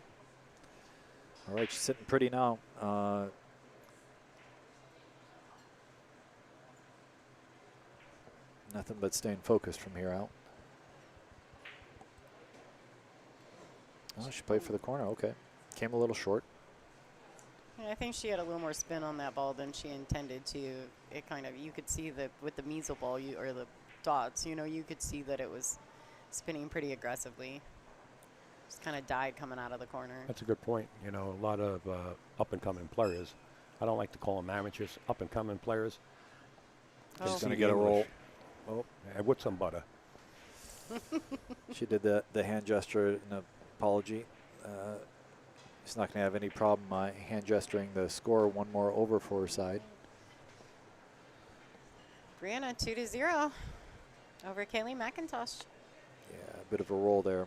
All right, she's sitting pretty now. Nothing but staying focused from here out. Oh, she played for the corner. Okay. Came a little short. Yeah, I think she had a little more spin on that ball than she intended to. It kind of, you could see that with the measle ball, or the dots, you could see that it was spinning pretty aggressively. Just kind of died coming out of the corner. That's a good point. You know, a lot of up-and-coming players. I don't like to call them amateurs. Up-and-coming players. Oh. She's See going to get a English. roll. Oh, And with some butter. she did the hand gesture in apology. She's not going to have any problem hand gesturing the score one more over for her side. Brianna 2-0 over Kaylee McIntosh. Yeah, a bit of a roll there.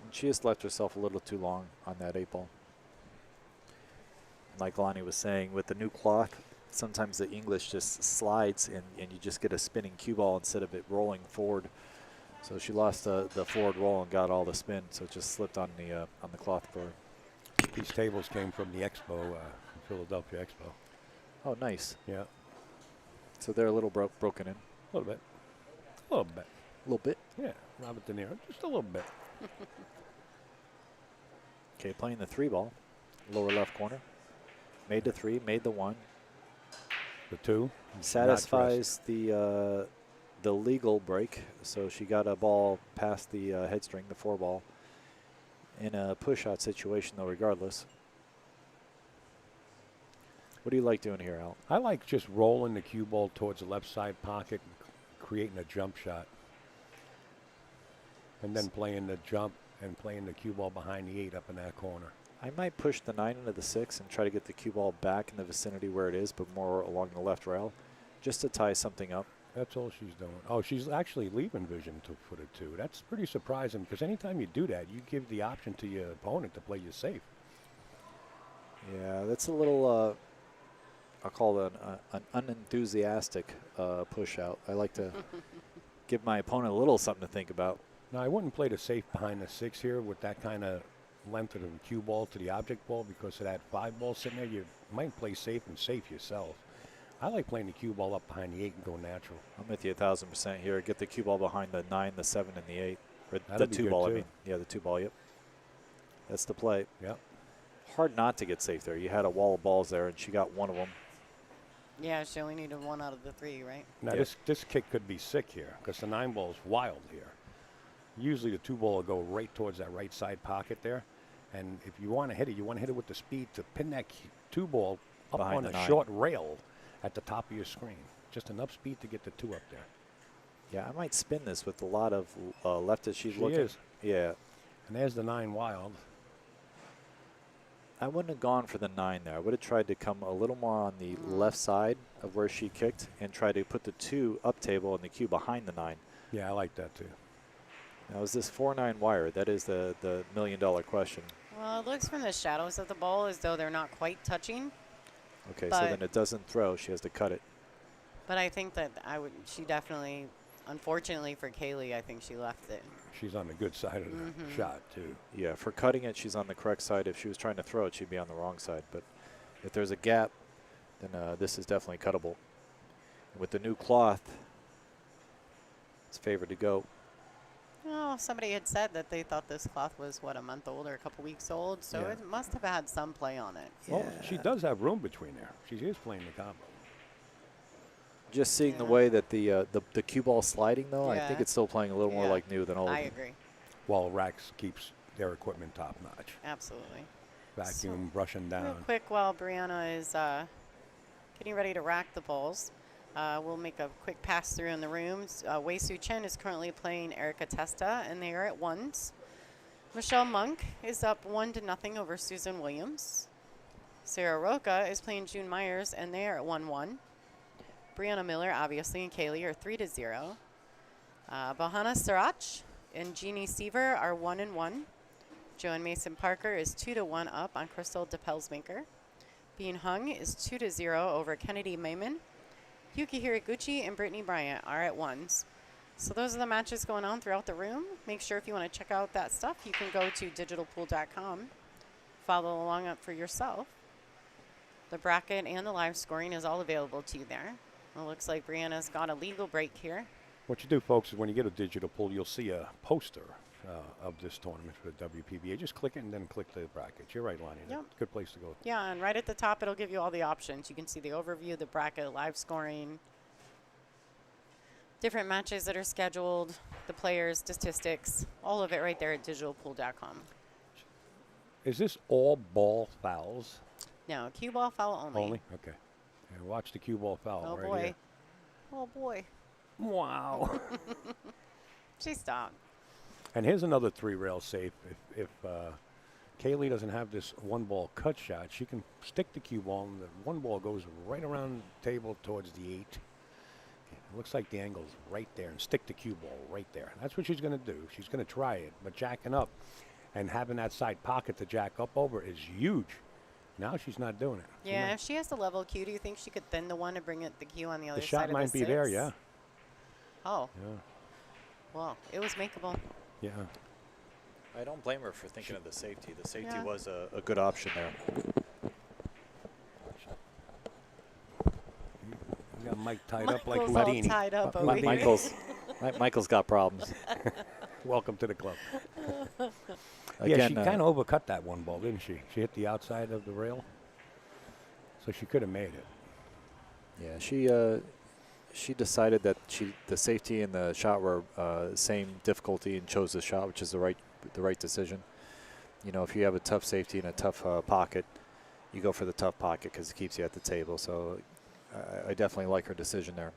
And she just left herself a little too long on that 8-ball. Like Lonnie was saying, with the new cloth, sometimes the English just slides and you just get a spinning cue ball instead of it rolling forward. So she lost the forward roll and got all the spin, so it just slipped on the cloth for her. These tables came from the Expo, Philadelphia Expo. Oh, nice. Yeah, So they're a little broken in. a little bit. A little bit. A little bit. Yeah, Robert De Niro, just a little bit. Okay, playing the 3-ball, lower left corner. Made the 3, made the 1. The 2. Satisfies the legal break, so she got a ball past the head string, the 4-ball, in a push-out situation, though, regardless. What do you like doing here, Al? I like just rolling the cue ball towards the left side pocket, creating a jump shot, and then playing the jump and playing the cue ball behind the 8 up in that corner. I might push the 9 into the 6 and try to get the cue ball back in the vicinity where it is, but more along the left rail, just to tie something up. That's all she's doing. Oh, she's actually leaving vision for the 2. That's pretty surprising because anytime you do that, you give the option to your opponent to play you safe. Yeah, that's a little, I'll call it an unenthusiastic push out. I like to give my opponent a little something to think about. Now, I wouldn't play the safe behind the 6 here with that kind of length of the cue ball to the object ball because of that 5 ball sitting there. You might play safe and safe yourself. I like playing the cue ball up behind the 8 and go natural. I'm with you 1,000% here. Get the cue ball behind the 9, the 7, and the 8. Or the That'd be 2 good ball, I too. mean. Yeah, the 2 ball, yep. That's the play. Yep. Hard not to get safe there. You had a wall of balls there, and she got one of them. Yeah, she only needed 1 out of the 3, right? Now, Yeah. this kick could be sick here because the 9 ball is wild here. Usually the 2 ball will go right towards that right side pocket there. And if you want to hit it, you want to hit it with the speed to pin that 2 ball up Behind on the a 9. short rail at the top of your screen. Just enough speed to get the 2 up there. Yeah, I might spin this with a lot of left as she's She looking. is. Yeah. And there's the 9 wild. I wouldn't have gone for the 9 there. I would have tried to come a little more on the left side of where she kicked and try to put the 2 up table and the cue behind the 9. Yeah, I like that too. Now, is this 4-9 wire? That is the $1 million question. Well, it looks from the shadows of the ball as though they're not quite touching. Okay, so then it doesn't throw. She has to cut it. But I think that she definitely, unfortunately for Kaylee, I think she left it. She's on the good side of the shot too. Yeah, for cutting it, she's on the correct side. If she was trying to throw it, she'd be on the wrong side. But if there's a gap, then this is definitely cuttable. With the new cloth, it's favored to go. Oh, somebody had said that they thought this cloth was, what, a month old or a couple weeks old, so it must have had some play on it. Well, she does have room between there. She is playing the combo. Just seeing the way that the cue ball sliding, though, I think Yeah. it's still playing a little more like new than old. I agree. While Raxx keeps their equipment top notch. Absolutely. Vacuum, brushing Real down. quick, while Brianna is getting ready to rack the balls, we'll make a quick pass through in the rooms. Wei Su Chen is currently playing Erica Testa, and they are at 1s. Michelle Monk is up 1-0 over Susan Williams. Sarah Roca is playing June Myers, and they are at 1-1. Brianna Miller, obviously, and Kaylee are 3-0. Bahana Sarach and Jeannie Seaver are 1-1. Joan Mason Parker is 2-1 up on Crystal DePelsmaker. Bean Hung is 2-0 over Kennedy Mayman. Yuki Hiraguchi and Brittany Bryant are at 1s. So those are the matches going on throughout the room. Make sure if you want to check out that stuff, you can go to digitalpool.com. Follow along up for yourself. The bracket and the live scoring is all available to you there. It looks like Brianna's got a legal break here. What you do, folks, is when you get a digital pool, you'll see a poster of this tournament for the WPBA. Just click it and then click the brackets. You're right, Lonnie. Yep. That's a good place to go. Yeah, and right at the top, it'll give you all the options. You can see the overview, the bracket, live scoring, different matches that are scheduled, the players, statistics, all of it right there at digitalpool.com. Is this all ball fouls? No, cue ball foul only. Only? Okay. And watch the cue ball foul Oh, right boy. here. Oh, boy. Wow. She stopped. And here's another 3-rail safe. If Kaylee doesn't have this 1-ball cut shot, she can stick the cue ball, and the 1 ball goes right around the table towards the 8. It looks like the angle's right there, and stick the cue ball right there. That's what she's going to do. She's going to try it, but jacking up and having that side pocket to jack up over is huge. Now she's not doing it. Yeah, if she has the level cue, do you think she could thin the one and bring it the cue on the other The side shot of the might be there, 6? yeah. Oh, Yeah. well, it was makeable. Yeah. I don't blame her for thinking of the safety. The safety Yeah. was a good option there. We got Mike tied up like Michael's all Houdini. tied up over here. Michael's got problems. Welcome to the club. Again, yeah, she kind of overcut that 1 ball, didn't she? She hit the outside of the rail, so she could have made it. Yeah, she decided that the safety and the shot were same difficulty and chose the shot, which is the right decision. You know, if you have a tough safety and a tough pocket, you go for the tough pocket because it keeps you at the table. So I definitely like her decision there.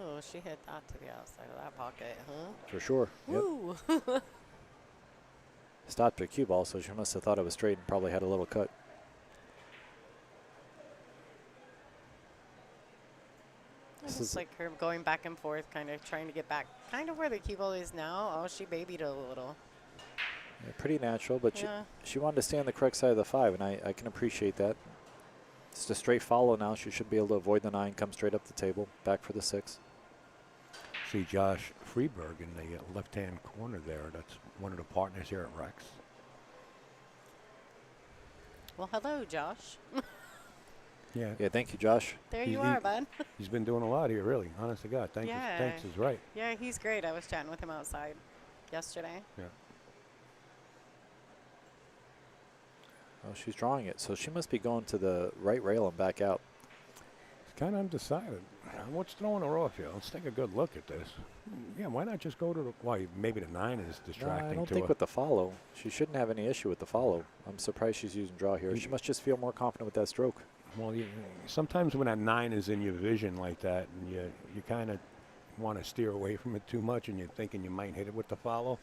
Oh, she hit that to the outside of that pocket, huh? For sure. Yep. Ooh. Stopped her cue ball, so she must have thought it was straight and probably had a little cut. It's just like her going back and forth, kind of trying to get back, kind of where the cue ball is now. Oh, she babied it a little. Yeah, pretty natural, but Yeah. she wanted to stay on the correct side of the 5, and I can appreciate that. It's a straight follow now. She should be able to avoid the 9, come straight up the table, back for the 6. See Josh Freeberg in the left-hand corner there. That's one of the partners here at Raxx. Well, hello, Josh. Yeah. Yeah, thank you, Josh. There He- you he- are, bud. He's been doing a lot here, really. Honest to God. Thanks Yeah. is right. Yeah, he's great. I was chatting with him outside yesterday. Yeah. Oh, she's drawing it, so she must be going to the right rail and back out. It's kind of undecided. What's throwing her off here? Let's take a good look at this. Yeah, why not just go to the, well, maybe the 9 is No, distracting I don't to think her. with the follow. She shouldn't have any issue with the follow. I'm surprised she's using draw here. She must just feel more confident with that stroke. Well, sometimes when that 9 is in your vision like that, and you kind of want to steer away from it too much, and you're thinking you might hit it with the follow,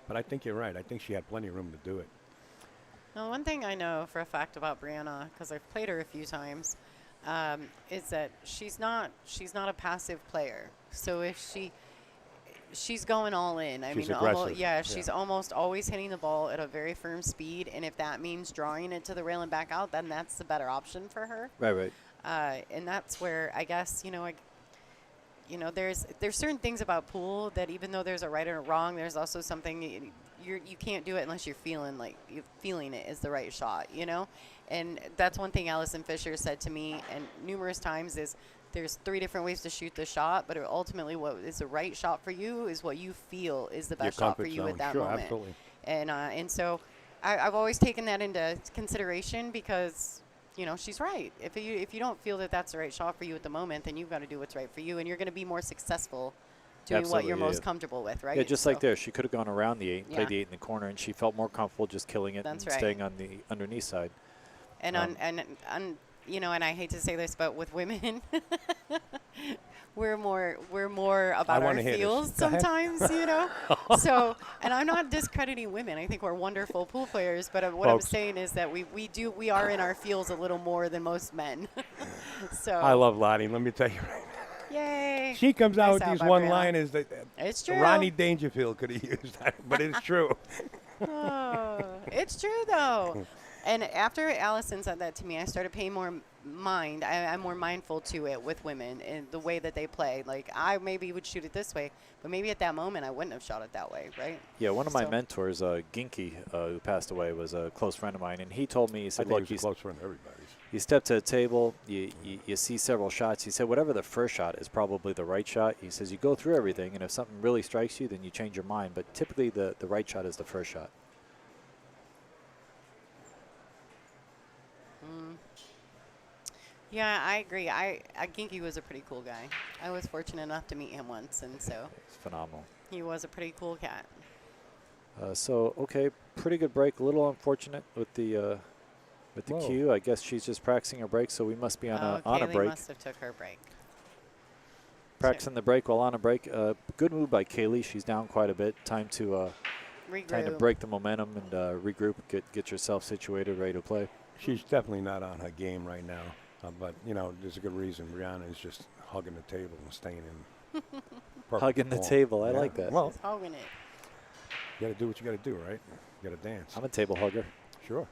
But I think you're right. I think she had plenty of room to do it. Now, one thing I know for a fact about Brianna, because I've played her a few times, is that she's not a passive player. So if she's going all in. She's almost, aggressive. yeah, she's almost always hitting the ball at a very firm speed, and if that means drawing it to the rail and back out, then that's the better option for her. Right. And that's where I guess there's certain things about pool that even though there's a right or a wrong, there's also something you can't do it unless you're feeling it is the right shot, And that's one thing Allison Fisher said to me and numerous times is there's 3 different ways to shoot the shot, but ultimately what is the right shot for you is what you feel is the best shot for you at that moment. Absolutely. And so I've always taken that into consideration because she's right. If you don't feel that that's the right shot for you at the moment, then you've got to do what's right for you, and you're going to be more successful doing what you're most comfortable with, right? Yeah, just like there. She could have gone around the 8 and played the 8 in the corner, and she felt more comfortable just killing it and staying on the underneath side. And and I hate to say this, but with women, we're more about our feels sometimes, So, and I'm not discrediting women. I think we're wonderful pool players, but what I'm saying is that we are in our feels a little more than most men. So I love Lottie. Let me tell you right now. Yay! She comes out with Nice these out, one-liners that It's true. Ronnie Dangerfield could have used that, but it's true. Oh, it's true though. And after Allison said that to me, I started paying more mind. I'm more mindful to it with women and the way that they play. Like I maybe would shoot it this way, but maybe at that moment I wouldn't have shot it that way, right? Yeah, one of my mentors, Ginky, who passed away, was a close friend of mine, and he told me, he said, "Look, he's a close friend of everybody's." You step to the table, you see several shots. He said, whatever the first shot is probably the right shot. He says, you go through everything, and if something really strikes you, then you change your mind. But typically the right shot is the first shot. Yeah, I agree. Ginky was a pretty cool guy. I was fortunate enough to meet him once, and so It's phenomenal. he was a pretty cool cat. Okay, pretty good break. A little unfortunate with the Whoa. cue. I guess she's just practicing her break, so we must be on a Kaylee break. must have took her break. Practicing the break while on a break. Good move by Kaylee. She's down quite a bit. Time to break the momentum and regroup, get yourself situated, ready to play. She's definitely not on her game right now. But, there's a good reason. Brianna is just hugging the table and staying in perfect Hugging the form. table. I Yeah. like that. Well, She's hogging it. you got to do what you got to do, right? You got to dance. I'm a table hugger. Sure.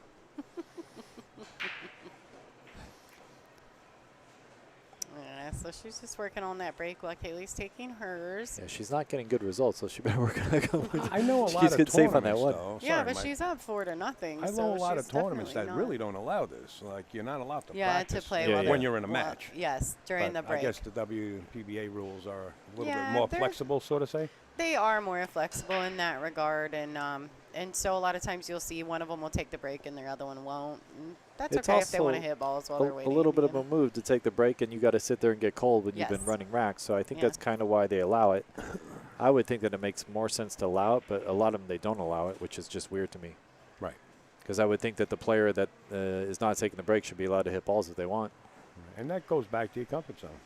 Yeah, so she's just working on that break while Kaylee's taking hers. Yeah, she's not getting good results, so she better work on it. I know a lot She's of good safe on tournaments, that one. though. Yeah, Sorry, but Mike. she's up 4-0. I so know a lot of she's tournaments that definitely really don't allow this. Like, you're not allowed to Yeah, practice to play Yeah, while yeah. when you're in a match. Yes, during But the break. I guess the WPBA rules are a little Yeah, bit more they're- flexible, so to say. They are more flexible in that regard, and so a lot of times you'll see one of them will take the break and the other one won't. And that's It's okay if they want to also hit balls while they're a waiting. little bit you of know? a move to take the break, and you got to sit there and get cold when you've Yes. been running Raxx. So I think Yeah. that's kind of why they allow it. I would think that it makes more sense to allow it, but a lot of them they don't allow it, which is just weird to me. Right. Because I would think that the player that is not taking the break should be allowed to hit balls if they want. And that goes back to your comfort zone.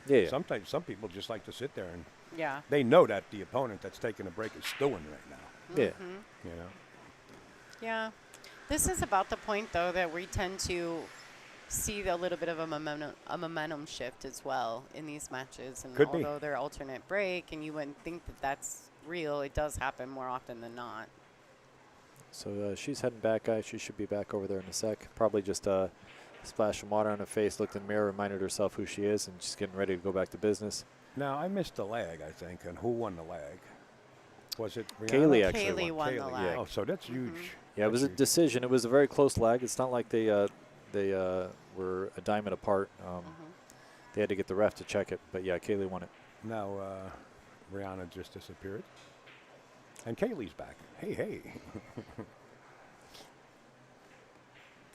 Yeah. Sometimes some people just like to sit there and Yeah. they know that the opponent that's taking a break is stewing right now. Yeah. Yeah. This is about the point, though, that we tend to see a little bit of a momentum shift as well in these matches. And Could be. although they're alternate break and you wouldn't think that that's real, it does happen more often than not. So she's heading back. She should be back over there in a sec. Probably just splashed some water on her face, looked in the mirror, reminded herself who she is, and she's getting ready to go back to business. Now, I missed the lag, I think. And who won the lag? Was it Brianna? Kaylee actually Kaylee won the Kaylee. lag. Oh, so that's huge. Yeah, it was a decision. It was a very close lag. It's not like they were a diamond apart. They had to get the ref to check it. But, yeah, Kaylee won it. Now, Brianna just disappeared. And Kaylee's back. Hey.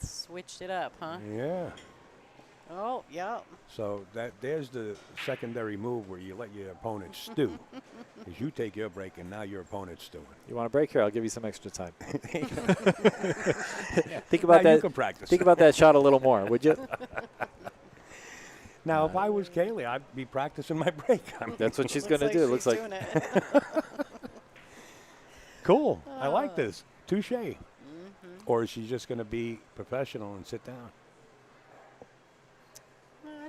Switched it up, huh? Yeah. Oh, yeah. So there's the secondary move where you let your opponent stew. Is you take your break and now your opponent's stewing. You want a break here? I'll give you some extra time. Think Now about that. you can practice. Think about that shot a little more, would you? Now, if I was Kaylee, I'd be practicing my break. That's what she's going to do. It looks like doing it. cool. I like this. Touche. Or is she just going to be professional and sit down?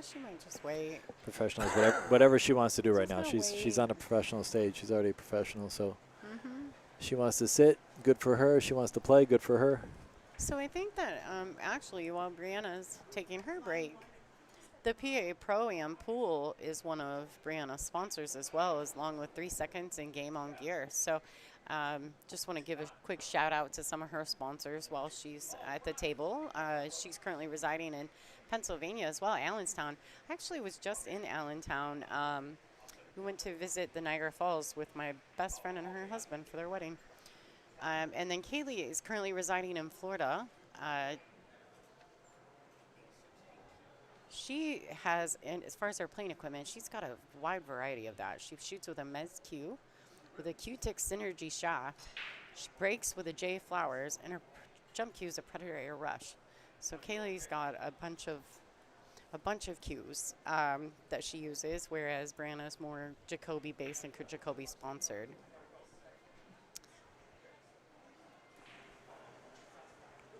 She might just wait. Professional is whatever she wants to do right now. gonna She's wait. on a professional stage. She's already a professional, so she wants to sit. Good for her. She wants to play. Good for her. So I think that actually, while Brianna's taking her break, the PA Pro-Am pool is one of Brianna's sponsors as well, along with 3 Seconds and Game On Gear. So just want to give a quick shout out to some of her sponsors while she's at the table. She's currently residing in Pennsylvania as well, Allentown. I actually was just in Allentown. We went to visit the Niagara Falls with my best friend and her husband for their wedding. And then Kaylee is currently residing in Florida. She has, and as far as her playing equipment, she's got a wide variety of that. She shoots with a Mezz Q, with a Q-Tech Synergy shaft. She breaks with a J Flowers, and her jump cue is a Predator Air Rush. So Kaylee's got a bunch of cues that she uses, whereas Brianna's more Jacoby based and Jacoby sponsored.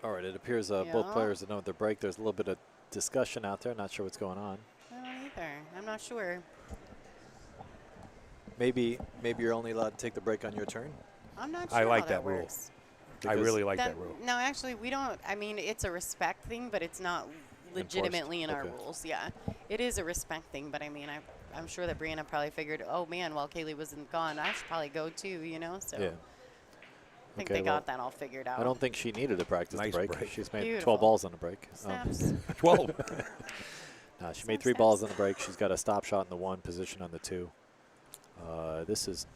All right, it appears both players know their break. There's a little bit of discussion out there. Not sure what's going on. I don't either. I'm not sure. Maybe you're only allowed to take the break on your turn. I'm not sure I like how that rule. works. I really like that That- rule. No, actually, we don't. I mean, it's a respect thing, but it's not legitimately in our Okay. rules. Yeah, it is a respect thing, but I mean, I'm sure that Brianna probably figured, oh man, while Kaylee wasn't gone, I should probably go too, you know? So Yeah. I think Okay, they well, got that all figured out. I don't think she needed to practice Nice the break. break. She's made Beautiful. 12 balls on the break. Snaps. 12. She made Snaps, 3 balls on snaps. the break. She's got a stop shot in the 1, position on the 2. This is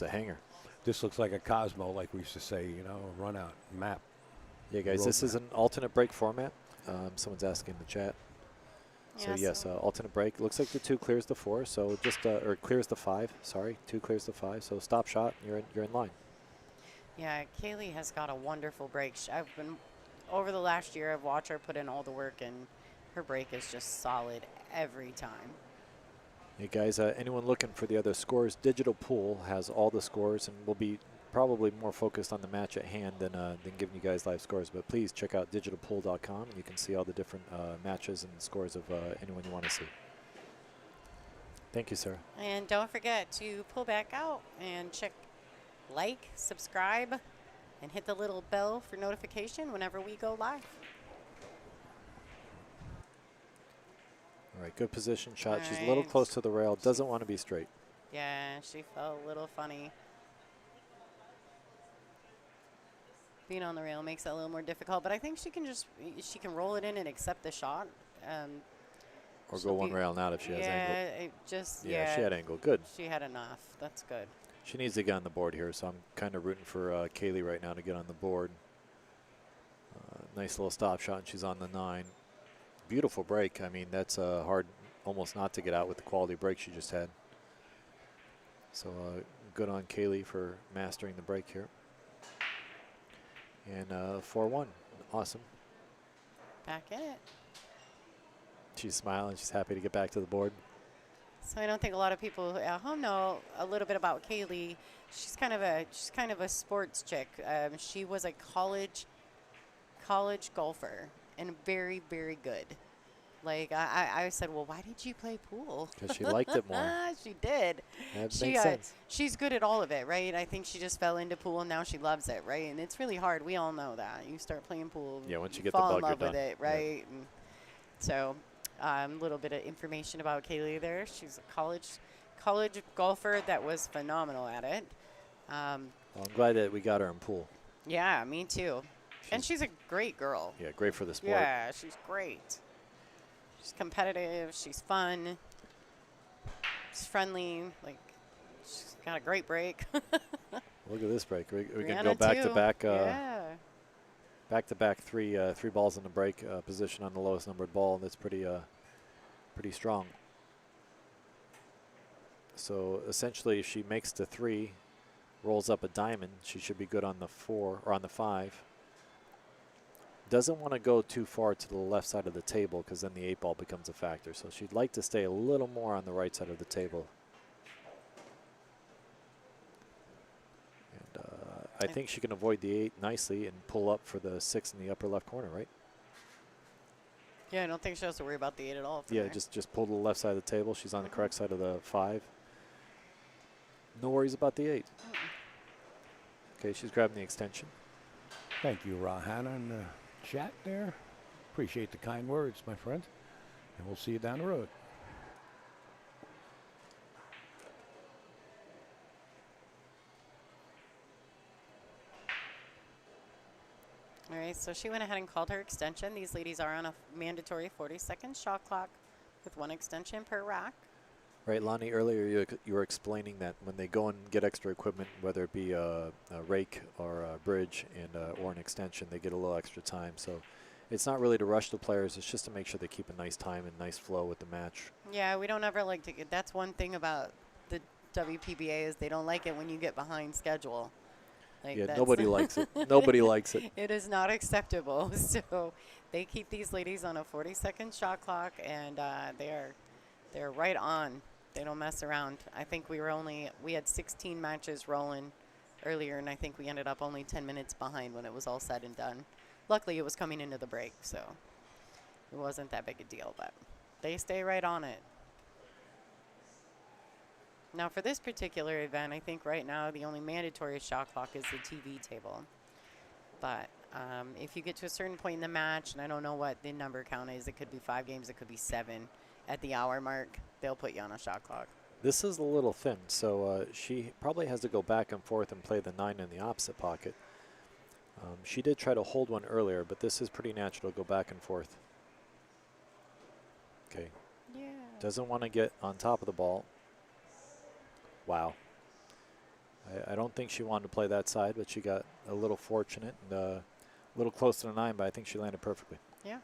a hanger. This looks like a Cosmo, like we used to say, you know, a run out map. Yeah, guys, this is an alternate break format. Someone's asking in the chat. So Yeah, yes, alternate break. Looks like the 2 clears the 4, so just or clears the 5. Sorry, 2 clears the 5. So stop shot, you're in line. Yeah, Kaylee has got a wonderful break. I've been over the last year. I've watched her put in all the work, and her break is just solid every time. Hey guys, anyone looking for the other scores? Digital Pool has all the scores, and will be probably more focused on the match at hand than giving you guys live scores. But please check out digitalpool.com, and you can see all the different matches and scores of anyone you want to see. Thank you, Sarah. And don't forget to pull back out and like, subscribe, and hit the little bell for notification whenever we go live. All right, good position shot. All She's a little right. close to the rail. Doesn't want to be straight. Yeah, she felt a little funny. Being on the rail makes that a little more difficult, but I think she can roll it in and accept the shot. Or she'll go one be- rail and out if she has angle. Yeah, Yeah, she had angle. Good. She had enough. That's good. She needs to get on the board here, so I'm kind of rooting for Kaylee right now to get on the board. Nice little stop shot, and she's on the 9. Beautiful break. I mean, that's hard almost not to get out with the quality break she just had. So good on Kaylee for mastering the break here. And 4-1. Awesome. Back in it. She's smiling. She's happy to get back to the board. So I don't think a lot of people at home know a little bit about Kaylee. She's kind of a sports chick. She was a college golfer and very, very good. Like I said, well, why did you play pool? Because she liked it more. She did. That makes sense. She's good at all of it, right? I think she just fell into pool and now she loves it, right? And it's really hard. We all know that. You start playing pool, Yeah, once you get the fall bug, in you're love with done. it, right? And so a little bit of information about Kaylee there. She's a college golfer that was phenomenal at it. Well, I'm glad that we got her in pool. Yeah, me too. And she's a great girl. Yeah, great for the sport. Yeah, she's great. She's competitive. She's fun. She's friendly. Like, she's got a great break. Look at this break. We can Brianna go back too. to back. Yeah. Back to back, three balls in the break position on the lowest numbered ball. That's pretty strong. So essentially, if she makes the 3, rolls up a diamond, she should be good on the 4 or on the 5. Doesn't want to go too far to the left side of the table because then the 8 ball becomes a factor. So she'd like to stay a little more on the right side of the table. And I think she can avoid the 8 nicely and pull up for the 6 in the upper left corner, right? Yeah, I don't think she has to worry about the 8 at all. from Yeah, there. just pull to the left side of the table. She's on the correct side of the 5. No worries about the 8. Okay, she's grabbing the extension. Thank you, Rahana, in the chat there. Appreciate the kind words, my friend. And we'll see you down the road. All right, so she went ahead and called her extension. These ladies are on a mandatory 40-second shot clock with 1 extension per rack. Right, Lonnie, earlier you were explaining that when they go and get extra equipment, whether it be a rake or a bridge and or an extension, they get a little extra time. So it's not really to rush the players. It's just to make sure they keep a nice time and nice flow with the match. Yeah, we don't ever like to get, that's one thing about the WPBA is they don't like it when you get behind schedule. Like Yeah, that's nobody likes it. Nobody likes it. It is not acceptable. So they keep these ladies on a 40-second shot clock, and they're right on. They don't mess around. I think we had 16 matches rolling earlier, and I think we ended up only 10 minutes behind when it was all said and done. Luckily, it was coming into the break, so it wasn't that big a deal, but they stay right on it. Now, for this particular event, I think right now the only mandatory shot clock is the TV table. But if you get to a certain point in the match, and I don't know what the number count is, it could be 5 games, it could be 7. At the hour mark, they'll put you on a shot clock. This is a little thin, so she probably has to go back and forth and play the 9 in the opposite pocket. She did try to hold one earlier, but this is pretty natural to go back and forth. Okay. Yeah. Doesn't want to get on top of the ball. Wow. I don't think she wanted to play that side, but she got a little fortunate and a little close to the 9, but I think she landed perfectly. Yeah.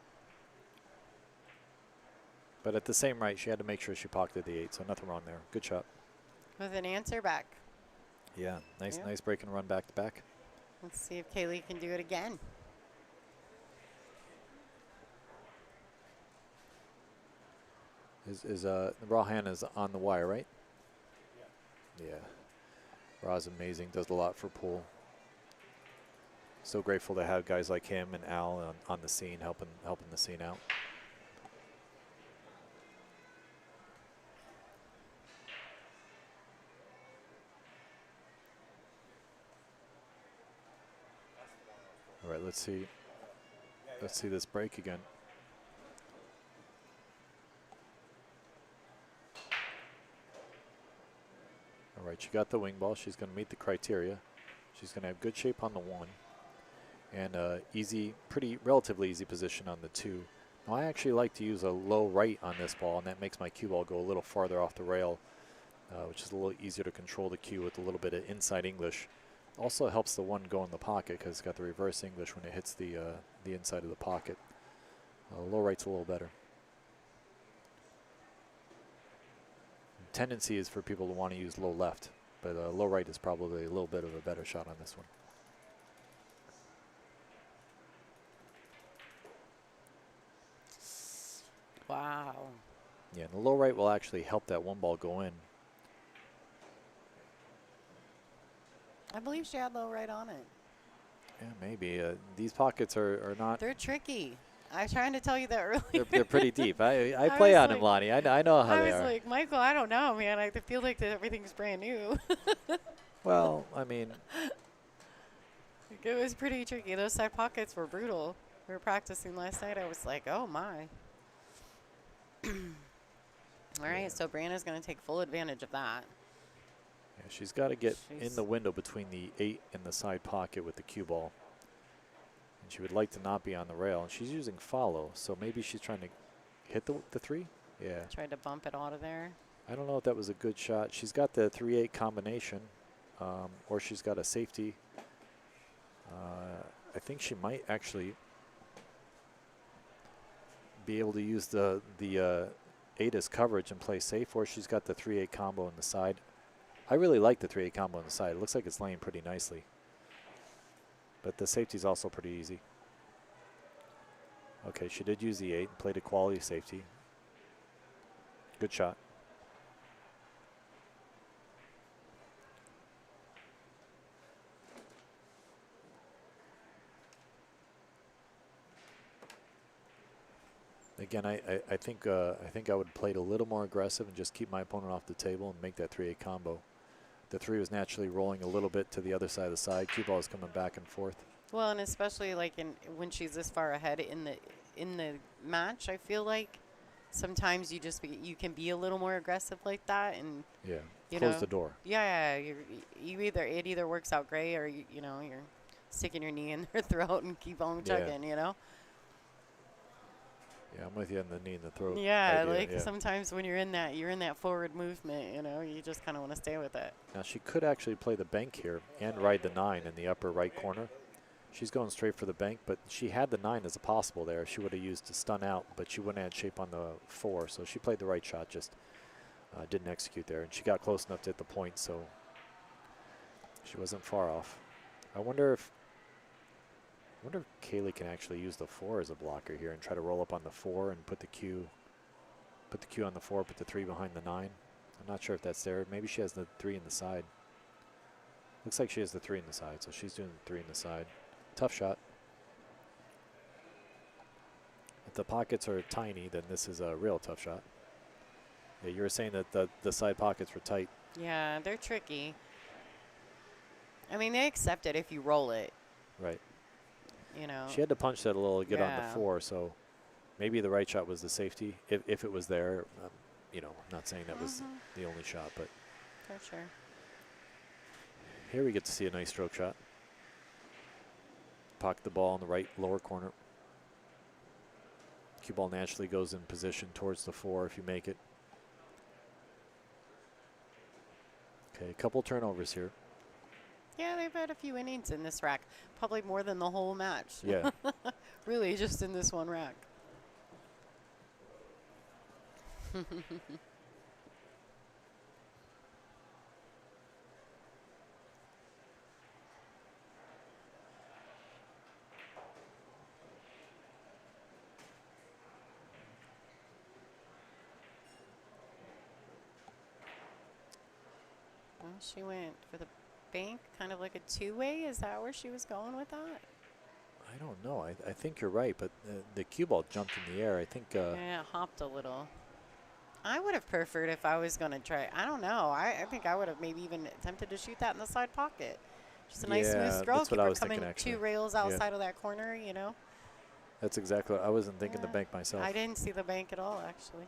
But at the same rate, she had to make sure she pocketed the 8, so nothing wrong there. Good shot. With an answer back. Yeah, nice, Yeah. nice break and run back to back. Let's see if Kaylee can do it again. Rahan is on the wire, right? Yeah. Ra's amazing, does a lot for pool. So grateful to have guys like him and Al on the scene, helping the scene out. All right, let's see this break again. All right, she got the wing ball. She's going to meet the criteria. She's going to have good shape on the 1 and relatively easy position on the 2. Now, I actually like to use a low right on this ball, and that makes my cue ball go a little farther off the rail, which is a little easier to control the cue with a little bit of inside English. Also helps the 1 go in the pocket because it's got the reverse English when it hits the inside of the pocket. Low right's a little better. Tendency is for people to want to use low left, but low right is probably a little bit of a better shot on this one. Wow. Yeah, and the low right will actually help that 1 ball go in. I believe she had low right on it. Yeah, maybe. These pockets are not. They're tricky. I was trying to tell you that earlier. They're pretty deep. I I play was on them, like- Lonnie. I know how I they was are. like, Michael, I don't know, man. I feel like that everything's brand new. Well, I mean, It was pretty tricky. Those side pockets were brutal. We were practicing last night. I was like, oh, my. All right, so Brianna's going to take full advantage of that. yeah, she's got to get in She's- the window between the 8 and the side pocket with the cue ball. And she would like to not be on the rail. And she's using follow, so maybe she's trying to hit the 3? Yeah. Tried to bump it out of there. I don't know if that was a good shot. She's got the 3-8 combination, or she's got a safety. I think she might actually be able to use the 8 as coverage and play safe, or she's got the 3-8 combo on the side. I really like the 3-8 combo on the side. It looks like it's laying pretty nicely. But the safety's also pretty easy. Okay, she did use the 8 and played a quality safety. Good shot. Again, I think I would have played a little more aggressive and just keep my opponent off the table and make that 3-8 combo. The 3 was naturally rolling a little bit to the other side of the side. Cue ball is coming back and forth. Well, and especially like when she's this far ahead in the match, I feel like sometimes you can be a little more aggressive like that, and Yeah, you close know, the door. Yeah, it either works out great, or you're sticking your knee in their throat and keep on chugging. You know. Yeah, I'm with you on the knee and the throat. Yeah, idea, like sometimes when you're in that forward movement, you just kind of want to stay with it. Now she could actually play the bank here and ride the 9 in the upper right corner. She's going straight for the bank, but she had the 9 as a possible there. She would have used to stun out, but she wouldn't have shape on the 4. So she played the right shot, just didn't execute there. And she got close enough to hit the point, so she wasn't far off. I wonder if Kaylee can actually use the 4 as a blocker here and try to roll up on the 4 and put the Q on the 4, put the 3 behind the 9. I'm not sure if that's there. Maybe she has the 3 in the side. Looks like she has the 3 in the side, so she's doing the 3 in the side. Tough shot. If the pockets are tiny, then this is a real tough shot. Yeah, you were saying that the side pockets were tight. Yeah, they're tricky. I mean, they accept it if you roll it. Right. You know. She had to punch that a little to get on Yeah. the 4, so maybe the right shot was the safety if it was there. I'm not saying that was the only shot, but For sure. here we get to see a nice stroke shot. Pocket the ball in the right lower corner. Cue ball naturally goes in position towards the 4 if you make it. Okay, a couple turnovers here. Yeah, they've had a few innings in this rack. Probably more than the whole match. Yeah. Really, just in this one rack. Well, she went for the bank, kind of like a two-way. Is that where she was going with that? I don't know. I think you're right, but the cue ball jumped in the air. I think. Yeah, it hopped a little. I would have preferred if I was going to try. I don't know. I think I would have maybe even attempted to shoot that in the side pocket. Just a nice Yeah, smooth stroke. that's what If I we're was coming thinking, actually. 2 rails outside of that corner, That's exactly what I wasn't thinking the Yeah. bank myself. I didn't see the bank at all, actually.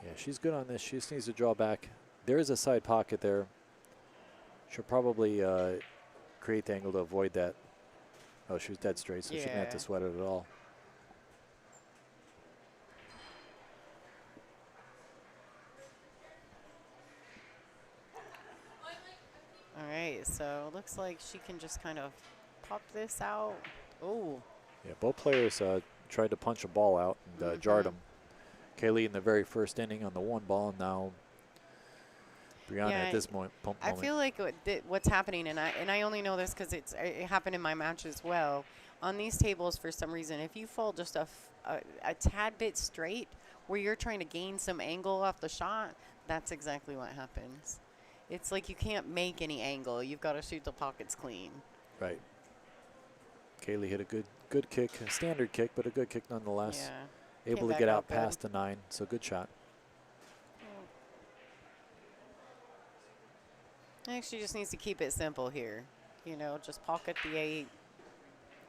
Yeah, she's good on this. She just needs to draw back. There is a side pocket there. She'll probably create the angle to avoid that. Oh, she was dead straight, so she didn't have to Yeah. sweat it at all. All right, so looks like she can just kind of pop this out. Oh, Yeah, both players tried to punch a ball out and jarred them. Kaylee in the very first inning on the 1 ball, and now Brianna Yeah, at this moment. I feel like what's happening, and I only know this because it happened in my match as well. On these tables, for some reason, if you fall just a tad bit straight, where you're trying to gain some angle off the shot, that's exactly what happens. It's like you can't make any angle. You've got to shoot the pockets clean. Right. Kaylee hit a good kick, a standard kick, but a good kick nonetheless. Yeah. Able Came to back get out out good. past the 9, so good shot. I think she just needs to keep it simple here. Just pocket the 8.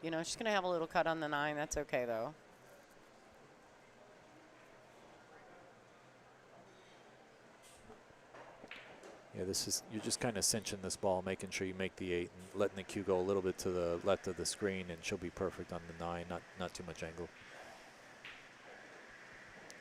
She's going to have a little cut on the 9. That's okay, though. Yeah, you're just kind of cinching this ball, making sure you make the 8 and letting the cue go a little bit to the left of the screen, and she'll be perfect on the 9, not too much angle.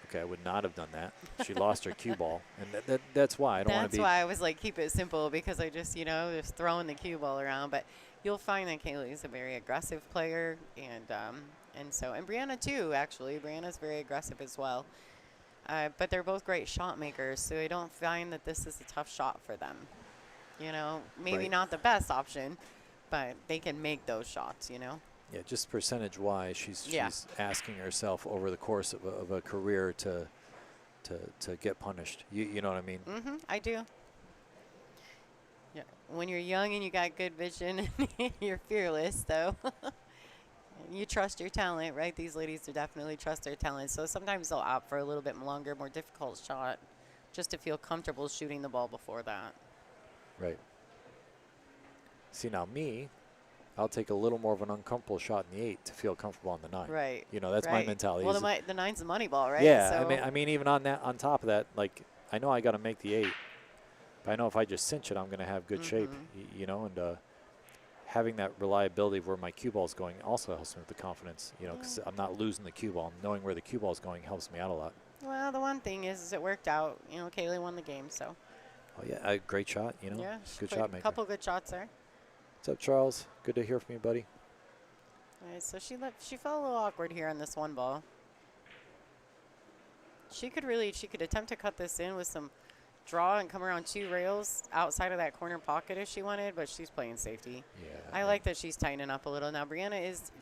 Okay, I would not have done that. She lost her cue ball, and that's why I don't want to be. That's why I was like, keep it simple, because I just, just throwing the cue ball around. But you'll find that Kaylee is a very aggressive player, and Brianna too. Actually, Brianna's very aggressive as well. But they're both great shot makers, so I don't find that this is a tough shot for them. Maybe Right. not the best option, but they can make those shots. Yeah, just percentage-wise, she's Yeah. asking herself over the course of a career to get punished. You know what I mean? I do. Yeah. When you're young and you got good vision, you're fearless, though. You trust your talent, right? These ladies do definitely trust their talent. So sometimes they'll opt for a little bit longer, more difficult shot just to feel comfortable shooting the ball before that. Right. See, now me, I'll take a little more of an uncomfortable shot in the 8 to feel comfortable on the 9. Right. You know, that's my right. mentality. Well, the 9's the money ball, right? Yeah, So I mean, even on that, on top of that, like, I know I got to make the 8, but I know if I just cinch it, I'm going to have good shape, you know, and having that reliability of where my cue ball is going also helps me with the confidence, you know, because I'm not losing the cue ball. Knowing where the cue ball is going helps me out a lot. Well, the one thing is it worked out. You know, Kaylee won the game, so. Oh, yeah, great shot, you know. Yeah, Good played shot a maker. couple good shots there. What's up, Charles? Good to hear from you, buddy. All right, so she felt a little awkward here on this one ball. She could attempt to cut this in with some draw and come around 2 rails outside of that corner pocket if she wanted, but she's playing safety. Yeah. I like that she's tightening up a little. Now, Brianna is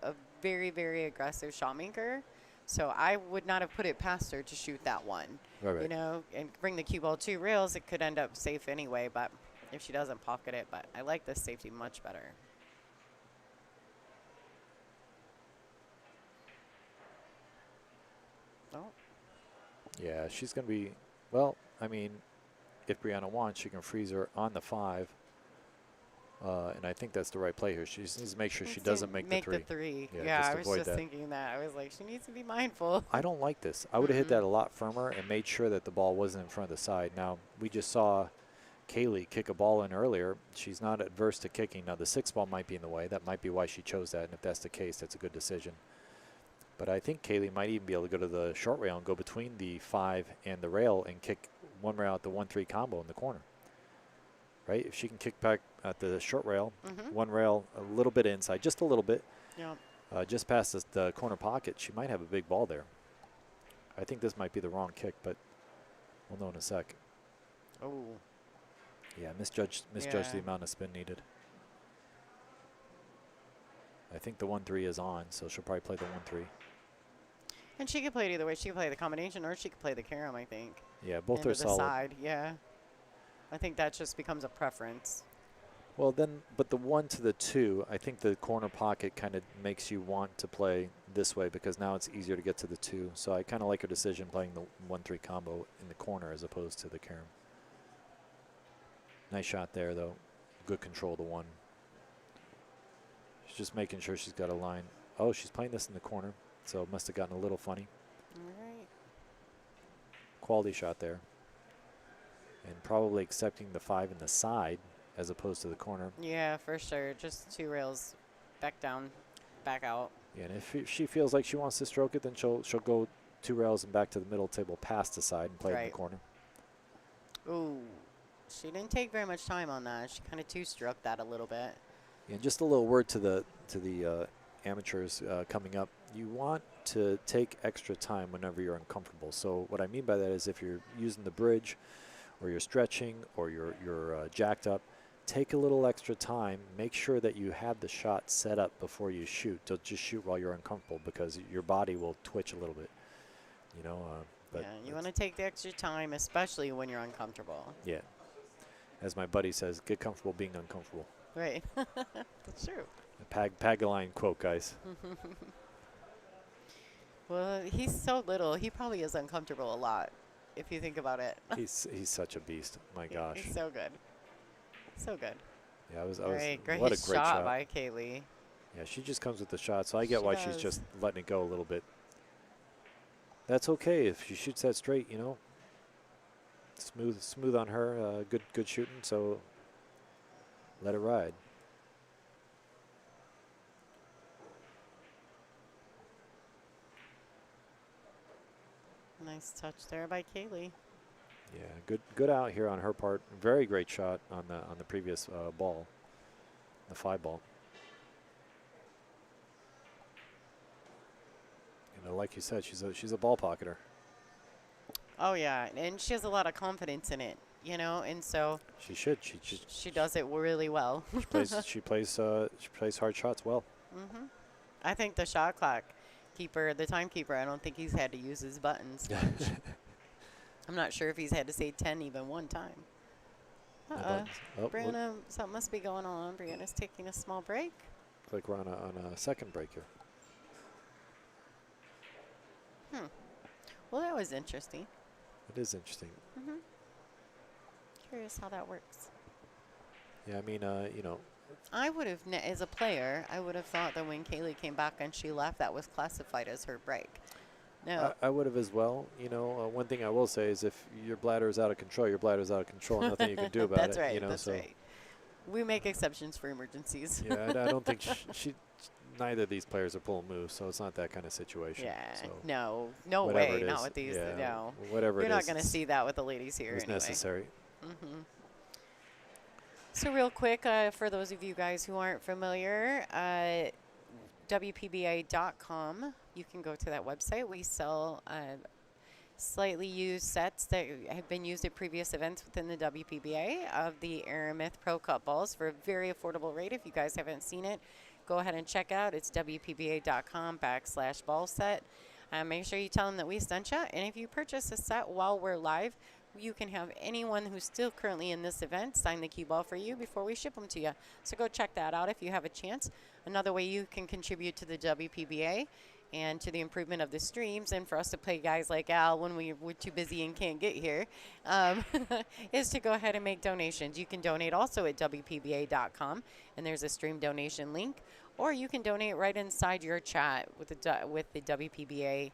a very, very aggressive shot maker, so I would not have put it past her to shoot that one. Right. You know, and bring the cue ball 2 rails, it could end up safe anyway, but if she doesn't pocket it, but I like this safety much better. Oh. Yeah, she's going to be, well, I mean, if Brianna wants, she can freeze her on the 5. And I think that's the right play here. She just needs to make sure she doesn't make the 3. the 3. Yeah, Yeah, just I was avoid just that. thinking that. I was like, she needs to be mindful. I don't like this. I would have hit that a lot firmer and made sure that the ball wasn't in front of the side. Now, we just saw Kaylee kick a ball in earlier. She's not adverse to kicking. Now, the 6 ball might be in the way. That might be why she chose that. And if that's the case, that's a good decision. But I think Kaylee might even be able to go to the short rail and go between the 5 and the rail and kick one rail at the 1-3 combo in the corner. Right? If she can kick back at the short rail, one rail a little bit inside, just a little bit, just past the corner pocket, she might have a big ball there. I think this might be the wrong kick, but we'll know in a sec. Oh. Yeah, misjudged the amount of spin needed. I think the 1-3 is on, so she'll probably play the 1-3. And she could play it either way. She could play the combination or she could play the carom, I think. Yeah, both Into are the solid. side, yeah. I think that just becomes a preference. Well, then, but the 1 to the 2, I think the corner pocket kind of makes you want to play this way because now it's easier to get to the 2. So I kind of like her decision playing the 1-3 combo in the corner as opposed to the carom. Nice shot there, though. Good control of the 1. She's just making sure she's got a line. Oh, she's playing this in the corner, so it must have gotten a little funny. All right. Quality shot there. And probably accepting the 5 in the side as opposed to the corner. Yeah, for sure. Just 2 rails back down, back out. Yeah, and if she feels like she wants to stroke it, then she'll go 2 rails and back to the middle table past the side and play it in the corner. Ooh, she didn't take very much time on that. She kind of two-struck that a little bit. And just a little word to the amateurs coming up. You want to take extra time whenever you're uncomfortable. So what I mean by that is if you're using the bridge or you're stretching or you're jacked up, take a little extra time. Make sure that you have the shot set up before you shoot. Don't just shoot while you're uncomfortable because your body will twitch a little bit. You know. But yeah, you want to take the extra time, especially when you're uncomfortable. Yeah. As my buddy says, get comfortable being uncomfortable. Right. That's true. A Pagaline quote, guys. Well, he's so little. He probably is uncomfortable a lot, if you think about it. He's such a beast. My gosh. He's so good. So good. Yeah, Great what a great shot by Kaylee. Yeah, she just comes with the shot, so I get She why does. she's just letting it go a little bit. That's okay if she shoots that straight, you know. Smooth on her. Good shooting. So let it ride. Nice touch there by Kaylee. Yeah, good out here on her part. Very great shot on the previous ball, the 5 ball. And like you said, she's a ball pocketer. Oh yeah, and she has a lot of confidence in it, you know, and so She should. she does it really well. She plays hard shots well. I think the shot clock keeper, the timekeeper, I don't think he's had to use his buttons much. I'm not sure if he's had to say 10 even one time. My Uh-oh. buttons. Oh, look Brianna, something must be going on. Brianna's taking a small break. like we're on a second break here. Well, that was interesting. It is interesting. Curious how that works. Yeah, I mean, you know, I would have, as a player, I would have thought that when Kaylee came back and she left, that was classified as her break. No. I would have as well. You know, one thing I will say is if your bladder is out of control, your bladder is out of control. Nothing you can do about That's it. right. You know, That's so right. We make exceptions for emergencies. yeah, I don't think neither of these players are pulling moves, so it's not that kind of situation. Yeah. So No. No whatever way. it Not is, with these. yeah, No. whatever You're it not is, going to it's- see that with the ladies here it's anyway. necessary. So real quick, for those of you guys who aren't familiar, WPBA.com, you can go to that website. We sell slightly used sets that have been used at previous events within the WPBA of the Aramith Pro Cup balls for a very affordable rate. If you guys haven't seen it, go ahead and check out. It's WPBA.com/ball set. Make sure you tell them that we sent you. And if you purchase a set while we're live, you can have anyone who's still currently in this event sign the cue ball for you before we ship them to you. So go check that out if you have a chance. Another way you can contribute to the WPBA and to the improvement of the streams and for us to play guys like Al when we're too busy and can't get here is to go ahead and make donations. You can donate also at WPBA.com, and there's a stream donation link, or you can donate right inside your chat with the WPBA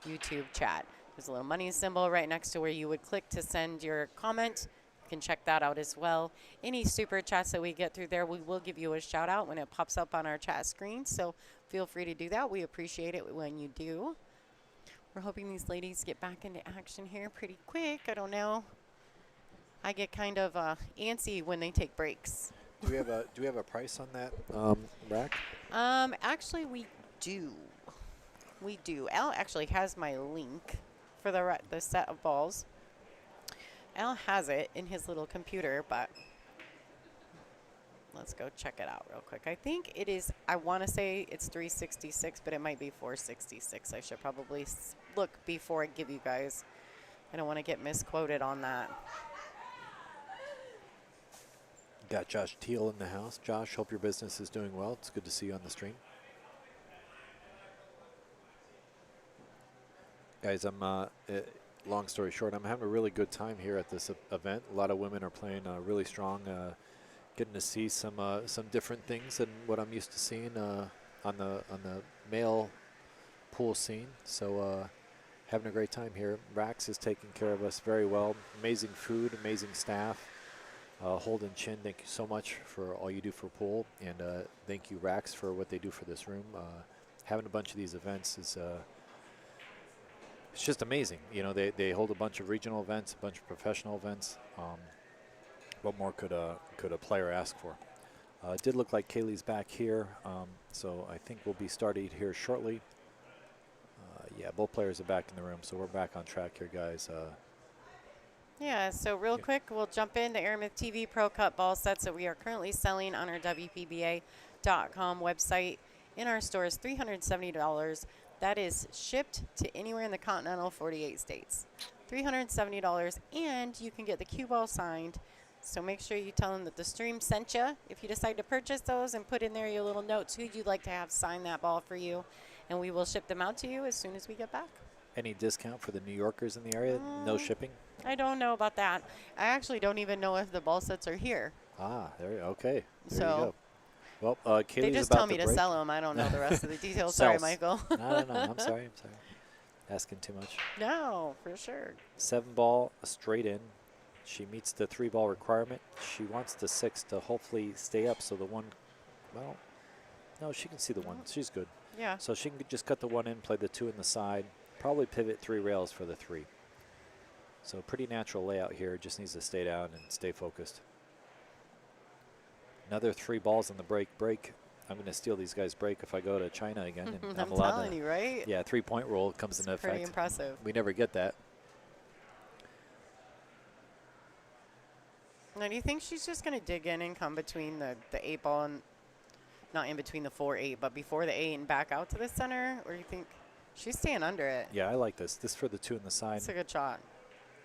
YouTube chat. There's a little money symbol right next to where you would click to send your comment. You can check that out as well. Any super chats that we get through there, we will give you a shout out when it pops up on our chat screen. So feel free to do that. We appreciate it when you do. We're hoping these ladies get back into action here pretty quick. I don't know. I get kind of antsy when they take breaks. Do we have a price on that rack? Actually, we do. We do. Al actually has my link for the set of balls. Al has it in his little computer, but let's go check it out real quick. I think it is, I want to say it's 366, but it might be 466. I should probably look before I give you guys. I don't want to get misquoted on that. Got Josh Teal in the house. Josh, hope your business is doing well. It's good to see you on the stream. Guys, long story short, I'm having a really good time here at this event. A lot of women are playing really strong, getting to see some different things than what I'm used to seeing on the male pool scene. So having a great time here. Raxx is taking care of us very well. Amazing food, amazing staff. Holden Chin, thank you so much for all you do for pool, and thank you Raxx for what they do for this room. Having a bunch of these events is it's just amazing. You know, they hold a bunch of regional events, a bunch of professional events. What more could a player ask for? It did look like Kaylee's back here, so I think we'll be starting here shortly. Yeah, both players are back in the room, so we're back on track here, guys. Yeah, so real quick, we'll jump into Aramith TV Pro Cup ball sets that we are currently selling on our WPBA.com website. In our stores, $370. That is shipped to anywhere in the continental 48 states. $370, and you can get the cue ball signed. So make sure you tell them that the stream sent you. If you decide to purchase those, and put in there your little notes who you'd like to have sign that ball for you, and we will ship them out to you as soon as we get back. Any discount for the New Yorkers in the area? No shipping? I don't know about that. I actually don't even know if the ball sets are here. Ah, there. Okay. There So you go. Well, Kaylee's they just about tell me to break. sell them. I don't know the rest of the details. Sorry, Sells. Michael. No, I'm sorry. I'm sorry. Asking too much. No, for sure. 7-ball straight in. She meets the 3-ball requirement. She wants the 6 to hopefully stay up, so the 1. Well, no, she can see the 1. She's good. Yeah. So she can just cut the 1 in, play the 2 in the side, probably pivot 3 rails for the 3. So pretty natural layout here. Just needs to stay down and stay focused. Another 3 balls on the break. I'm going to steal these guys' break if I go to China again. And I'm allowed telling to, you, right? yeah, 3-point rule comes into effect. Pretty impressive. We never get that. Now, do you think she's just going to dig in and come between the 8 ball and not in between the 4-8, but before the 8 and back out to the center? Or do you think she's staying under it? Yeah, I like this. This for the 2 in the side. It's a good shot.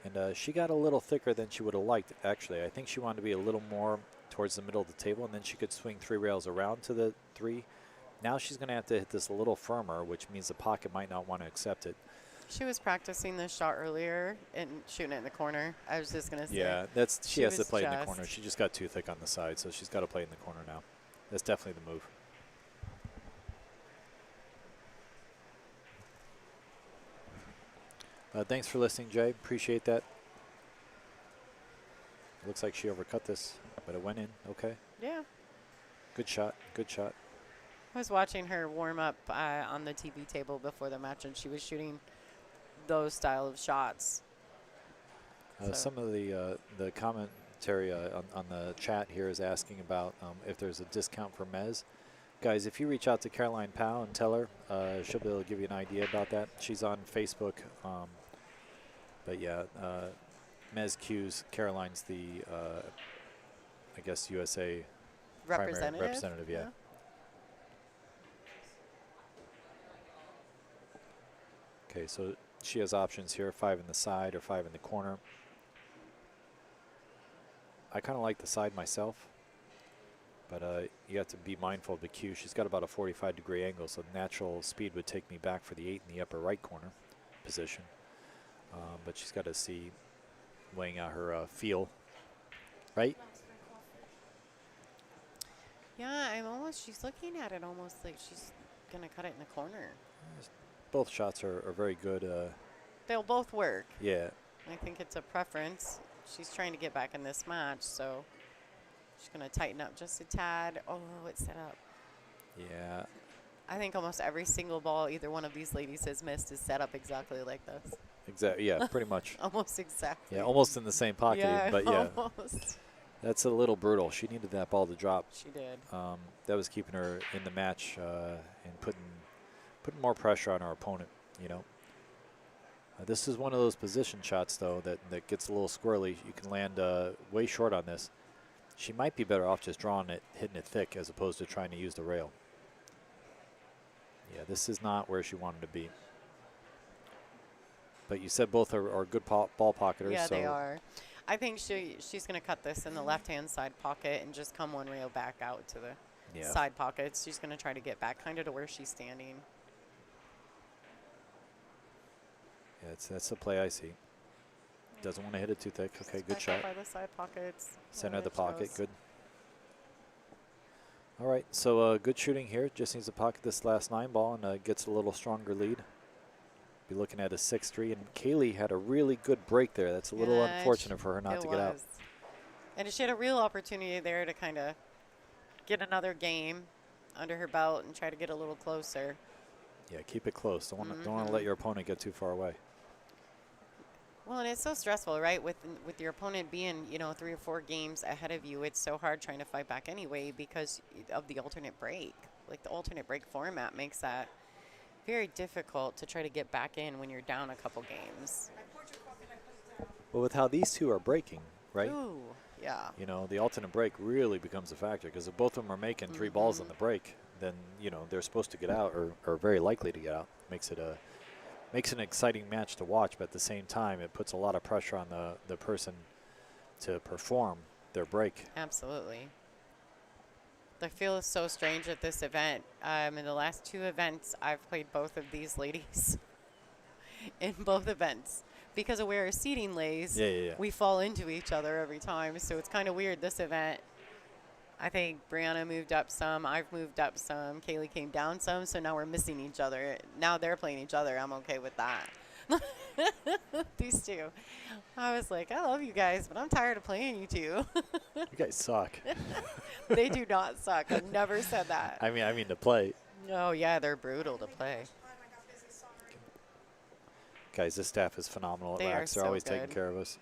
And she got a little thicker than she would have liked, actually. I think she wanted to be a little more towards the middle of the table, and then she could swing 3 rails around to the 3. Now she's going to have to hit this a little firmer, which means the pocket might not want to accept it. She was practicing this shot earlier and shooting it in the corner. I was just going to say. Yeah, she has to was play in the just- corner. She just got too thick on the side, so she's got to play in the corner now. That's definitely the move. Thanks for listening, Jay. Appreciate that. Looks like she overcut this, but it went in. Okay. Yeah. Good shot. Good shot. I was watching her warm up on the TV table before the match, and she was shooting those style of shots. So- Some of the commentary on the chat here is asking about if there's a discount for Mezz. Guys, if you reach out to Caroline Powell and tell her, she'll be able to give you an idea about that. She's on Facebook. But yeah, Mezz Q's, Caroline's the, I guess, USA primary representative, yeah. Okay, so she has options here, 5 in the side or 5 in the corner. I kind of like the side myself, but you have to be mindful of the cue. She's got about a 45-degree angle, so natural speed would take me back for the 8 in the upper right corner position. But she's got to see, weighing out her feel, right? Yeah, she's looking at it almost like she's going to cut it in the corner. Both shots are very good. They'll both work. Yeah. I think it's a preference. She's trying to get back in this match, so she's going to tighten up just a tad. Oh, it's set up. Yeah. I think almost every single ball either one of these ladies has missed is set up exactly like this. Exactly. Yeah, pretty much. Almost exactly. Yeah, almost in the same pocket. Yeah, but yeah, almost. that's a little brutal. She needed that ball to drop. She did. That was keeping her in the match and putting more pressure on her opponent, you know. This is one of those position shots, though, that gets a little squirrely. You can land way short on this. She might be better off just drawing it, hitting it thick, as opposed to trying to use the rail. Yeah, this is not where she wanted to be. But you said both are good ball pocketers. Yeah, so they are. I think she's going to cut this in the left-hand side pocket and just come one rail back out to the side pockets. She's going to try to get back kind of to where she's standing. Yeah, that's the play I see. Doesn't want to hit it too thick. Okay, good Back shot. up by the side pockets. Center of the There it pocket, goes. good. All right, so good shooting here. Just needs to pocket this last 9 ball and gets a little stronger lead. Be looking at a 6-3, and Kaylee had a really good break there. That's a little Yeah, unfortunate for her not it to get out. was. And she had a real opportunity there to kind of get another game under her belt and try to get a little closer. Yeah, keep it close. Don't want to let your opponent get too far away. Well, and it's so stressful, right? With your opponent being, 3 or 4 games ahead of you, it's so hard trying to fight back anyway because of the alternate break. Like the alternate break format makes that very difficult to try to get back in when you're down a couple games. Well, with how these two are breaking, right? Ooh, yeah. You know, the alternate break really becomes a factor because if both of them are making 3 balls on the break, then, they're supposed to get out or very likely to get out. Makes it an exciting match to watch, but at the same time, it puts a lot of pressure on the person to perform their break. Absolutely. I feel so strange at this event. In the last 2 events, I've played both of these ladies in both events. Because of where our seating lays, we fall into each other every time. So it's kind of weird this event. I think Brianna moved up some. I've moved up some. Kaylee came down some. So now we're missing each other. Now they're playing each other. I'm okay with that. These two. I was like, I love you guys, but I'm tired of playing you two. You guys suck. They do not suck. I've never said that. I mean to play. Oh, yeah, they're brutal to play. Guys, this staff is phenomenal at They are Raxx. They're so always taking good. care of us.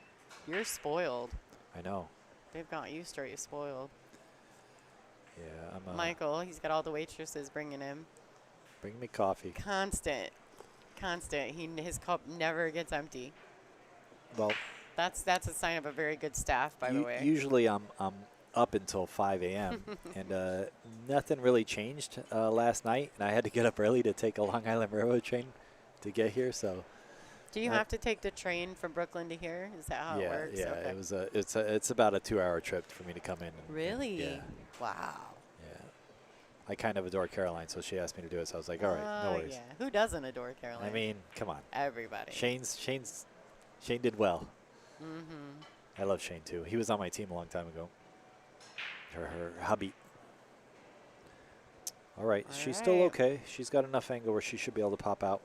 You're spoiled. I know. They've got you straight spoiled. Yeah, I'm Michael, he's got all the waitresses bringing him. bring me coffee. Constant. His cup never gets empty. Well, That's a sign of a very good staff, by the way. usually I'm up until 5 a.m. and nothing really changed last night, and I had to get up early to take a Long Island Railroad train to get here. So Do you have to take the train from Brooklyn to here? Is that how it works? Yeah, Okay. it's about a 2-hour trip for me to come in. Really? Yeah. Wow. Yeah. I kind of adore Caroline, so she asked me to do it, so I was like, all right, no worries. Yeah. Who doesn't adore Caroline? I mean, come on. Everybody. Shane did well. Mm-hmm. I love Shane too. He was on my team a long time ago. Her hubby. All right, she's still okay. She's got enough angle where she should be able to pop out.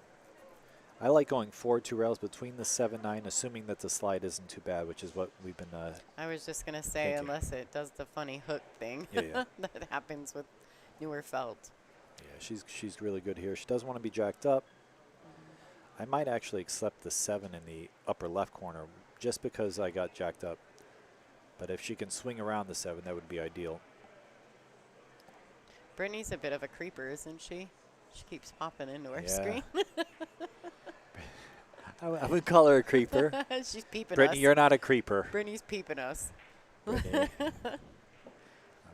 I like going forward 2 rails between the 7-9, assuming that the slide isn't too bad, which is what we've been. I was just going to say, thinking. unless it does the funny hook thing Yeah. that happens with newer felt. Yeah, she's really good here. She does want to be jacked up. I might actually accept the 7 in the upper left corner just because I got jacked up. But if she can swing around the 7, that would be ideal. Brittany's a bit of a creeper, isn't she? She keeps popping into her Yeah. screen. I would call her a creeper. She's peeping Brittany, us. you're not a creeper. Brittany's peeping us. Brittany.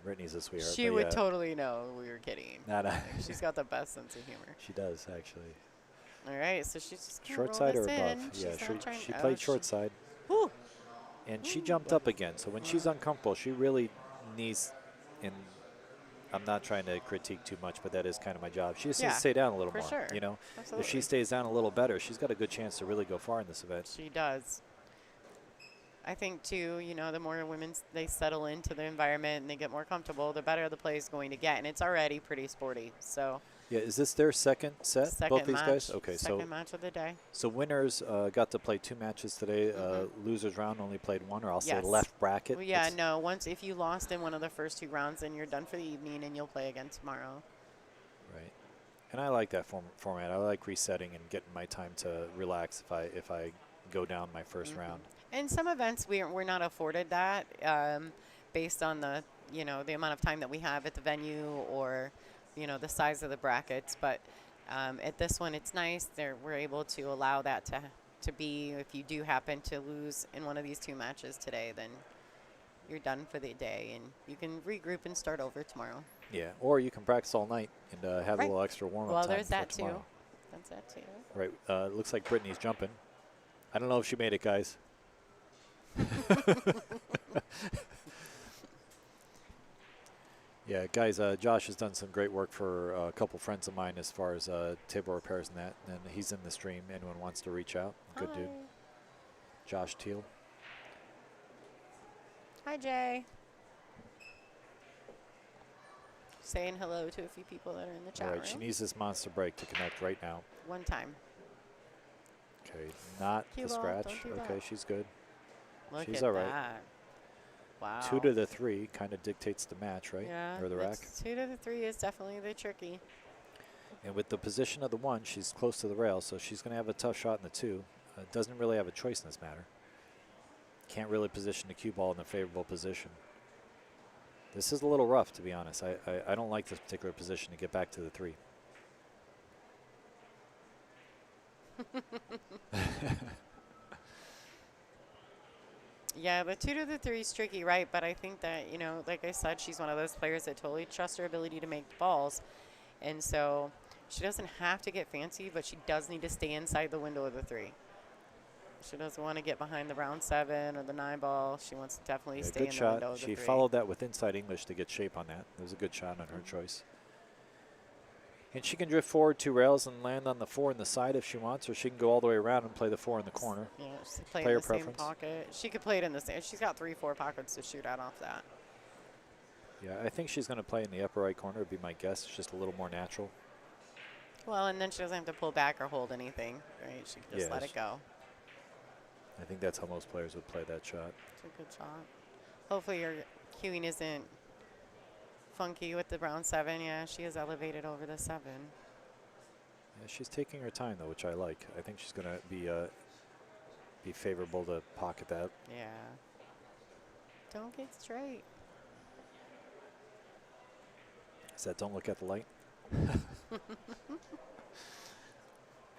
Brittany's a sweetheart. She but would yeah, totally know we were kidding. Not a She's got the best sense of humor. She does, actually. All right, so she's just gonna Short roll side or this above? in. Yeah, She's not trying- she oh, played short side. Whew. And she jumped up again. So when she's uncomfortable, she really needs, and I'm not trying to critique too much, but that is kind of my job. She just needs Yeah, to stay down a little for more. sure. You know, Absolutely. if she stays down a little better, she's got a good chance to really go far in this event. She does. I think too, you know, the more women they settle into the environment and they get more comfortable, the better the play is going to get, and it's already pretty sporty. So Yeah, is this their second set? second both these match, guys? Okay, second match of the day. so winners got to play 2 matches today. Losers round only played 1, or I'll say Yes. left bracket. Well, yeah, It's- no. Once if you lost in one of the first 2 rounds, then you're done for the evening, and you'll play again tomorrow. Right. And I like that format. I like resetting and getting my time to relax if I go down my 1st round. And some events we're not afforded that based on the the amount of time that we have at the venue or the size of the brackets. But at this one, it's nice. We're able to allow that to be. If you do happen to lose in one of these 2 matches today, then you're done for the day, and you can regroup and start over tomorrow. Yeah, or you can practice all night and have a Right. little extra warm-up Well, time there's for that tomorrow. too. That's that too. Right. Looks like Brittany's jumping. I don't know if she made it, guys. Yeah, guys, Josh has done some great work for a couple friends of mine as far as table repairs and that, and he's in the stream. Anyone wants to reach out, good dude. Josh Teal. Hi, Jay. Saying hello to a few people that are in the chat All right, room. she needs this monster break to connect right now. One time. Okay, not Cue the ball, scratch. don't do Okay, that. she's good. Look She's at all right. that. Wow. 2 to the 3 kind of dictates the match, right? Yeah. Or the rack. 2 to the 3 is definitely the tricky. And with the position of the 1, she's close to the rail, so she's going to have a tough shot in the 2. Doesn't really have a choice in this matter. Can't really position the cue ball in a favorable position. This is a little rough, to be honest. I don't like this particular position to get back to the 3. Yeah, the 2 to the 3 is tricky, right? But I think that, like I said, she's one of those players that totally trusts her ability to make balls. And so she doesn't have to get fancy, but she does need to stay inside the window of the 3. She doesn't want to get behind the round 7 or the 9 ball. She wants to definitely stay Good in the shot. window of the She 3. followed that with inside English to get shape on that. It was a good shot on her choice. And she can drift forward 2 rails and land on the 4 in the side if she wants, or she can go all the way around and play the 4 in the corner. Yeah, she's playing Player the same preference. pocket. She could play it in the same. She's got 3-4 pockets to shoot out off that. Yeah, I think she's going to play in the upper right corner, would be my guess. It's just a little more natural. Well, and then she doesn't have to pull back or hold anything, right? She can just let it go. I think that's how most players would play that shot. It's a good shot. Hopefully your cueing isn't funky with the round 7. Yeah, she is elevated over the 7. Yeah, she's taking her time, though, which I like. I think she's going to be favorable to pocket that. Yeah. Don't get straight. Is that don't look at the light?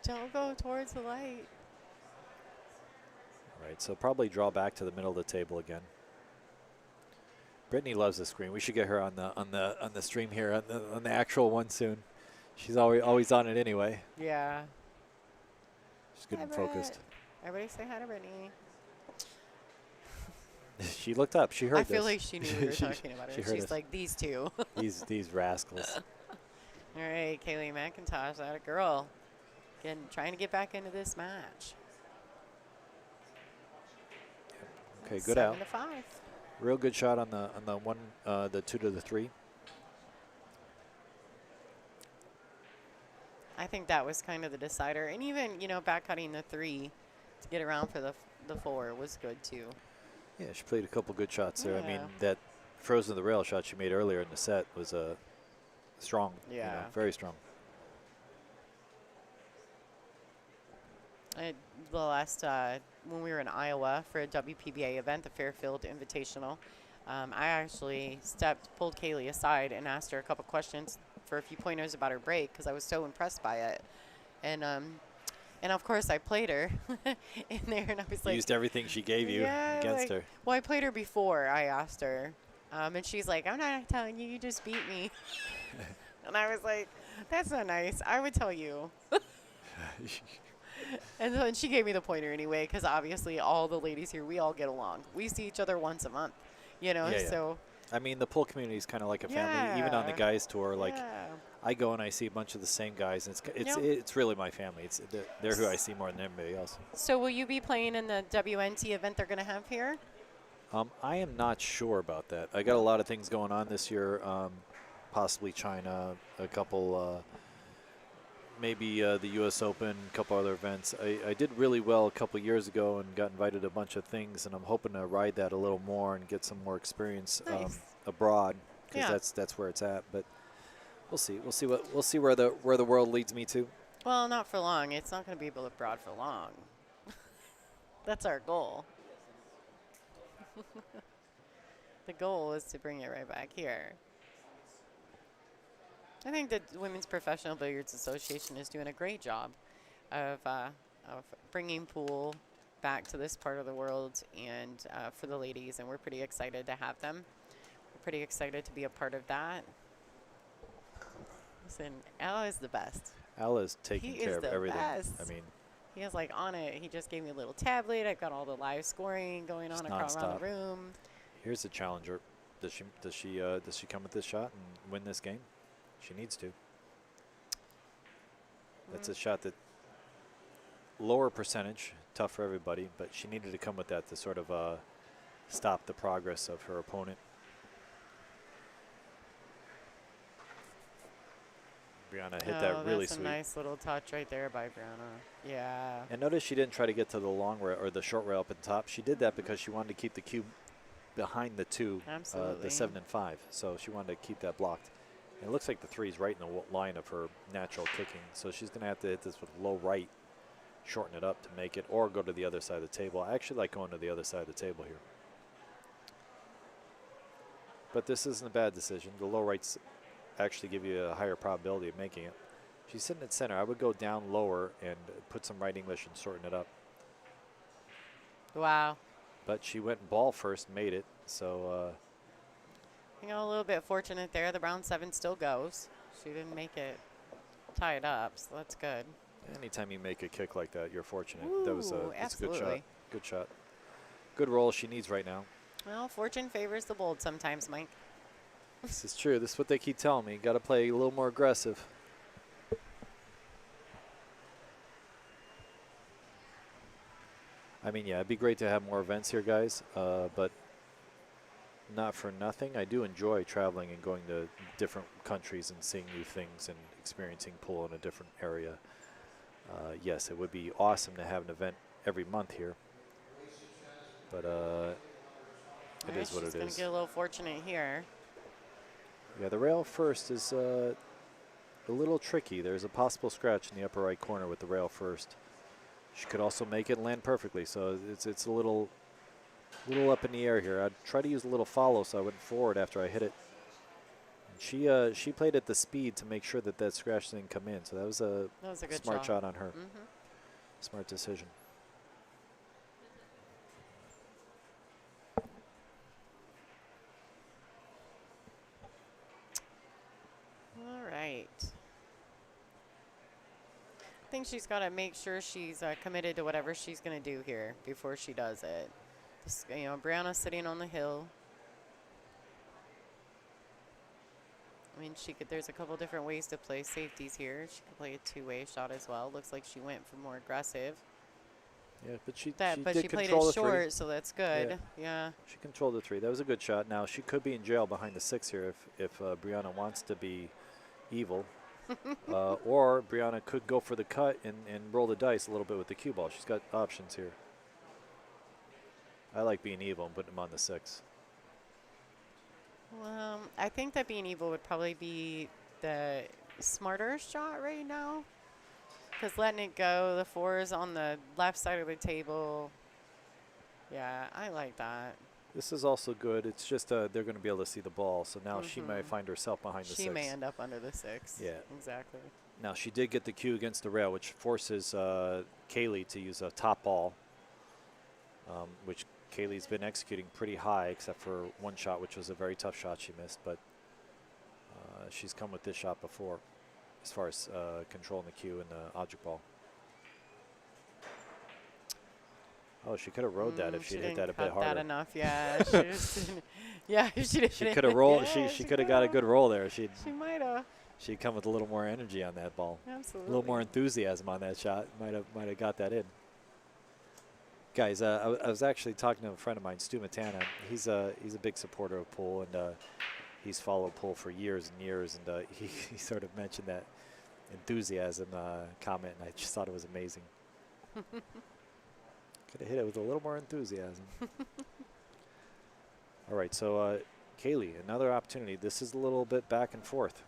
Don't go towards the light. All right, so probably draw back to the middle of the table again. Brittany loves the screen. We should get her on the stream here on the actual one soon. She's always on it anyway. Yeah. She's good Hi, and focused. Brett. Everybody say hi to Brittany. She looked up. She heard I feel this. like she knew we were talking about her. She heard She's us. like, these two. these rascals. All right, Kaylee McIntosh, that a girl. Again, trying to get back into this match. Okay, good out. 7-5. Real good shot on the one, the 2 to the 3. I think that was kind of the decider. And even, you know, back cutting the 3 to get around for the 4 was good too. Yeah, she played a couple good shots there. I mean, Yeah. that frozen the rail shot she made earlier in the set was strong. you know, Yeah. very strong. The last, when we were in Iowa for a WPBA event, the Fairfield Invitational, I actually pulled Kaylee aside and asked her a couple questions for a few pointers about her break because I was so impressed by it. And of course I played her in there, and I was like, Used everything she gave you yeah, against like, her. well, I played her before. I asked her, and she's like, I'm not telling you, you just beat me. And I was like, that's not nice. I would tell you. And then she gave me the pointer anyway, because obviously all the ladies here, we all get along. We see each other once a month, you know. Yeah. So I mean, the pool community is kind of like a family. Even on the Yeah. guys tour, like yeah. I go and I see a bunch of the same guys, and Yeah. it's really my family. They're who I see more than anybody else. So will you be playing in the WNT event they're going to have here? I am not sure about that. I got a lot of things going on this year. Possibly China, a couple, maybe the U.S. Open, a couple other events. I did really well a couple years ago and got invited to a bunch of things, and I'm hoping to ride that a little more and get some more experience Nice. abroad, because Yeah. that's where it's at. But we'll see. We'll see where the world leads me to. Well, not for long. It's not going to be abroad for long. That's our goal. The goal is to bring it right back here. I think the Women's Professional Billiards Association is doing a great job of bringing pool back to this part of the world and for the ladies, and we're pretty excited to have them. We're pretty excited to be a part of that. Listen, Al is the best. Al is taking He care is of the everything. best. I mean, He has like on it. He just gave me a little tablet. I've got all the live scoring going Just on across around nonstop. the room. here's the challenger. Does she come with this shot and win this game? She needs to. That's a shot that lower percentage, tough for everybody, but she needed to come with that to sort of stop the progress of her opponent. Brianna hit that really That's sweet. a nice little touch right there by Brianna. Yeah. And notice she didn't try to get to the long rail or the short rail up at the top. She did that because she wanted to keep the cube behind the 2, Absolutely. the 7 and 5. So she wanted to keep that blocked. And it looks like the 3 is right in the line of her natural kicking. So she's going to have to hit this with low right, shorten it up to make it, or go to the other side of the table. I actually like going to the other side of the table here. But this isn't a bad decision. The low rights actually give you a higher probability of making it. She's sitting at center. I would go down lower and put some right English and shorten it up. Wow. But she went ball first, made it. So You know, a little bit fortunate there. The round 7 still goes. She didn't make it tie it up, so that's good. anytime you make a kick like that, you're fortunate. That was Ooh, that's a good shot. absolutely. Good shot. Good roll she needs right now. Well, fortune favors the bold sometimes, Mike. This is true. This is what they keep telling me. Got to play a little more aggressive. I mean, yeah, it'd be great to have more events here, guys, but not for nothing. I do enjoy traveling and going to different countries and seeing new things and experiencing pool in a different area. Yes, it would be awesome to have an event every month here, but it is what it She's going is. to get a little fortunate here. Yeah, the rail first is a little tricky. There's a possible scratch in the upper right corner with the rail first. She could also make it and land perfectly, so it's a little up in the air here. I'd try to use a little follow, so I went forward after I hit it. And she played at the speed to make sure that scratch didn't come in, so that was a good smart shot on her. Mm-hmm. Smart decision. All right. I think she's got to make sure she's committed to whatever she's going to do here before she does it. This, you know, Brianna's sitting on the hill. I mean, she could. There's a couple different ways to play safeties here. She could play a two-way shot as well. Looks like she went for more aggressive. Yeah, but she But did she played control it the 3. short, so that's good. Yeah. She controlled the 3. That was a good shot. Now she could be in jail behind the 6 here if Brianna wants to be evil, or Brianna could go for the cut and roll the dice a little bit with the cue ball. She's got options here. I like being evil and putting them on the 6. Well, I think that being evil would probably be the smarter shot right now. Because letting it go, the 4 is on the left side of the table. Yeah, I like that. This is also good. It's just they're going to be able to see the ball, so now she may find herself behind the 6. She may end up under the 6. Yeah. Exactly. Now she did get the cue against the rail, which forces Kaylee to use a top ball, which Kaylee's been executing pretty high, except for one shot, which was a very tough shot she missed. But she's come with this shot before, as far as controlling the cue and the object ball. Oh, she could have rode that if she'd hit that a bit harder. That enough, yeah. She just didn't. Yeah, she could have rolled. Yeah, she could have got a good roll there. She might have. She'd come with a little more energy on that ball. Absolutely. A little more enthusiasm on that shot. Might have got that in. Guys, I was actually talking to a friend of mine, Stu Matana. He's a big supporter of pool, and he's followed pool for years and years. And he sort of mentioned that enthusiasm comment, and I just thought it was amazing. Could have hit it with a little more enthusiasm. All right, so Kaylee, another opportunity. This is a little bit back and forth.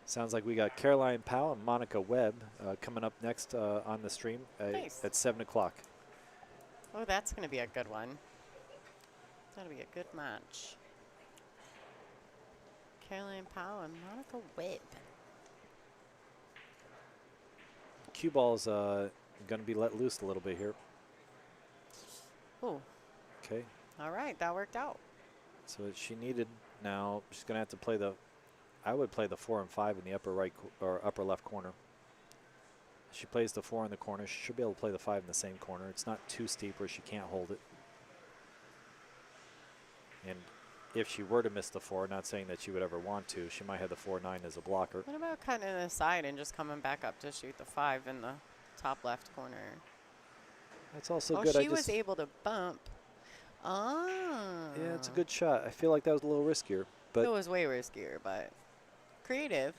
Sounds like we got Caroline Powell and Monica Webb coming up next on the stream at 7 o'clock. Oh, that's going to be a good one. That'll be a good match. Caroline Powell and Monica Webb. Cue ball's going to be let loose a little bit here. Oh. Okay. All right, that worked out. So she needed now. She's going to have to play the. I would play the 4 and 5 in the upper right or upper left corner. She plays the 4 in the corner. She should be able to play the 5 in the same corner. It's not too steep where she can't hold it. And if she were to miss the 4, not saying that she would ever want to, she might have the 4-9 as a blocker. What about cutting it aside and just coming back up to shoot the 5 in the top left corner? That's also oh, good. She was able to bump. Oh. Yeah, it's a good shot. I feel like that was a little riskier. But it was way riskier, but creative.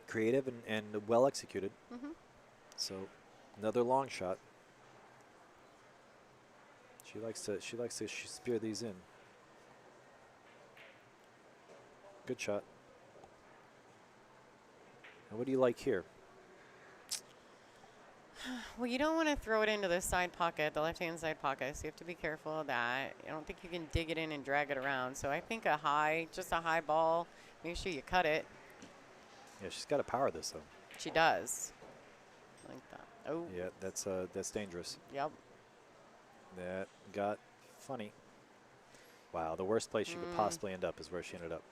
Creative and well executed. Mm-hmm. So another long shot. She likes to spear these in. Good shot. And what do you like here? Well, you don't want to throw it into the side pocket, the left-hand side pocket, so you have to be careful of that. I don't think you can dig it in and drag it around. So I think just a high ball, make sure you cut it. Yeah, she's got to power this, though. She does. Like that. Oh. Yeah, that's dangerous. Yep. That got funny. Wow, the worst place she could possibly end up is where she ended up.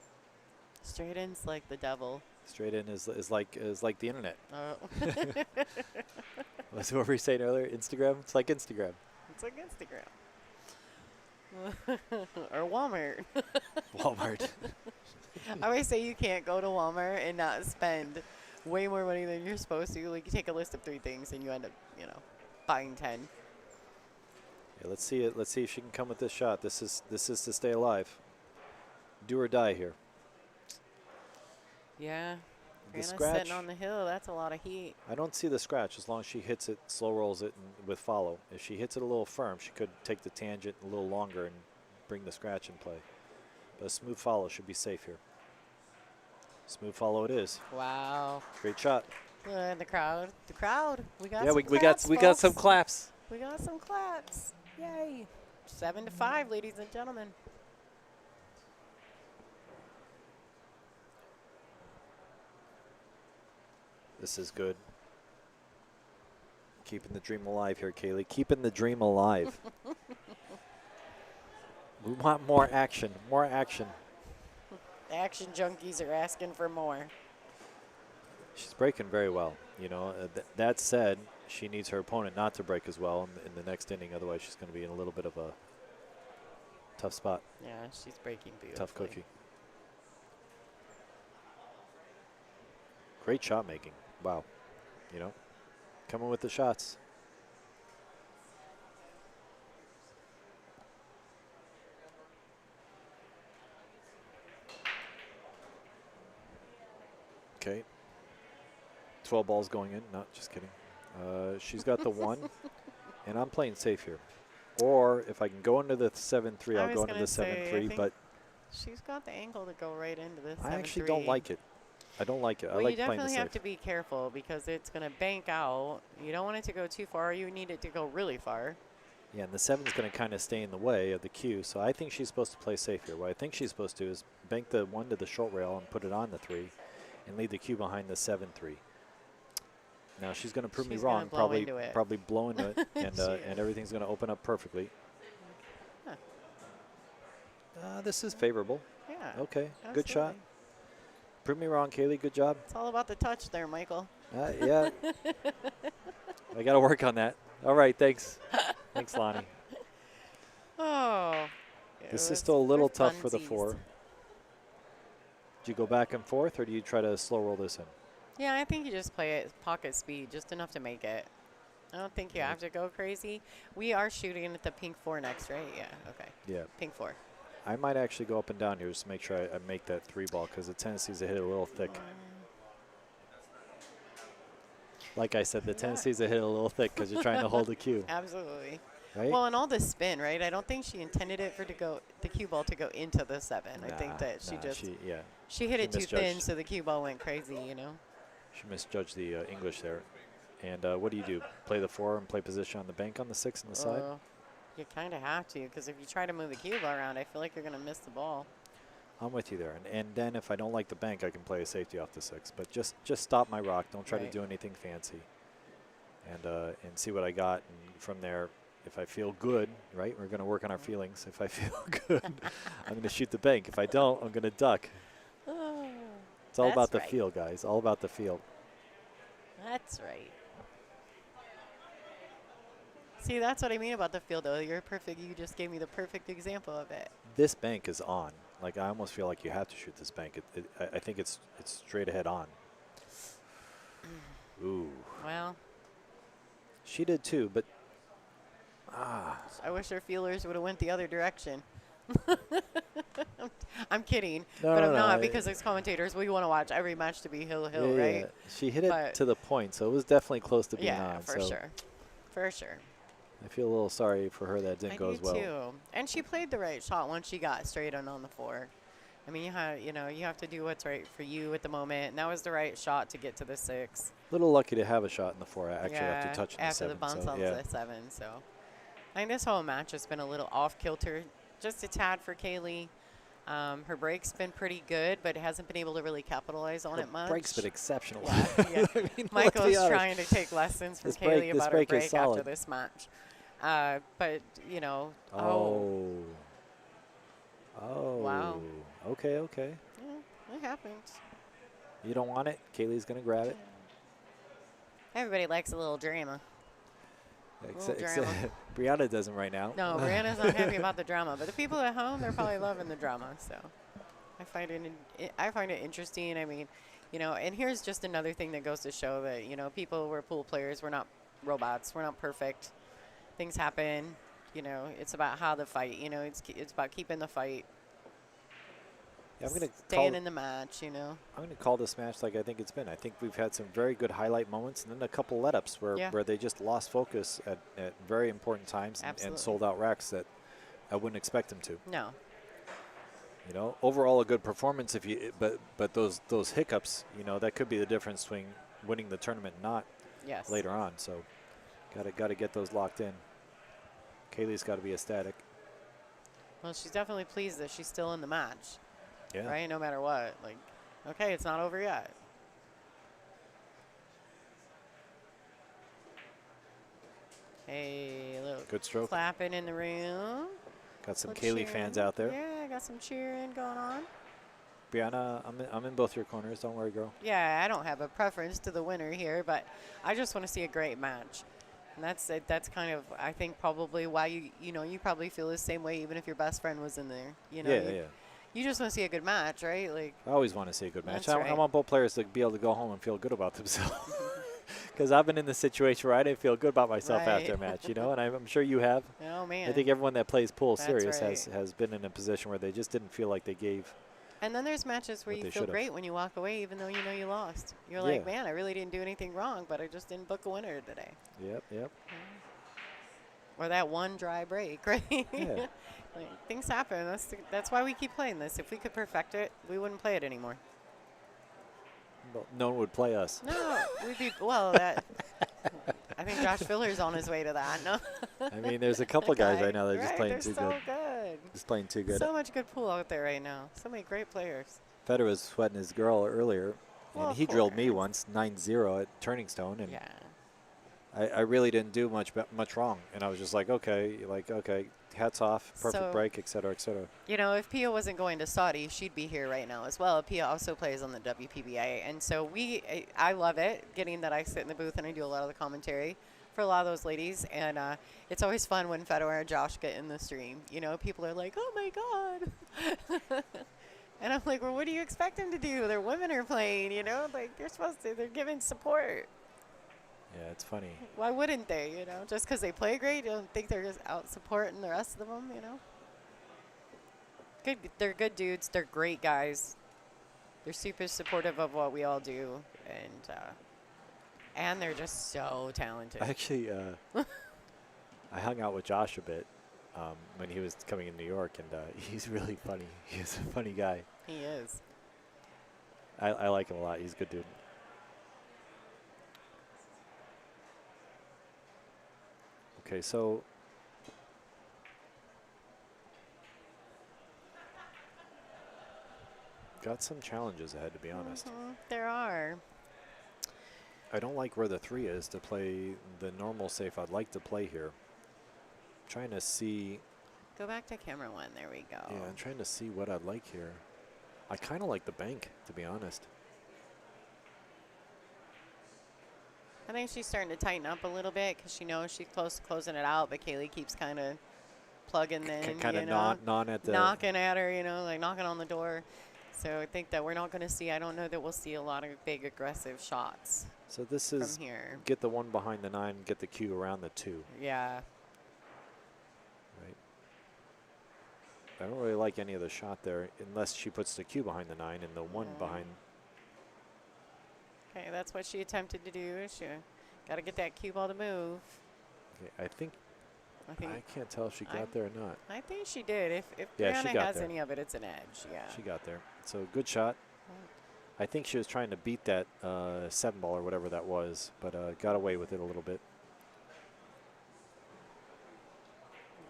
Straight in's like the devil. Straight in is like the internet. Oh. That's what we were saying earlier. Instagram. It's like Instagram. It's like Instagram. Or Walmart. Walmart. I always say you can't go to Walmart and not spend way more money than you're supposed to. Like you take a list of 3 things and you end up, buying 10. Yeah, let's see it. Let's see if she can come with this shot. This is to stay alive. Do or die here. Yeah. The Brianna's scratch. sitting on the hill. That's a lot of heat. I don't see the scratch as long as she hits it, slow rolls it, and with follow. If she hits it a little firm, she could take the tangent a little longer and bring the scratch in play. But a smooth follow should be safe here. Smooth follow it is. Wow. Great shot. The crowd. The crowd. We got yeah, some we claps, got some folks. claps. We got some claps. Yay. 7-5, ladies and gentlemen. This is good. Keeping the dream alive here, Kaylee. Keeping the dream alive. We want more action. More action. The action junkies are asking for more. She's breaking very well. You know, that said, she needs her opponent not to break as well in the next inning. Otherwise, she's going to be in a little bit of a tough spot. Yeah, she's breaking beautifully. Tough cookie. Great shot making. Wow. You know, coming with the shots. Okay. 12 balls going in. No, just kidding. She's got the 1, and I'm playing safe here. Or if I can go into the 7-3, I'll go into the 7-3. But she's got the angle to go right into the 7-3. I actually don't like it. I don't like it. Well, I like you playing the definitely safe. have to be careful because it's going to bank out. You don't want it to go too far. You need it to go really far. Yeah, and the 7's going to kind of stay in the way of the cue. So I think she's supposed to play safe here. What I think she's supposed to do is bank the 1 to the short rail and put it on the 3 and leave the cue behind the 7-3. Now she's going to prove me wrong, probably blow into it, and everything's going to open up perfectly. Huh. This is favorable. Yeah. Okay, absolutely. Good shot. Prove me wrong, Kaylee. Good job. It's all about the touch there, Michael. Yeah. I got to work on that. All right, thanks. Thanks, Lonnie. Oh. This is still a little tough for the funsies. 4. Do you go back and forth, or do you try to slow roll this in? Yeah, I think you just play it pocket speed, just enough to make it. I don't think you have to go crazy. We are shooting at the pink 4 next, right? Yeah, okay. Yeah. Pink 4. I might actually go up and down here just to make sure I make that 3 ball because the tendency is to hit it a little thick. Like I said, the tendency is to hit it a little thick because you're trying to hold the cue. Absolutely. Right? Well, and all the spin, right? I don't think she intended it for the cue ball to go into the 7. I think that she hit it too thin, so the cue ball went crazy, you know? She misjudged the English there. And what do? Play the 4 and play position on the bank on the 6 on the side? You kind of have to, because if you try to move the cue ball around, I feel like you're going to miss the ball. I'm with you there. And then if I don't like the bank, I can play a safety off the 6. But just stop my rock. Don't try to do anything fancy. And see what I got. And from there, if I feel good, right, we're going to work on our feelings. If I feel good, I'm going to shoot the bank. If I don't, I'm going to duck. It's all about the feel, guys. All about the feel. That's right. See, that's what I mean about the feel, though. You're perfect. You just gave me the perfect example of it. This bank is on. Like, I almost feel like you have to shoot this bank. I think it's straight ahead on. Ooh. Well. She did too, but I wish our feelers would have went the other direction. I'm kidding, no, but no, I'm no, not because as commentators, we want to watch every match to be hill, yeah, right? Yeah. She hit it to the point, so it was definitely close to being on. Yeah, for sure. For sure. I feel a little sorry for her that didn't go as well. I do too. And she played the right shot once she got straight on the 4. I mean, you have to do what's right for you at the moment, and that was the right shot to get to the 6. Little lucky to have a shot in the 4 actually after touching the 7. After the bounce on the 7, so I think this whole match has been a little off kilter, just a tad for Kaylee. Her break's been pretty good, but hasn't been able to really capitalize on it much. Break's been exceptional. Yeah, yeah. I mean, Michael's trying to take lessons from Kaylee about her break after this match. But, you know. Oh. Wow. Okay. Yeah, it happens. You don't want it? Kaylee's going to grab it. Everybody likes a little drama. Except Brianna doesn't right now. No, Brianna's not happy about the drama. But the people at home, they're probably loving the drama. So I find it interesting. I mean, you know, and here's just another thing that goes to show that, you know, we're pool players. We're not robots. We're not perfect. Things happen. You know, it's about how the fight, you know, it's about keeping the fight. Yeah, I'm going to staying in the match, you know. I'm going to call this match like I think it's been. I think we've had some very good highlight moments and then a couple let-ups where they just lost focus at very important times and sold out Raxx that I wouldn't expect them to. No. You know, overall a good performance but those hiccups, you know, that could be the difference between winning the tournament and not later on. So got to get those locked in. Kaylee's got to be ecstatic. Well, she's definitely pleased that she's still in the match. Yeah. Right? No matter what. Like, okay, it's not over yet. Hey, a little good stroke. Clapping in the room. Got some Kaylee fans out there. Yeah, got some cheering going on. Brianna, I'm in both your corners. Don't worry, girl. Yeah, I don't have a preference to the winner here, but I just want to see a great match. And that's it. That's kind of, I think, probably why you probably feel the same way even if your best friend was in there. Yeah. You just want to see a good match, right? Like, I always want to see a good match. That's I right. want both players to be able to go home and feel good about themselves. Because I've been in this situation where I didn't feel good about myself after a Right. match, and I'm sure you have. oh man. I think everyone that plays pool That's serious right. has been in a position where they just didn't feel like they gave. And then there's matches where what you they feel should've. great when you walk away, even though you know you lost. You're like, Yeah. man, I really didn't do anything wrong, but I just didn't book a winner today. Yep. Or that one dry break, right? Yeah. Like, things happen. That's why we keep playing this. If we could perfect it, we wouldn't play it anymore. Well, no one would play us. No, we'd be that. I think Josh Filler's on his way to that. No. I mean, there's a couple guys right now that are just right, playing they're too so good. good. Just playing too good. So much good pool out there right now. So many great players. Federer was sweating his girl earlier, Well, and of he drilled me course. once 9-0 at Turning Stone, and Yeah. I really didn't do much wrong, and I was just like, okay, hats off, perfect So- break, et cetera, et cetera. If Pia wasn't going to Saudi, she'd be here right now as well. Pia also plays on the WPBA, and so I love it, getting that I sit in the booth and I do a lot of the commentary for a lot of those ladies, and it's always fun when Federer and Josh get in the stream. People are like, oh my God. And I'm like, well, what do you expect them to do? Their women are playing, like they're giving support. Yeah, it's funny. Why wouldn't they, Just because they play great, you don't think they're just out supporting the rest of them, Good, they're good dudes. They're great guys. They're super supportive of what we all do, and they're just so talented. Actually, I hung out with Josh a bit when he was coming in New York, and he's really funny. He's a funny guy. He is. I like him a lot. He's a good dude. Okay, so got some challenges ahead, to be honest. There are. I don't like where the 3 is to play the normal safe I'd like to play here. Trying to see. Go back to camera 1. There we go. Yeah, I'm trying to see what I'd like here. I kind of like the bank, to be honest. I think she's starting to tighten up a little bit because she knows she's close to closing it out, but Kaylee keeps kind of plugging in, Kind of gnawing at the. knocking at her, like knocking on the door. So I think that we're not going to see, I don't know that we'll see a lot of big aggressive shots So this from is here. get the 1 behind the 9, get the cue around the 2. Yeah. Right. I don't really like any of the shot there unless she puts the cue behind the 9 and the 1 behind. Okay, that's what she attempted to do. She got to get that cue ball to move. Okay, I think I think I can't tell if she got there or not. I think she did. If Yeah, she Brianna got has there. any of it, it's an edge. Yeah. She got there. So good shot. I think she was trying to beat that 7 ball or whatever that was, but got away with it a little bit.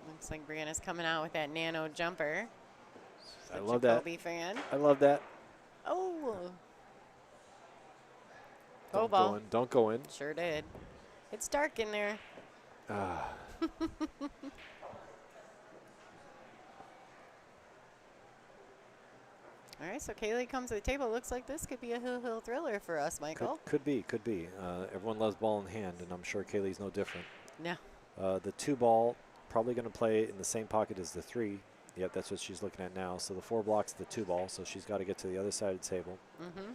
Looks like Brianna's coming out with that nano jumper. She's I a love that. Jacoby fan. I love that. Oh. Go Don't ball. go in. Don't go in. Sure did. It's dark in there. Ah. All right, so Kaylee comes to the table. Looks like this could be a hill thriller for us, Michael. Could be. Everyone loves ball in hand, and I'm sure Kaylee's no different. No. The 2 ball probably going to play in the same pocket as the 3. Yep, that's what she's looking at now. So the 4 blocks the 2 ball, so she's got to get to the other side of the table. Mm-hmm.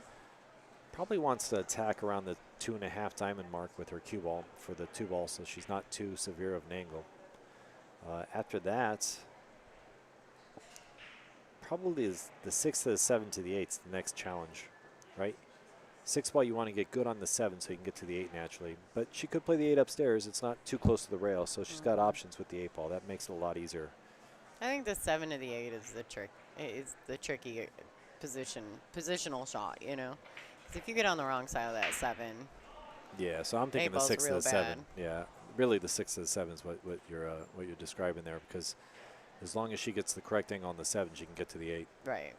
Probably wants to attack around the 2.5 diamond mark with her cue ball for the 2 ball, so she's not too severe of an angle. After that, probably is the 6 to the 7 to the 8 's the next challenge, right? 6 ball, you want to get good on the 7 so you can get to the 8 naturally. But she could play the 8 upstairs. It's not too close to the rail, so she's got options with the 8 ball. That makes it a lot easier. I think the 7 to the 8 is the trick. Is the tricky positional shot, 'Cause if you get on the wrong side of that 7, Yeah, so I'm thinking the ball's 6 to real the 7. bad. Yeah, really the 6 to the 7 is what you're describing there, because as long as she gets the correct angle on the 7, she can get to the 8 right?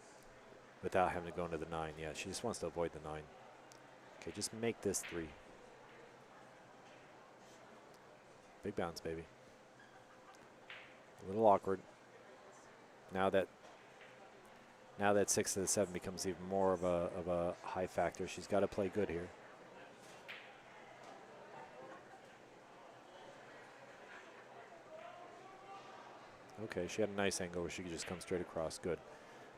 without having to go into the 9. Yeah, she just wants to avoid the 9. Okay, just make this 3. Big bounce, baby. A little awkward. Now that Now that 6 to the 7 becomes even more of a high factor. She's got to play good here. Okay, she had a nice angle where she could just come straight across. Good.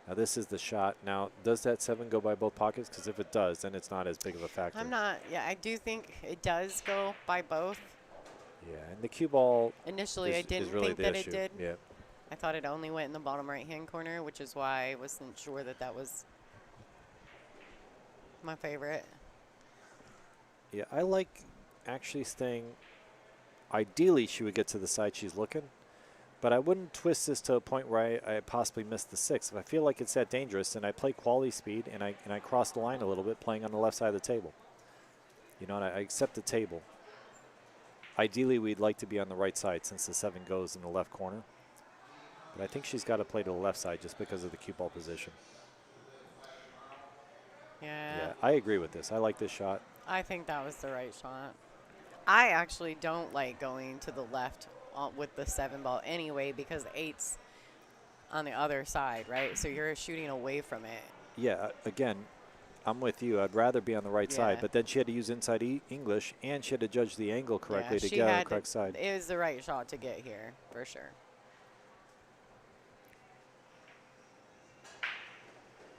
Now this is the shot. Now, does that 7 go by both pockets? Because if it does, then it's not as big of a factor. I'm not. Yeah, I do think it does go by both. Yeah, and the cue ball Initially, I is didn't really think the that issue. it did. Yeah. I thought it only went in the bottom right-hand corner, which is why I wasn't sure that that was my favorite. Yeah, I like actually staying. Ideally, she would get to the side she's looking, but I wouldn't twist this to a point where I possibly miss the 6. If I feel like it's that dangerous, then I play quality speed and I cross the line a little bit, playing on the left side of the table. You know, and I accept the table. Ideally, we'd like to be on the right side since the 7 goes in the left corner. But I think she's got to play to the left side just because of the cue ball position. Yeah, I agree with this. I like this shot. I think that was the right shot. I actually don't like going to the left with the 7 ball anyway because 8's on the other side, right? So you're shooting away from it. Yeah, again, I'm with you. I'd rather be on the right side, but then she had to use inside English, and she had to judge the angle correctly to get on the correct side. It was the right shot to get here, for sure.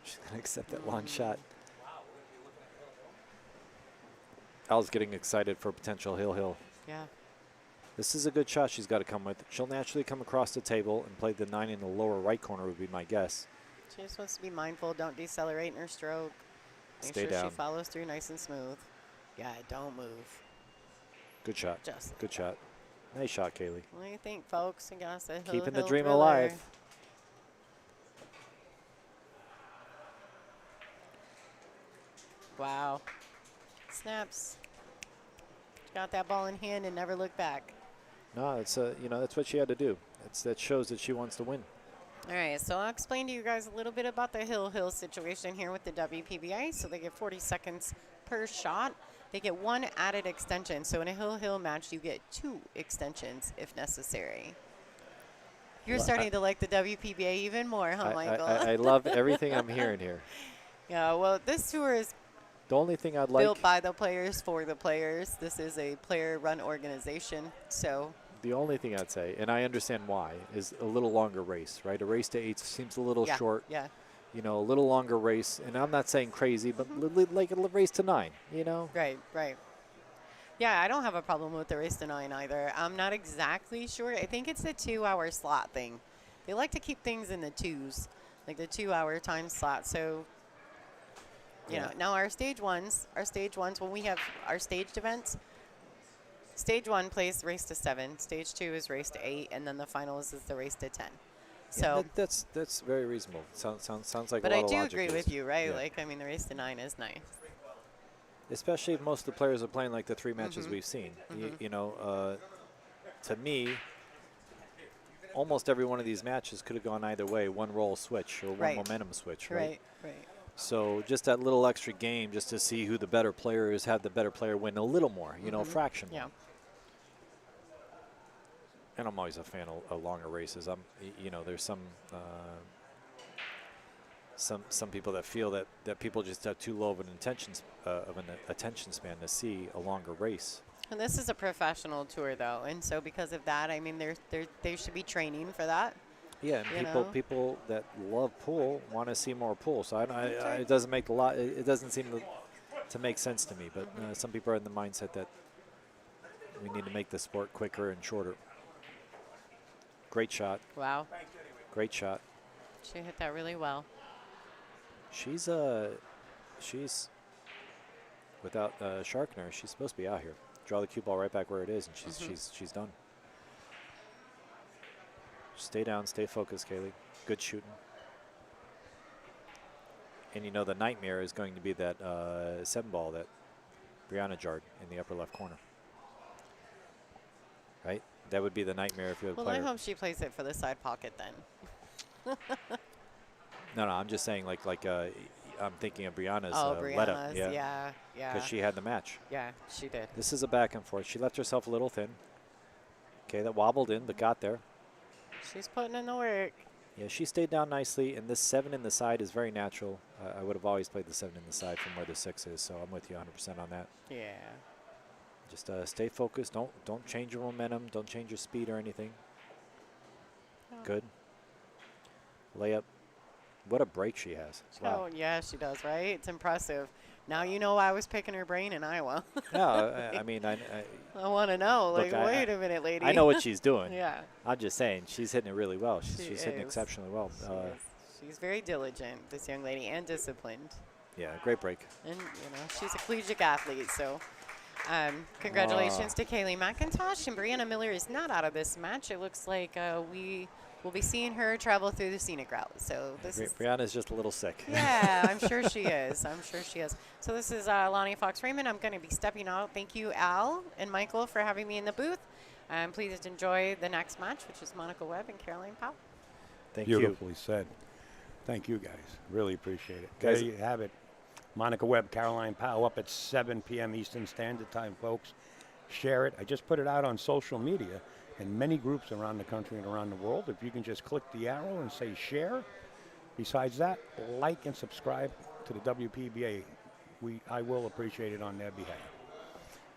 She's going to accept that long shot. Al's getting excited for potential hill. Yeah. This is a good shot she's got to come with. She'll naturally come across the table and play the 9 in the lower right corner would be my guess. She just wants to be mindful. Don't decelerate in her stroke. Make Stay sure down. she follows through nice and smooth. Yeah, don't move. Good shot. Good shot. Nice shot, Kaylee. What do you think, folks? You got a Keeping the hill dream thriller. alive. Wow. Snaps. Got that ball in hand and never looked back. No, it's you know, that's what she had to do. That shows that she wants to win. All right, so I'll explain to you guys a little bit about the hill situation here with the WPBA. So they get 40 seconds per shot. They get 1 added extension. So in a hill match, you get 2 extensions if necessary. You're Well, starting to like the WPBA even more, huh, Michael? I love everything I'm hearing here. Yeah, well, this tour is The only thing I'd like, built by the players for the players. This is a player-run organization, so. the only thing I'd say, and I understand why, is a little longer race, right? A race to 8 seems a little short. Yeah. You know, a little longer race, and I'm not saying crazy, but like a race to 9, you know? Right. Yeah, I don't have a problem with the race to 9 either. I'm not exactly sure. I think it's the 2-hour slot thing. They like to keep things in the 2s, like the 2-hour time slot. So, you know, now our stage ones, when we have our staged events, stage 1 plays race to 7, stage 2 is race to 8, and then the finals is the race to 10. So Yeah, that's very reasonable. Sounds like but a lot I of do logic agree is. with you, right? Yeah. Like, I mean, the race to 9 is nice. Especially if most of the players are playing like the 3 matches we've seen. You know, to me, almost every one of these matches could have gone either way, one roll switch or one momentum switch, right? Right. So just that little extra game just to see who the better player is, have the better player win a little more, you know, a fraction more. And I'm always a fan of longer races. You know, there's some people that feel that people just have too low of an attention span to see a longer race. And this is a professional tour, though, and so because of that, I mean, they should be training for that. Yeah, and people that love pool want to see more pool. So it doesn't make it doesn't seem to make sense to me. But some people are in the mindset that we need to make the sport quicker and shorter. Great shot. Wow. Great shot. She hit that really well. She's without Sharkner. She's supposed to be out here. Draw the cue ball right back where it is, and she's done. Stay down, stay focused, Kaylee. Good shooting. And you know the nightmare is going to be that 7 ball that Brianna jarred in the upper left corner. Right? That would be the nightmare if you had a player. I hope she plays it for the side pocket then. No, I'm just saying like I'm thinking of Brianna's Brianna's, let up. yeah. Because she had the match. Yeah, she did. This is a back and forth. She left herself a little thin. Okay, that wobbled in but got there. She's putting in the work. Yeah, she stayed down nicely, and this 7 in the side is very natural. I would have always played the 7 in the side from where the 6 is, so I'm with you 100% on that. Yeah. Just stay focused. Don't change your momentum. Don't change your speed or anything. Good. Layup. What a break she has. Wow. Oh, yeah, she does, right? It's impressive. Now you know I was picking her brain in Iowa. Yeah, I mean, I want to know. Look, Like, wait a minute, lady. I know what she's doing. Yeah. I'm just saying, she's hitting it really well. She's hitting is. exceptionally well. She's very diligent, this young lady, and disciplined. Yeah, great break. And, she's a collegiate athlete, so congratulations to Kaylee McIntosh. And Brianna Miller is not out of this match. It looks like we will be seeing her travel through the scenic route. So this is Brianna's just a little sick. Yeah, I'm sure she is. I'm sure she is. So this is Lonnie Fox-Raymond. I'm going to be stepping out. Thank you, Al and Michael, for having me in the booth. Please enjoy the next match, which is Monica Webb and Caroline Powell. Thank you. Beautifully said. Thank you, guys. Really appreciate it. Guys, there you have it. Monica Webb, Caroline Powell up at 7 p.m. Eastern Standard Time, folks. Share it. I just put it out on social media in many groups around the country and around the world. If you can just click the arrow and say share. Besides that, like and subscribe to the WPBA. I will appreciate it on their behalf.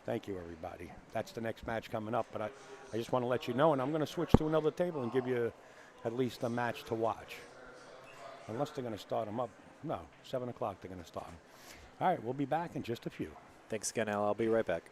Thank you, everybody. That's the next match coming up, but I just want to let you know, and I'm going to switch to another table and give you at least a match to watch. Unless they're going to start them up. No, 7 o'clock they're going to start them. All right, we'll be back in just a few. Thanks again, Al. I'll be right back.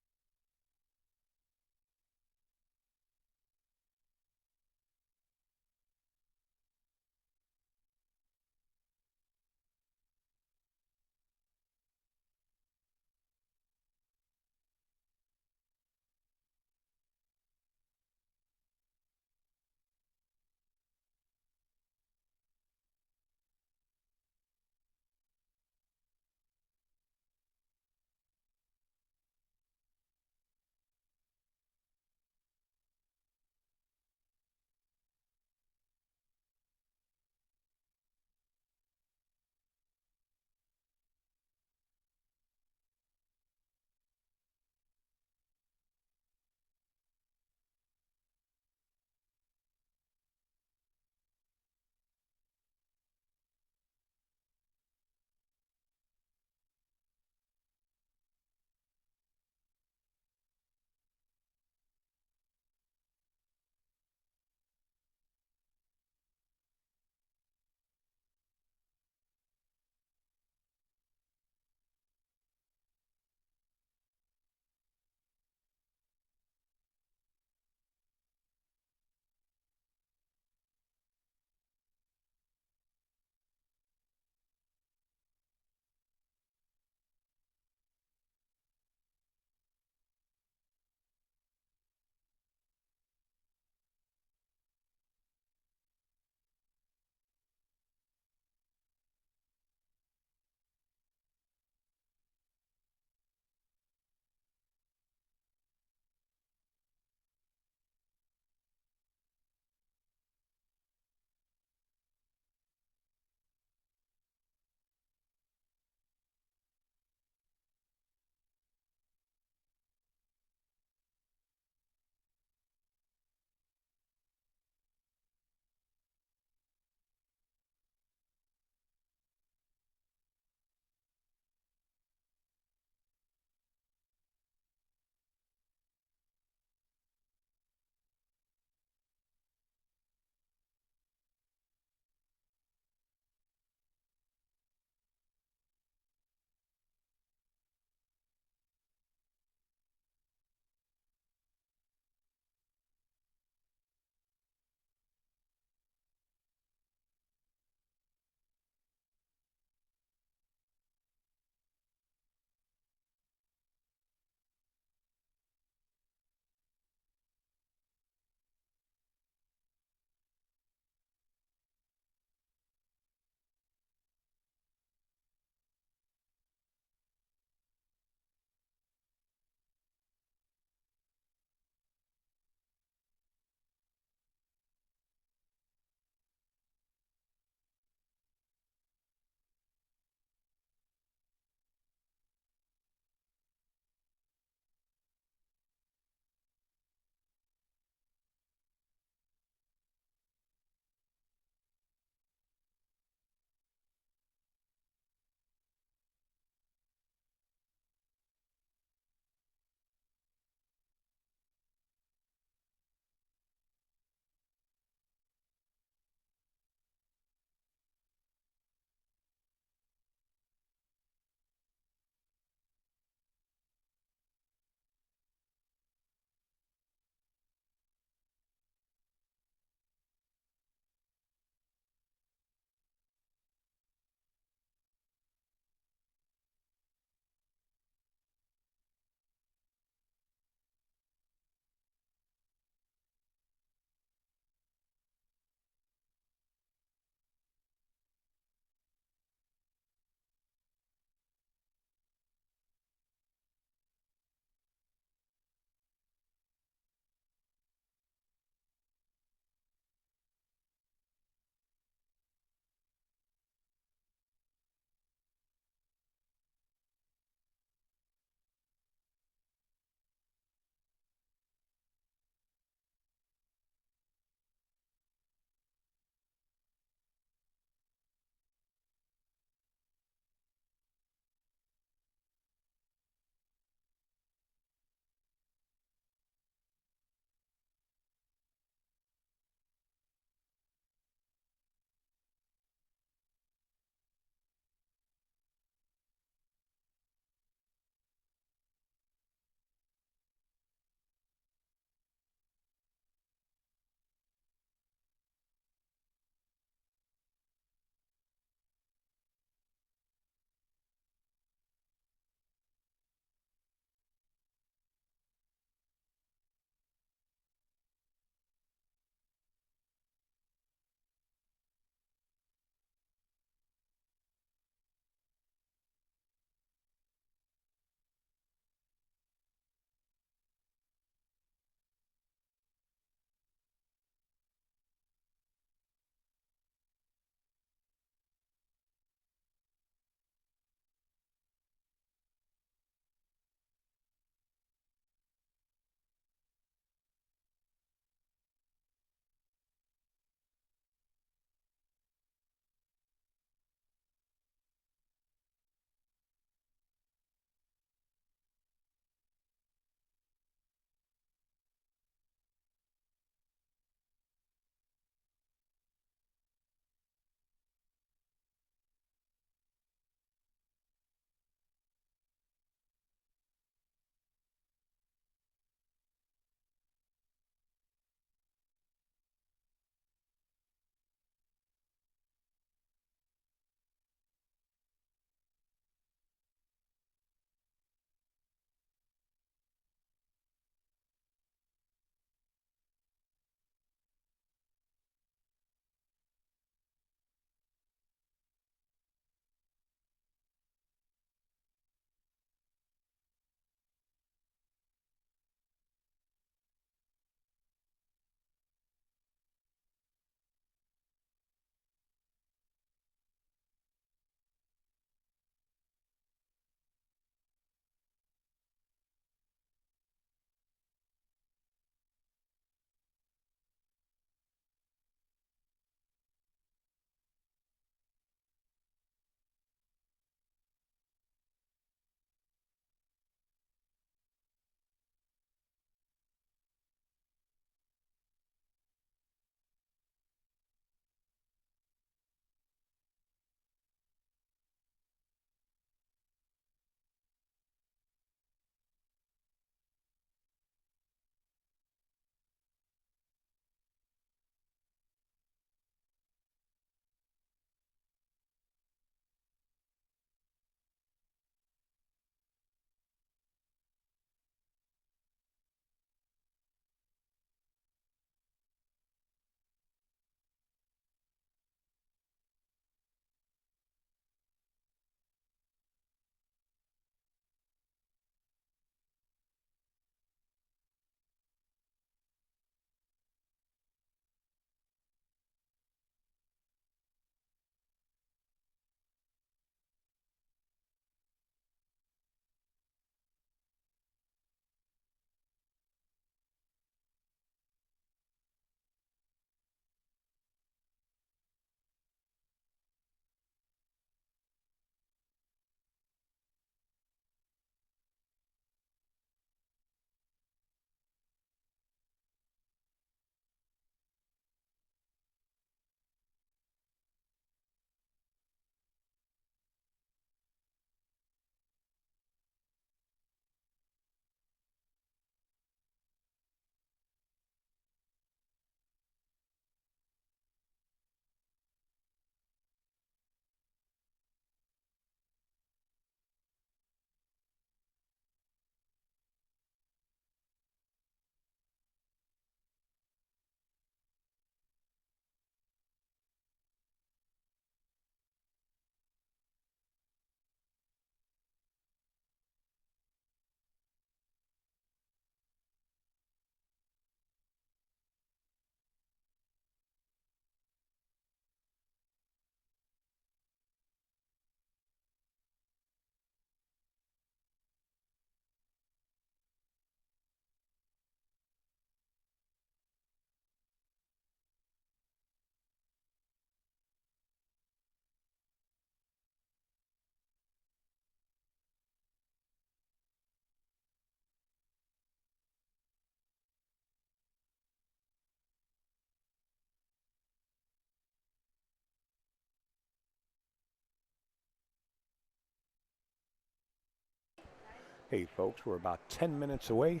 Hey folks, we're about 10 minutes away.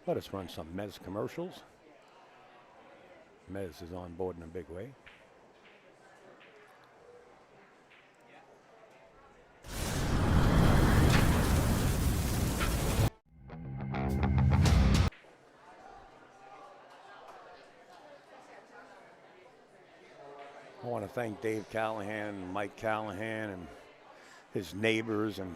Let us run some Mezz commercials. Mezz is on board in a big way. I want to thank Dave Callahan and Mike Callahan and his neighbors and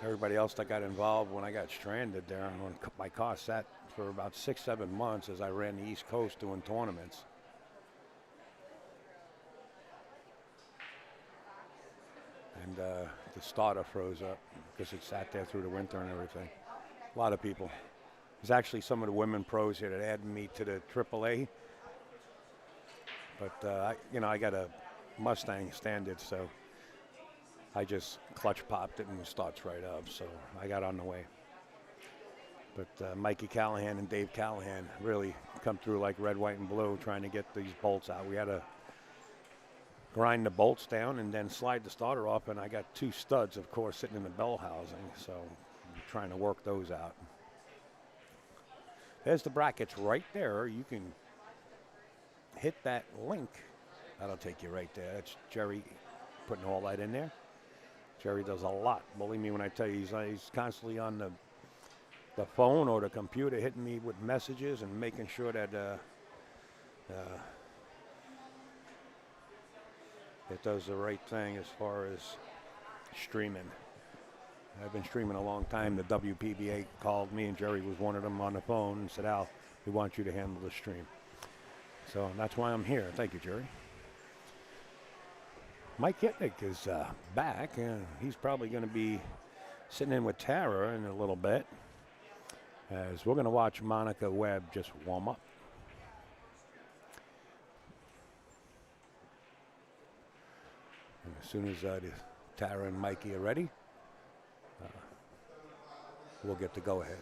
everybody else that got involved when I got stranded there. When my car sat for about 6-7 months as I ran the East Coast doing tournaments. And the starter froze up because it sat there through the winter and everything. A lot of people. There's actually some of the women pros here that added me to the AAA. But, I got a Mustang Standard, so I just clutch popped it and it starts right up. So I got on the way. But Mikey Callahan and Dave Callahan really come through like red, white, and blue trying to get these bolts out. We had to grind the bolts down and then slide the starter off, and I got 2 studs, of course, sitting in the bell housing. So I'm trying to work those out. There's the brackets right there. You can hit that link. That'll take you right there. That's Jerry putting all that in there. Jerry does a lot. Believe me when I tell you, he's constantly on the phone or the computer hitting me with messages and making sure that it does the right thing as far as streaming. I've been streaming a long time. The WPBA called me, and Jerry was one of them on the phone and said, Al, we want you to handle the stream. So that's why I'm here. Thank you, Jerry. Mike Hitnick is back, and he's probably going to be sitting in with Tara in a little bit, as we're going to watch Monica Webb just warm up. And as soon as Tara and Mikey are ready, we'll get the go-ahead.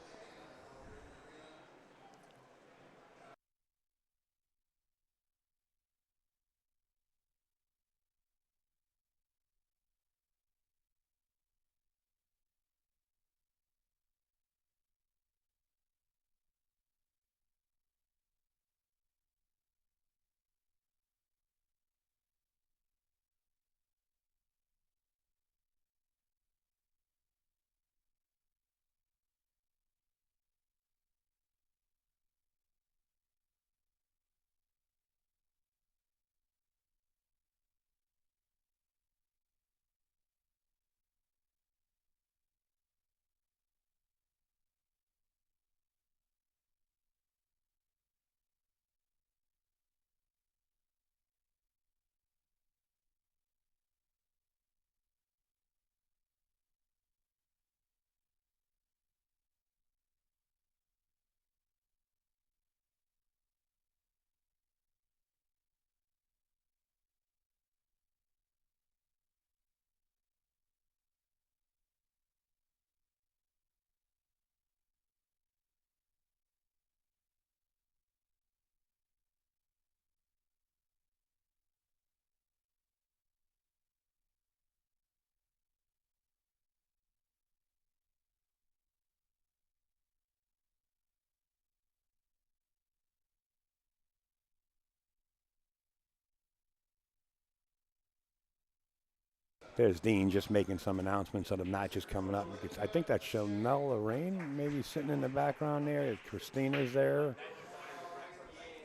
There's Dean just making some announcements of the matches coming up. I think that's Chanel Lorraine maybe sitting in the background there. Christina's there.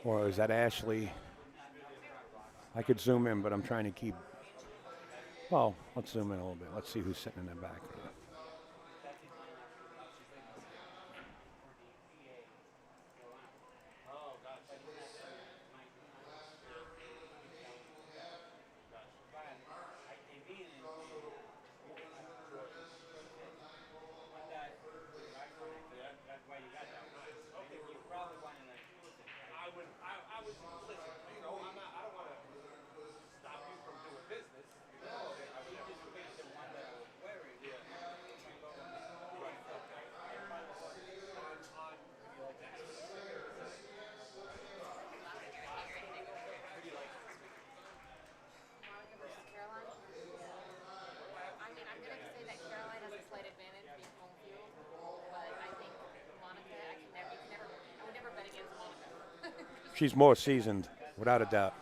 Or is that Ashley? I could zoom in, but I'm trying to keep. Well, let's zoom in a little bit. Let's see who's sitting in the back. She's more seasoned, without a doubt.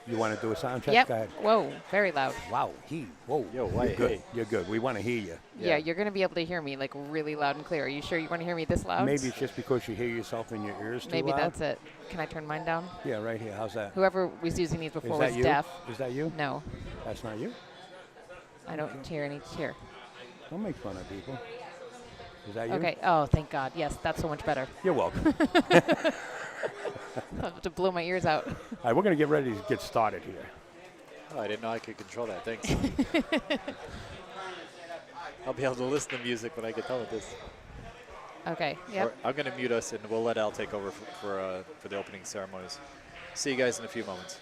You want to do a sound check? Yep. Go ahead. Whoa, very loud. Wow, whoa. Yo, You're why, good. hey. You're good. We want to hear you. Yeah, you're going to be able to hear me like really loud and clear. Are you sure you want to hear me this loud? Maybe it's just because you hear yourself in your ears too Maybe loud. that's it. Can I turn mine down? Yeah, right here. How's that? Whoever was using these before Is that was you? deaf. Is that you? No, That's not you? I don't hear any cheer. Don't make fun of people. Is that you? Okay. Oh, thank God. Yes, that's so much better. You're welcome. I'll have to blow my ears out. All right, we're going to get ready to get started here. Oh, I didn't know I could control that. Thanks. I'll be able to listen to music when I get done with this. Okay. Yep. Or I'm going to mute us, and we'll let Al take over for the opening ceremonies. See you guys in a few moments.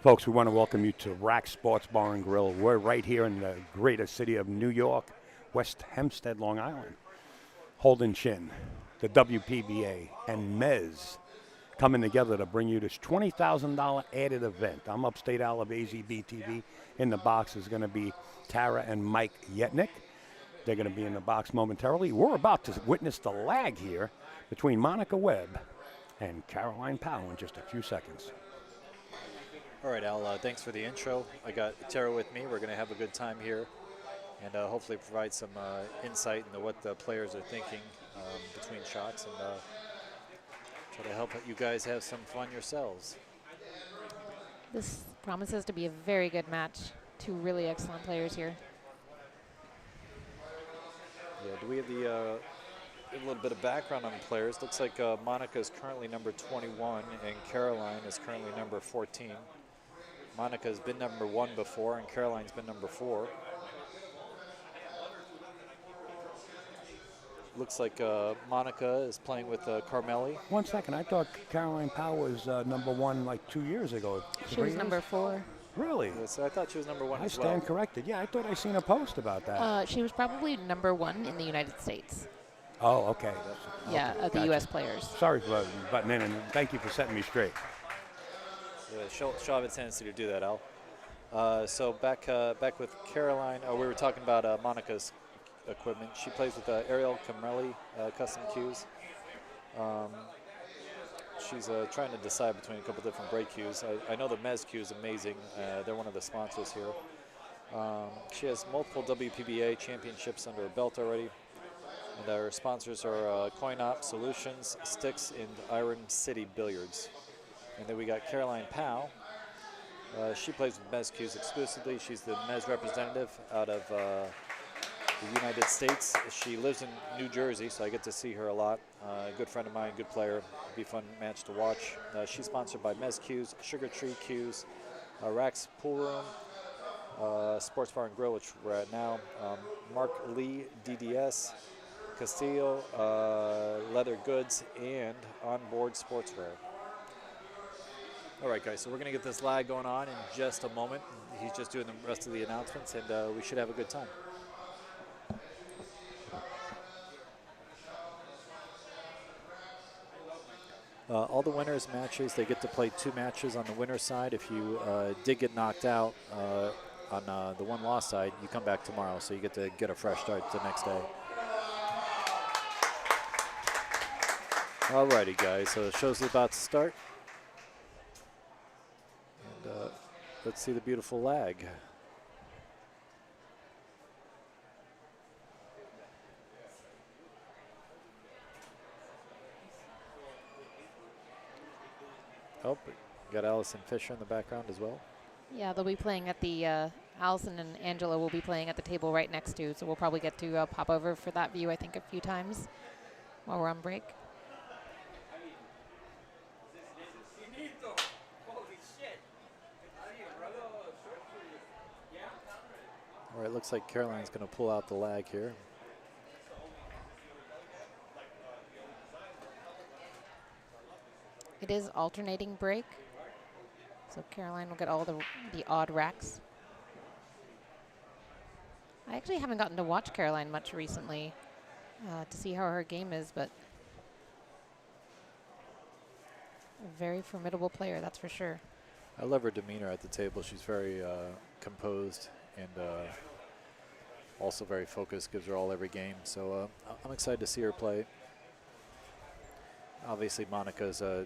Folks, we want to welcome you to Raxx Sports Bar and Grill. We're right here in the greater city of New York, West Hempstead, Long Island. Holden Chin, the WPBA, and Mezz coming together to bring you this $20,000 added event. I'm Upstate Al of AZBTV. In the box is going to be Tara and Mike Yetnick. They're going to be in the box momentarily. We're about to witness the lag here between Monica Webb and Caroline Powell in just a few seconds. All right, Al, thanks for the intro. I got Tara with me. We're going to have a good time here and hopefully provide some insight into what the players are thinking between shots and try to help you guys have some fun yourselves. This promises to be a very good match. Two really excellent players here. Yeah, do we have a little bit of background on the players? Looks like Monica is currently number 21 and Caroline is currently number 14. Monica has been number 1 before, and Caroline's been number 4. Looks like Monica is playing with Carmeli. 1 second, I thought Caroline Powell was number 1 like 2 years ago. She was number 4. Really? Yes, I thought she was number 1 I as well. stand corrected. Yeah, I thought I seen a post about that. She was probably number 1 in the United States. Oh, okay. Yeah, of the Gotcha. U.S. players. Sorry for butting in, and thank you for setting me straight. Yeah, she'll have a tendency to do that, Al. So back with Caroline. We were talking about Monica's equipment. She plays with Ariel Camrelli custom cues. She's trying to decide between a couple different break cues. I know the Mezz cue is amazing. They're one of the sponsors here. She has multiple WPBA championships under her belt already. And our sponsors are Coin Op Solutions, Sticks, and Iron City Billiards. And then we got Caroline Powell. She plays with Mezz cues exclusively. She's the Mezz representative out of the United States. She lives in New Jersey, so I get to see her a lot. A good friend of mine, good player. Be a fun match to watch. She's sponsored by Mezz Cues, Sugar Tree Cues, Raxx Pool Room, Sports Bar and Grill, which we're at now, Mark Lee DDS, Castillo Leather Goods, and Onboard Sportswear. All right, guys, so we're going to get this lag going on in just a moment. He's just doing the rest of the announcements, and we should have a good time. All the winners' matches, they get to play 2 matches on the winner's side. If you did get knocked out on the one-loss side, you come back tomorrow, so you get to get a fresh start the next day. All righty, guys, so the show's about to start. And let's see the beautiful lag. Oh, Got Allison Fisher in the background as well. Yeah, they'll be playing at the, Allison and Angela will be playing at the table right next to, so we'll probably get to pop over for that view, I think, a few times while we're on break. All right, looks like Caroline's going to pull out the lag here. It is alternating break, so Caroline will get all the odd racks. I actually haven't gotten to watch Caroline much recently to see how her game is, but a very formidable player, that's for sure. I love her demeanor at the table. She's very composed and also very focused, gives her all every game. So I'm excited to see her play. Obviously, Monica's a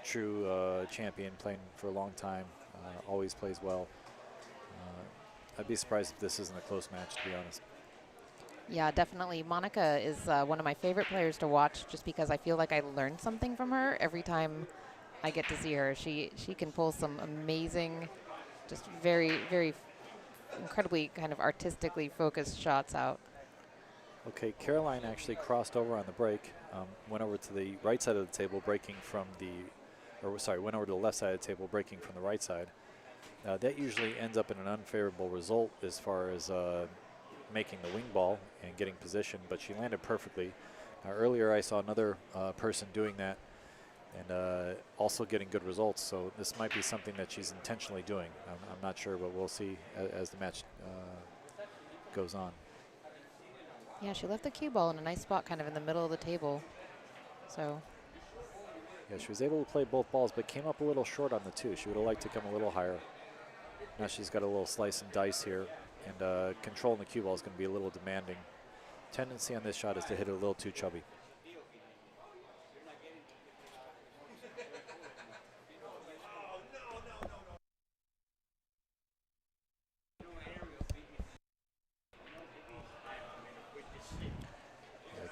true champion, playing for a long time, always plays well. I'd be surprised if this isn't a close match, to be honest. Yeah, definitely. Monica is one of my favorite players to watch just because I feel like I learn something from her every time I get to see her. She can pull some amazing, just very, very incredibly kind of artistically focused shots out. Okay, Caroline actually crossed over on the break, went over to the right side of the table, breaking from went over to the left side of the table, breaking from the right side. That usually ends up in an unfavorable result as far as making the wing ball and getting position, but she landed perfectly. Earlier I saw another person doing that and also getting good results, so this might be something that she's intentionally doing. I'm not sure, but we'll see as the match goes on. Yeah, she left the cue ball in a nice spot kind of in the middle of the table. So yeah, she was able to play both balls, but came up a little short on the two. She would have liked to come a little higher. Now she's got a little slice and dice here, and controlling the cue ball is going to be a little demanding. Tendency on this shot is to hit it a little too chubby.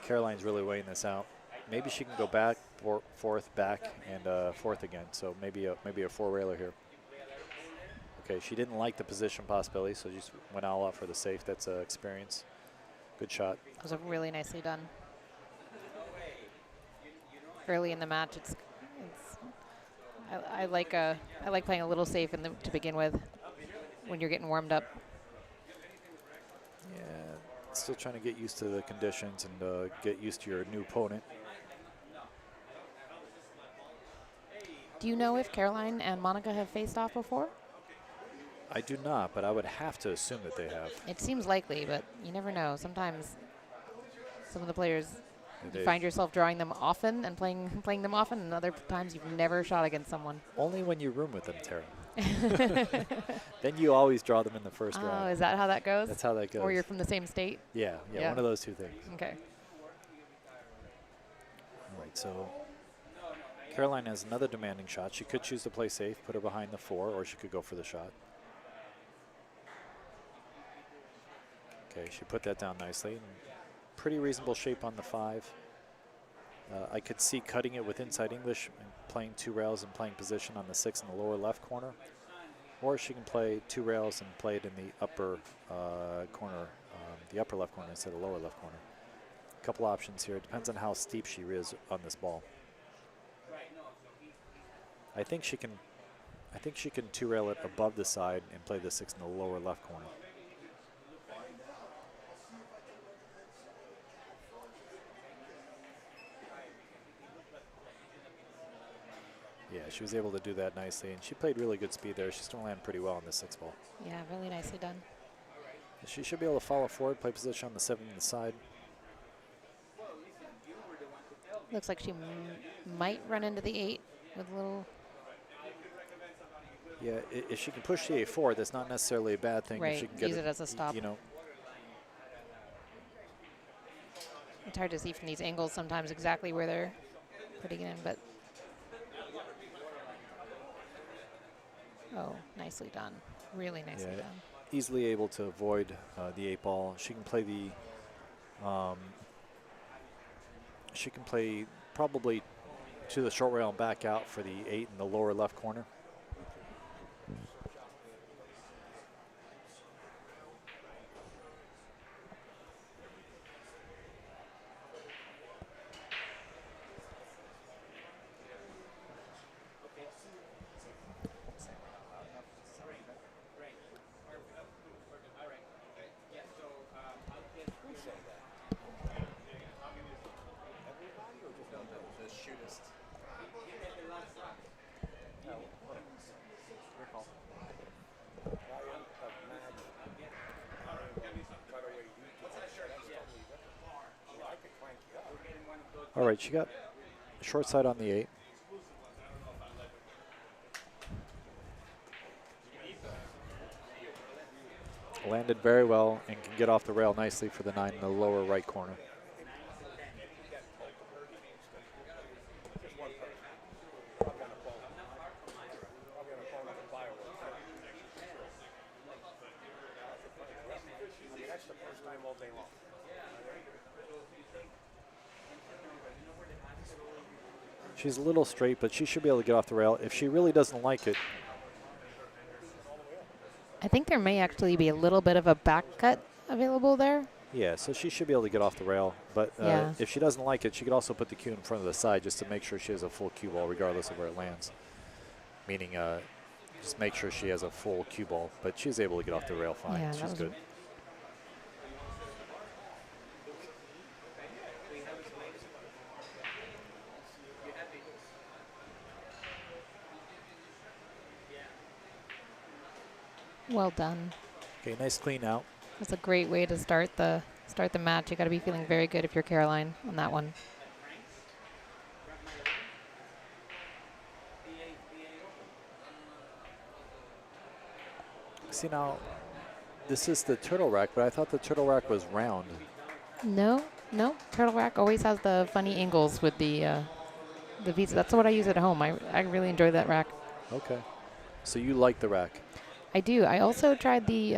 Caroline's really weighing this out. Maybe she can go back, forth, back, and forth again. So maybe a four-railer here. Okay, she didn't like the position possibility, so just went all out for the safe. That's experience. Good shot. it was really nicely done. Early in the match, I like playing a little safe to begin with when you're getting warmed up. Yeah, still trying to get used to the conditions and get used to your new opponent. Do you know if Caroline and Monica have faced off before? I do not, but I would have to assume that they have. It seems likely, but you never know. Sometimes some of the players, you find yourself drawing them often and playing them often, and other times you've never shot against someone. Only when you room with them, Tara. Then you always draw them in the first round. Oh, is that how that goes? That's how that goes. Or you're from the same state? Yeah, one of those two things. Okay. All right, so Caroline has another demanding shot. She could choose to play safe, put her behind the four, or she could go for the shot. Okay, she put that down nicely. Pretty reasonable shape on the five. I could see cutting it with inside English and playing two rails and playing position on the six in the lower left corner. Or she can play two rails and play it in the upper corner, the upper left corner instead of lower left corner. A couple options here. It depends on how steep she is on this ball. I think she can two rail it above the side and play the six in the lower left corner. Yeah, she was able to do that nicely, and she played really good speed there. She's going to land pretty well on the six ball. Yeah, really nicely done. She should be able to follow forward, play position on the seven on the side. Looks like she might run into the eight with a little. Yeah, if she can push the eight forward, that's not necessarily a bad thing. Right, If she can get use it as a stop. You know. It's hard to see from these angles sometimes exactly where they're putting it in, but. Oh, nicely done. Really nicely done. Easily able to avoid the eight ball. She can play the. She can play probably to the short rail and back out for the eight in the lower left corner. All right, she got short side on the 8. Landed very well and can get off the rail nicely for the 9 in the lower right corner. She's a little straight, but she should be able to get off the rail. If she really doesn't like it, I think there may actually be a little bit of a back cut available there. yeah, so she should be able to get off the rail. But Yeah. if she doesn't like it, she could also put the cue in front of the side just to make sure she has a full cue ball regardless of where it lands. Meaning just make sure she has a full cue ball. But she's able to get off the rail fine. Yeah, that She's was good. Well done. Okay, nice clean out. That's a great way to start the match. You got to be feeling very good if you're Caroline on that one. See now, this is the turtle rack, but I thought the turtle rack was round. No, Turtle Rack always has the funny angles with the visa. That's what I use at home. I really enjoy that rack. Okay. So you like the rack. I do. I also tried the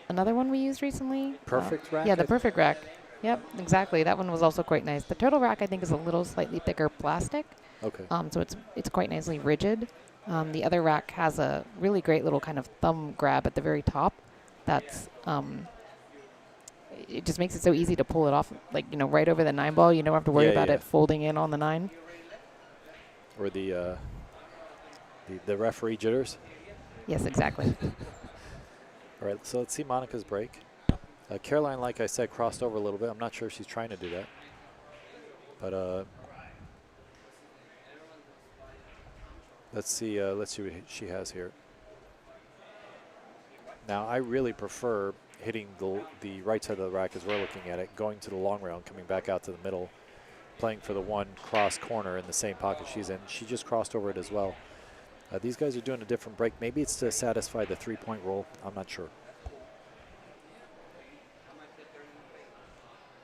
another one we used recently. Perfect rack? Yeah, the Perfect Rack. Yep, exactly. That one was also quite nice. The Turtle Rack I think is a little slightly thicker plastic. Okay. So it's quite nicely rigid. The other rack has a really great little kind of thumb grab at the very top. That's it just makes it so easy to pull it off, like, you know, right over the 9 ball. You don't have to worry Yeah, about yeah. it folding in on the 9. Or the referee jitters. Yes, exactly. All right, so let's see Monica's break. Caroline, like I said, crossed over a little bit. I'm not sure if she's trying to do that. But let's see what she has here. Now, I really prefer hitting the right side of the rack as we're looking at it, going to the long round, coming back out to the middle, playing for the one cross corner in the same pocket she's in. She just crossed over it as well. These guys are doing a different break. Maybe it's to satisfy the 3-point rule. I'm not sure.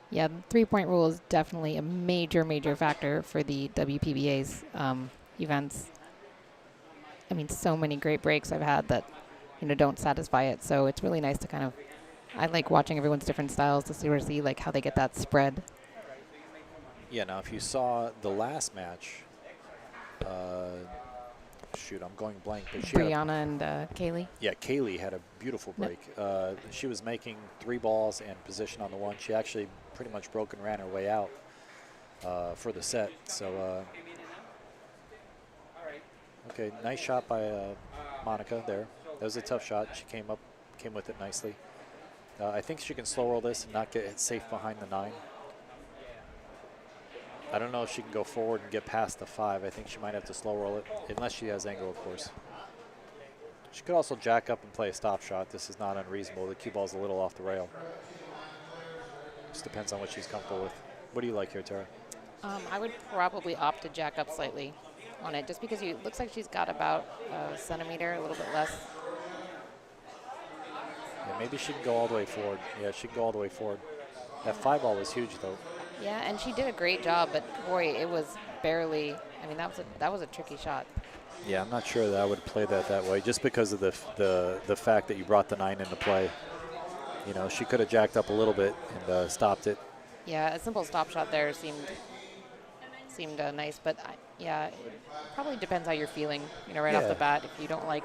Yeah, the 3-point rule is definitely a major factor for the WPBA's events. I mean, so many great breaks I've had that, you know, don't satisfy it. So it's really nice to kind of, I like watching everyone's different styles to see like how they get that spread. Yeah, now if you saw the last match, shoot, I'm going blank. But she Brianna and Kaylee. Yeah, Kaylee had a beautiful break. She was making 3 balls and position on the 1. She actually pretty much broke and ran her way out for the set. So, okay, nice shot by Monica there. That was a tough shot. She came with it nicely. I think she can slow roll this and not get it safe behind the 9. I don't know if she can go forward and get past the 5. I think she might have to slow roll it, unless she has angle, of course. She could also jack up and play a stop shot. This is not unreasonable. The cue ball's a little off the rail. Just depends on what she's comfortable with. What do you like here, Tara? I would probably opt to jack up slightly on it, just because it looks like she's got about a centimeter, a little bit less. Yeah, maybe she can go all the way forward. Yeah, she can go all the way forward. That 5 ball was huge, though. Yeah, and she did a great job, but boy, it was barely. I mean, that was a tricky shot. Yeah, I'm not sure that I would play that way, just because of the fact that you brought the 9 into play. You know, she could have jacked up a little bit and stopped it. Yeah, a simple stop shot there seemed nice, but yeah, it probably depends how you're feeling. You know, right off the bat, if you don't like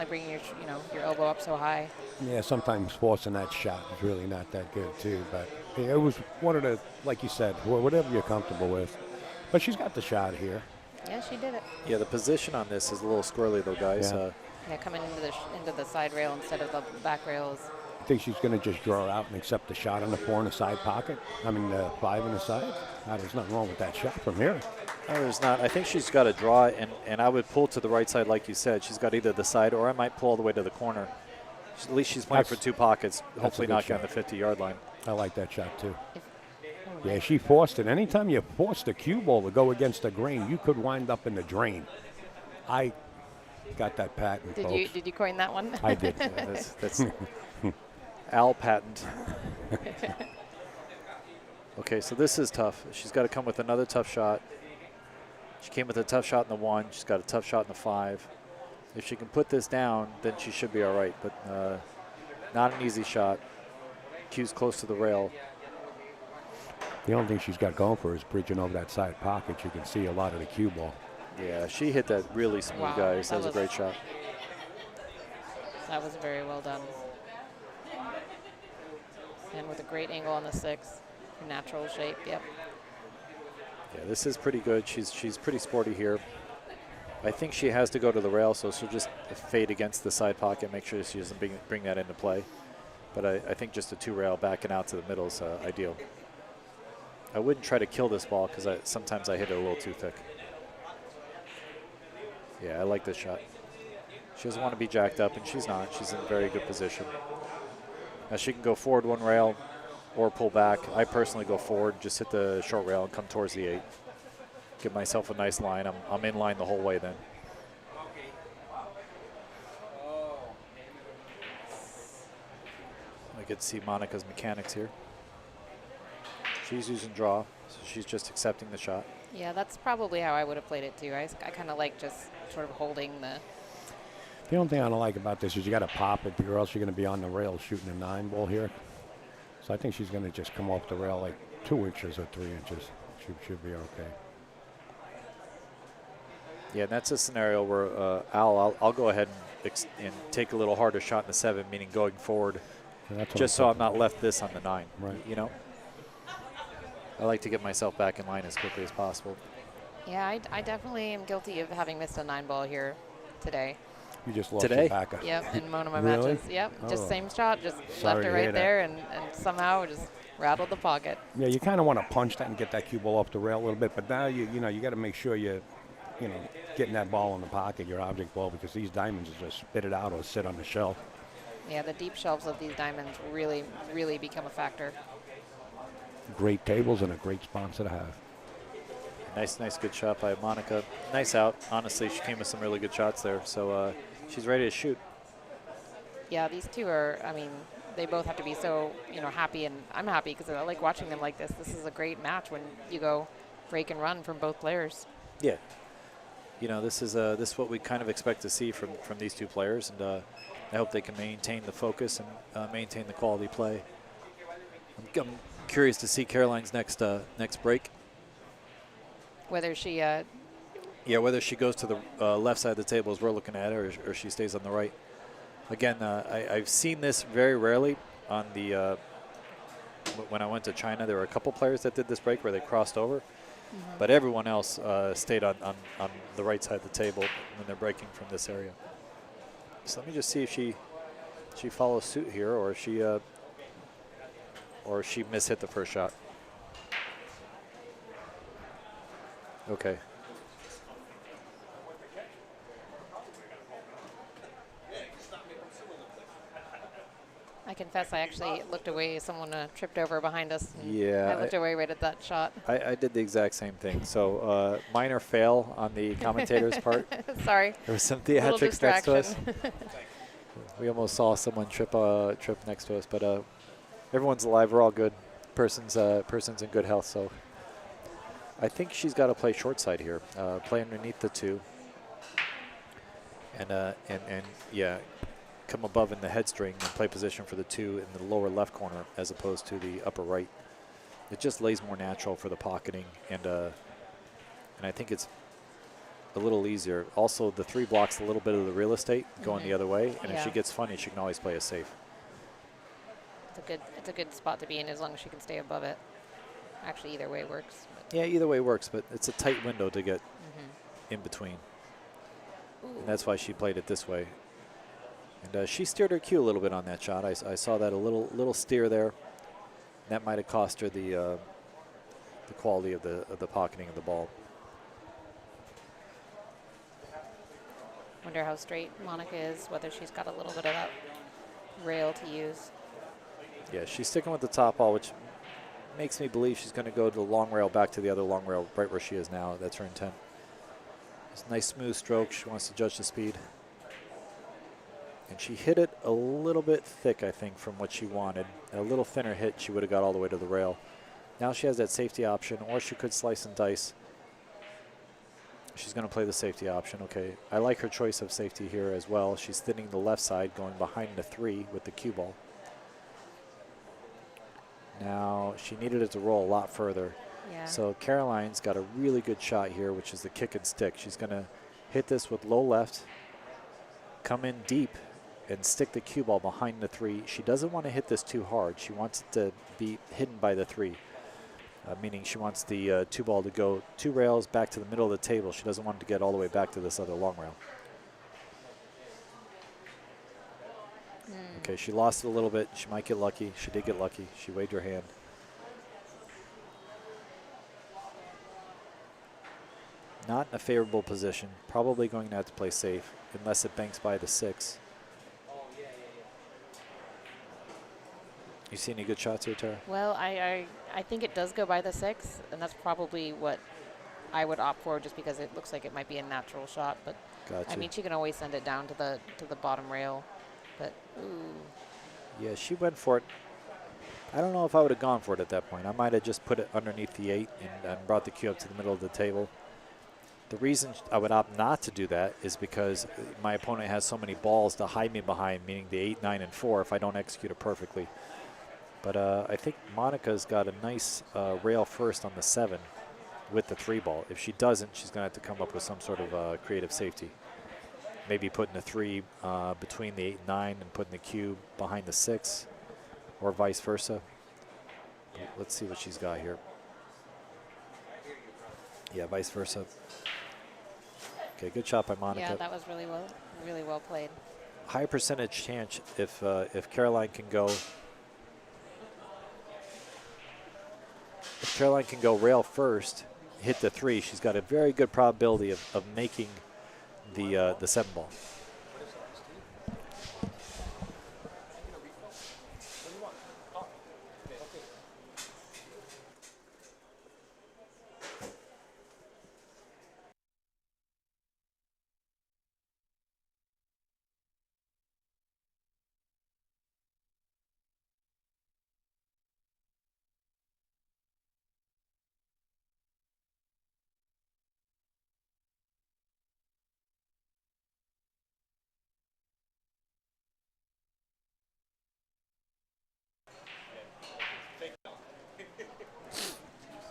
bringing your elbow up so high. Yeah, sometimes forcing that shot is really not that good too. But it was one of the, like you said, whatever you're comfortable with. But she's got the shot here. Yeah, she did it. Yeah, the position on this is a little squirrely though, guys. Yeah, coming into the side rail instead of the back rails. I think she's going to just draw out and accept the shot on the 4 in the side pocket. I mean, the 5 in the side. There's nothing wrong with that shot from here. No, there's not. I think she's got to draw, and I would pull to the right side, like you said. She's got either the side, or I might pull all the way to the corner. At least she's playing for 2 pockets, hopefully not getting the 50-yard line. I like that shot, too. Yeah, she forced it. Anytime you force the cue ball to go against the grain, you could wind up in the drain. I got that patent, folks. Did you coin that one? I did. That's Al patent. Okay, so this is tough. She's got to come with another tough shot. She came with a tough shot in the 1. She's got a tough shot in the 5. If she can put this down, then she should be all right. But not an easy shot. Cue's close to the rail. The only thing she's got going for her is bridging over that side pocket. You can see a lot of the cue ball. Yeah, she hit that really smooth, Wow, guys. That that was a was- great shot. That was very well done. And with a great angle on the 6. Natural shape, yep. Yeah, this is pretty good. She's pretty sporty here. I think she has to go to the rail, so she'll just fade against the side pocket, make sure she doesn't bring that into play. But I think just a 2 rail backing out to the middle is ideal. I wouldn't try to kill this ball because sometimes I hit it a little too thick. Yeah, I like this shot. She doesn't want to be jacked up, and she's not. She's in a very good position. Now she can go forward 1 rail or pull back. I personally go forward, just hit the short rail and come towards the 8. Give myself a nice line. I'm in line the whole way then. I get to see Monica's mechanics here. She's using draw, so she's just accepting the shot. Yeah, that's probably how I would have played it too. I kind of like just sort of holding the. The only thing I don't like about this is you got to pop it, or else you're going to be on the rail shooting a 9 ball here. So I think she's going to just come off the rail like 2 inches or 3 inches. She should be okay. Yeah, and that's a scenario where I'll go ahead and take a little harder shot in the 7, meaning going forward, And that's what just so I'm talking not left this on the 9. Right. You know, I like to get myself back in line as quickly as possible. Yeah, I definitely am guilty of having missed a 9 ball here today. You just lost Today? your backer. Yep, in one of my Really? matches. Yep, just Oh. same shot, just Sorry left it to right hear that. there, and somehow just rattled the pocket. Yeah, you kind of want to punch that and get that cue ball off the rail a little bit, but now you got to make sure you getting that ball in the pocket, your object ball, because these diamonds just spit it out or sit on the shelf. Yeah, the deep shelves of these diamonds really, really become a factor. Great tables and a great sponsor to have. Nice, good shot by Monica. Nice out. Honestly, she came with some really good shots there, so she's ready to shoot. Yeah, these two are, I mean, they both have to be so, happy, and I'm happy because I like watching them like this. This is a great match when you go break and run from both players. Yeah. This is what we kind of expect to see from these two players, and I hope they can maintain the focus and maintain the quality play. I'm curious to see Caroline's next break. Whether she, Yeah, whether she goes to the left side of the table as we're looking at her, or she stays on the right. Again, I've seen this very rarely on the. When I went to China, there were a couple players that did this break where they crossed over, but everyone else stayed on the right side of the table when they're breaking from this area. So let me just see if she follows suit here, or she mishit the first shot. Okay. I confess I actually looked away. Someone tripped over behind us. And Yeah, I looked away right at that shot. I did the exact same thing. So minor fail on the commentator's part. Sorry. There was some Little theatrics next to us. distraction. We almost saw someone trip next to us, but everyone's alive. We're all good. Person's in good health. So I think she's got to play short side here. Play underneath the 2, and yeah, come above in the head string and play position for the 2 in the lower left corner as opposed to the upper right. It just lays more natural for the pocketing, and I think it's a little easier. Also, the 3 blocks a little bit of the real estate going the other way, and if she Yeah. gets funny, she can always play it safe. It's a good spot to be in as long as she can stay above it. Actually, either way works. But Yeah, either way works, but it's a tight window to get in between. And that's why she played it this way. And she steered her cue a little bit on that shot. I saw that a little steer there. That might have cost her the quality of the pocketing of the ball. wonder how straight Monica is, whether she's got a little bit of that rail to use. Yeah, she's sticking with the top ball, which makes me believe she's going to go to the long rail, back to the other long rail, right where she is now. That's her intent. It's a nice smooth stroke. She wants to judge the speed. And she hit it a little bit thick, I think, from what she wanted. A little thinner hit, she would have got all the way to the rail. Now she has that safety option, or she could slice and dice. She's going to play the safety option. Okay, I like her choice of safety here as well. She's thinning the left side, going behind the 3 with the cue ball. Now she needed it to roll a lot further. Yeah. So Caroline's got a really good shot here, which is the kick and stick. She's going to hit this with low left, come in deep, and stick the cue ball behind the 3. She doesn't want to hit this too hard. She wants it to be hidden by the 3. Meaning she wants the 2 ball to go 2 rails back to the middle of the table. She doesn't want it to get all the way back to this other long rail. Okay, she lost it a little bit. She might get lucky. She did get lucky. She waved her hand. Not in a favorable position. Probably going to have to play safe unless it banks by the 6. You see any good shots here, Tara? Well, I think it does go by the 6, and that's probably what I would opt for, just because it looks like it might be a natural shot. But Gotcha. I mean, she can always send it down to the bottom rail. But ooh, Yeah, she went for it. I don't know if I would have gone for it at that point. I might have just put it underneath the 8 and brought the cue up to the middle of the table. The reason I would opt not to do that is because my opponent has so many balls to hide me behind, meaning the 8, 9, and 4 if I don't execute it perfectly. But I think Monica's got a nice rail first on the 7 with the 3 ball. If she doesn't, she's going to have to come up with some sort of creative safety. Maybe putting the 3 between the 8 and 9 and putting the cue behind the 6, or vice versa. But let's see what she's got here. Yeah, vice versa. Okay, good shot by Monica. yeah, that was really well played. High percentage chance if Caroline can go. If Caroline can go rail first, hit the 3, she's got a very good probability of making the 7 ball.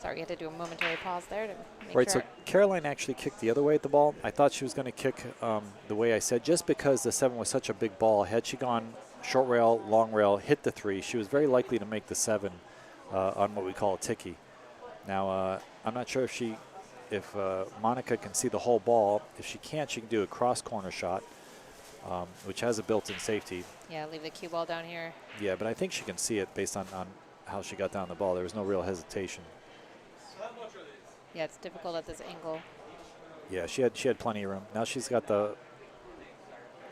Sorry, we had to do a momentary pause there to make Right, sure. so Caroline actually kicked the other way at the ball. I thought she was going to kick the way I said, just because the 7 was such a big ball. Had she gone short rail, long rail, hit the 3, she was very likely to make the 7 on what we call a ticky. Now, I'm not sure if Monica can see the whole ball. If she can't, she can do a cross corner shot, which has a built-in safety. Yeah, leave the cue ball down here. Yeah, but I think she can see it based on how she got down the ball. There was no real hesitation. Yeah, it's difficult at this angle. Yeah, she had plenty of room. Now she's got the,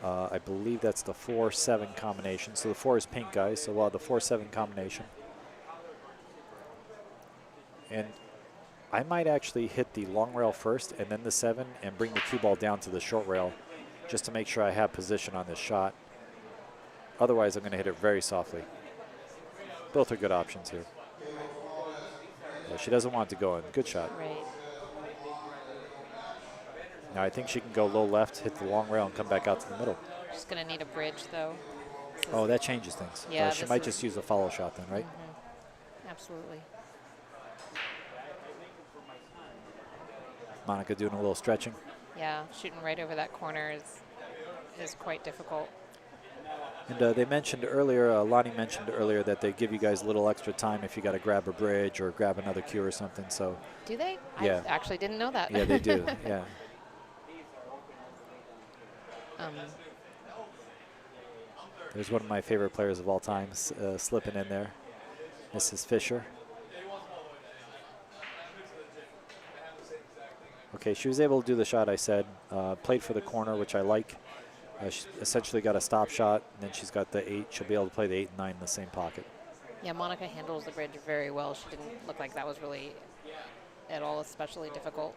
I believe that's the 4-7 combination. So the 4 is pink, guys. So we'll have the 4-7 combination. And I might actually hit the long rail first and then the 7 and bring the cue ball down to the short rail just to make sure I have position on this shot. Otherwise, I'm going to hit it very softly. Both are good options here. Yeah, she doesn't want it to go in. Good shot. Right. Now I think she can go low left, hit the long rail, and come back out to the middle. She's going to need a bridge, though. Oh, that changes things. Yeah, she this might is- just use a follow shot then, right? Absolutely. Monica doing a little stretching. Yeah, shooting right over that corner is quite difficult. And they mentioned earlier, Lonnie mentioned earlier that they give you guys a little extra time if you got to grab a bridge or grab another cue or something. So Do they? Yeah. I actually didn't know that. yeah, they do. Yeah. There's one of my favorite players of all time slipping in there, Mrs. Fisher. Okay, she was able to do the shot I said. Played for the corner, which I like. She essentially got a stop shot, and then she's got the 8. She'll be able to play the 8 and 9 in the same pocket. Yeah, Monica handles the bridge very well. She didn't look like that was really at all especially difficult.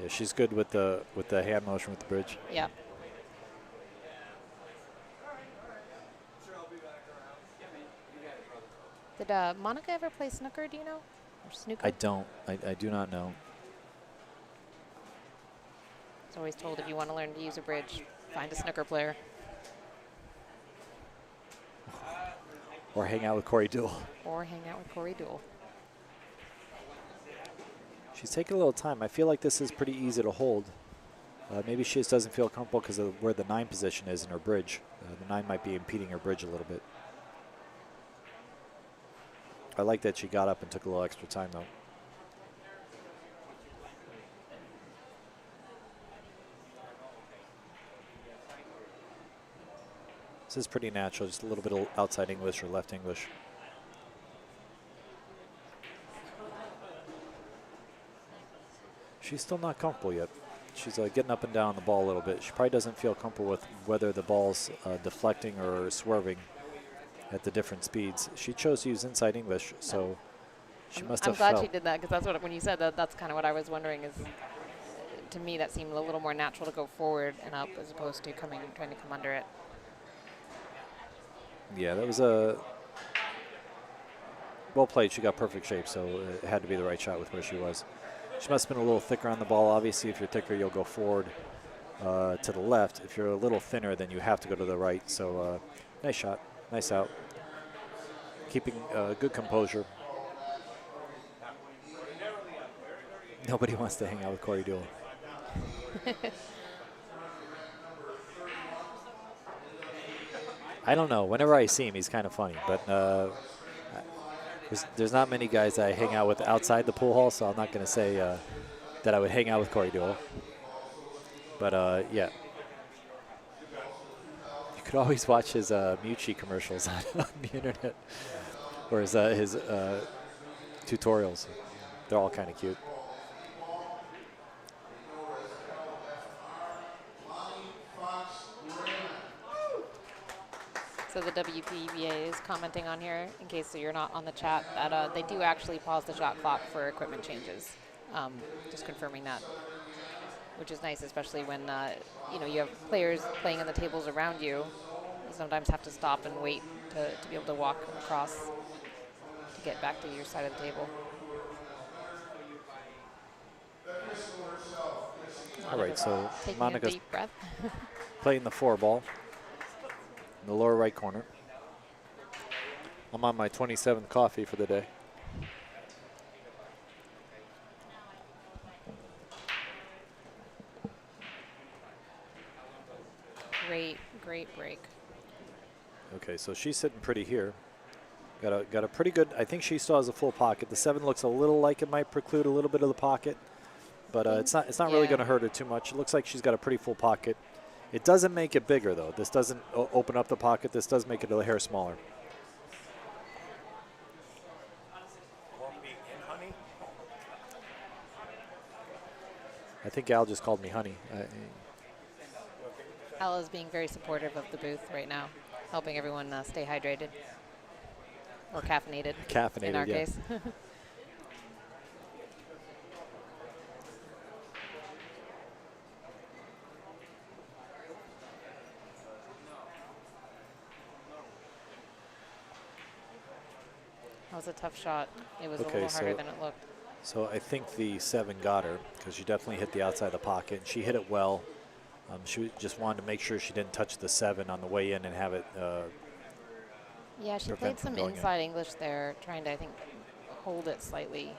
Yeah, she's good with the hand motion with the bridge. Yeah. Did Monica ever play snooker, do you know? Or snooker? I don't. I do not know. I was always told if you want to learn to use a bridge, find a snooker player. Or hang out with Corey Duell. Or hang out with Corey Duell. She's taking a little time. I feel like this is pretty easy to hold. Maybe she just doesn't feel comfortable because of where the 9 position is in her bridge. The 9 might be impeding her bridge a little bit. I like that she got up and took a little extra time, though. This is pretty natural, just a little bit of outside English or left English. She's still not comfortable yet. She's getting up and down the ball a little bit. She probably doesn't feel comfortable with whether the ball's deflecting or swerving at the different speeds. She chose to use inside English, so she must have I'm glad felt. she did that, because that's what, when you said that, that's kind of what I was wondering is, to me, that seemed a little more natural to go forward and up as opposed to trying to come under it. Yeah, that was well played. She got perfect shape, so it had to be the right shot with where she was. She must have been a little thicker on the ball. Obviously, if you're thicker, you'll go forward to the left. If you're a little thinner, then you have to go to the right. So nice shot, nice out. Keeping good composure. Nobody wants to hang out with Corey Duell. I don't know. Whenever I see him, he's kind of funny. But there's not many guys that I hang out with outside the pool hall, so I'm not going to say that I would hang out with Corey Duell. But, yeah. You could always watch his Mucci commercials on the internet, or his tutorials. They're all kind of cute. So the WPBA is commenting on here, in case you're not on the chat, that they do actually pause the shot clock for equipment changes. Just confirming that, which is nice, especially when you know, you have players playing on the tables around you. You sometimes have to stop and wait to be able to walk across to get back to your side of the table. All right, so Taking Monica's a deep breath. playing the 4 ball in the lower right corner. I'm on my 27th coffee for the day. Great break. Okay, so she's sitting pretty here. Got a pretty good. I think she still has a full pocket. The 7 looks a little like it might preclude a little bit of the pocket, but it's not really going to hurt her too much. It looks like she's got a pretty full pocket. It doesn't make it bigger though. This doesn't open up the pocket. This does make it a hair smaller. I think Al just called me honey. Al is being very supportive of the booth right now, helping everyone stay hydrated. Or caffeinated. Caffeinated, in our yeah. case. That was a tough shot. It was a little harder than it looked. So I think the 7 got her, because she definitely hit the outside of the pocket. And she hit it well. She just wanted to make sure she didn't touch the 7 on the way in and have it. Yeah, she played some inside English there, trying to, I think, hold it slightly,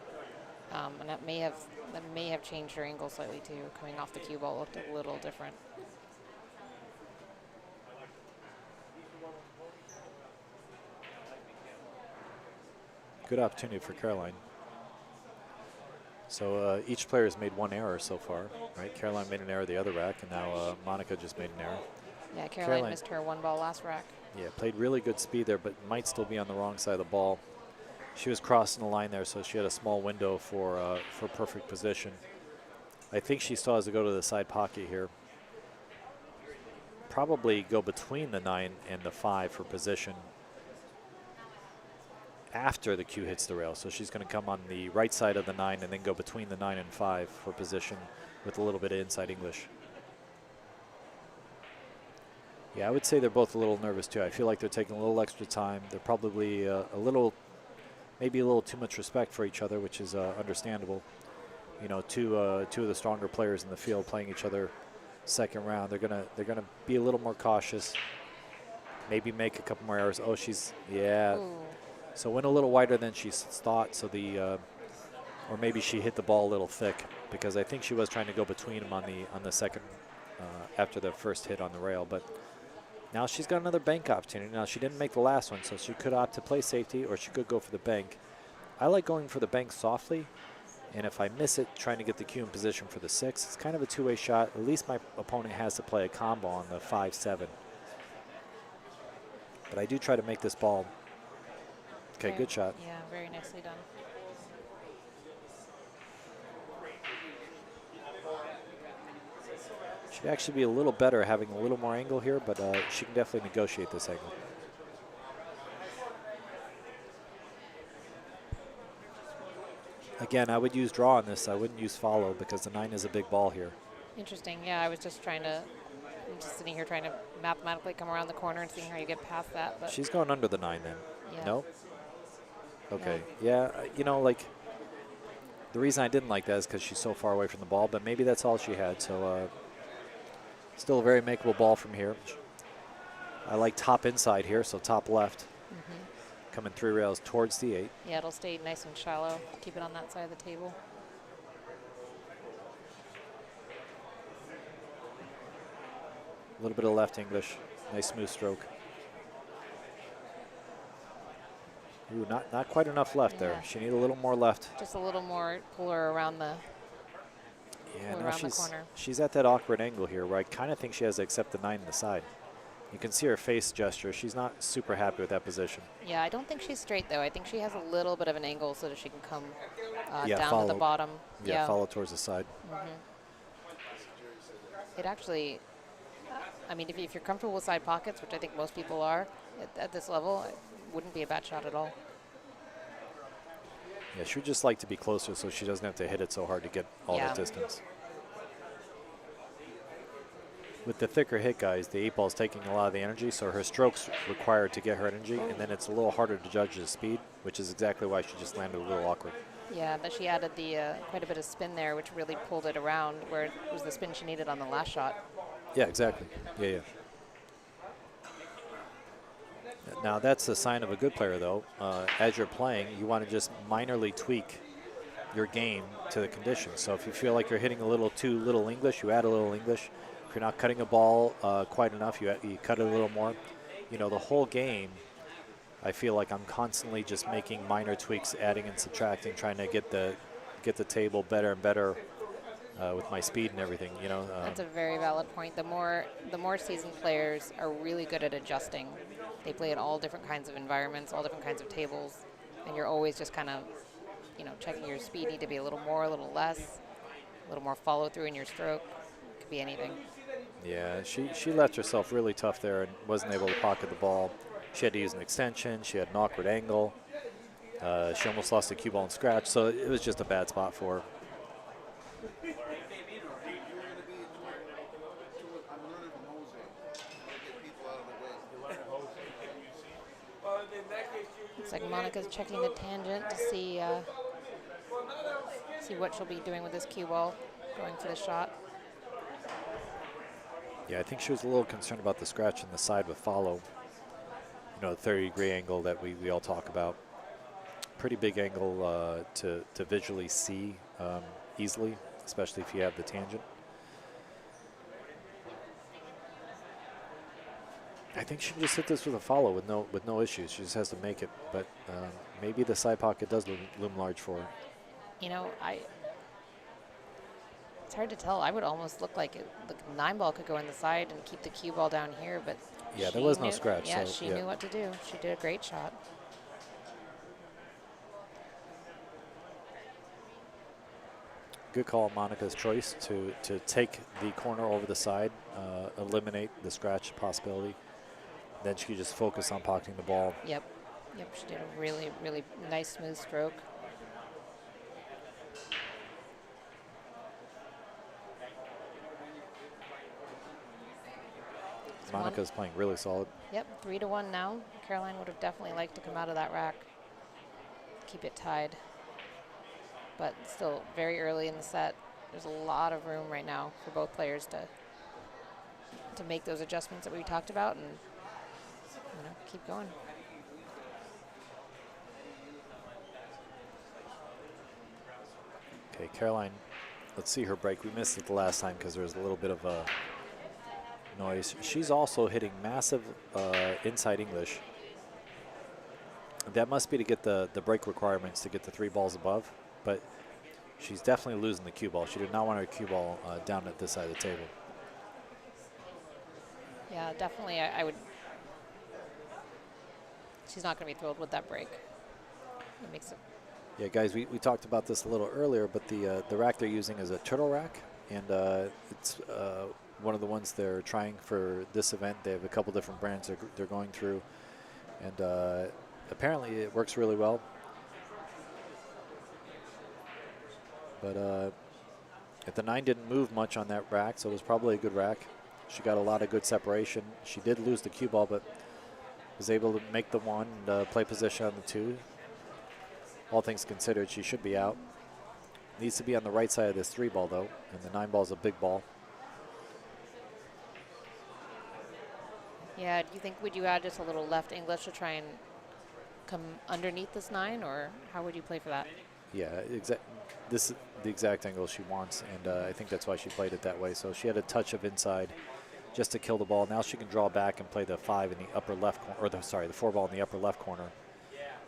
and that may have changed her angle slightly too. Coming off the cue ball looked a little different. Good opportunity for Caroline. So each player has made 1 error so far, right? Caroline made an error the other rack, and now Monica just made an error. Yeah, Caroline missed her 1 ball last rack. Yeah, played really good speed there, but might still be on the wrong side of the ball. She was crossing the line there, so she had a small window for perfect position. I think she still has to go to the side pocket here. Probably go between the 9 and the 5 for position. after the cue hits the rail. So she's going to come on the right side of the 9 and then go between the 9 and 5 for position with a little bit of inside English. Yeah, I would say they're both a little nervous too. I feel like they're taking a little extra time. They're probably maybe a little too much respect for each other, which is understandable. You know, two of the stronger players in the field playing each other second round. They're gonna be a little more cautious. Maybe make a couple more errors. Oh, yeah. Ooh. So went a little wider than she thought. So or maybe she hit the ball a little thick, because I think she was trying to go between them on the second after the first hit on the rail. But now she's got another bank opportunity. Now she didn't make the last one, so she could opt to play safety, or she could go for the bank. I like going for the bank softly, and if I miss it, trying to get the cue in position for the 6. It's kind of a two-way shot. At least my opponent has to play a combo on the 5-7. But I do try to make this ball. Okay, good shot. Yeah, very nicely done. Should actually be a little better having a little more angle here, but she can definitely negotiate this angle. Again, I would use draw on this. I wouldn't use follow, because the 9 is a big ball here. Interesting. Yeah, I was just sitting here trying to mathematically come around the corner and seeing how you get past that. But she's going under the 9 then. Yeah. No? Okay. Yeah, you know, like, the reason I didn't like that is because she's so far away from the ball, but maybe that's all she had. So still a very makeable ball from here. I like top inside here, so top left. Coming 3 rails towards the 8. Yeah, it'll stay nice and shallow. Keep it on that side of the table. A little bit of left English. Nice smooth stroke. Ooh, not quite enough left there. She needs a little more left. Just a little more puller around the the corner. She's at that awkward angle here where I kind of think she has to accept the 9 in the side. You can see her face gesture. She's not super happy with that position. Yeah, I don't think she's straight, though. I think she has a little bit of an angle so that she can come down follow, to the bottom. Yeah, follow towards the side. It actually, I mean, if you're comfortable with side pockets, which I think most people are at this level, it wouldn't be a bad shot at all. Yeah, she would just like to be closer so she doesn't have to hit it so hard to get all that distance. With the thicker hit guys, the 8 ball is taking a lot of the energy, so her strokes required to get her energy, and then it's a little harder to judge the speed, which is exactly why she just landed a little awkward. Yeah, that she added the quite a bit of spin there, which really pulled it around where it was the spin she needed on the last shot. Yeah, exactly. Yeah. Now that's a sign of a good player, though. As you're playing, you want to just minorly tweak your game to the conditions. So if you feel like you're hitting a little too little English, you add a little English. If you're not cutting a ball quite enough, you cut it a little more. You know, the whole game, I feel like I'm constantly just making minor tweaks, adding and subtracting, trying to get the table better and better with my speed and everything. You know, that's a very valid point. The more seasoned players are really good at adjusting. They play in all different kinds of environments, all different kinds of tables, and you're always just kind of, you know, checking your speed. Need to be a little more, a little less, a little more follow through in your stroke. Could be anything. Yeah, she left herself really tough there and wasn't able to pocket the ball. She had to use an extension. She had an awkward angle. She almost lost the cue ball and scratch, so it was just a bad spot for her. Looks like Monica's checking the tangent to see what she'll be doing with this cue ball, going for the shot. Yeah, I think she was a little concerned about the scratch in the side with follow. You know, the 30-degree angle that we all talk about. Pretty big angle to visually see easily, especially if you have the tangent. I think she can just hit this with a follow with no issues. She just has to make it, but maybe the side pocket does loom large for her. You know, it's hard to tell. I would almost look like the 9 ball could go in the side and keep the cue ball down here, but yeah, there was no scratch. Yeah, so, she knew what to do. She did a great shot. Good call, Monica's choice to take the corner over the side, eliminate the scratch possibility. Then she could just focus on pocketing the ball. Yep. Yep, she did a really, really nice smooth stroke. Monica's playing really solid. Yep, 3-1 now. Caroline would have definitely liked to come out of that rack, keep it tied. But still very early in the set. There's a lot of room right now for both players to make those adjustments that we talked about and keep going. Okay, Caroline, let's see her break. We missed it the last time because there was a little bit of a noise. She's also hitting massive inside English. That must be to get the break requirements to get the 3 balls above, but she's definitely losing the cue ball. She did not want her cue ball down at this side of the table. Yeah, definitely. I would. She's not going to be thrilled with that break. It makes it. Yeah, guys, we talked about this a little earlier, but the rack they're using is a turtle rack, and it's one of the ones they're trying for this event. They have a couple different brands they're going through, and apparently it works really well. But if the 9 didn't move much on that rack, so it was probably a good rack. She got a lot of good separation. She did lose the cue ball, but was able to make the 1 and play position on the 2. All things considered, she should be out. Needs to be on the right side of this 3 ball, though, and the 9 ball is a big ball. Yeah, do you think, would you add just a little left English to try and come underneath this 9, or how would you play for that? Yeah, this is the exact angle she wants, and I think that's why she played it that way. So she had a touch of inside just to kill the ball. Now she can draw back and play the 5 in the upper left corner, or the 4 ball in the upper left corner.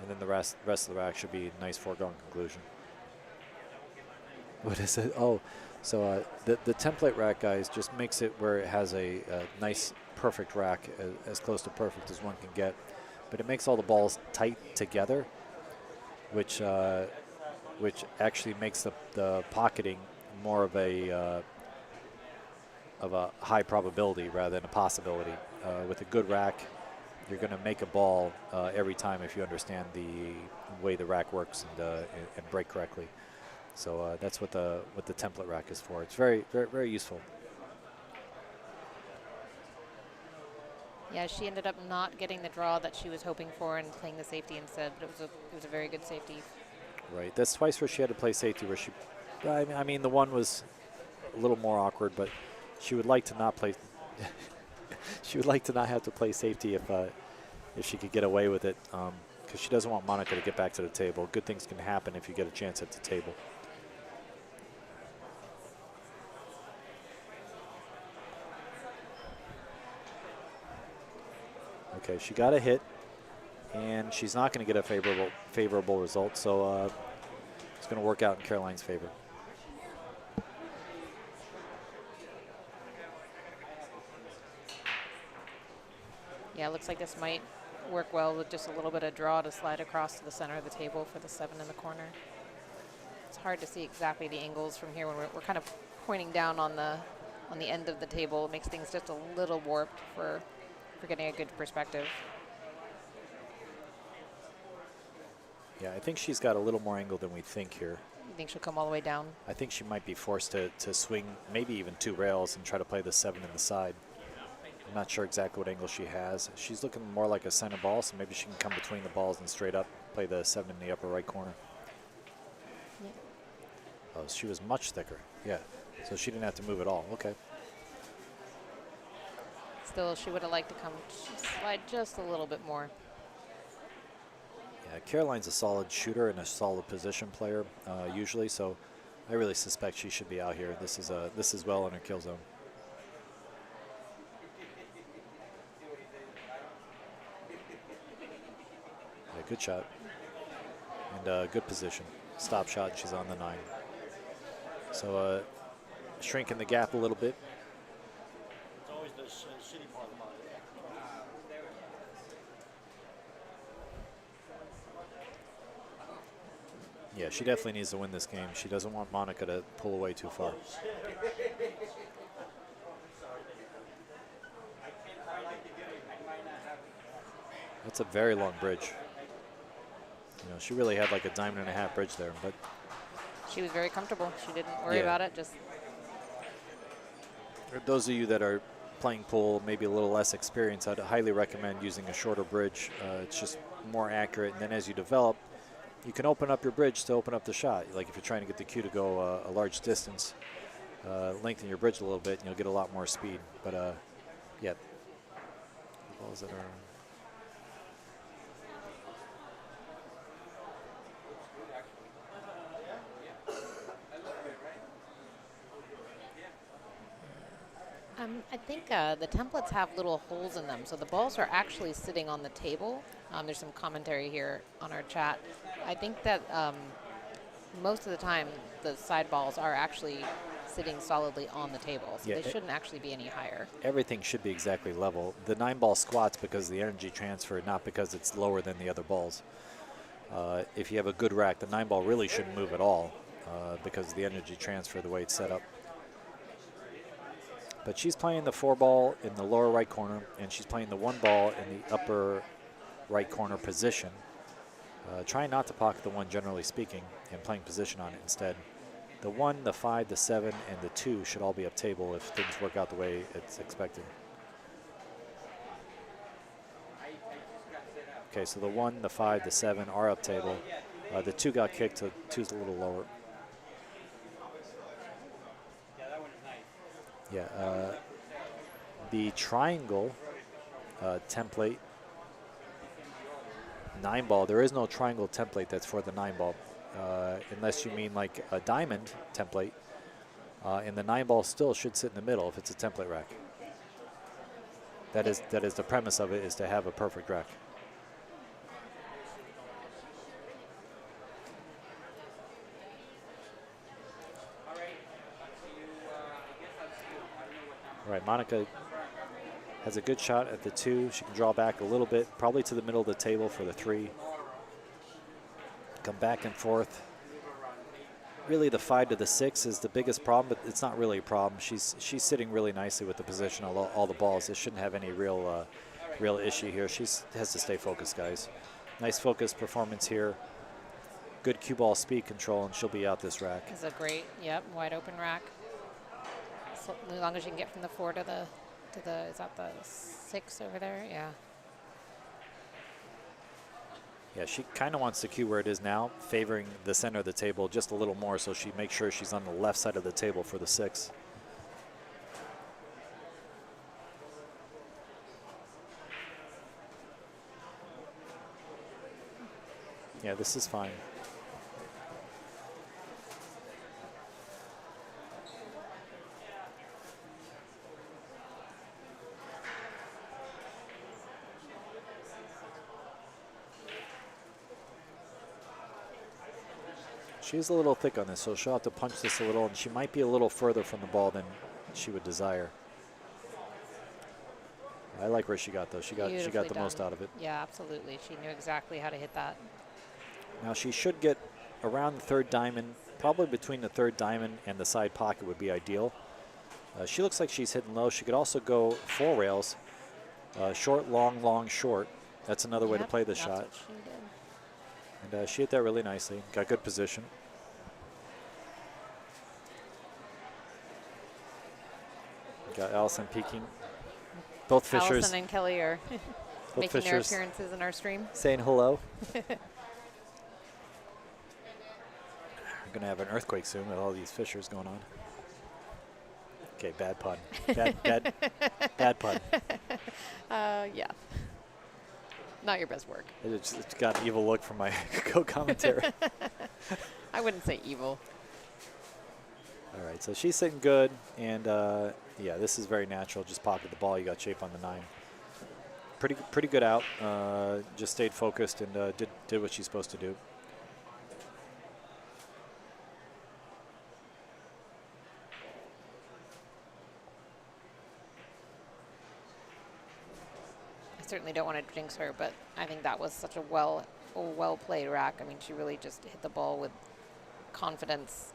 And then the rest of the rack should be a nice foregone conclusion. What is it? Oh, so the template rack, guys, just makes it where it has a nice, perfect rack, as close to perfect as one can get. But it makes all the balls tight together, which actually makes the pocketing more of a high probability rather than a possibility. With a good rack, you're going to make a ball every time if you understand the way the rack works and break correctly. So that's what the template rack is for. It's very, very, very useful. Yeah, she ended up not getting the draw that she was hoping for and playing the safety instead. But it was a very good safety. Right. That's twice where she had to play safety. Where she, I mean, the one was a little more awkward, but she would like to not play. She would like to not have to play safety if she could get away with it, because she doesn't want Monica to get back to the table. Good things can happen if you get a chance at the table. Okay, she got a hit, and she's not going to get a favorable result, so it's going to work out in Caroline's favor. Yeah, it looks like this might work well with just a little bit of draw to slide across to the center of the table for the 7 in the corner. It's hard to see exactly the angles from here when we're kind of pointing down on the end of the table. It makes things just a little warped for getting a good perspective. Yeah, I think she's got a little more angle than we think here. You think she'll come all the way down? I think she might be forced to swing maybe even 2 rails and try to play the 7 in the side. I'm not sure exactly what angle she has. She's looking more like a center ball, so maybe she can come between the balls and straight up play the 7 in the upper right corner. Yeah. Oh, she was much thicker. Yeah, so she didn't have to move at all. Okay. Still, she would have liked to come slide just a little bit more. Yeah, Caroline's a solid shooter and a solid position player usually, so I really suspect she should be out here. This is well in her kill zone. Yeah, good shot and good position. Stop shot. She's on the 9. So shrinking the gap a little bit. Yeah, she definitely needs to win this game. She doesn't want Monica to pull away too far. That's a very long bridge. You know, she really had like a diamond and a half bridge there, but She was very comfortable. She didn't worry Yeah. about it. Just for those of you that are playing pool, maybe a little less experienced, I'd highly recommend using a shorter bridge. It's just more accurate, and then as you develop, you can open up your bridge to open up the shot. Like if you're trying to get the cue to go a large distance, lengthen your bridge a little bit, and you'll get a lot more speed. But yeah, balls that are. I think the templates have little holes in them, so the balls are actually sitting on the table. There's some commentary here on our chat. I think that most of the time the side balls are actually sitting solidly on the table, so Yeah, they shouldn't actually be any higher. Everything should be exactly level. The 9-ball squats because of the energy transfer, not because it's lower than the other balls. If you have a good rack, the 9-ball really shouldn't move at all because of the energy transfer, the way it's set up. But she's playing the 4-ball in the lower right corner, and she's playing the 1-ball in the upper right corner position. Trying not to pocket the 1, generally speaking, and playing position on it instead. The 1, the 5, the 7, and the 2 should all be up table if things work out the way it's expected. Okay, so the 1, the 5, the 7 are up table. The 2 got kicked, so 2's a little lower. Yeah, the triangle template, 9-ball, there is no triangle template that's for the 9-ball, unless you mean like a diamond template, and the 9-ball still should sit in the middle if it's a template rack. That is the premise of it, is to have a perfect rack. All right, Monica has a good shot at the 2. She can draw back a little bit, probably to the middle of the table for the 3. Come back and forth. Really, the 5 to the 6 is the biggest problem, but it's not really a problem. She's sitting really nicely with the position of all the balls. This shouldn't have any real issue here. She has to stay focused, guys. Nice focused performance here. Good cue ball speed control, and she'll be out this rack. It's a great, wide open rack. So as long as you can get from the 4 to the is that the 6 over there? Yeah. Yeah, she kind of wants the cue where it is now, favoring the center of the table just a little more, so she makes sure she's on the left side of the table for the 6. Yeah, this is fine. She's a little thick on this, so she'll have to punch this a little, and she might be a little further from the ball than she would desire. I like where she got, though. She got the most out of it. Yeah, absolutely. She knew exactly how to hit that. Now she should get around the 3rd diamond, probably between the 3rd diamond and the side pocket would be ideal. She looks like she's hitting low. She could also go 4 rails, short, long, long, short. That's another way to play the shot. What she did. And she hit that really nicely. Got good position. Got Allison peeking. Both Fishers. Allison and Kelly are making their Fishers appearances in our stream. saying hello. We're going to have an earthquake soon with all these Fishers going on. Okay, bad pun. Bad pun. Yeah. Not your best work. It's got an evil look from my co-commentator. I wouldn't say evil. All right, so she's sitting good, and yeah, this is very natural. Just pocket the ball. You got shape on the 9. Pretty good out. Just stayed focused and did what she's supposed to do. I certainly don't want to jinx her, but I think that was such a well played rack. I mean, she really just hit the ball with confidence.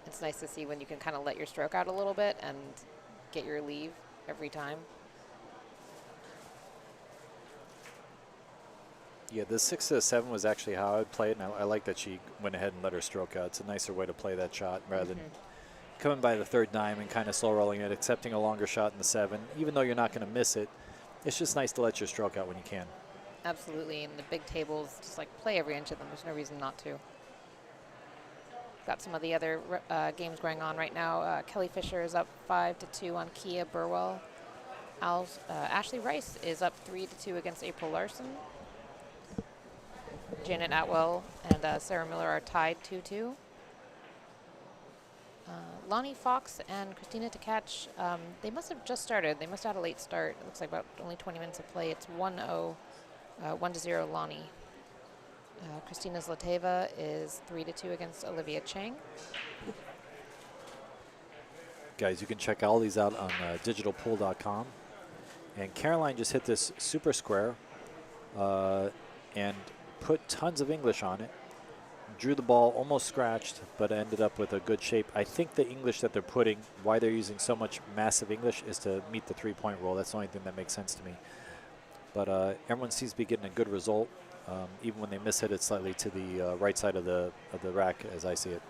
It's nice to see when you can kind of let your stroke out a little bit and get your leave every time. Yeah, the 6 to 7 was actually how I would play it, and I like that she went ahead and let her stroke out. It's a nicer way to play that shot rather than coming by the third dime and kind of slow rolling it, accepting a longer shot in the 7. Even though you're not going to miss it, it's just nice to let your stroke out when you can. Absolutely, and the big tables, just like play every inch of them. There's no reason not to. Got some of the other games going on right now. Kelly Fisher is up 5-2 on Kia Burwell. Ashley Rice is up 3-2 against April Larson. Janet Atwell and Sarah Miller are tied 2-2. Lonnie Fox and Christina Tkach, they must have just started. They must have had a late start. It looks like about only 20 minutes of play. It's 1-0, 1-0 Lonnie. Christina Zlateva is 3-2 against Olivia Chang. Guys, you can check all these out on digitalpool.com. And Caroline just hit this super square and put tons of English on it. Drew the ball almost scratched, but ended up with a good shape. I think the English that they're putting, why they're using so much massive English, is to meet the three-point rule. That's the only thing that makes sense to me. But everyone seems to be getting a good result, even when they miss-hit it slightly to the right side of the rack, as I see it.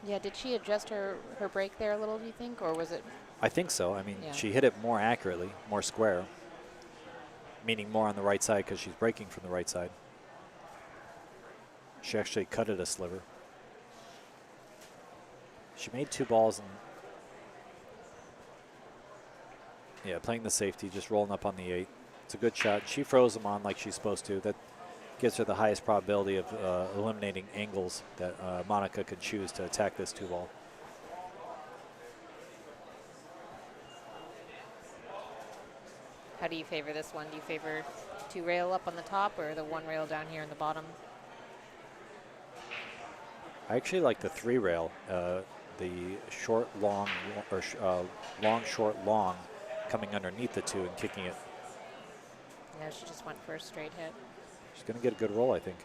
Yeah, did she adjust her break there a little, do you think, or was it? I think so. I mean, Yeah. she hit it more accurately, more square, meaning more on the right side because she's breaking from the right side. She actually cut it a sliver. She made 2 balls and yeah, playing the safety, just rolling up on the 8. It's a good shot. She froze them on like she's supposed to. That gives her the highest probability of eliminating angles that Monica could choose to attack this 2-ball. How do you favor this one? Do you favor 2 rail up on the top or the 1 rail down here in the bottom? I actually like the 3 rail, the short, long, or long, short, long, coming underneath the 2 and kicking it. Yeah, she just went for a straight hit. She's going to get a good roll, I think.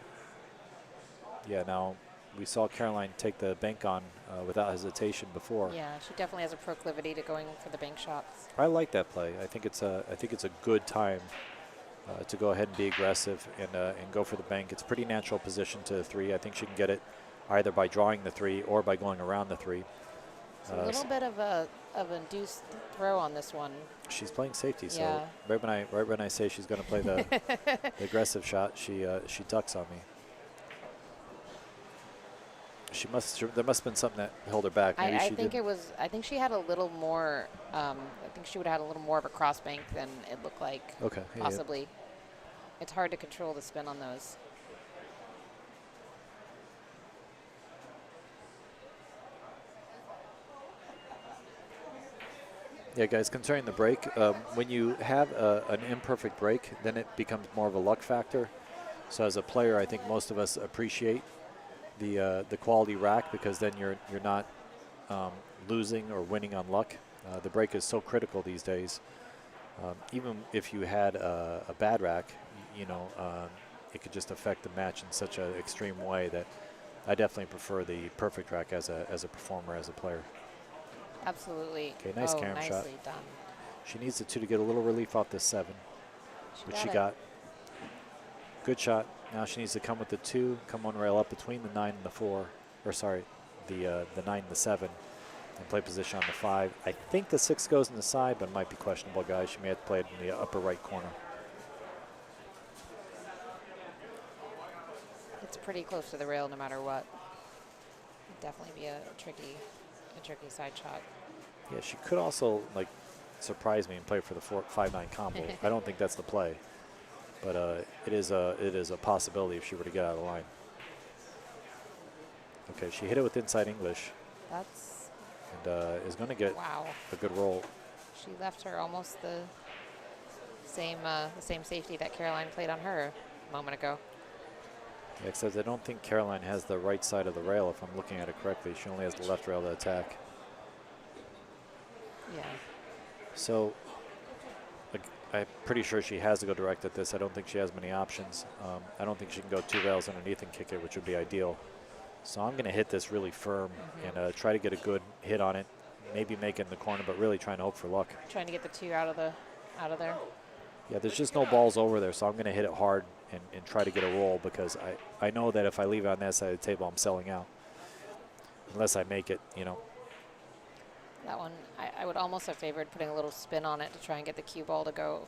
Yeah, now we saw Caroline take the bank on without hesitation before. Yeah, she definitely has a proclivity to going for the bank shots. I like that play. I think it's a good time to go ahead and be aggressive and go for the bank. It's a pretty natural position to the 3. I think she can get it either by drawing the 3 or by going around the 3. It's a little bit of an induced throw on this one. She's playing safety, so Yeah. right when I say she's going to play the aggressive shot, she ducks on me. There must have been something that held her back. Maybe I she think didn't. it was. I think she had a little more. I think she would have had a little more of a cross bank than it looked like. Okay. Yeah, Possibly. It's hard to control the spin on those. Yeah, guys, concerning the break, when you have an imperfect break, then it becomes more of a luck factor. So as a player, I think most of us appreciate the quality rack because then you're not losing or winning on luck. The break is so critical these days. Even if you had a bad rack, it could just affect the match in such an extreme way that I definitely prefer the perfect rack as a performer, as a player. Absolutely. Okay, nice Karen nicely shot. done. She needs the 2 to get a little relief off this 7, which she it. got. Good shot. Now she needs to come with the 2, come 1 rail up between the 9 and the 4, or sorry, the 9 and the 7, and play position on the 5. I think the 6 goes in the side, but it might be questionable, guys. She may have to play it in the upper right corner. It's pretty close to the rail no matter what. It'd definitely be a tricky side shot. Yeah, she could also surprise me and play for the 5-9 combo. I don't think that's the play, but it is a possibility if she were to get out of the line. Okay, she hit it with inside English. That's And is going to get a good roll. She left her almost the same safety that Caroline played on her a moment ago. Yeah, except I don't think Caroline has the right side of the rail, if I'm looking at it correctly. She only has the left rail to attack. Yeah. So I'm pretty sure she has to go direct at this. I don't think she has many options. I don't think she can go 2 rails underneath and kick it, which would be ideal. So I'm going to hit this really firm and try to get a good hit on it. Maybe make it in the corner, but really trying to hope for luck. Trying to get the 2 out of there. Yeah, there's just no balls over there, so I'm going to hit it hard and try to get a roll because I know that if I leave it on that side of the table, I'm selling out. Unless I make it, you know. That one, I would almost have favored putting a little spin on it to try and get the cue ball to go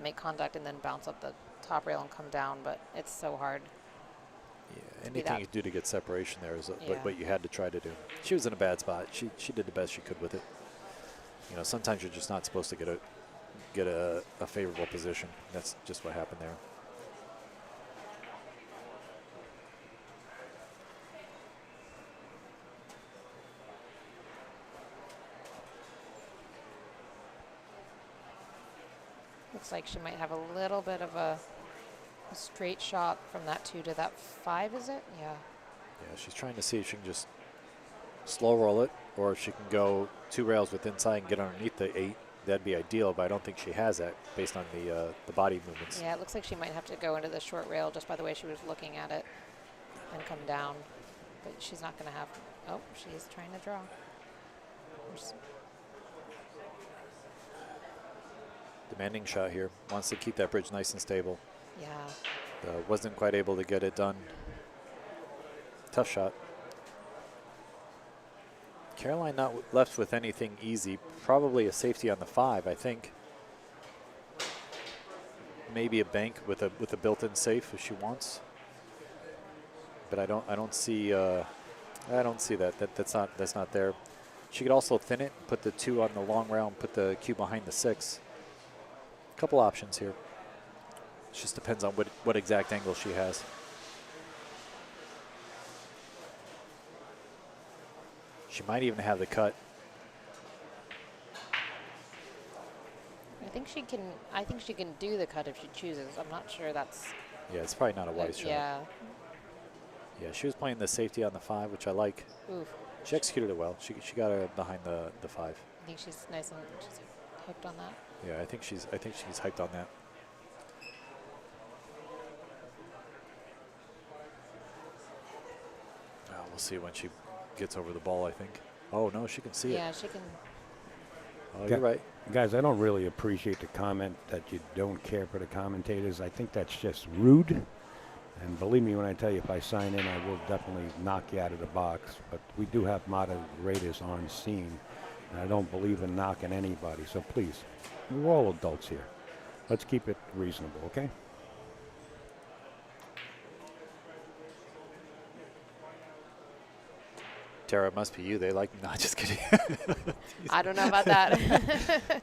make contact and then bounce up the top rail and come down, but it's so hard. Yeah, anything you do to get separation there is what you had to try to do. She was in a bad spot. She did the best she could with it. You know, sometimes you're just not supposed to get a favorable position. That's just what happened there. Looks like she might have a little bit of a straight shot from that 2 to that 5, is it? Yeah. Yeah, she's trying to see if she can just slow roll it, or if she can go 2 rails with inside and get underneath the 8. That'd be ideal, but I don't think she has that based on the body movements. Yeah, it looks like she might have to go into the short rail just by the way she was looking at it and come down. But she's not going to have. Oh, she's trying to draw. Demanding shot here. Wants to keep that bridge nice and stable. Yeah. Wasn't quite able to get it done. Tough shot. Caroline not left with anything easy. Probably a safety on the 5, I think. Maybe a bank with a built-in safe if she wants. But I don't see that. That's not there. She could also thin it, put the 2 on the long rail, and put the cue behind the 6. Couple options here. It just depends on what exact angle she has. She might even have the cut. I think she can do the cut if she chooses. I'm not sure that's. Yeah, it's probably not a wise shot. Yeah. Yeah, she was playing the safety on the 5, which I like. Oof. She executed it well. She got her behind the 5. I think she's nice and she's hooked on that. Yeah, I think she's hyped on that. We'll see when she gets over the ball, I think. Oh, no, she can see it. Yeah, she can. Oh, you're right. Guys, I don't really appreciate the comment that you don't care for the commentators. I think that's just rude. And believe me when I tell you, if I sign in, I will definitely knock you out of the box. But we do have moderators on scene. And I don't believe in knocking anybody. So please, we're all adults here. Let's keep it reasonable, okay? Tara, it must be you. They like me. No, just kidding. I don't know about that.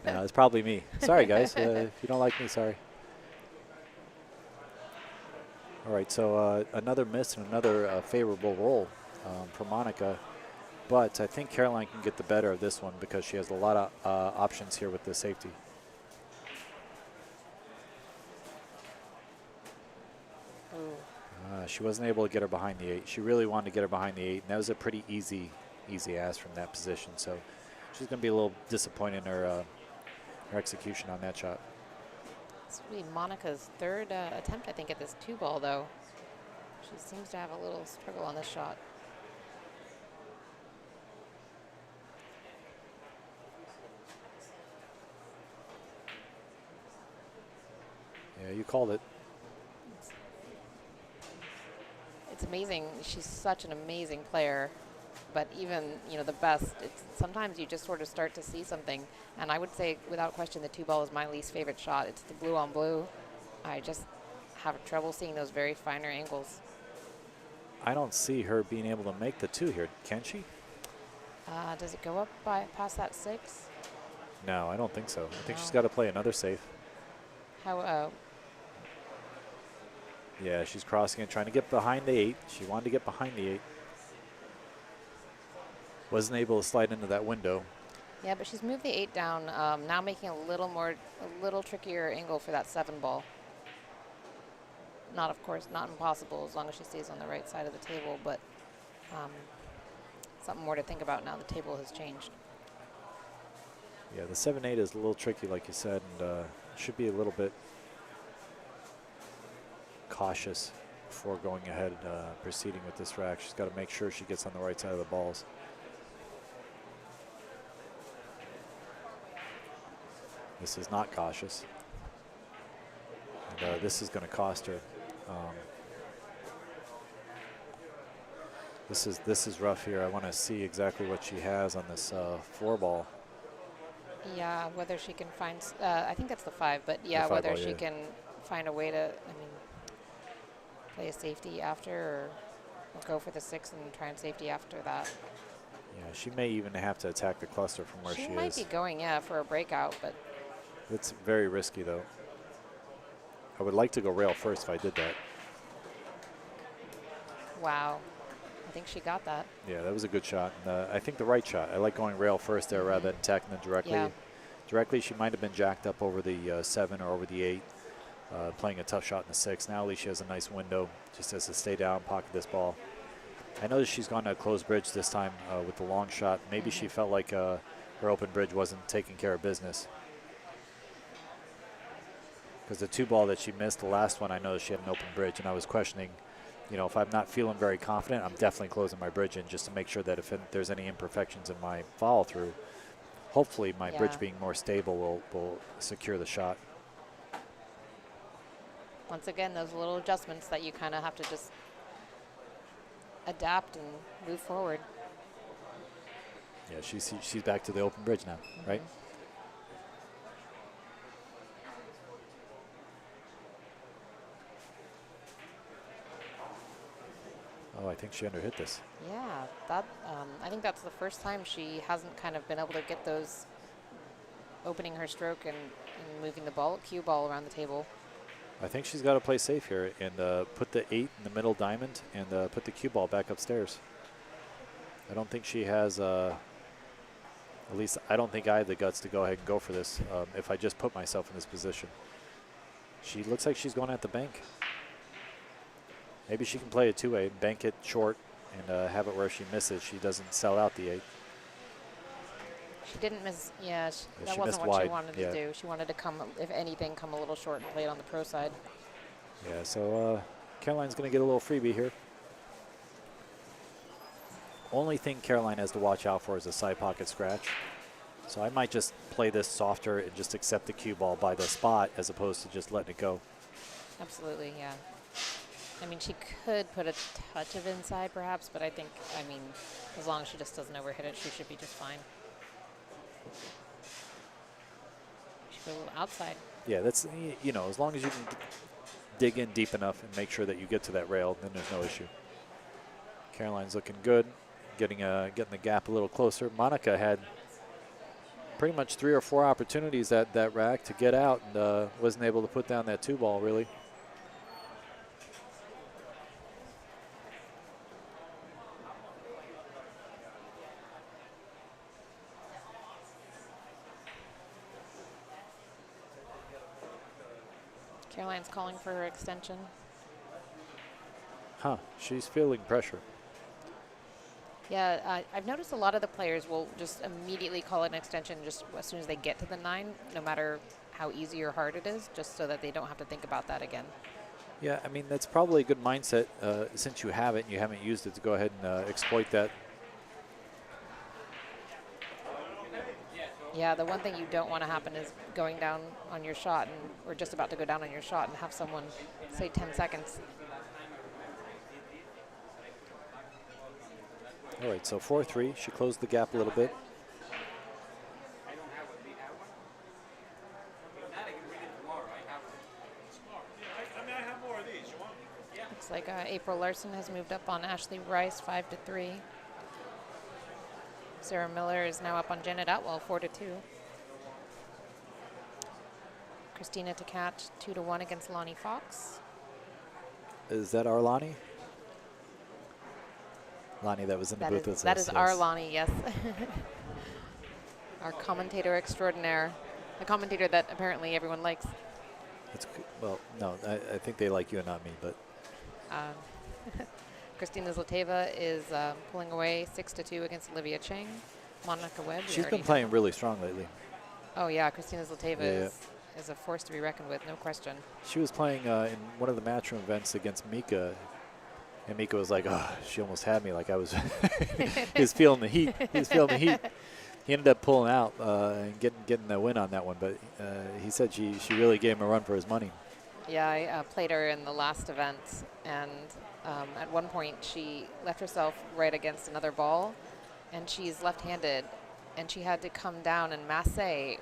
No, it's probably me. Sorry, guys. If you don't like me, sorry. All right, so another miss and another favorable roll for Monica. But I think Caroline can get the better of this one because she has a lot of options here with the safety. She wasn't able to get her behind the 8. She really wanted to get her behind the 8, and that was a pretty easy ask from that position. So she's going to be a little disappointed in her execution on that shot. This will be Monica's 3rd attempt, I think, at this 2 ball, though. She seems to have a little struggle on this shot. Yeah, you called it. It's amazing. She's such an amazing player, but even the best. Sometimes you just sort of start to see something, and I would say without question the 2 ball is my least favorite shot. It's the blue on blue. I just have trouble seeing those very finer angles. I don't see her being able to make the 2 here. Can she? Does it go up past that 6? No, I don't think so. I think she's got to play another safe. How? Yeah, she's crossing it, trying to get behind the 8. She wanted to get behind the 8. Wasn't able to slide into that window. Yeah, but she's moved the 8 down, now making a little trickier angle for that 7 ball. Not, of course, not impossible as long as she stays on the right side of the table, but something more to think about now. The table has changed. Yeah, the 7-8 is a little tricky, like you said, and should be a little bit cautious before going ahead, proceeding with this rack. She's got to make sure she gets on the right side of the balls. This is not cautious. and this is going to cost her. This is rough here. I want to see exactly what she has on this 4-ball. Yeah, whether she can find, I think that's the 5, but yeah, The 5 whether ball, she yeah. can find a way to, play a safety after or go for the 6 and try and safety after that. Yeah, she may even have to attack the cluster from where she She might is. be going, yeah, for a breakout, but It's very risky, though. I would like to go rail first if I did that. wow. I think she got that. Yeah, that was a good shot. And, I think the right shot. I like going rail first there rather than attacking them directly. Yeah. Directly, she might have been jacked up over the 7 or over the 8, playing a tough shot in the 6. Now at least she has a nice window. Just has to stay down, pocket this ball. I noticed she's gone to a closed bridge this time with the long shot. Maybe she felt like her open bridge wasn't taking care of business. Because the 2-ball that she missed, the last one, I noticed she had an open bridge, and I was questioning, if I'm not feeling very confident, I'm definitely closing my bridge in just to make sure that if there's any imperfections in my follow-through, hopefully my bridge being more stable will secure the shot. Once again, those little adjustments that you kind of have to just adapt and move forward. Yeah, she's back to the open bridge now, right? Oh, I think she underhit this. Yeah, that I think that's the first time she hasn't kind of been able to get those opening her stroke and moving the cue ball around the table. I think she's got to play safe here and put the 8 in the middle diamond and put the cue ball back upstairs. I don't think she has, at least I don't think I have the guts to go ahead and go for this if I just put myself in this position. She looks like she's going at the bank. Maybe she can play a 2-way, bank it short, and have it where if she misses, she doesn't sell out the 8. She didn't miss, yeah, that she wasn't missed what wide, she wanted yeah. to do. She wanted to come, if anything, come a little short and play it on the pro side. Yeah, so Caroline's going to get a little freebie here. Only thing Caroline has to watch out for is a side pocket scratch. So I might just play this softer and just accept the cue ball by the spot as opposed to just letting it go. Absolutely, yeah. I mean, she could put a touch of inside perhaps, but I think, as long as she just doesn't overhit it, she should be just fine. She could go a little outside. Yeah, that's, as long as you can dig in deep enough and make sure that you get to that rail, then there's no issue. Caroline's looking good, getting the gap a little closer. Monica had pretty much 3 or 4 opportunities at that rack to get out and wasn't able to put down that 2-ball really. Caroline's calling for her extension. Huh, she's feeling pressure. Yeah, I've noticed a lot of the players will just immediately call it an extension just as soon as they get to the 9, no matter how easy or hard it is, just so that they don't have to think about that again. Yeah, I mean, that's probably a good mindset since you have it and you haven't used it to go ahead and exploit that. Yeah, the one thing you don't want to happen is going down on your shot or just about to go down on your shot and have someone say 10 seconds. All right, so 4-3. She closed the gap a little bit. Looks like April Larson has moved up on Ashley Rice 5-3. Sarah Miller is now up on Janet Atwell 4-2. Christina Tkach 2-1 against Lonnie Fox. Is that our Lonnie? Lonnie that was in the booth with us. That is our Lonnie, yes. Our commentator extraordinaire. The commentator that apparently everyone likes. That's well, no, I think they like you and not me, but. Christina Zlateva is pulling away 6-2 against Olivia Cheng. Monica Webb. She's been playing really strong lately. Oh, yeah. Christina Zlateva is a force to be reckoned with, no question. She was playing in one of the matchroom events against Mika. And Mika was like, oh, she almost had me. Like I was, he was feeling the heat. He was feeling the heat. He ended up pulling out and getting the win on that one. But he said she really gave him a run for his money. Yeah, I played her in the last event, and at one point she left herself right against another ball, and she's left-handed, and she had to come down and masse,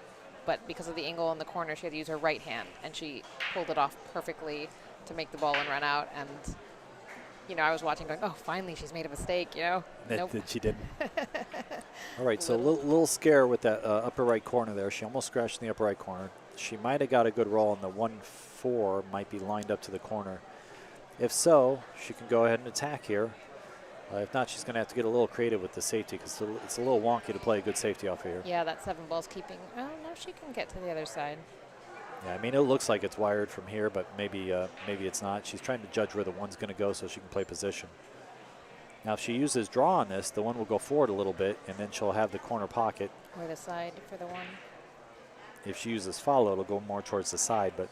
but because of the angle in the corner, she had to use her right hand, and she pulled it off perfectly to make the ball and run out. And you know, I was watching, going, "Oh, finally, she's made a mistake." You know, nope. She didn't. All right, so a little scare with that upper right corner there. She almost scratched in the upper right corner. She might have got a good roll, and the 1-4 might be lined up to the corner. If so, she can go ahead and attack here. If not, she's going to have to get a little creative with the safety, because it's a little wonky to play a good safety off here. Yeah, that 7 ball's keeping. Oh no, she can get to the other side. Yeah, I mean, it looks like it's wired from here, but maybe it's not. She's trying to judge where the 1's going to go so she can play position. Now, if she uses draw on this, the 1 will go forward a little bit, and then she'll have the corner pocket. Or the side for the 1. If she uses follow, it'll go more towards the side, but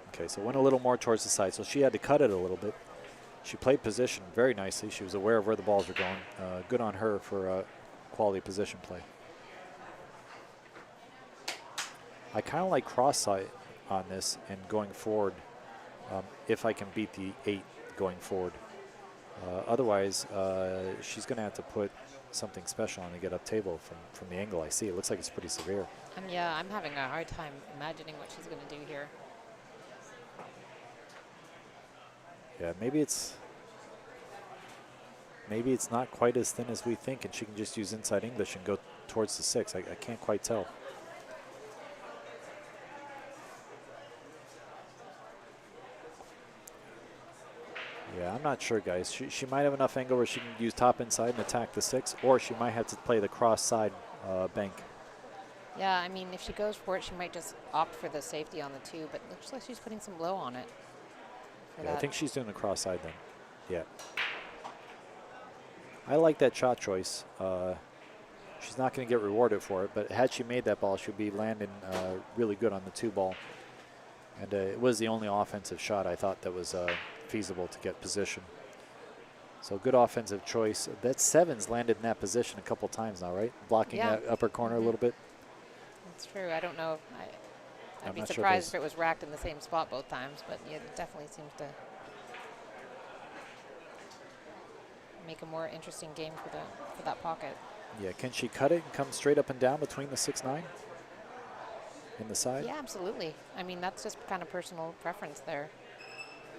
okay, so went a little more towards the side, so she had to cut it a little bit. She played position very nicely. She was aware of where the balls were going. Good on her for quality position play. I kind of like cross side on this and going forward if I can beat the 8 going forward. Otherwise, she's going to have to put something special on to get up table from the angle I see. It looks like it's pretty severe. Yeah, I'm having a hard time imagining what she's going to do here. Yeah, maybe it's not quite as thin as we think, and she can just use inside English and go towards the 6. I can't quite tell. Yeah, I'm not sure, guys. She might have enough angle where she can use top inside and attack the 6, or she might have to play the cross side bank. Yeah, I mean, if she goes for it, she might just opt for the safety on the 2, but it looks like she's putting some blow on it. Yeah, I think she's doing the cross side then. Yeah. I like that shot choice. She's not going to get rewarded for it, but had she made that ball, she'd be landing really good on the 2 ball. And it was the only offensive shot I thought that was feasible to get position. So good offensive choice. That 7's landed in that position a couple times now, right? Blocking that upper corner a little bit. That's true. I don't know. I'd be sure surprised if it was racked in the same spot both times, but yeah, it definitely seems to make a more interesting game for that pocket. Yeah, can she cut it and come straight up and down between the 6-9 in the side? Yeah, absolutely. I mean, that's just kind of personal preference there.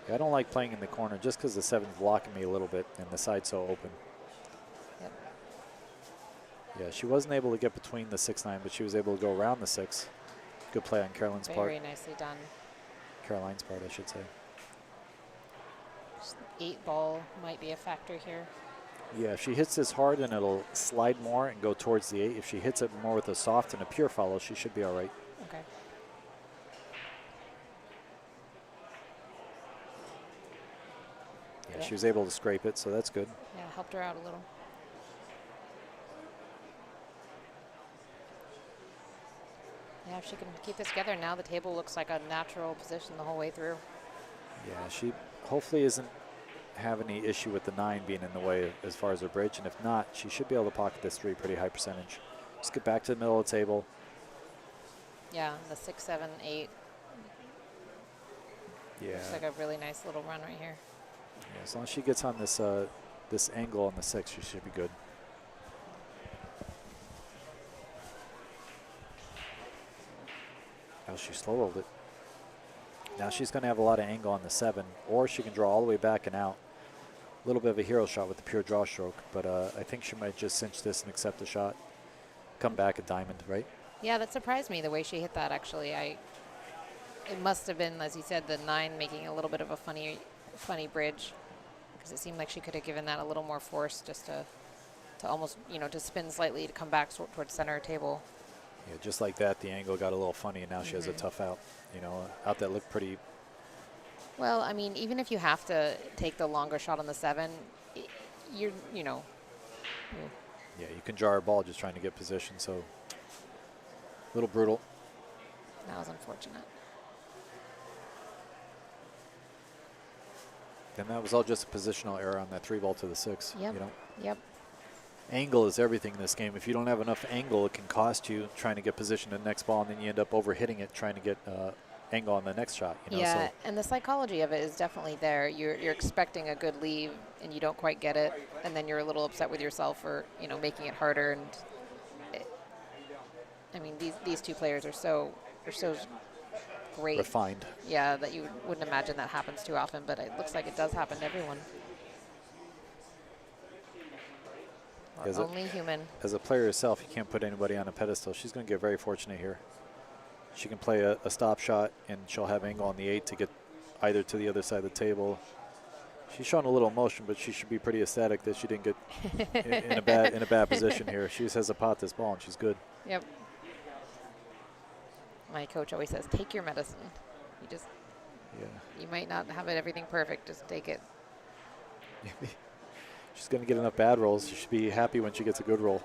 Yeah, I don't like playing in the corner just because the 7's blocking me a little bit and the side's so open. Yep. Yeah, she wasn't able to get between the 6-9, but she was able to go around the 6. Good play on Caroline's part. Very nicely done. Caroline's part, I should say. 8 ball might be a factor here. Yeah, if she hits this hard, then it'll slide more and go towards the 8. If she hits it more with a soft and a pure follow, she should be all right. Okay. Yeah, she was able to scrape it, so that's good. Yeah, helped her out a little. Yeah, if she can keep this together now, the table looks like a natural position the whole way through. Yeah, she hopefully isn't have any issue with the 9 being in the way as far as her bridge, and if not, she should be able to pocket this 3 pretty high percentage. Just get back to the middle of the table. Yeah, the 6, 7, 8. Yeah. Looks like a really nice little run right here. Yeah, as long as she gets on this this angle on the 6, she should be good. Now she slow rolled it. Now she's going to have a lot of angle on the 7, or she can draw all the way back and out. A little bit of a hero shot with the pure draw stroke, but I think she might just cinch this and accept the shot. Come back a diamond, right? Yeah, that surprised me the way she hit that, actually. It must have been, as you said, the 9 making a little bit of a funny bridge, because it seemed like she could have given that a little more force just to almost, to spin slightly to come back towards center table. Yeah, just like that, the angle got a little funny, and now she has a tough out. Out that looked pretty. Well, I mean, even if you have to take the longer shot on the 7, Yeah, you can jar a ball just trying to get position, so a little brutal. That was unfortunate. And that was all just a positional error on that 3 ball to the 6. Yep. Yep. Angle is everything in this game. If you don't have enough angle, it can cost you trying to get position to the next ball, and then you end up overhitting it trying to get angle on the next shot. You know, Yeah, so and the psychology of it is definitely there. You're expecting a good leave, and you don't quite get it, and then you're a little upset with yourself for making it harder. And I mean, these two players are so great. refined. Yeah, that you wouldn't imagine that happens too often, but it looks like it does happen to everyone. We're only human. As a player herself, you can't put anybody on a pedestal. She's going to get very fortunate here. She can play a stop shot, and she'll have angle on the 8 to get either to the other side of the table. She's showing a little emotion, but she should be pretty ecstatic that she didn't get in a bad position here. She just has to pot this ball, and she's good. Yep. My coach always says, take your medicine. You might not have everything perfect, just take it. She's going to get enough bad rolls. She should be happy when she gets a good roll.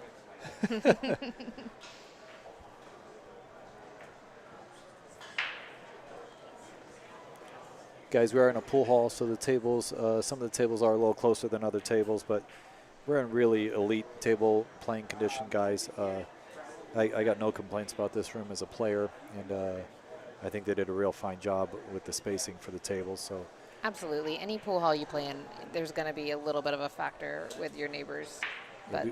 Guys, we are in a pool hall, so the tables, some of the tables are a little closer than other tables, but we're in really elite table playing condition, guys. I got no complaints about this room as a player, and I think they did a real fine job with the spacing for the tables. So, absolutely. Any pool hall you play in, there's going to be a little bit of a factor with your neighbors, but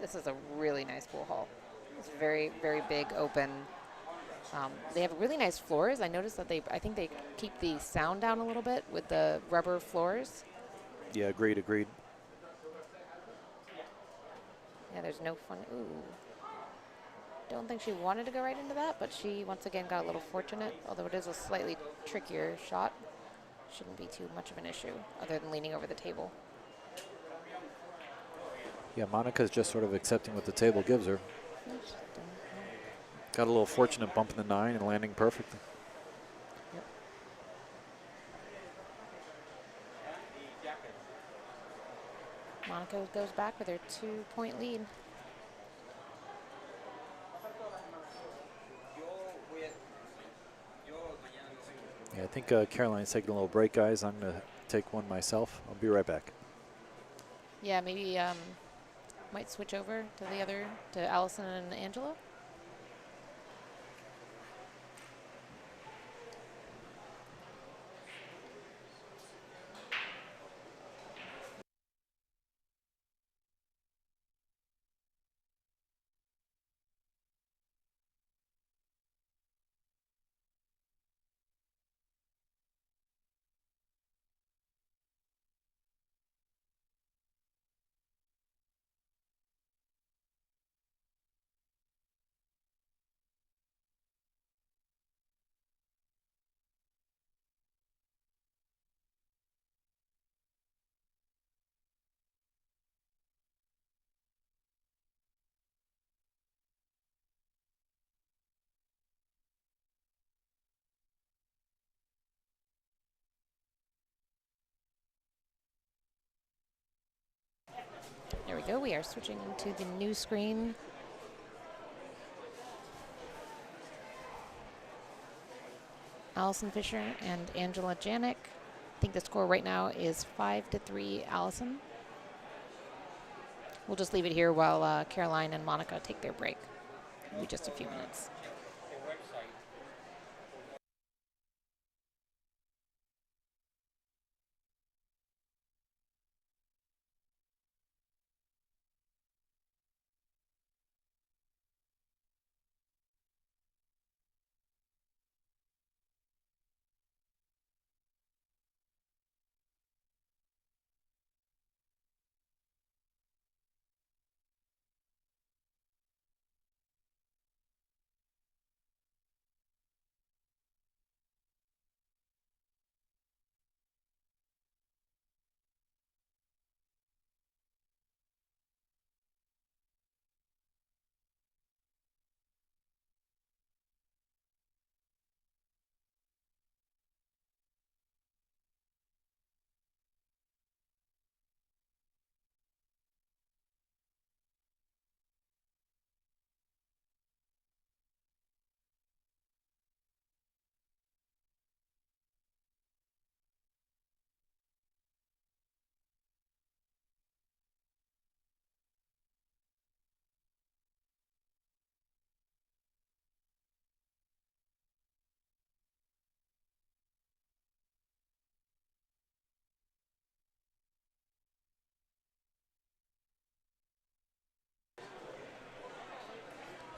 this is a really nice pool hall. It's very, very big, open. They have really nice floors. I noticed that I think they keep the sound down a little bit with the rubber floors. yeah, agreed. Yeah, there's no fun. Ooh. Don't think she wanted to go right into that, but she once again got a little fortunate, although it is a slightly trickier shot. Shouldn't be too much of an issue other than leaning over the table. Yeah, Monica's just sort of accepting what the table gives her. Got a little fortunate bumping the 9 and landing perfectly. Yep. Monica goes back with her 2-point lead. Yeah, I think Caroline's taking a little break, guys. I'm going to take one myself. I'll be right back. Yeah, maybe might switch over to Allison and Angela. There we go. We are switching to the new screen. Allison Fisher and Angela Janik. I think the score right now is 5-3 Allison. We'll just leave it here while Caroline and Monica take their break. It'll be just a few minutes.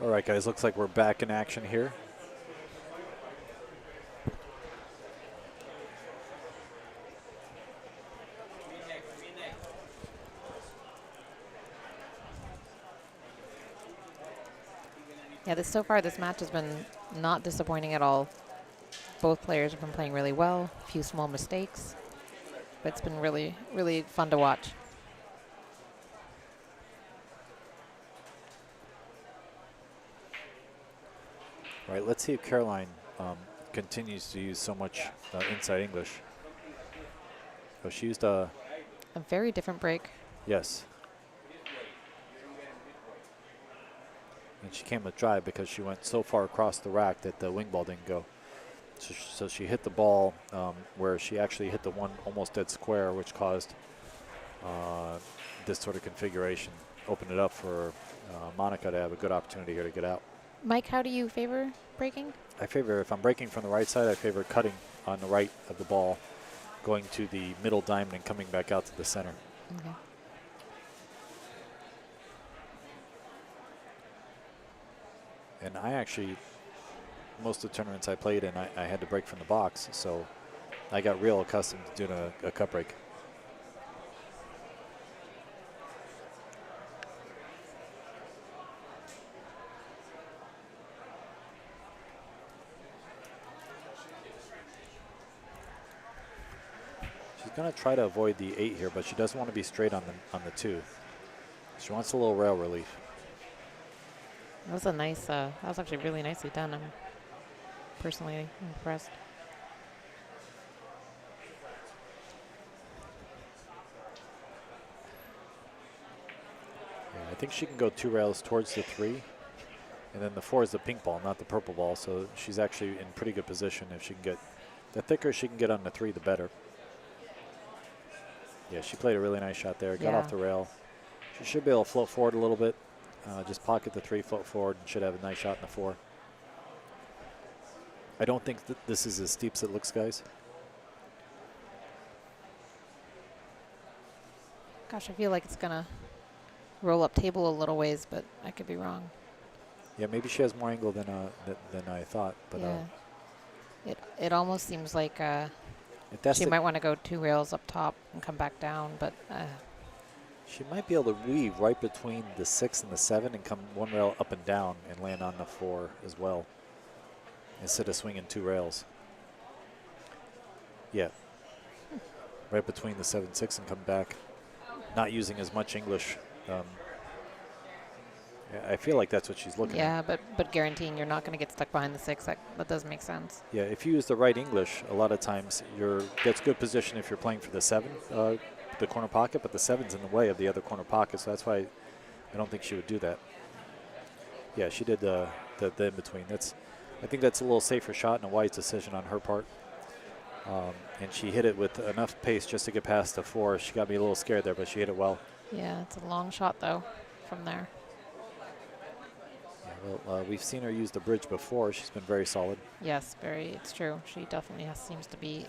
All right, guys, looks like we're back in action here. Yeah, so far this match has been not disappointing at all. Both players have been playing really well, a few small mistakes, but it's been really, really fun to watch. All right, let's see if Caroline continues to use so much inside English. Oh, she used a very different break. Yes. And she came with drive because she went so far across the rack that the wing ball didn't go. So she hit the ball where she actually hit the one almost dead square, which caused this sort of configuration. Opened it up for Monica to have a good opportunity here to get out. Mike, how do you favor breaking? I favor, if I'm breaking from the right side, I favor cutting on the right of the ball, going to the middle diamond and coming back out to the center. Okay. And I actually, most of the tournaments I played in, I had to break from the box, so I got real accustomed to doing a cut break. She's going to try to avoid the 8 here, but she doesn't want to be straight on the 2. She wants a little rail relief. That was a nice, that was actually really nicely done. I'm personally impressed. Yeah, I think she can go 2 rails towards the 3. And then the 4 is the pink ball, not the purple ball. So she's actually in pretty good position if she can get, the thicker she can get on the 3, the better. Yeah, she played a really nice shot there, got off the rail. She should be able to float forward a little bit. Just pocket the 3, float forward, and should have a nice shot in the 4. I don't think that this is as steep as it looks, guys. Gosh, I feel like it's going to roll up table a little ways, but I could be wrong. Yeah, maybe she has more angle than I thought. But yeah. It almost seems like she might want to go 2 rails up top and come back down, but she might be able to weave right between the 6 and the 7 and come 1 rail up and down and land on the 4 as well, instead of swinging 2 rails. Yeah, right between the 7, 6 and come back, not using as much English. Yeah, I feel like that's what she's looking at. Yeah, but guaranteeing you're not going to get stuck behind the 6, that does make sense. Yeah, if you use the right English, a lot of times that's good position if you're playing for the 7, the corner pocket, but the 7's in the way of the other corner pocket, so that's why I don't think she would do that. Yeah, she did the in-between. I think that's a little safer shot and a wise decision on her part. And she hit it with enough pace just to get past the 4. She got me a little scared there, but she hit it well. Yeah, it's a long shot, though, from there. Yeah, well, we've seen her use the bridge before. She's been very solid. Yes, it's true. She definitely seems to be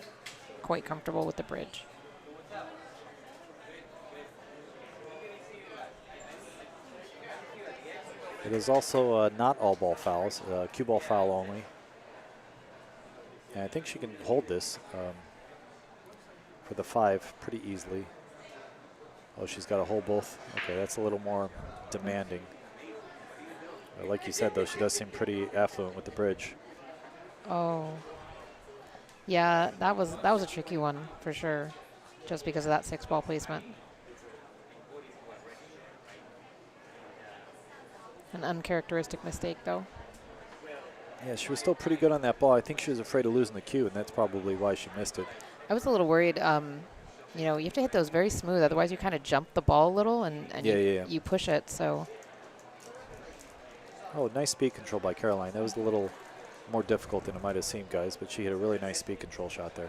quite comfortable with the bridge. It is also not all ball fouls, cue ball foul only. And I think she can hold this for the 5 pretty easily. Oh, she's got to hold both. Okay, that's a little more demanding. Like you said, though, she does seem pretty affluent with the bridge. Oh, yeah, that was a tricky one for sure, just because of that 6 ball placement. An uncharacteristic mistake, though. Yeah, she was still pretty good on that ball. I think she was afraid of losing the cue, and that's probably why she missed it. I was a little worried. You know, you have to hit those very smooth, otherwise you kind of jump the ball a little and you push it. So. Oh, nice speed control by Caroline. That was a little more difficult than it might have seemed, guys, but she hit a really nice speed control shot there.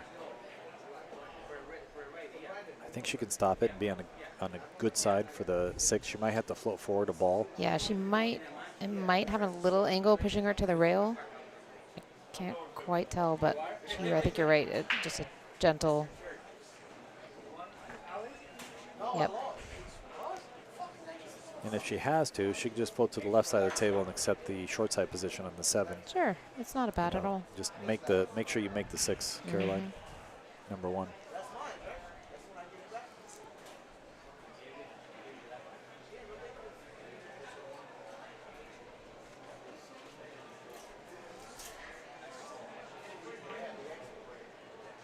I think she can stop it and be on a good side for the 6. She might have to float forward a ball. Yeah, she might. It might have a little angle pushing her to the rail. I can't quite tell, but I think you're right. Just a gentle. Yep. And if she has to, she can just float to the left side of the table and accept the short side position on the 7. Sure, it's not bad at all. Just make sure you make the 6, Caroline. Number 1.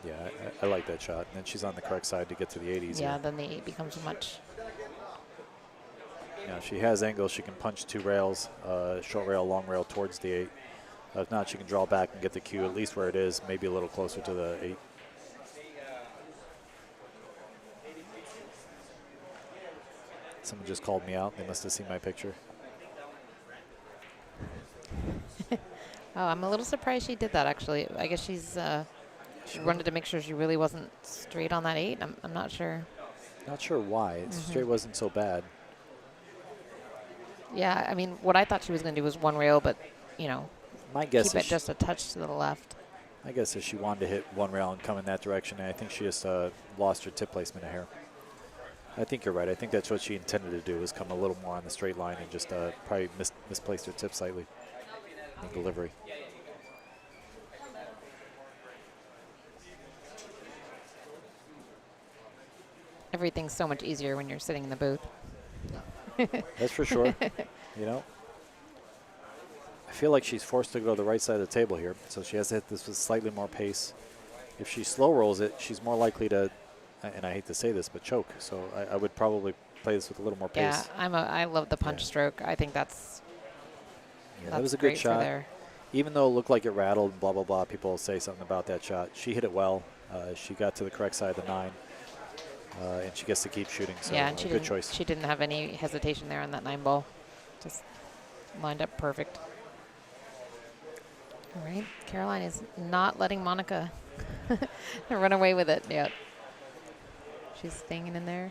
Yeah, I like that shot. And then she's on the correct side to get to the 80s. Yeah, here. then the 8 becomes much. Yeah, she has angles. She can punch 2 rails, short rail, long rail towards the 8. If not, she can draw back and get the cue at least where it is, maybe a little closer to the 8. Someone just called me out. They must have seen my picture. Oh, I'm a little surprised she did that, actually. I guess she wanted to make sure she really wasn't straight on that 8. I'm not sure. Not sure why. Straight wasn't so bad. Yeah, I mean, what I thought she was going to do was 1 rail, but, you know, My guess keep is it just a touch to the left. I guess if she wanted to hit 1 rail and come in that direction, and I think she just lost her tip placement a hair. I think you're right. I think that's what she intended to do, was come a little more on the straight line and just probably misplaced her tip slightly in delivery. Everything's so much easier when you're sitting in the booth. That's for sure. You know, I feel like she's forced to go to the right side of the table here, so she has to hit this with slightly more pace. If she slow rolls it, she's more likely to, and I hate to say this, but choke. So I would probably play this with a little more pace. Yeah, I love the punch stroke. I think that's that was a good great for shot. there. Even though it looked like it rattled and blah, blah, blah, people will say something about that shot. She hit it well. She got to the correct side of the 9. And she gets to keep shooting, so Yeah, and good choice. she didn't have any hesitation there on that 9 ball. Just lined up perfect. All right, Caroline is not letting Monica run away with it yet. She's staying in there,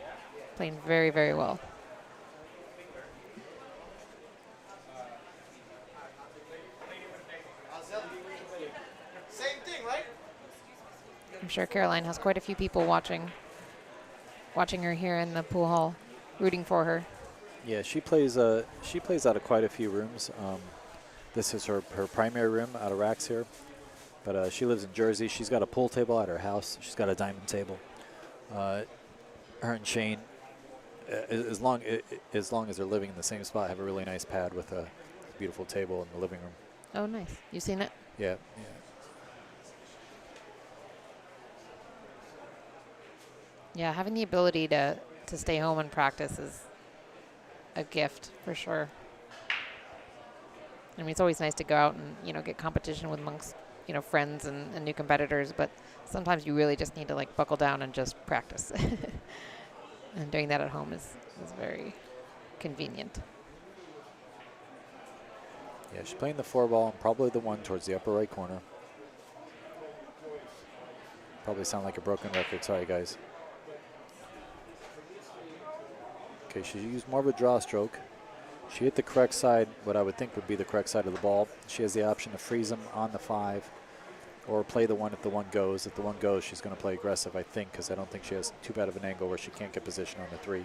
playing very, very well. Same thing, right? I'm sure Caroline has quite a few people watching her here in the pool hall, rooting for her. Yeah, she plays out of quite a few rooms. This is her primary room out of Raxx here, but she lives in Jersey. She's got a pool table at her house. She's got a diamond table. Her and Shane, as long as they're living in the same spot, have a really nice pad with a beautiful table in the living room. Oh, nice. You seen it? Yeah. Yeah, having the ability to stay home and practice is a gift for sure. I mean, it's always nice to go out and, you know, get competition with amongst, you know, friends and new competitors, but sometimes you really just need to, like, buckle down and just practice. And doing that at home is very convenient. Yeah, she's playing the 4 ball and probably the 1 towards the upper right corner. Probably sound like a broken record. Sorry, guys. Okay, she used more of a draw stroke. She hit the correct side, what I would think would be the correct side of the ball. She has the option to freeze them on the 5 or play the 1 if the 1 goes. If the 1 goes, she's going to play aggressive, I think, because I don't think she has too bad of an angle where she can't get position on the 3.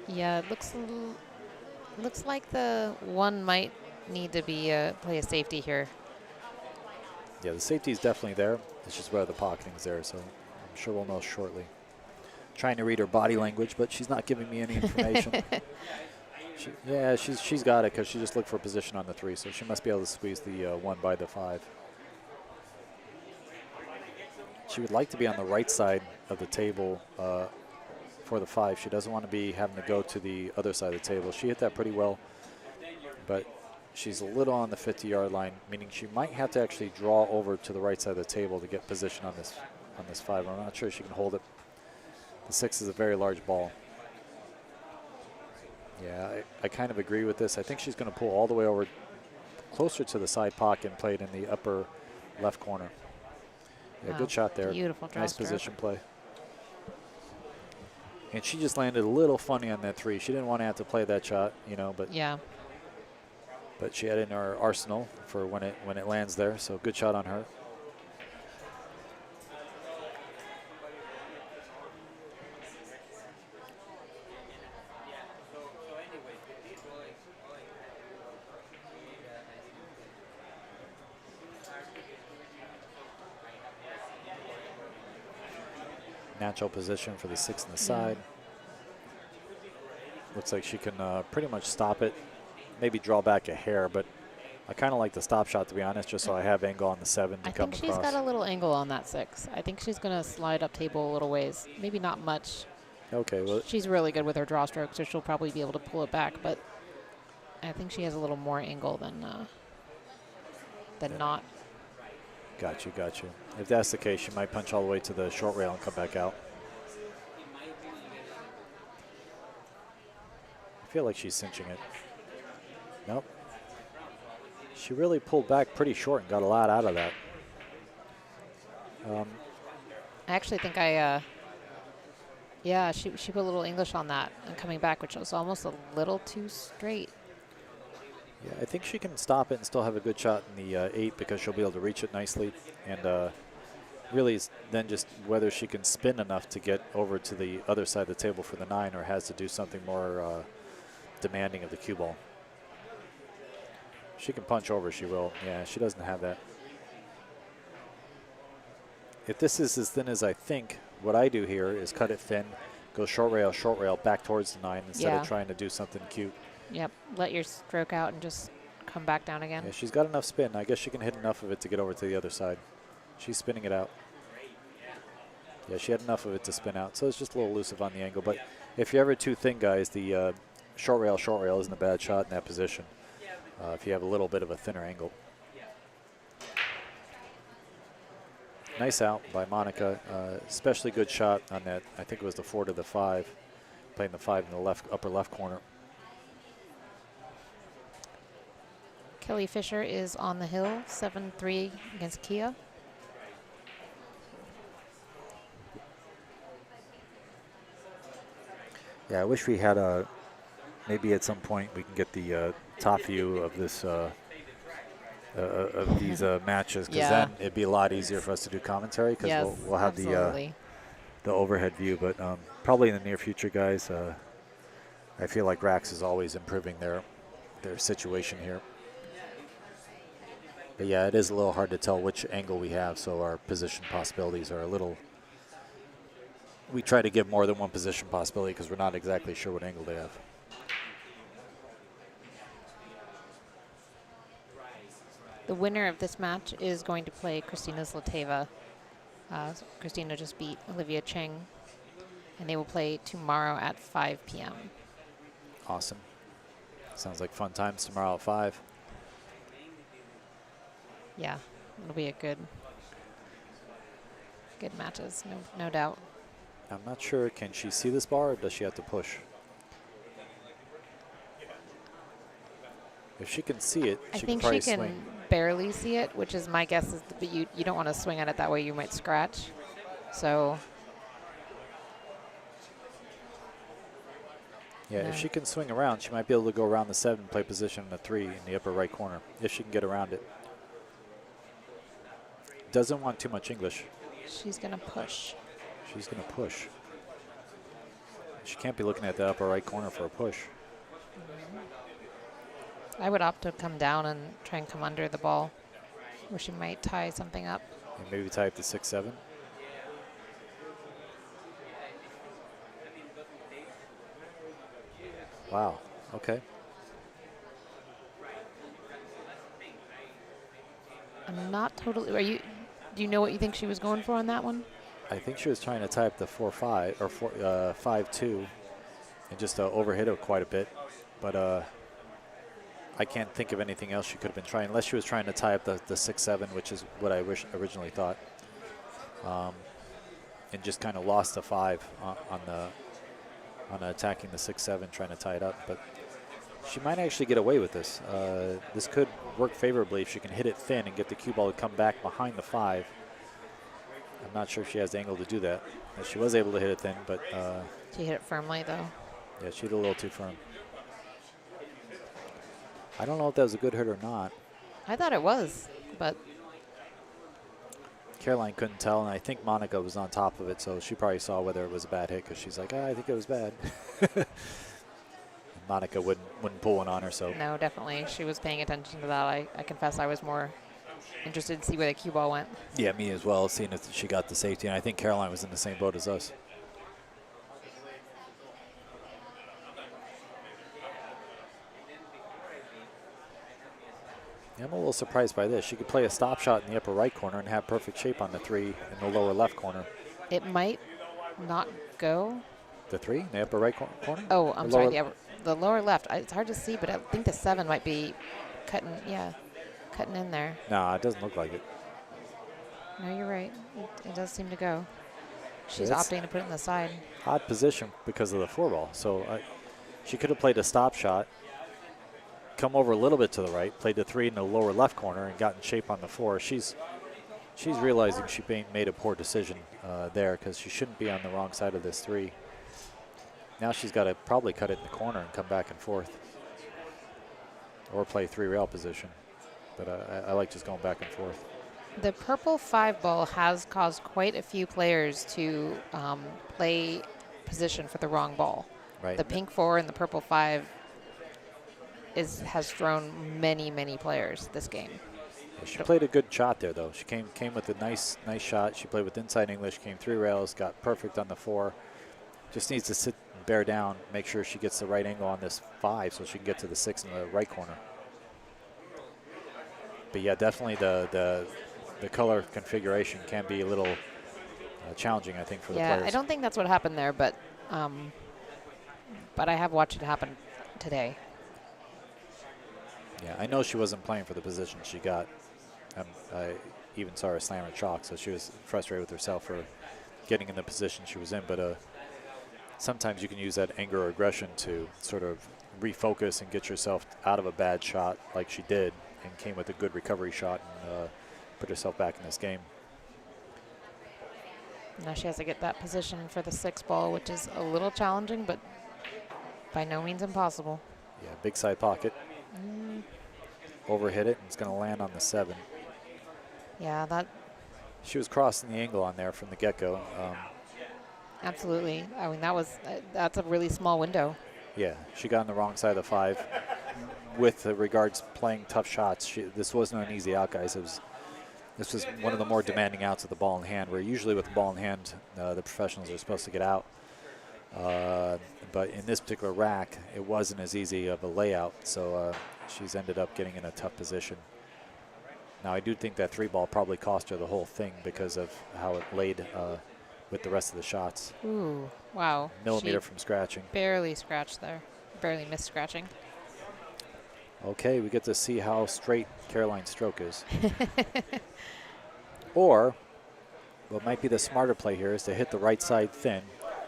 Yeah, it looks like the 1 might need to be play a safety here. Yeah, the safety is definitely there. It's just whether the pocketing's there, so I'm sure we'll know shortly. Trying to read her body language, but she's not giving me any information. She's got it because she just looked for position on the 3, so she must be able to squeeze the 1 by the 5. She would like to be on the right side of the table for the 5. She doesn't want to be having to go to the other side of the table. She hit that pretty well, but she's a little on the 50-yard line, meaning she might have to actually draw over to the right side of the table to get position on this 5. I'm not sure she can hold it. The 6 is a very large ball. Yeah, I kind of agree with this. I think she's going to pull all the way over closer to the side pocket and play it in the upper left corner. Yeah, Wow, good shot there. beautiful draw nice stroke. position play. And she just landed a little funny on that 3. She didn't want to have to play that shot, you know, but Yeah. but she had it in her arsenal for when it lands there. So good shot on her. natural position for the 6 on the side. Looks like she can pretty much stop it, maybe draw back a hair, but I kind of like the stop shot, to be honest, just so I have angle on the 7 to come across. I think she's got a little angle on that 6. I think she's going to slide up table a little ways. Maybe not much. Okay. Well, she's really good with her draw stroke, so she'll probably be able to pull it back, but I think she has a little more angle than not. Got you. If that's the case, she might punch all the way to the short rail and come back out. I feel like she's cinching it. Nope. She really pulled back pretty short and got a lot out of that. I actually think yeah, she put a little English on that and coming back, which was almost a little too straight. Yeah, I think she can stop it and still have a good shot in the 8 because she'll be able to reach it nicely. And really is then just whether she can spin enough to get over to the other side of the table for the 9 or has to do something more demanding of the cue ball. She can punch over, she will. Yeah, she doesn't have that. If this is as thin as I think, what I do here is cut it thin, go short rail, back towards the 9 instead of trying to do something cute. Yep, let your stroke out and just come back down again. Yeah, she's got enough spin. I guess she can hit enough of it to get over to the other side. She's spinning it out. Yeah, she had enough of it to spin out, so it's just a little elusive on the angle. But if you're ever too thin, guys, the short rail isn't a bad shot in that position if you have a little bit of a thinner angle. Nice out by Monica, especially good shot on that. I think it was the 4 to the 5, playing the 5 in the left upper left corner. Kelly Fisher is on the hill, 7-3 against Kia. Yeah, I wish we had a, maybe at some point we can get the top view of this, of these matches, because then it'd be a lot easier for us to do commentary, because we'll have the overhead view. But probably in the near future, guys, I feel like Raxx is always improving their situation here. But yeah, it is a little hard to tell which angle we have, so our position possibilities are a little, we try to give more than one position possibility because we're not exactly sure what angle they have. The winner of this match is going to play Kristina Zlateva. Kristina just beat Olivia Cheng, and they will play tomorrow at 5 p.m. Awesome. Sounds like fun times tomorrow at 5. Yeah, it'll be a good matches, no doubt. I'm not sure, can she see this bar or does she have to push? If she can see it, she can probably swing. I think she can barely see it, which is my guess, but you don't want to swing at it that way, you might scratch. So. Yeah, if she can swing around, she might be able to go around the 7, play position in the 3 in the upper right corner, if she can get around it. Doesn't want too much English. She's going to push. She's going to push. She can't be looking at the upper right corner for a push. I would opt to come down and try and come under the ball, where she might tie something up. And maybe tie up the 6-7. Wow, okay. I'm not totally, do you know what you think she was going for on that one? I think she was trying to tie up the 4-5 or 5-2 and just overhit it quite a bit. But I can't think of anything else she could have been trying, unless she was trying to tie up the 6-7, which is what I originally thought. And just kind of lost the 5 on attacking the 6-7, trying to tie it up. But she might actually get away with this. This could work favorably if she can hit it thin and get the cue ball to come back behind the 5. I'm not sure if she has the angle to do that. She was able to hit it thin, but she hit it firmly, though. Yeah, she hit it a little too firm. I don't know if that was a good hit or not. I thought it was, but Caroline couldn't tell, and I think Monica was on top of it, so she probably saw whether it was a bad hit, because she's like, I think it was bad. Monica wouldn't pull one on her, so. No, definitely. She was paying attention to that. I confess I was more interested to see where the cue ball went. Yeah, me as well, seeing if she got the safety. And I think Caroline was in the same boat as us. Yeah, I'm a little surprised by this. She could play a stop shot in the upper right corner and have perfect shape on the 3 in the lower left corner. It might not go. The 3 in the upper right corner? Oh, I'm The sorry. lower- The lower left. It's hard to see, but I think the 7 might be cutting in there. Nah, it doesn't look like it. No, you're right. It does seem to go. She's It's- opting to put it in the side. Odd position because of the 4 ball. So she could have played a stop shot, come over a little bit to the right, played the 3 in the lower left corner, and got in shape on the 4. She's realizing she made a poor decision there because she shouldn't be on the wrong side of this 3. Now she's got to probably cut it in the corner and come back and forth, or play 3 rail position. But I like just going back and forth. The purple 5 ball has caused quite a few players to play position for the wrong ball. Right. The pink 4 and the purple 5 has thrown many players this game. She played a good shot there, though. She came with a nice shot. She played with inside English, came 3 rails, got perfect on the 4. Just needs to sit and bear down, make sure she gets the right angle on this 5 so she can get to the 6 in the right corner. But yeah, definitely the color configuration can be a little challenging, I think, for the players. Yeah, I don't think that's what happened there, but I have watched it happen today. Yeah, I know she wasn't playing for the position she got. I even saw her slam her chalk, so she was frustrated with herself for getting in the position she was in. But sometimes you can use that anger or aggression to sort of refocus and get yourself out of a bad shot like she did, and came with a good recovery shot and put herself back in this game. Now she has to get that position for the 6 ball, which is a little challenging, but by no means impossible. Yeah, big side pocket. Overhit it, and it's going to land on the 7. Yeah, that She was crossing the angle on there from the get-go. absolutely. I mean, that's a really small window. Yeah, she got on the wrong side of the 5. With regards playing tough shots, this wasn't an easy out, guys. This was one of the more demanding outs with the ball in hand, where usually with the ball in hand, the professionals are supposed to get out. But in this particular rack, it wasn't as easy of a layout, so she's ended up getting in a tough position. Now, I do think that 3 ball probably cost her the whole thing because of how it laid with the rest of the shots. Ooh, wow. Millimeter She from scratching. barely scratched there. Barely missed scratching. Okay, we get to see how straight Caroline's stroke is. Or, what might be the smarter play here is to hit the right side thin,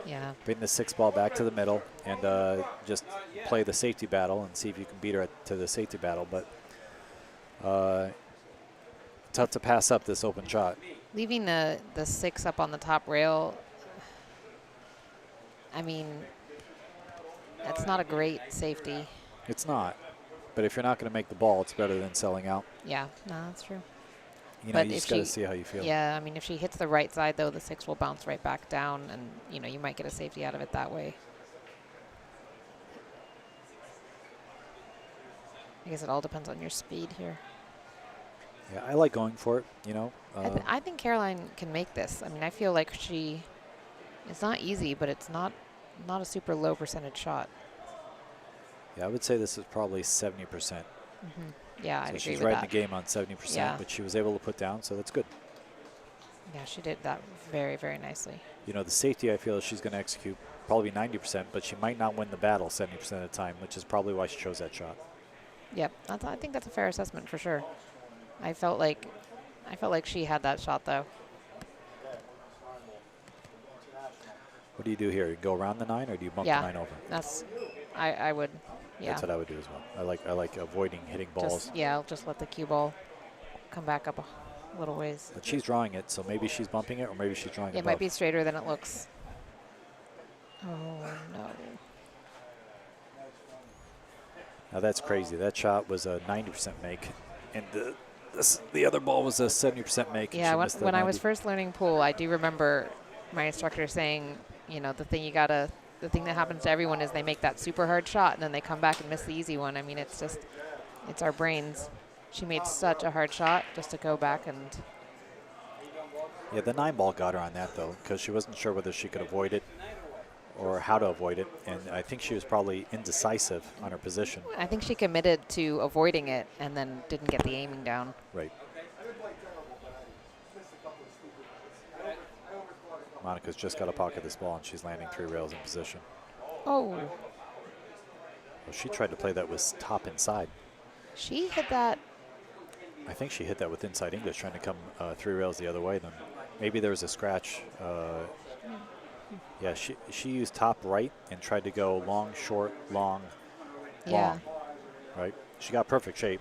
Yeah. bring the 6 ball back to the middle, and just play the safety battle and see if you can beat her to the safety battle. But tough to pass up this open shot. Leaving the 6 up on the top rail, I mean, that's not a great safety. It's not. But if you're not going to make the ball, it's better than selling out. Yeah, no, that's true. You know, But you if just got to she- see how you feel. Yeah, I mean, if she hits the right side, though, the 6 will bounce right back down, and, you might get a safety out of it that way. I guess it all depends on your speed here. Yeah, I like going for it, you know. I think Caroline can make this. I mean, I feel like it's not easy, but it's not a super low percentage shot. Yeah, I would say this is probably 70%. Yeah, I'd So agree she's with riding that. the game on 70%, Yeah. but she was able to put down, so that's good. Yeah, she did that very, very nicely. You know, the safety I feel she's going to execute probably 90%, but she might not win the battle 70% of the time, which is probably why she chose that shot. Yep, I think that's a fair assessment for sure. I felt like she had that shot though. What do you do here? You go around the 9, or do you bump Yeah. the 9 over? That's I would. Yeah. That's what I would do as well. I like avoiding hitting balls. I'll just let the cue ball come back up a little ways. But she's drawing it, so maybe she's bumping it, or maybe she's drawing it It might be straighter than it looks. Oh no. Now that's crazy. That shot was a 90% make, and the other ball was a 70% make. and Yeah, she missed the when I was 90. first learning pool, I do remember my instructor saying, the thing that happens to everyone is they make that super hard shot and then they come back and miss the easy one. I mean, it's our brains. She made such a hard shot just to go back and. Yeah, the 9 ball got her on that, though, because she wasn't sure whether she could avoid it or how to avoid it. And I think she was probably indecisive on her position. I think she committed to avoiding it and then didn't get the aiming down. Right. Monica's just got to pocket this ball, and she's landing 3 rails in position. Oh. Well, she tried to play that with top inside. She hit that. I think she hit that with inside English, trying to come 3 rails the other way. Then maybe there was a scratch. Yeah, she used top right and tried to go long, short, long, long. Right? She got perfect shape.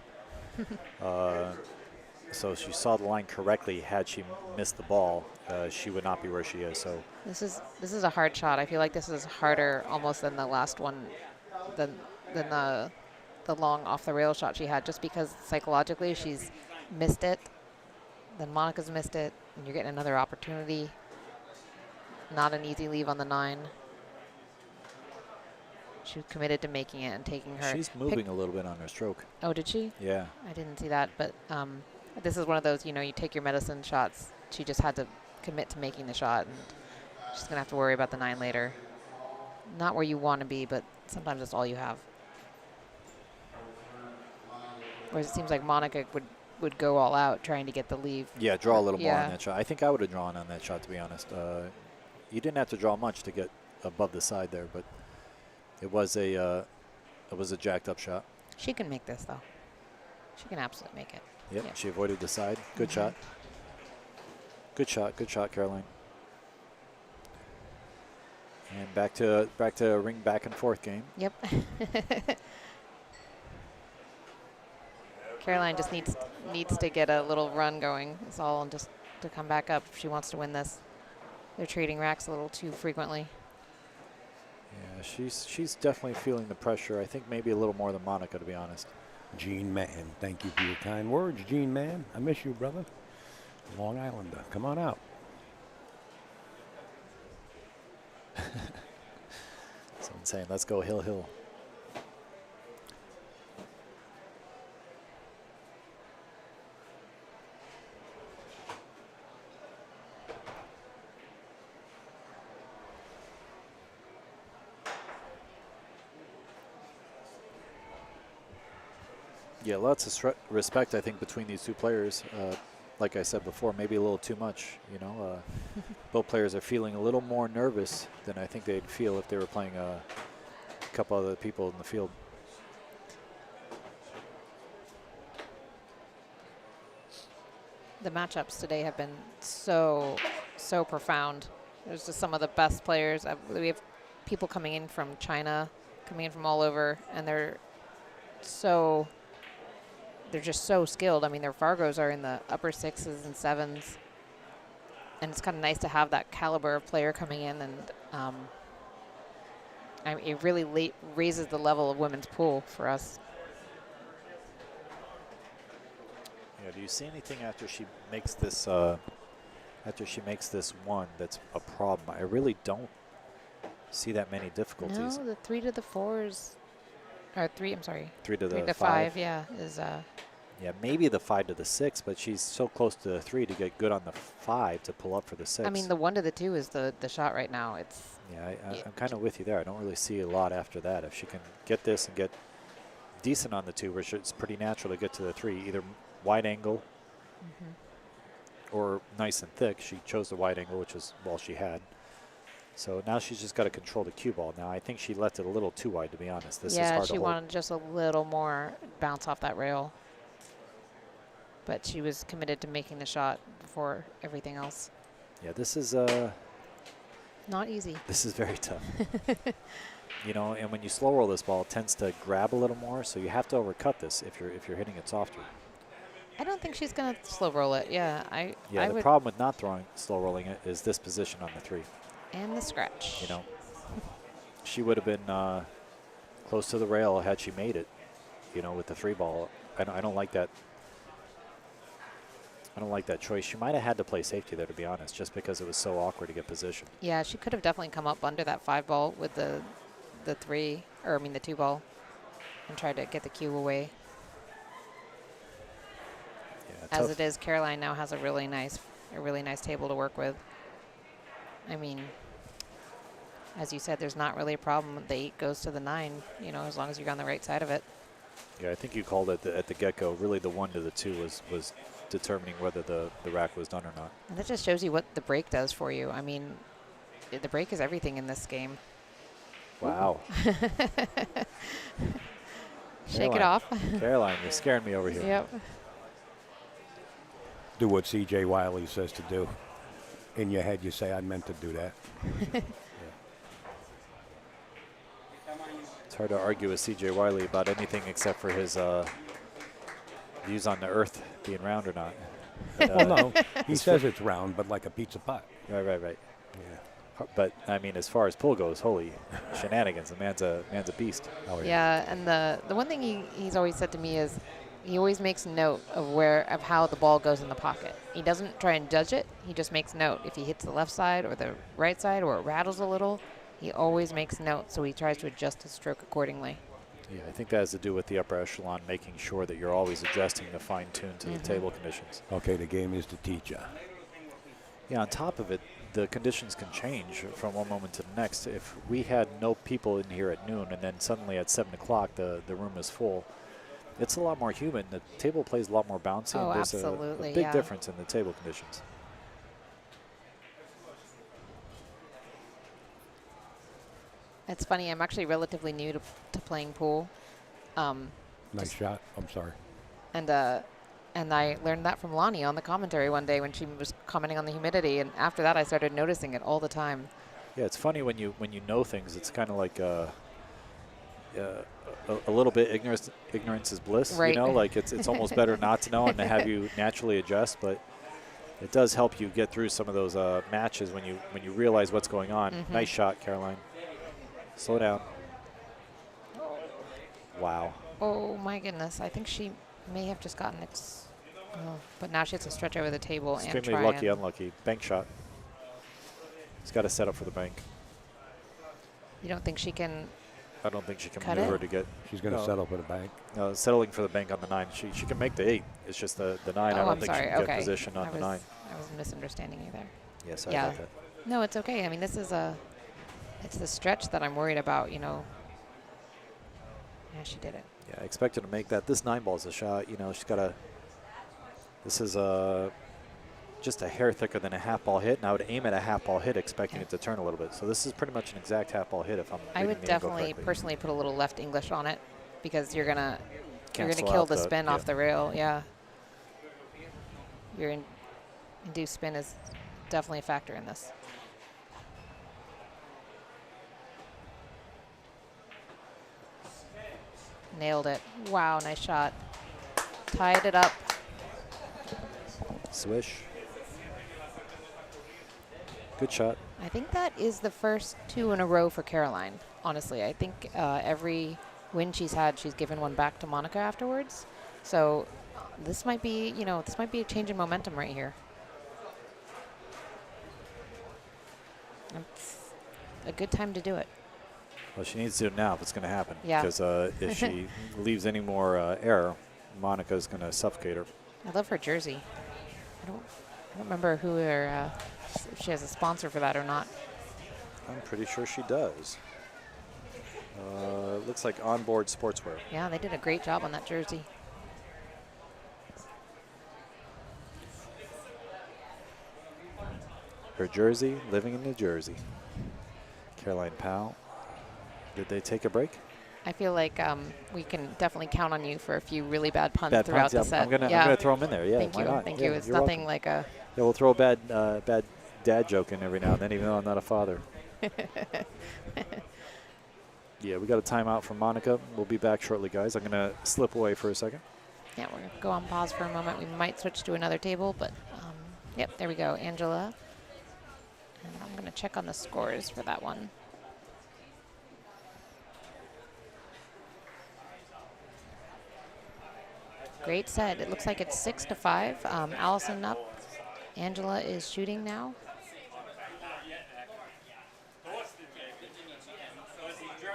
So she saw the line correctly. Had she missed the ball, she would not be where she is. So This is a hard shot. I feel like this is harder almost than the last one, than the long off the rail shot she had, just because psychologically she's missed it. Then Monica's missed it, and you're getting another opportunity. Not an easy leave on the 9. She was committed to making it and taking her. she's moving a little bit on her stroke. Oh, did she? Yeah. I didn't see that, but this is one of those, you take your medicine shots. She just had to commit to making the shot, and she's going to have to worry about the 9 later. Not where you want to be, but sometimes that's all you have. Whereas it seems like Monica would go all out trying to get the leave. Yeah, draw a little more Yeah. on that shot. I think I would have drawn on that shot, to be honest. You didn't have to draw much to get above the side there, but it was a jacked up shot. She can make this, though. She can absolutely make it. Yep, Yeah. she avoided the side. Good shot. Good shot, Caroline. And back to a ring back and forth game. Yep. Caroline just needs to get a little run going. It's all, and just to come back up if she wants to win this. They're trading Raxx a little too frequently. Yeah, she's definitely feeling the pressure. I think maybe a little more than Monica, to be honest. Gene Mann, thank you for your kind words, Gene Mann. I miss you, brother. Long Islander, come on out. Someone saying, let's go Hill Hill. Yeah, lots of respect, I think, between these two players. Like I said before, maybe a little too much. Both players are feeling a little more nervous than I think they'd feel if they were playing a couple other people in the field. The matchups today have been so profound. There's just some of the best players. We have people coming in from China, coming in from all over, and they're just so skilled. I mean, their Fargos are in the upper 6s and 7s. And it's kind of nice to have that caliber of player coming in, and it really raises the level of women's pool for us. Yeah, do you see anything after she makes this one that's a problem? I really don't see that many difficulties. No, the 3 to the 4s, or 3. I'm sorry. 3 to the 3 to 5. 5. Yeah, is Yeah, maybe the 5 to the 6, but she's so close to the 3 to get good on the 5 to pull up for the 6. I mean, the 1 to the 2 is the shot right now. It's yeah, I'm kind of with you there. I don't really see a lot after that. If she can get this and get decent on the 2, which it's pretty natural to get to the 3, either wide angle or nice and thick. She chose the wide angle, which is all she had. So now she's just got to control the cue ball. Now I think she left it a little too wide, to be honest. This is hard to she hold. wanted just a little more bounce off that rail. But she was committed to making the shot before everything else. Yeah, this is not easy. This is very tough. And when you slow roll this ball, it tends to grab a little more, so you have to overcut this if you're hitting it softer. I don't think she's going to slow roll it. Yeah, the problem with not slow rolling it is this position on the 3. And the scratch. She would have been close to the rail had she made it, with the 3 ball. I don't like that. I don't like that choice. She might have had to play safety there, to be honest, just because it was so awkward to get position. Yeah, she could have definitely come up under that 5 ball with the 2 ball, and tried to get the cue away. As it is, Caroline now has a really nice table to work with. I mean, as you said, there's not really a problem. The 8 goes to the 9, you know, as long as you're on the right side of it. Yeah, I think you called it at the get-go. Really, the 1 to the 2 was determining whether the rack was done or not. And that just shows you what the break does for you. I mean, the break is everything in this game. Wow. Shake it off. Caroline, you're scaring me over here. Yep. Do what C.J. Wiley says to do. In your head, you say, I meant to do that. Yeah. It's hard to argue with C.J. Wiley about anything except for his views on the Earth being round or not. But, Well, no, he says it's round, but like a pizza pie. Right. Yeah. But I mean, as far as pool goes, holy shenanigans! The man's a beast. Oh, Yeah, and the one thing he's always said to me is he always makes note of how the ball goes in the pocket. He doesn't try and judge it. He just makes note. If he hits the left side or the right side or it rattles a little, he always makes note. So he tries to adjust his stroke accordingly. Yeah, I think that has to do with the upper echelon, making sure that you're always adjusting to fine tune to the table conditions. Okay, the game is to teach you. Yeah, on top of it, the conditions can change from one moment to the next. If we had no people in here at noon and then suddenly at 7 o'clock the room is full, it's a lot more human. The table plays a lot more bouncy. Oh, and there's absolutely, a big yeah. difference in the table conditions. It's funny. I'm actually relatively new to playing pool. Nice shot. I'm sorry. And I learned that from Lonnie on the commentary one day when she was commenting on the humidity. And after that, I started noticing it all the time. Yeah, it's funny when you know things. It's kind of like a little bit ignorance is bliss. Right. You know, like it's almost better not to know and to have you naturally adjust. But it does help you get through some of those matches when you realize what's going on. Nice shot, Caroline. Slow down. Wow. Oh, my goodness. I think she may have just gotten it. Oh, but now she has to stretch over the table and Extremely try lucky, and unlucky. Bank shot. He's got to set up for the bank. You don't think she can? I don't think she can Cut maneuver it? to get. She's going to No. settle for the bank. Settling for the bank on the 9. She can make the 8. It's just the 9. I Oh, don't I'm think sorry. she can Okay. get position on the 9. I was misunderstanding you there. Yes, Yeah. I got that. No, it's okay. I mean, it's the stretch that I'm worried about, you know. Yeah, she did it. Yeah, I expect her to make that. This 9 ball is a shot. You know, she's got a. This is just a hair thicker than a half ball hit, and I would aim at a half ball hit, expecting it to turn a little bit. So this is pretty much an exact half ball hit if I'm. I reading would the angle definitely correctly. personally put a little left English on it because you're gonna Cancel kill out the spin off yeah. the rail. Yeah. Your induced spin is definitely a factor in this. Nailed it. Wow, nice shot. Tied it up. Swish. Good shot. I think that is the first 2 in a row for Caroline, honestly. I think every win she's had, she's given one back to Monica afterwards. So this might be, this might be a change in momentum right here. It's a good time to do it. Well, she needs to do it now if it's going to happen. Yeah. Because if she leaves any more error, Monica's going to suffocate her. I love her jersey. I don't remember who her, if she has a sponsor for that or not. I'm pretty sure she does. Looks like Onboard Sportswear. Yeah, they did a great job on that jersey. Her jersey, living in New Jersey. Caroline Powell. Did they take a break? I feel like we can definitely count on you for a few really bad puns Bad throughout puns, yeah, the set. I'm gonna throw them in there. Yeah, Thank why you. not? Thank Yeah, you. It's you're nothing welcome. like a. Yeah, we'll throw a bad dad joke in every now and then, even though I'm not a father. Yeah, we got a timeout from Monica. We'll be back shortly, guys. I'm gonna slip away for a second. Yeah, we're going to go on pause for a moment. We might switch to another table, but yep, there we go. Angela. And I'm going to check on the scores for that one. Great set. It looks like it's 6-5. Allison up. Angela is shooting now.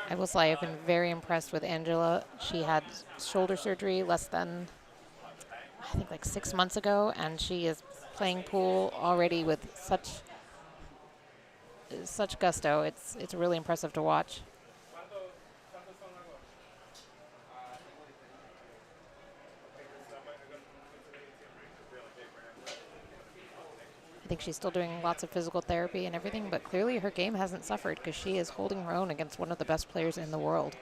I will say I've been very impressed with Angela. She had shoulder surgery less than, I think like 6 months ago, and she is playing pool already with such gusto. It's really impressive to watch. I think she's still doing lots of physical therapy and everything, but clearly her game hasn't suffered because she is holding her own against one of the best players in the world.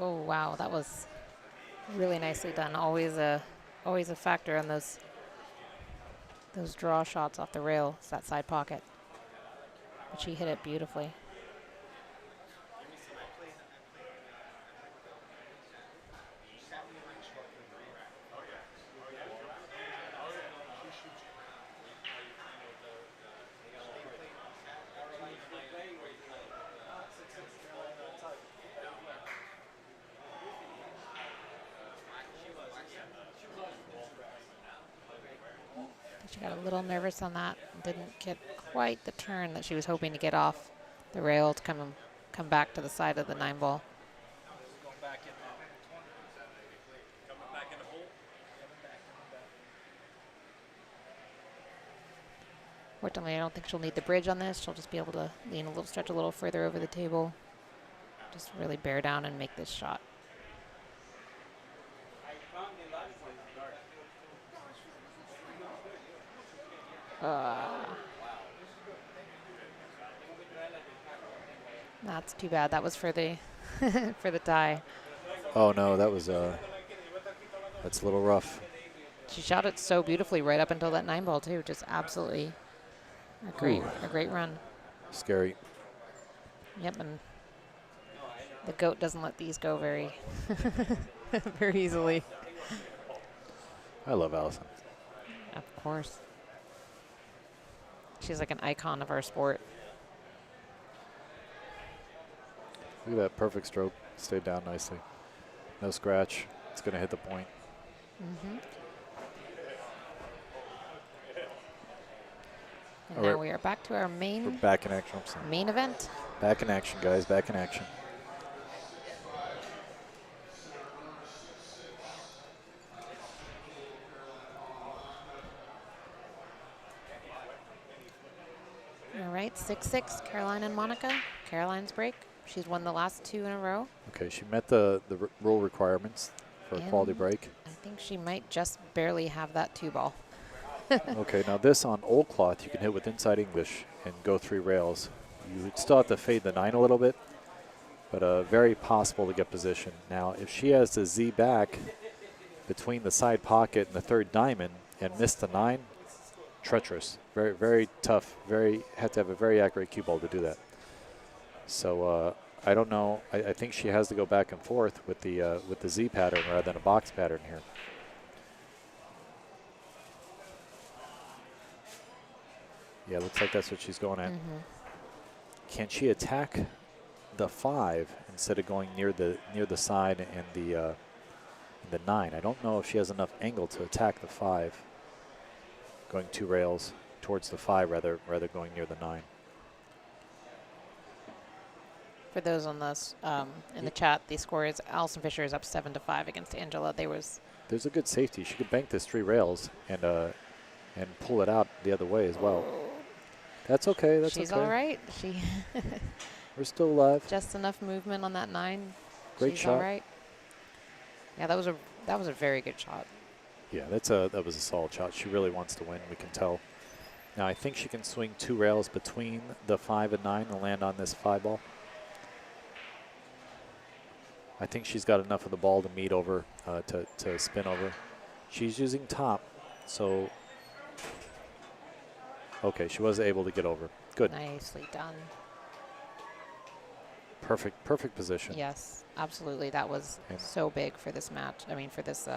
Oh wow, that was really nicely done. Always a factor on those draw shots off the rail. It's that side pocket, but she hit it beautifully. She got a little nervous on that. Didn't get quite the turn that she was hoping to get off the rail to come back to the side of the 9-ball. Fortunately, I don't think she'll need the bridge on this. She'll just be able to stretch a little further over the table. Just really bear down and make this shot. That's too bad. That was for the for the tie. Oh no, that was that's a little rough. She shot it so beautifully right up until that 9-ball too. Just absolutely a great run. Scary. Yep, and the goat doesn't let these go very very easily. I love Allison. Of course. She's like an icon of our sport. Look at that perfect stroke. Stayed down nicely. No scratch. It's going to hit the point. Mm-hmm. And All now right. we are back to our We're back in action. main event. Back in action, guys. Back in action. All right, 6-6, Caroline and Monica. Caroline's break. She's won the last 2 in a row. Okay, she met the rule requirements for a quality And break. I think she might just barely have that 2-ball. Okay, now this on old cloth, you can hit with inside English and go 3 rails. You would still have to fade the 9 a little bit, but very possible to get position. Now, if she has the Z back between the side pocket and the 3rd diamond and missed the 9, treacherous. Very, very tough. Have to have a very accurate cue ball to do that. So I don't know. I think she has to go back and forth with the Z pattern rather than a box pattern here. Yeah, looks like that's what she's going at. Mm-hmm. Can she attack the 5 instead of going near the side and the 9? I don't know if she has enough angle to attack the 5. Going 2 rails towards the 5 rather going near the 9. For those on this in the chat, the score is Allison Fisher is up 7-5 against Angela. There's a good safety. She could bank this 3 rails and pull it out the other way as well. That's okay. She's okay. all right. We're still alive. Just enough movement on that 9. Great She's shot. all right. Yeah, that was a very good shot. Yeah, that was a solid shot. She really wants to win. We can tell. Now I think she can swing 2 rails between the 5 and 9 and land on this 5 ball. I think she's got enough of the ball to meet over, to spin over. She's using top, so okay, she was able to get over. Good. Nicely done. Perfect position. Yes, absolutely. That was so big for this match. I mean, for this.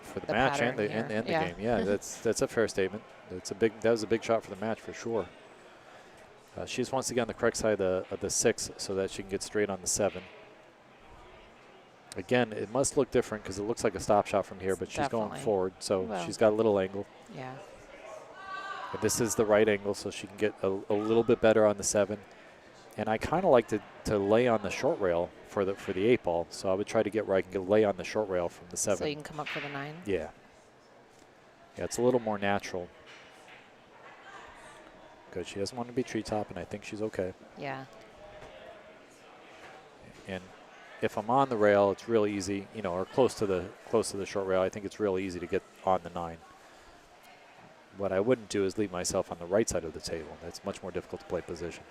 For the the match and the pattern here. the Yeah. game, yeah, that's a fair statement. That was a big shot for the match for sure. She's once again on the correct side of the 6 so that she can get straight on the 7. Again, it must look different because it looks like a stop shot from here, but she's going forward, so Well, she's got a little angle. Yeah. But this is the right angle, so she can get a little bit better on the 7. And I kind of like to lay on the short rail for the 8 ball, so I would try to get where I can lay on the short rail from the 7. So you can come up for the 9? Yeah. Yeah, it's a little more natural. Good. She doesn't want to be treetop, and I think she's okay. Yeah. And if I'm on the rail, it's real easy, you know, or close to the short rail. I think it's real easy to get on the 9. What I wouldn't do is leave myself on the right side of the table. That's much more difficult to play position.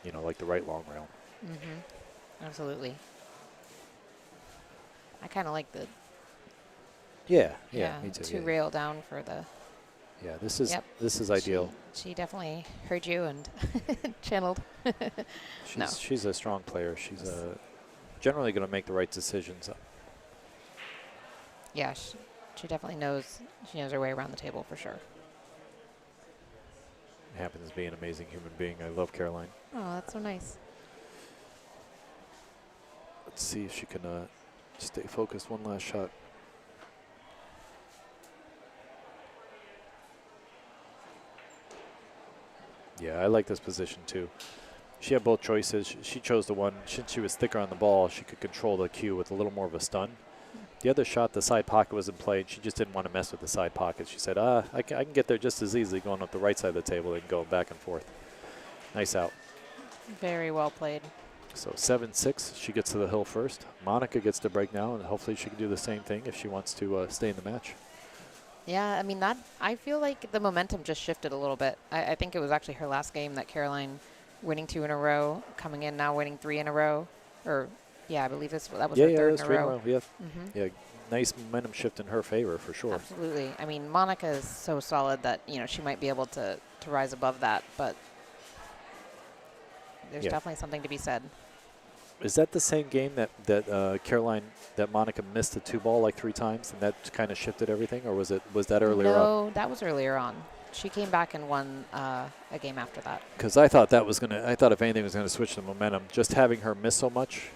You know, like the right long rail. Mm-hmm. Absolutely. I kind of like the Yeah, me too. 2 rail down for the. Yeah, this is ideal. She definitely heard you and channeled. She's a strong player. She's generally going to make the right decisions. Yeah, she definitely knows. She knows her way around the table for sure. Happens to be an amazing human being. I love Caroline. Oh, that's so nice. Let's see if she can stay focused. One last shot. Yeah, I like this position too. She had both choices. She chose the one. Since she was thicker on the ball, she could control the cue with a little more of a stun. The other shot, the side pocket was in play, and she just didn't want to mess with the side pocket. She said, I can get there just as easily going up the right side of the table and going back and forth. Nice out. Very well played. So 7-6, she gets to the hill first. Monica gets to break now, and hopefully she can do the same thing if she wants to stay in the match. Yeah, I mean, I feel like the momentum just shifted a little bit. I think it was actually her last game that Caroline winning 2 in a row, coming in now winning 3 in a row. Or, yeah, I believe that was her third in a row. Yeah, yeah, nice momentum shift in her favor for sure. Absolutely. I mean, Monica is so solid that, you know, she might be able to rise above that, but there's definitely something to be said. Is that the same game that Monica missed the 2 ball like 3 times and that kind of shifted everything, or was that earlier on? No, that was earlier on. She came back and won a game after that. Because I thought if anything was gonna switch the momentum, just having her miss so much,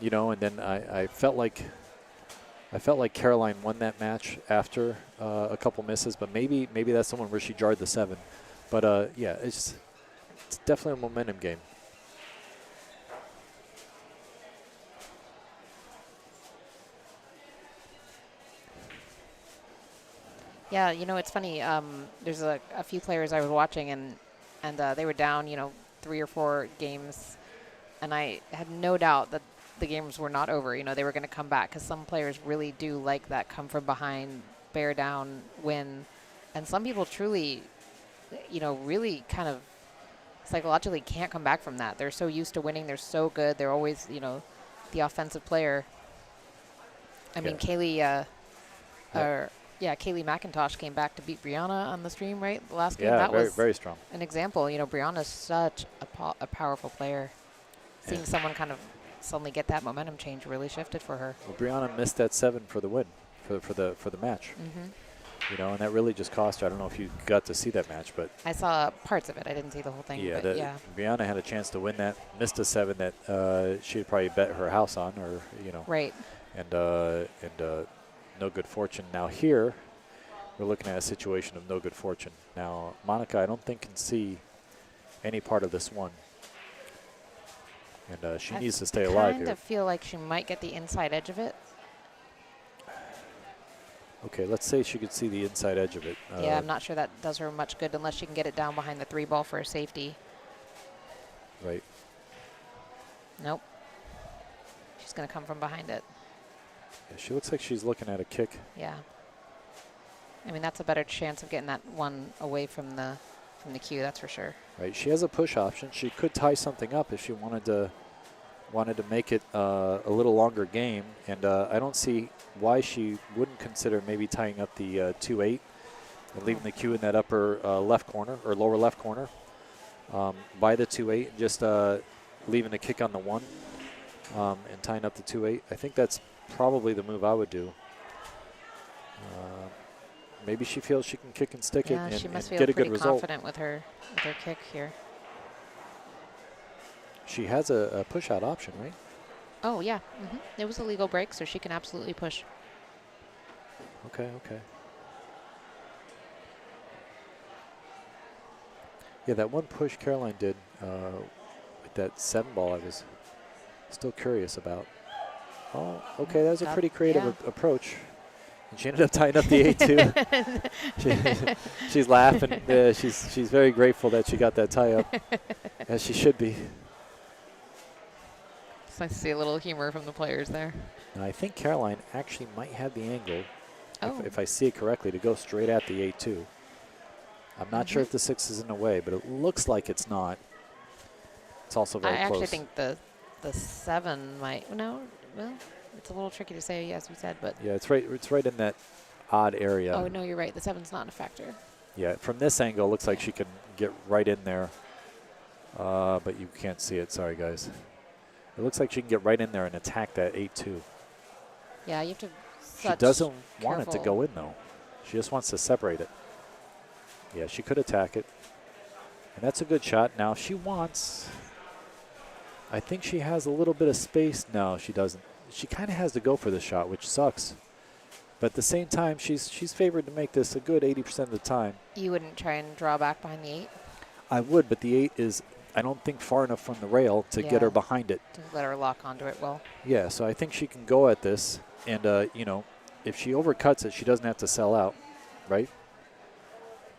you know, and then I felt like Caroline won that match after a couple misses, but maybe that's the one where she jarred the 7. But yeah, it's definitely a momentum game. Yeah, you know, it's funny. There's a few players I was watching, and they were down, you know, 3 or 4 games, and I had no doubt that the games were not over. You know, they were going to come back because some players really do like that come from behind, bear down, win, and some people truly, you know, really kind of psychologically can't come back from that. They're so used to winning. They're so good. They're always, you know, the offensive player. I mean, Kaylee McIntosh came back to beat Brianna on the stream, right? The last game. Yeah, that was very strong. An example. You know, Brianna's such a powerful player. Seeing someone kind of suddenly get that momentum change really shifted for her. Well, Brianna missed that 7 for the win, for the match. Mm-hmm. You know, and that really just cost her. I don't know if you got to see that match, but I saw parts of it. I didn't see the whole thing. yeah, but yeah. Brianna had a chance to win that, missed a 7 that she'd probably bet her house on, or you know. Right. And no good fortune. Now here, we're looking at a situation of no good fortune. Now Monica, I don't think can see any part of this one, and she needs to stay alive I kind here. of feel like she might get the inside edge of it. Okay, let's say she could see the inside edge of it. Yeah, I'm not sure that does her much good unless she can get it down behind the 3 ball for a safety. Right. Nope. She's going to come from behind it. Yeah, she looks like she's looking at a kick. Yeah. I mean, that's a better chance of getting that one away from the cue, that's for sure. Right. She has a push option. She could tie something up if she wanted to make it a little longer game, and I don't see why she wouldn't consider maybe tying up the 2-8 and leaving the cue in that upper left corner or lower left corner by the 2-8, and just leaving a kick on the 1 and tying up the 2-8. I think that's probably the move I would do. maybe she feels she can kick and stick Yeah, it she must and feel get a pretty good result. confident with her kick here. She has a push-out option, right? Oh, yeah. It was a legal break, so she can absolutely push. Okay, okay. Yeah, that one push Caroline did with that 7 ball, I was still curious about. Oh, okay, that was a pretty creative approach. And she ended up tying up the 8-2. She's laughing. She's very grateful that she got that tie up, as she should be. It's nice to see a little humor from the players there. Now, I think Caroline actually might have the angle, Oh. if I see it correctly, to go straight at the 8-2. I'm not sure if the 6 is in the way, but it looks like it's not. It's also very close. I actually think the 7 might. No, well, it's a little tricky to say, as you said, but. Yeah, it's right in that odd area. Oh, no, you're right. The 7's not a factor. Yeah, from this angle, it looks like she can get right in there. But you can't see it. Sorry, guys. It looks like she can get right in there and attack that 8-2. Yeah, you have to. She doesn't want it to go in, though. She just wants to separate it. Yeah, she could attack it. And that's a good shot. Now, she wants. I think she has a little bit of space. No, she doesn't. She kind of has to go for this shot, which sucks. But at the same time, she's favored to make this a good 80% of the time. You wouldn't try and draw back behind the 8? I would, but the 8 is, I don't think, far enough from the rail to get her behind it. To let her lock onto it well. Yeah, so I think she can go at this. And, you know, if she overcuts it, she doesn't have to sell out, right?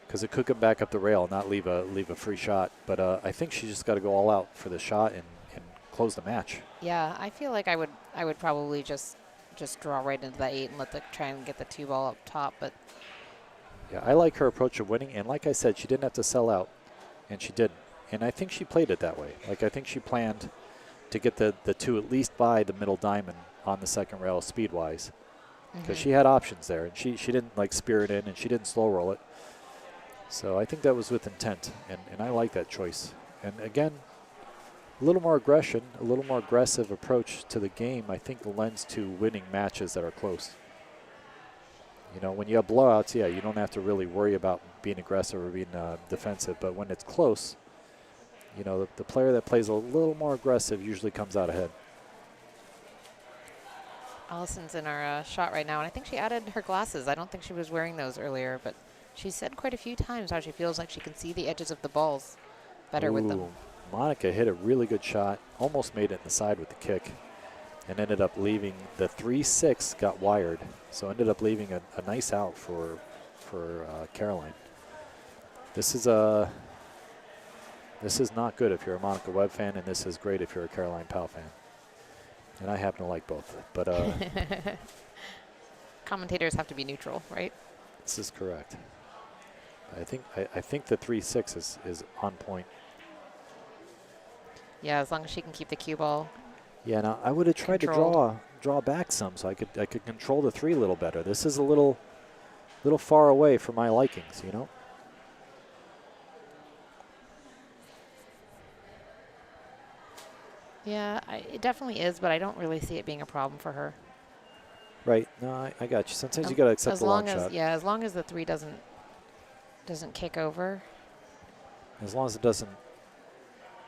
Because it could come back up the rail and not leave a free shot. But I think she's just got to go all out for the shot and close the match. Yeah, I feel like I would probably just draw right into that 8 and try and get the 2 ball up top. But yeah, I like her approach of winning. And like I said, she didn't have to sell out, and she didn't. And I think she played it that way. Like, I think she planned to get the 2 at least by the middle diamond on the second rail speed-wise. Because she had options there, and she didn't, like, spear it in, and she didn't slow roll it. So I think that was with intent, and I like that choice. And, again, a little more aggression, a little more aggressive approach to the game, I think lends to winning matches that are close. You know, when you have blowouts, yeah, you don't have to really worry about being aggressive or being defensive. But when it's close, you know, the player that plays a little more aggressive usually comes out ahead. Allison's in our shot right now, and I think she added her glasses. I don't think she was wearing those earlier, but she said quite a few times how she feels like she can see the edges of the balls better with them. Monica hit a really good shot, almost made it in the side with the kick, and ended up leaving the 3-6 got wired, so ended up leaving a nice out for Caroline. This is not good if you're a Monica Webb fan, and this is great if you're a Caroline Powell fan. And I happen to like both, but commentators have to be neutral, right? This is correct. I think the 3-6 is on point. Yeah, as long as she can keep the cue ball. Yeah, now I would have tried to draw back some so I could control the 3 a little better. This is a little far away for my likings, you know. Yeah, it definitely is, but I don't really see it being a problem for her. Right. No, I got you. Sometimes you got to accept the long shot. Yeah, as long as the 3 doesn't kick over. As long as it doesn't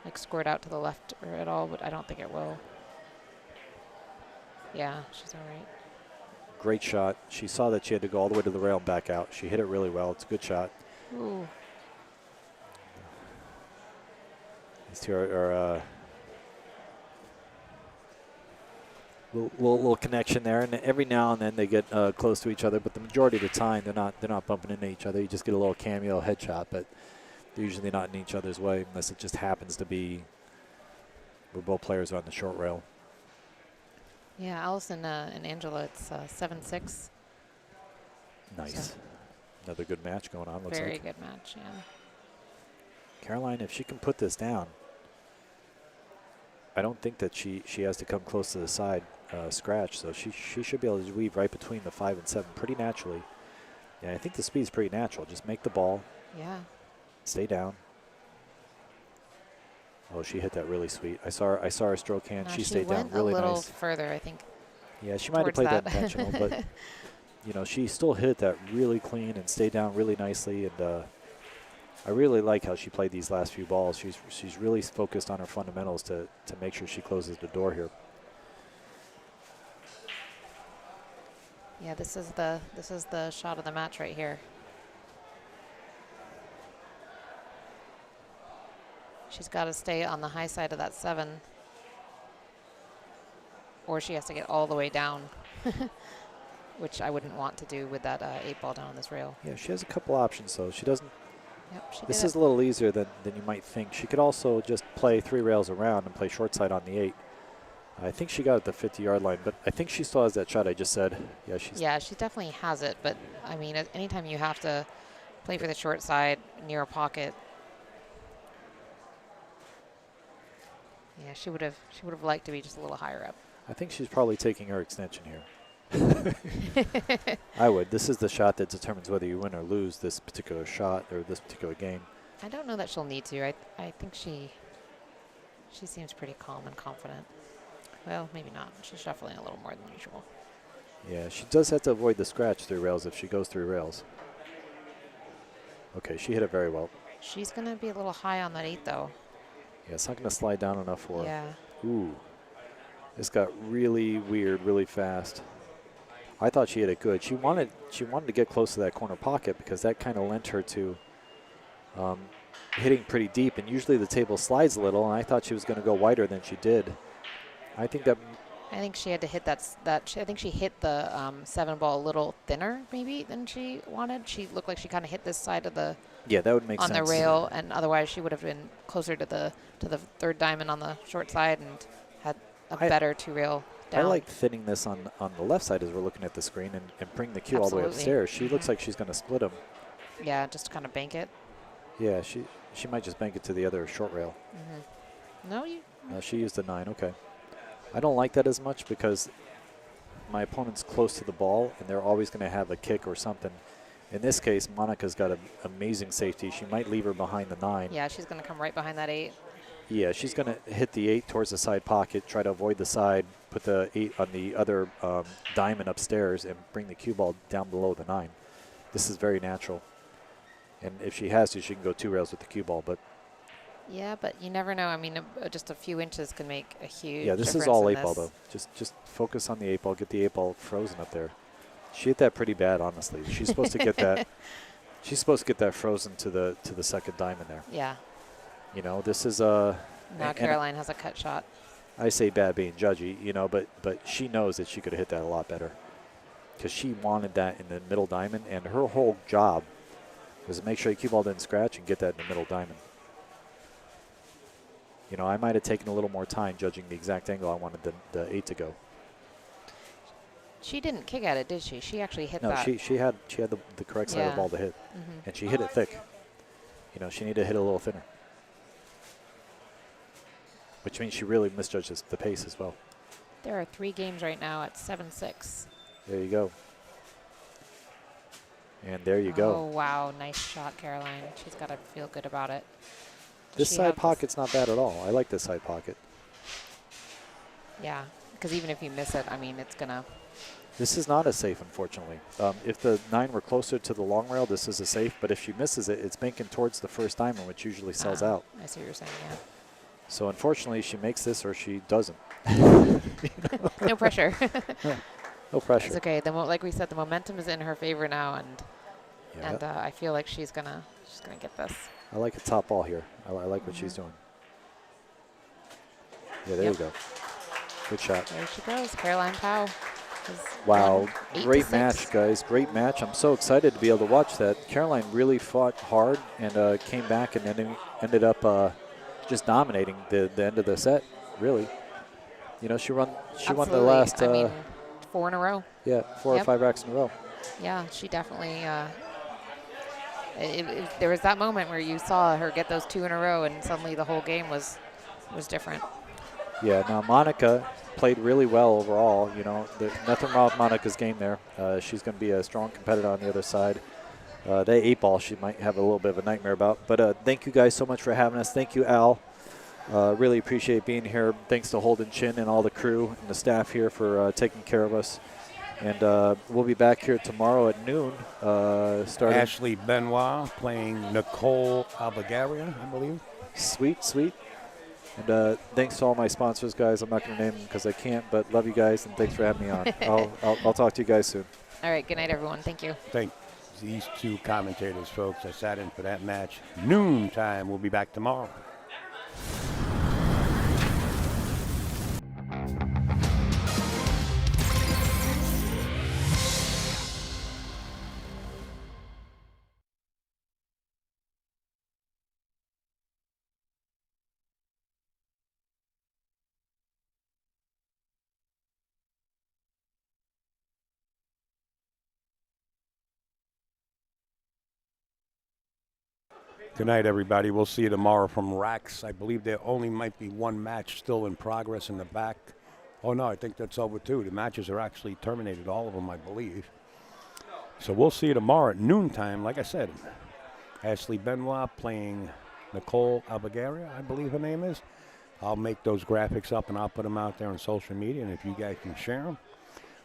like squirt out to the left or at all, but I don't think it will. Yeah, she's all right. Great shot. She saw that she had to go all the way to the rail and back out. She hit it really well. It's a good shot. Ooh. These two are little connection there, and every now and then they get close to each other, but the majority of the time they're not bumping into each other. You just get a little cameo headshot, but they're usually not in each other's way unless it just happens to be where both players are on the short rail. Yeah, Allison and Angela, it's 7-6. Nice. So another good match going on. Looks very like. good match, yeah. Caroline, if she can put this down, I don't think that she has to come close to the side scratch, so she should be able to weave right between the 5 and 7 pretty naturally. And I think the speed's pretty natural. Just make the ball. Yeah. Stay down. Oh, she hit that really sweet. I saw her stroke hand. No, she stayed down really nice. a little further, I think. Yeah, she might have played that intentional, but you know, she still hit that really clean and stayed down really nicely. And I really like how she played these last few balls. She's really focused on her fundamentals to make sure she closes the door here. Yeah, this is the shot of the match right here. She's got to stay on the high side of that 7, or she has to get all the way down, which I wouldn't want to do with that 8 ball down this rail. Yeah, she has a couple options though. She doesn't. Yep, she This did is a little easier than you might think. She could also just play 3 rails around and play short side on the 8. I think she got it at the 50-yard line, but I think she still has that shot I just said. Yeah, she definitely has it, but I mean, anytime you have to play for the short side near a pocket, yeah, she would have liked to be just a little higher up. I think she's probably taking her extension here. I would. This is the shot that determines whether you win or lose this particular shot or this particular game. I don't know that she'll need to. I think she seems pretty calm and confident. Well, maybe not. She's shuffling a little more than usual. Yeah, she does have to avoid the scratch 3 rails if she goes 3 rails. Okay, she hit it very well. She's going to be a little high on that 8, though. Yeah, it's not going to slide down enough for her. Yeah. Ooh. This got really weird really fast. I thought she hit it good. She wanted to get close to that corner pocket because that kind of lent her to hitting pretty deep. And usually the table slides a little, and I thought she was going to go wider than she did. I think she had to hit that. I think she hit the 7 ball a little thinner, maybe, than she wanted. She looked like she kind of hit this side of the. Yeah, that would make sense. On the rail, and otherwise she would have been closer to the 3rd diamond on the short side and had a better 2 rail down. I like thinning this on the left side as we're looking at the screen and bring the cue all the way upstairs. She looks like she's going to split them. Yeah, just kind of bank it. Yeah, she might just bank it to the other short rail. No, she used the 9. Okay. I don't like that as much because my opponent's close to the ball and they're always going to have a kick or something. In this case, Monica's got an amazing safety. She might leave her behind the 9. Yeah, she's going to come right behind that 8. Yeah, she's going to hit the 8 towards the side pocket, try to avoid the side, put the 8 on the other diamond upstairs, and bring the cue ball down below the 9. This is very natural. And if she has to, she can go 2 rails with the cue ball. But yeah, but you never know. I mean, just a few inches can make a huge yeah, this is all 8 ball, though. Just focus on the 8 ball. Get the 8 ball frozen up there. She hit that pretty bad, honestly. She's supposed to get that. She's supposed to get that frozen to the 2nd diamond there. Yeah. You know, this is now Caroline has a cut shot. I say bad being judgy, you know, but she knows that she could have hit that a lot better because she wanted that in the middle diamond, and her whole job was to make sure the cue ball didn't scratch and get that in the middle diamond. You know, I might have taken a little more time judging the exact angle I wanted the 8 to go. She didn't kick at it, did she? She actually hit that. No, she had the correct side of the ball to hit, and she hit it thick. You know, she needed to hit it a little thinner, which means she really misjudges the pace as well. There are 3 games right now at 7-6. There you go. And there you go. Oh, wow. Nice shot, Caroline. She's got to feel good about it. This side pocket's not bad at all. I like this side pocket. Yeah, because even if you miss it, I mean, it's going to. This is not a safe, unfortunately. If the 9 were closer to the long rail, this is a safe. But if she misses it, it's banking towards the 1st diamond, which usually sells out. I see what you're saying, yeah. So unfortunately, she makes this or she doesn't. No pressure. No pressure. It's okay. Like we said, the momentum is in her favor now, and I feel like she's gonna get this. I like a top ball here. I like what she's doing. Yeah, there you go. Good shot. There she goes, Caroline Powell. Wow, great match, guys. Great match. I'm so excited to be able to watch that. Caroline really fought hard and came back and then ended up just dominating the end of the set, really. You know, she won the last. I mean, 4 in a row. Yeah, 4 or 5 racks in a row. Yeah, she definitely. There was that moment where you saw her get those 2 in a row, and suddenly the whole game was different. Yeah. Now Monica played really well overall. You know, nothing wrong with Monica's game there. She's going to be a strong competitor on the other side. That 8 ball she might have a little bit of a nightmare about. But thank you guys so much for having us. Thank you, Al. Really appreciate being here. Thanks to Holden Chin and all the crew and the staff here for taking care of us. And we'll be back here tomorrow at noon. Starting Ashley Benoit playing Nicole Albagaria, I believe. Sweet, sweet. And thanks to all my sponsors, guys. I'm not going to name them because I can't, but love you guys, and thanks for having me on. I'll talk to you guys soon. All right. Good night, everyone. Thank you. Thank these two commentators, folks. I sat in for that match. Noon time. We'll be back tomorrow. Good night, everybody. We'll see you tomorrow from Raxx. I believe there only might be one match still in progress in the back. Oh, no, I think that's over, too. The matches are actually terminated, all of them, I believe. So we'll see you tomorrow at noontime. Like I said, Ashley Benoit playing Nicole Albagaria, I believe her name is. I'll make those graphics up, and I'll put them out there on social media, and if you guys can share them,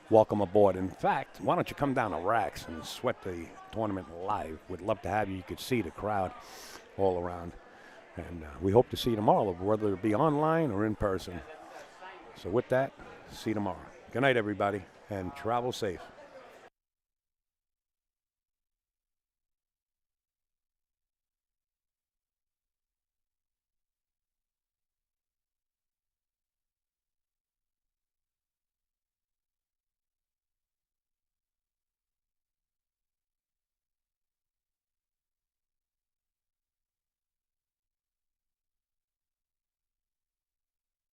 welcome aboard. In fact, why don't you come down to Raxx and sweat the tournament live? We'd love to have you. You could see the crowd all around. And we hope to see you tomorrow, whether it be online or in person. So with that, see you tomorrow. Good night, everybody, and travel safe.